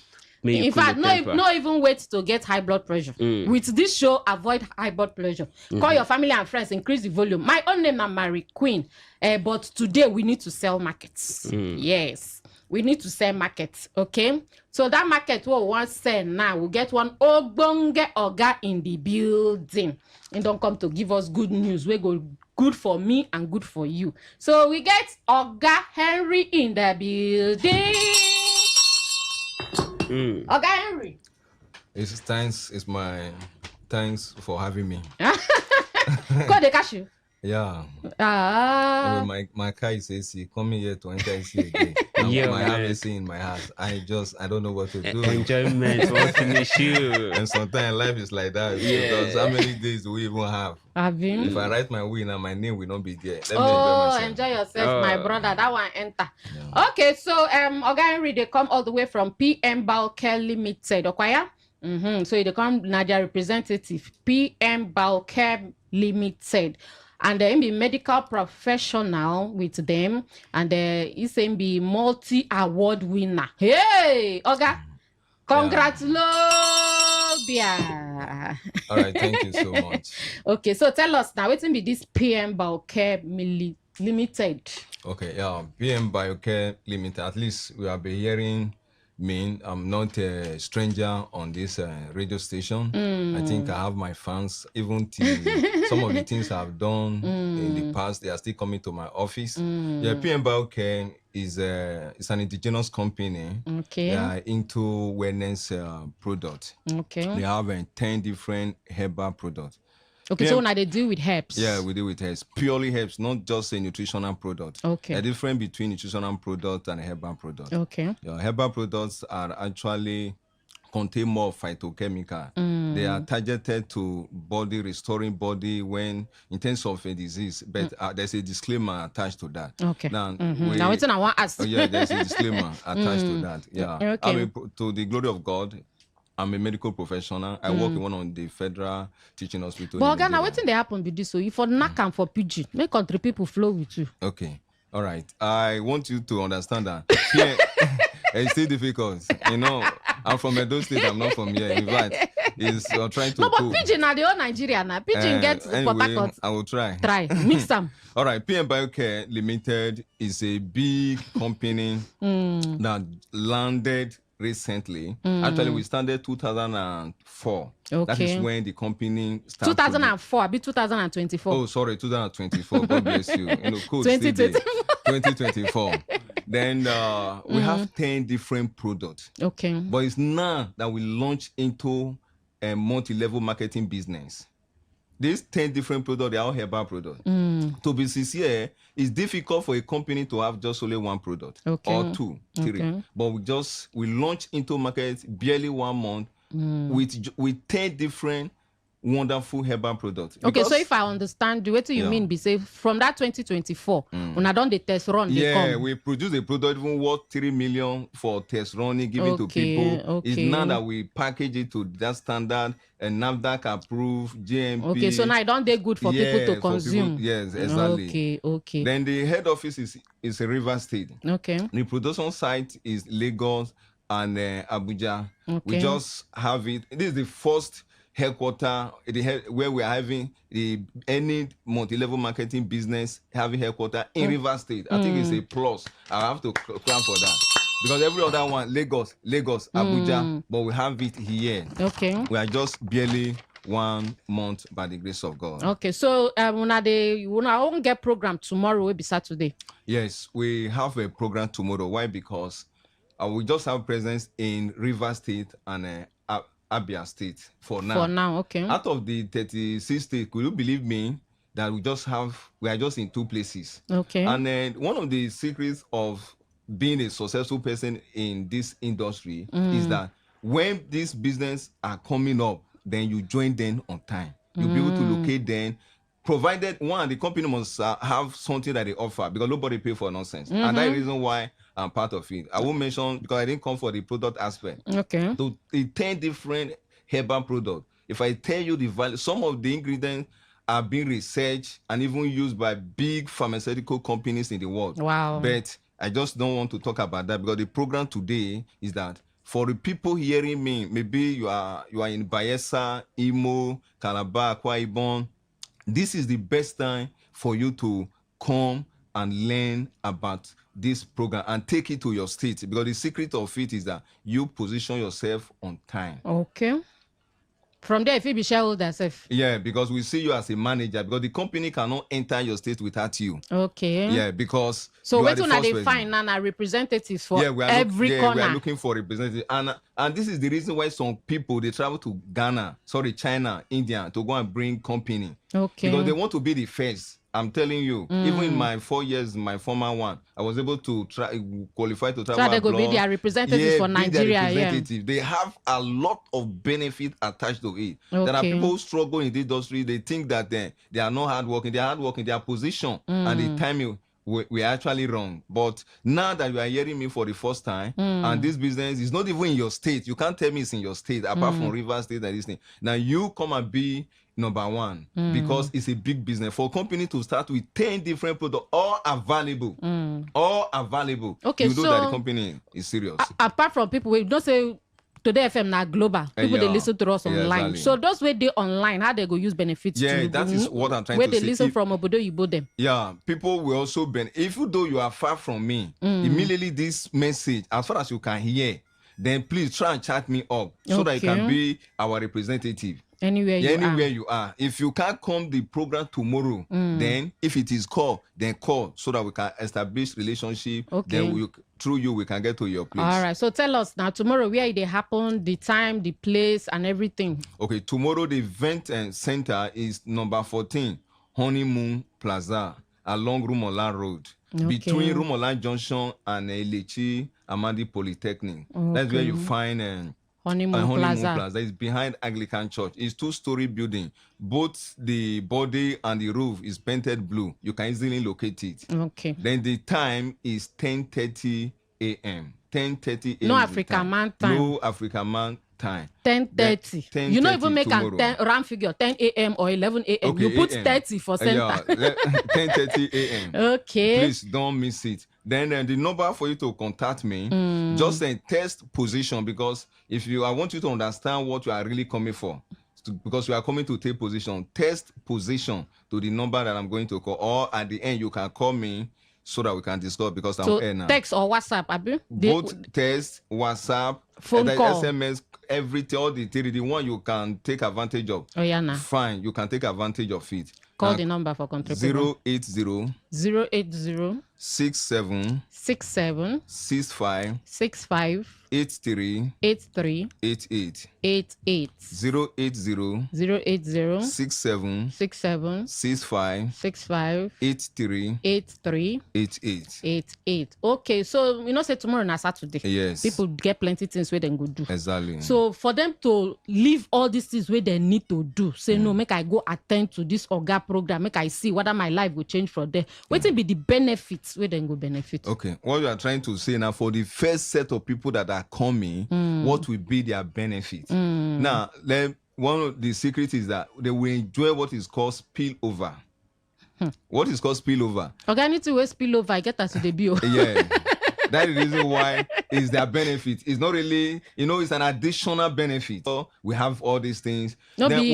fact, not even wait to get high blood pressure. With this show, avoid high blood pressure. Call your family and friends, increase the volume. My own name is Mary Queen, but today we need to sell markets. Yes, we need to sell markets. Okay, so that market we want to sell now, we get one Ogbonge Oga in the building, and don't come to give us good news. We go good for me and good for you. So we get Oga Henry in the building. Oga Henry. Thanks for having me. Go the cash you. Yeah. Ah. My car is AC. Coming here to enter AC again. Yeah, I have man. AC in my house. I don't know what to do. Enjoyment won't finish you. And sometimes life is like that. Because how many days do we even have? If I write my will now, my name will not be there. Let me enjoy myself. Enjoy yourself, my brother. That one enter. Okay, so Oga Henry, they come all the way from PM Balcare Limited. Okwaya? So they come Nigeria representative, PM Balcare Limited. And they be medical professional with them. And he's be multi-award winner. Hey, Oga, congratulations. All right, thank you so much. Okay, so tell us now, what's be this PM Biocare Limited? Okay, PM Biocare Limited. At least we have been hearing me. I'm not a stranger on this radio station. I think I have my fans. Even till some of the things I've done in the past, they are still coming to my office. Yeah, PM Biocare is an indigenous company. Okay. They are into wellness products. Okay. They have 10 different herbal products. Okay, so now they deal with herbs. Yeah, we deal with herbs. Purely herbs, not just a nutritional product. Okay. The difference between nutritional product and herbal product. Okay. Yeah, herbal products are actually contain more phytochemical. They are targeted to body, restoring body when in terms of a disease. But there's a disclaimer attached to that. Okay. Now, Now it's I want us. yeah, there's a disclaimer attached to that. Yeah. Okay. I mean, to the glory of God, I'm a medical professional. I work in one of the federal teaching hospitals. But Ghana, what's in the happen with this? So if for knock and for PG, make country people flow with you. Okay. All right. I want you to understand that. It's still difficult. You know, I'm from Edo State. I'm not from here. In fact, it's trying to. No, but Pidgin now the whole Nigeria now. Pidgin gets anyway, Port Harcourt. I will try. Mix them. All right. PM Biocare Limited is a big company that landed recently. Actually, we started 2004. Okay. That is when the company started. 2004, I'll be 2024. Oh, sorry, 2024. God bless you. You know, code 2024. Then we have 10 different products. Okay. But it's now that we launch into a multi-level marketing business. These 10 different products, they are all herbal products. To be sincere, it's difficult for a company to have just only one product or two, three. But we launch into market barely 1 month with 10 different wonderful herbal products. Okay, so if I understand what you mean, be say from that 2024, when I done the test run, we produce a product even worth 3 million for test running, giving to people. It's now that we package it to that standard and NAFDAC approved GMP. Okay, so now it don't they good for people to consume. Yes, exactly. Okay. Then the head office is a River State. Okay. The production site is Lagos and Abuja. Okay. We just have it. This is the first headquarter where we are having any multi-level marketing business having headquarter in River State. I think it's a plus. I have to clap for that because every other one, Lagos, Abuja, but we have it here. Okay. We are just barely 1 month by the grace of God. Okay, so when I won't get program tomorrow, will be Saturday. Yes, we have a program tomorrow. Why? Because we just have presence in River State and Abia State for now. For now, okay. Out of the 36 states, could you believe me that we are just in 2 places? Okay. And one of the secrets of being a successful person in this industry is that when these business are coming up, then you join them on time. You'll be able to locate them. Provided the company must have something that they offer because nobody pay for nonsense. And that's the reason why I'm part of it. I won't mention because I didn't come for the product aspect. Okay. So the 10 different herbal products. If I tell you the value, some of the ingredients are being researched and even used by big pharmaceutical companies in the world. Wow. But I just don't want to talk about that because the program today is that for the people hearing me, maybe you are in Bayelsa, Imo, Calabar, Akwa Ibom. This is the best time for you to come and learn about this program and take it to your state because the secret of it is that you position yourself on time. Okay. From there, if you be shareholder yourself. Yeah, because we see you as a manager because the company cannot enter your state without you. Okay. Yeah, because so wait till they find now representatives for every corner. We are looking for representatives, and this is the reason why some people they travel to China, India to go and bring company. Okay. Because they want to be the first. I'm telling you, even in my 4 years, my former one, I was able to qualify to travel So they go be their representatives for Nigeria. Representative. They have a lot of benefit attached to it. There are people who struggle in the industry. They think that they are not hardworking. They are hardworking. Their position and the timing we are actually wrong. But now that you are hearing me for the first time, and this business is not even in your state, you can't tell me it's in your state, apart from Rivers State and this thing. Now you come and be number one because it's a big business. For a company to start with 10 different products, all available. All available. Okay, you know that the company is serious. Apart from people, we don't say Today FM now global. People they listen to us online. Exactly. So those way they online, how they go use benefits? Yeah, that is what I'm trying to say. Where they listen from Obodo, you both them. Yeah, people will also benefit. Even though you are far from me, immediately this message, as far as you can hear, then please try and chat me up so that you can be our representative. Anywhere you are. If you can't come the program tomorrow, then if it is call, then call so that we can establish relationship. Then through you we can get to your place. All right. So tell us now tomorrow where it happen, the time, the place, and everything. Okay. Tomorrow the event center is number 14, Honeymoon Plaza along Rumola Road. Between Rumola Junction and Elechi Amadi Polytechnic. That's where you find Honeymoon Plaza. It's behind Anglican Church. It's 2-story building. Both the body and the roof is painted blue. You can easily locate it. Okay. Then the time is 10:30 a.m. 10:30 a.m. No African man time. No African man time. 10:30. You don't even make a round figure 10 a.m. or 11 a.m. Okay, you put 30 for center. Yeah, 10:30 a.m. Okay. Please don't miss it. Then the number for you to contact me, just test position, because I want you to understand what you are really coming for. Because you are coming to take position, test position to the number that I'm going to call, or at the end you can call me so that we can discuss, because I'm here now. Text or WhatsApp, Abi? Both text, WhatsApp, phone call, SMS, everything, all the three. The one you can take advantage of. Oh yeah, nah. Fine, you can take advantage of it. Call the number for control. 080 67 65 83 88 080 67 65 83 88. Okay, so we know say tomorrow na Saturday. Yes. People get plenty things where they go do. Exactly. So for them to leave all these things where they need to do, say no, make I go attend to this Oga program, make I see whether my life will change from there. What will be the benefits where they go benefit? Okay, what you are trying to say now, for the first set of people that are coming, what will be their benefit? Now, one of the secrets is that they will enjoy what is called spillover. What is called spillover? Okay, I need to wear spillover. I get that to the bill. Yeah. That is the reason why it's their benefit. It's not really, it's an additional benefit. So we have all these things. Bring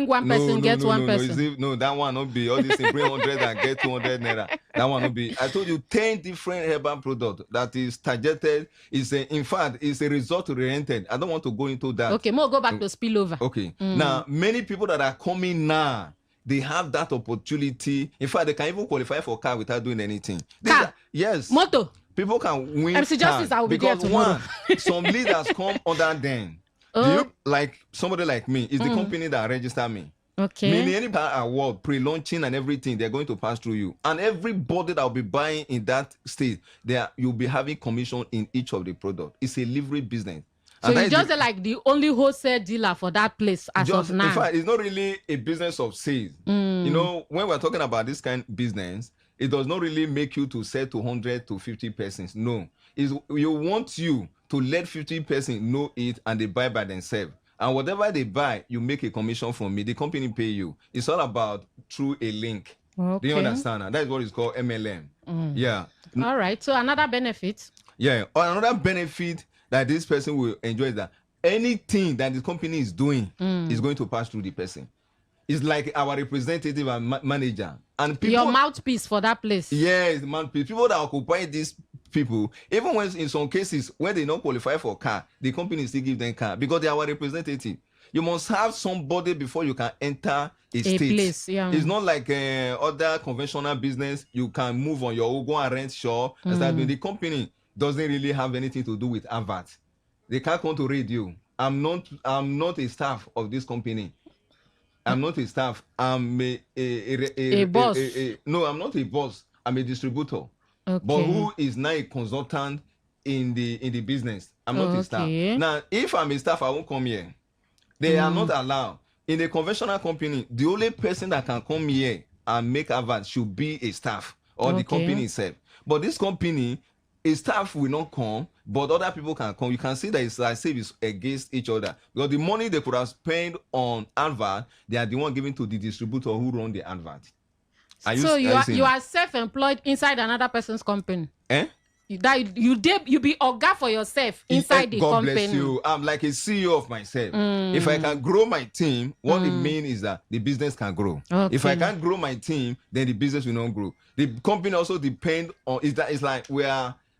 one person, get one person. No, that one not be. All these things, bring 100 and get 200 naira. That one not be. I told you 10 different herbal products that is targeted. In fact, it's a result oriented. I don't want to go into that. Okay, more go back to spillover. Okay. Now, many people that are coming now, they have that opportunity. In fact, they can even qualify for car without doing anything. Yes. Moto. People can win MC Justice, I will be there tomorrow. Some leaders come under them. Like somebody like me, is the company that registered me. Okay. Meaning any award, pre-launching and everything, they're going to pass through you. And everybody that will be buying in that state, you'll be having commission in each of the products. It's a livery business. So you just like the only wholesale dealer for that place as of now. In fact, it's not really a business of sales. When we're talking about this kind of business, it does not really make you to sell to 100 to 50 persons. No. You want you to let 50 persons know it and they buy by themselves. And whatever they buy, you make a commission from me. The company pay you. It's all about through a link. Okay. Do you understand? That is what is called MLM. Yeah. All right. So another benefit. Yeah. Another benefit that this person will enjoy is that anything that the company is doing is going to pass through the person. It's like our representative and manager. And people, your mouthpiece for that place. Yes, mouthpiece. People that occupy these people, even when in some cases where they don't qualify for car, the company still give them car because they are our representative. You must have somebody before you can enter a state. Place, yeah. It's not like other conventional business. You can move on your own, go and rent shop and start doing. The company doesn't really have anything to do with advert. They can't come to radio. I'm not a staff of this company. I'm not a staff. I'm A boss. No, I'm not a boss. I'm a distributor. Okay. But who is now a consultant in the business? I'm not a staff. Okay. Now, if I'm a staff, I won't come here. They are not allowed. In a conventional company, the only person that can come here and make advert should be a staff or the Okay. company itself. But this company, a staff will not come, but other people can come. You can see that it's like say it's against each other. Because the money they could have spent on advert, they are the one giving to the distributor who run the advert. So you are self-employed inside another person's company. Eh? That you be orga for yourself inside the God company. bless you. I'm like a CEO of myself. If I can grow my team, what it means is that the business can grow. Okay. If I can't grow my team, then the business will not grow. The company also depend on it's like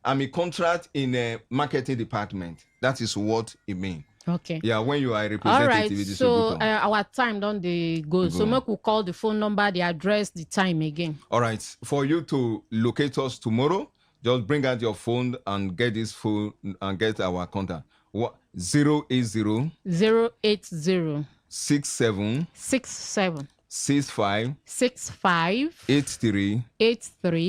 I'm a contract in a marketing department. That is what it means. Okay. Yeah, when you are a All representative right. distributor. So our time don't they go. So make we call the phone number, the address, the time again. All right. For you to locate us tomorrow, just bring out your phone and get this phone and get our contact. 080 080 67 65 83.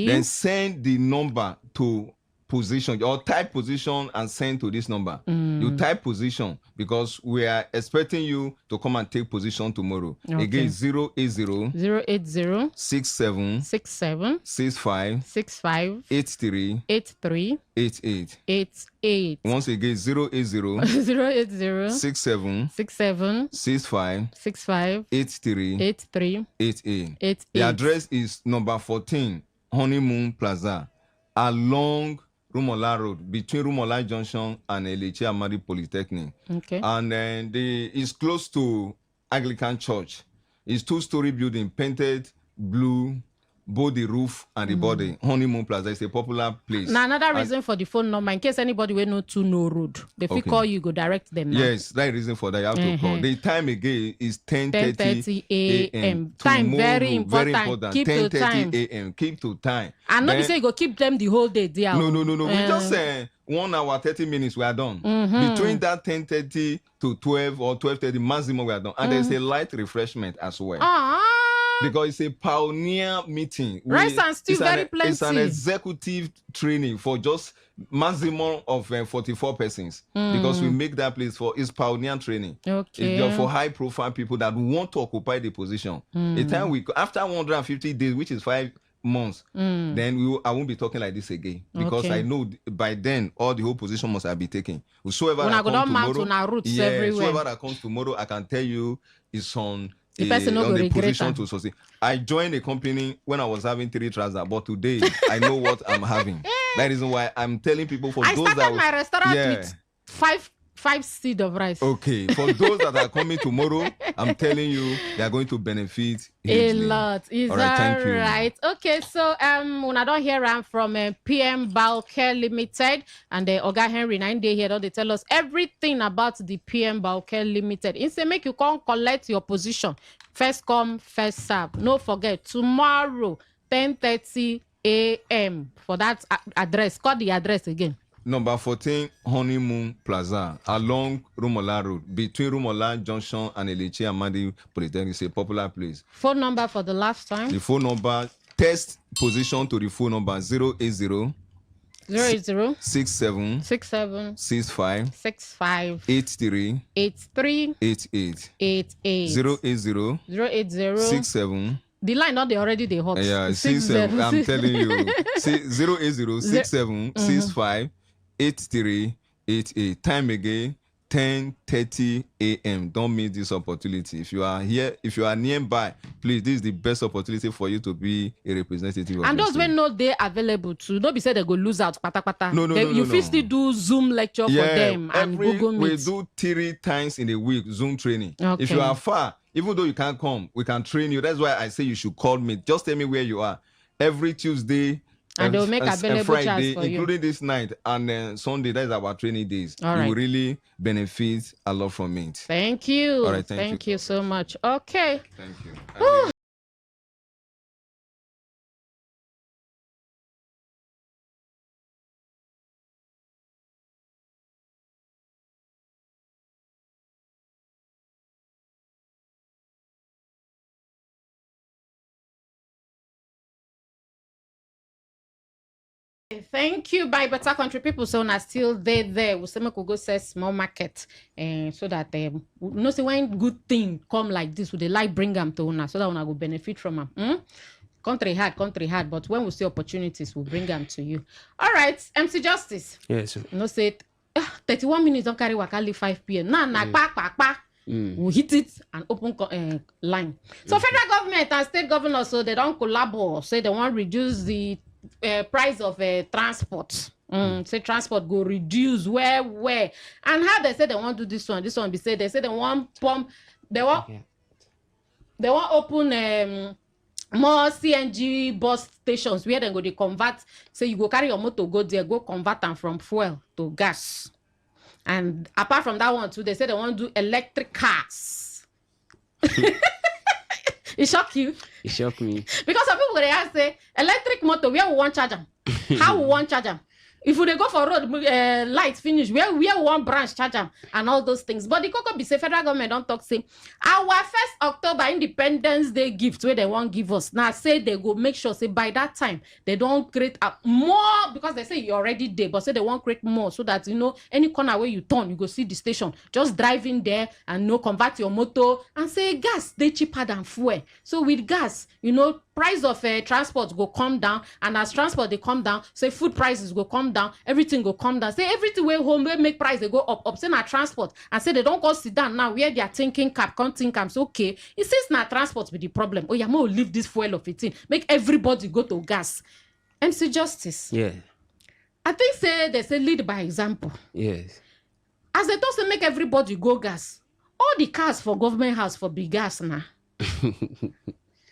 Then send the number to position or type position and send to this number. You type position because we are expecting you to come and take position tomorrow. Okay. Again, 080 67 65 83 88. Once again, 080 67 65 83 88. The address is number 14 Honeymoon Plaza along Rumola Road, between Rumola Junction and Elechi Amadi Polytechnic. Okay. And then it's close to Anglican Church. It's 2-story building, painted blue, both the roof and the body. Honeymoon Plaza is a popular place. Now another reason for the phone number, in case anybody will know to no road, they will call you, go direct them now. Yes, that reason for that. You have to call. The time again is 10:30 a.m. Time very important. Keep to time. 10:30 a.m. Keep to time. And not be say you go keep them the whole day there. No. We just 1 hour 30 minutes we are done. Between that 10:30 to 12 or 12:30 maximum we are done. And there's a light refreshment as well. Because it's a pioneer meeting. Rice and stew very plenty. It's an executive training for just maximum of 44 persons. Because we make that place it's pioneer training. Okay. It's just for high profile people that want to occupy the position. A time after 150 days, which is 5 months, then I won't be talking like this again. Because I know by then all the whole position must have been taken. Whosoever that comes tomorrow, I can tell you is on the person on the position to succeed. I joined a company when I was having 3 trousers, but today I know what I'm having. That is why I'm telling people I started my restaurant with five seed of rice. Okay, for those that are coming tomorrow, I'm telling you, they are going to benefit a lot. Is all right, thank you. Right? Okay, so when I don't hear from PM Bowcare Limited and Oga Henry 9 day here, they tell us everything about the PM Bowcare Limited. Instead, make you come collect your position. First come, first serve. No forget tomorrow 10:30 a.m. for that address. Call the address again. Number 14 Honeymoon Plaza along Rumola Road, between Rumola Junction and Elechi Amadi Polytechnic. It's a popular place. Phone number for the last time. The phone number, test position to the phone number 080 67 65 83 88 080 67. The line not they already they hot. Yeah, 67. I'm telling you. 080 67 65 83 88. Time again 10:30 a.m. Don't miss this opportunity. If you are here, if you are nearby, please, this is the best opportunity for you to be a representative of and those when no they available too. Don't be said they go lose out. No. You fit still do Zoom lecture for them and Google Meet. We do 3 times in a week Zoom training. Okay. If you are far, even though you can't come, we can train you. That's why I say you should call me. Just tell me where you are. Every Tuesday and they'll make available Friday, for including you. this night, and Sunday. That is our training days. All You right. will really benefit a lot from it. Thank you. All right, thank you so much. Okay. Thank you. Thank you, by better country people. So now still there. We say make we go sell small market, and so that you know, say when good thing come like this, we they like bring them to una so that una go benefit from them. Country hard, but when we see opportunities, we'll bring them to you. All right, MC Justice. Yes. You know, say 31 minutes don't carry wakali 5 p.m. Nah, pa. We hit it and open line. So federal government and state governors, so they don't collaborate, say they want to reduce the price of transport. Say transport go reduce where and how they say they want to do this one be say they say they want pump, they want open more CNG bus stations where they go they convert. So you go carry your motor, go there, go convert them from fuel to gas. And apart from that one too, they say they want to do electric cars. It shock you? It shocked me. Because some people they ask say electric motor, where we want charge them? How we want charge them? If we go for road lights finish, where we want branch charge them and all those things. But the cocoa be say federal government don't talk say our 1st October Independence Day gift where they want give us. Now say they go make sure say by that time they don't create more, because they say you already there, but say they won't create more so that you know any corner where you turn you go see the station. Just drive in there and convert your motor and say gas they cheaper than fuel. So with gas, you know, price of transport go come down, and as transport they come down, say food prices go come down, everything go come down. Say everything where home where make price they go up. Say na transport, and say they don't go sit down now where they are thinking cap, counting caps. Okay, it says na transport be the problem. Oh yeah, more leave this fuel of 18, make everybody go to gas. MC Justice. Yeah. I think say they say lead by example. Yes. As they don't say make everybody go gas, all the cars for government house for big gas now.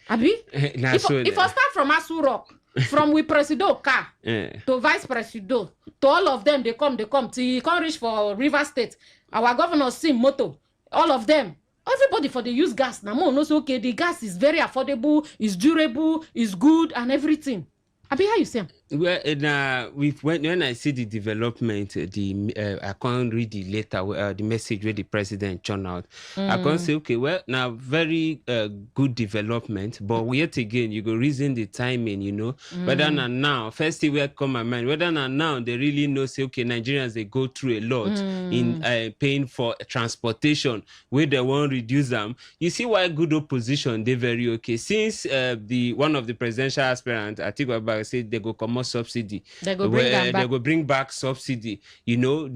Abi? If I start from Asu Rock, from we Presido car to Vice Presido, to all of them, they come till you can't reach for River State. Our governor see moto, all of them. Everybody for the use gas now. More knows okay, the gas is very affordable, is durable, is good, and everything. Abi, how you say? Well, when I see the development, I can't read the letter, the message where the president churned out. I can't say, okay, well, now very good development, but yet again, you go reason the timing, you know, whether now, first thing will come my mind, whether now they really know, say, okay, Nigerians, they go through a lot in paying for transportation, where they won't reduce them. You see why good opposition, they very okay. Since one of the presidential aspirants, I think about said they go come subsidy. They go bring back subsidy, you know,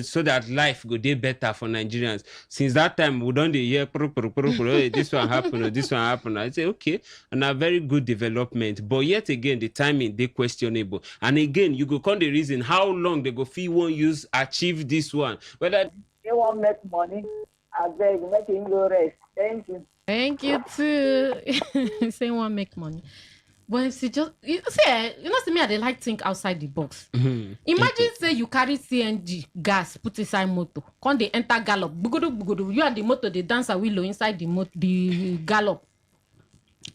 so that life go day better for Nigerians. Since that time, we don't hear this one happen or this one happen. I say okay, and a very good development. But yet again, the timing they questionable. And again, you go come the reason how long they go feel won't use achieve this one. Whether they won't make money, I beg make him go rest. Thank you. Thank you too. Say one make money. But it's just you see me, they like think outside the box. Imagine say you carry CNG gas, put inside motor, come they enter gallop. Bugudu. You are the motor, they dance a willow inside the gallop.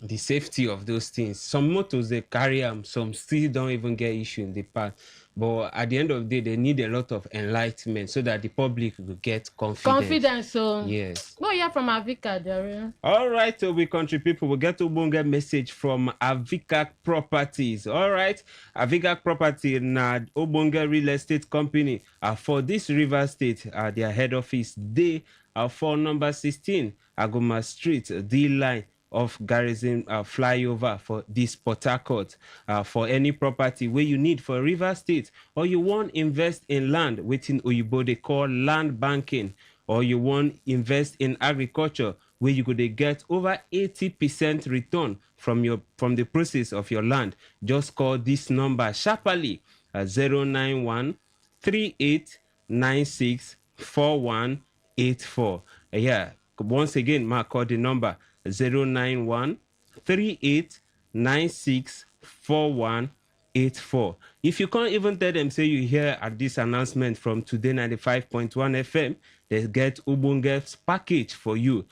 The safety of those things. Some motors they carry them, some still don't even get issue in the past. But at the end of the day, they need a lot of enlightenment so that the public will get confidence. So yes. Go here from Avika, Daria. All right, so we country people, we get to get message from Avika Properties. All right, Avika Property na Obonga Real Estate Company. For this River State, their head office, they are for number 16, Agoma Street, D line of Garrison flyover for this Port Harcourt. For any property where you need for River State, or you want invest in land within Oyibo they call land banking, or you want invest in agriculture where you could get over 80% return from the process of your land, just call this number sharply 091 3896 4184. Yeah, once again, Mark, call the number 091 3896 4184. If you can't even tell them, say you hear at this announcement from Today 95.1 FM, they get Ubunge's package for you.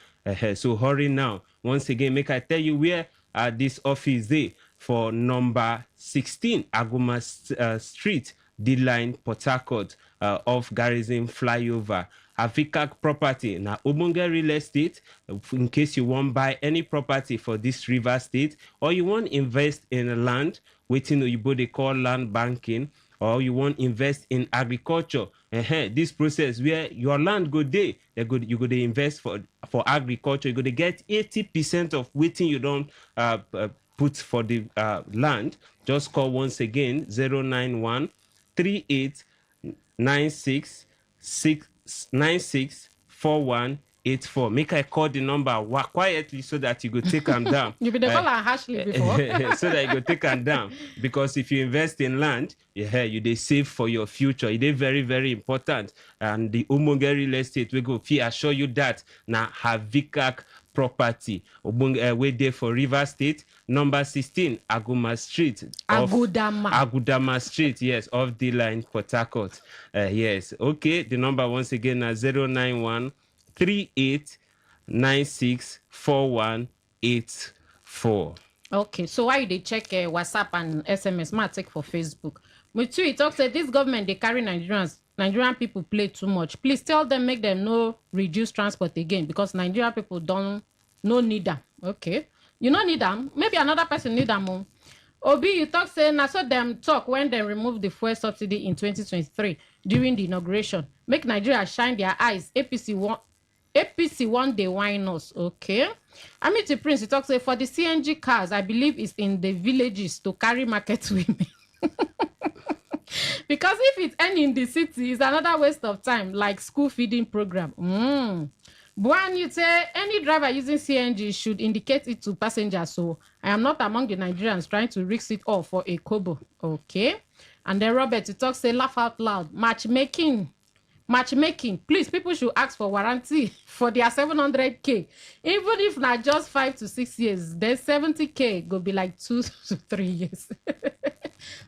So hurry now. Once again, make I tell you where this office is for number 16 Agoma Street, D-Line, Port Harcourt, off Garrison Flyover. Avika Property, now Ubunge Real Estate, in case you want buy any property for this River State, or you want invest in land, waiting oyibo they call land banking, or you want invest in agriculture. This process where your land go day, you go to invest for agriculture. You go to get 80% of waiting you don't put for the land. Just call once again 091 38 96 4184. Make I call the number quietly so that you go take them down. You be the call her Ashley before. So that you go take them down. Because if you invest in land, you they save for your future. It is very, very important. And the Umonge real estate, we go fee assure you that now have Vikak property. We there for River State, number 16, Aguma Street. Agudama Street, yes, off the line, Port Harcourt. Yes, okay. The number once again is 091 38 96 4184. Okay, so why they check WhatsApp and SMS? Might take for Facebook. Me too. It talks that this government they carry Nigerian people play too much. Please tell them, make them no reduce transport again, because Nigerian people don't need them. Okay, you don't need them. Maybe another person need them. Obi, you talk say na so them talk when they remove the fuel subsidy in 2023 during the inauguration. Make Nigeria shine their eyes. APC one day wine us. Okay. Amity Prince, he talks say for the CNG cars, I believe it's in the villages to carry market women. Because if it's any in the city, it's another waste of time, like school feeding program. When you say any driver using CNG should indicate it to passengers, so I am not among the Nigerians trying to risk it all for a kobo. Okay. And then Robert, he talks say laugh out loud. Matchmaking. Please, people should ask for warranty for their 700k. Even if not just 5 to 6 years, then 70k go be like 2 to 3 years.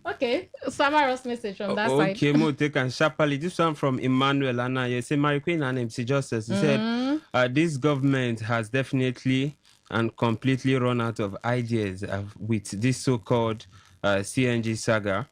Okay, Samara's message from that side. Okay, mo take and sharply. This one from Emmanuel Anna. You say Mary Queen and MC Justice. He said this government has definitely and completely run out of ideas with this so-called CNG saga.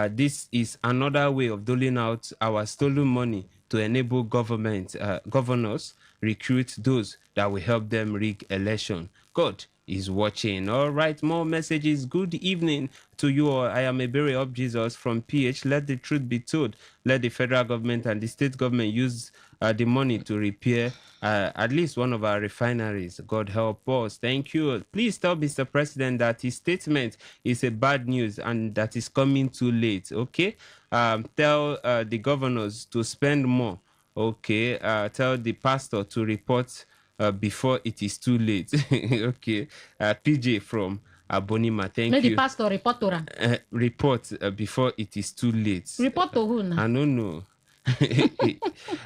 This is another way of doling out our stolen money to enable governors recruit those that will help them rig election. God is watching. All right, more messages. Good evening to you all. I am a Ebere of Jesus from PH. Let the truth be told. Let the federal government and the state government use the money to repair at least one of our refineries. God help us. Thank you. Please tell Mr. President that his statement is a bad news and that is coming too late. Okay. Tell the governors to spend more. Okay. Tell the pastor to report before it is too late. Okay. PJ from Abonima, thank you. The pastor report to report before it is too late. Report to who now? I don't know.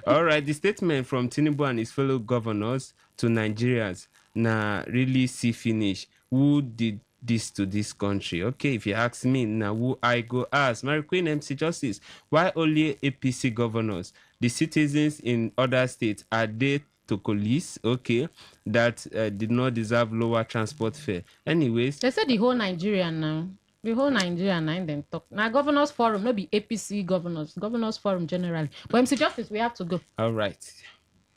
All right, the statement from Tinubu and his fellow governors to Nigerians now really see finish. Who did this to this country? Okay, if you ask me now, who I go ask? Mary Queen MC Justice, why only APC governors? The citizens in other states, are they to police? Okay, that did not deserve lower transport fare. Anyways, they said the whole Nigeria now. The whole Nigeria now in them talk. Now governors forum, not be APC governors forum generally. But MC Justice, we have to go. All right.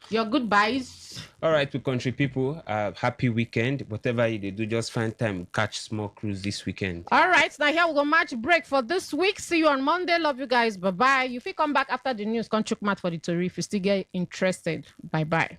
Your goodbyes. All right, to country people, happy weekend. Whatever you do, just find time, catch small cruise this weekend. All right, now here we go match break for this week. See you on Monday. Love you guys. Bye-bye. You will come back after the news. Contract mat for the Tory if you still get interested. Bye-bye.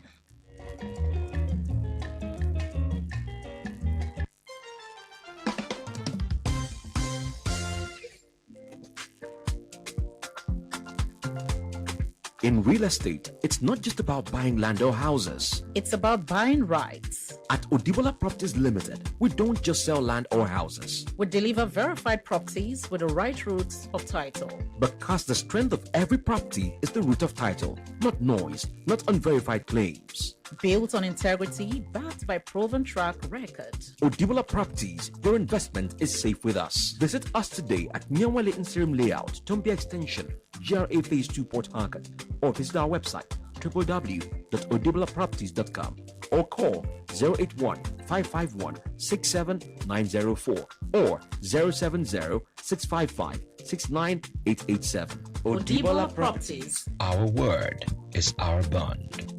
In real estate, it's not just about buying land or houses. It's about buying rights. At Odibola Properties Limited, we don't just sell land or houses. We deliver verified properties with the right roots of title. Because the strength of every property is the root of title, not noise, not unverified claims. Built on integrity, backed by proven track record. Odibola Properties, your investment is safe with us. Visit us today at Mianwale Inserim Layout, Tombia Extension, GRA Phase 2 Port Harcourt, or visit our website www.odibolaproperties.com or call 081-551-67904 or 070-655-69887. Odibola Properties. Our word is our bond.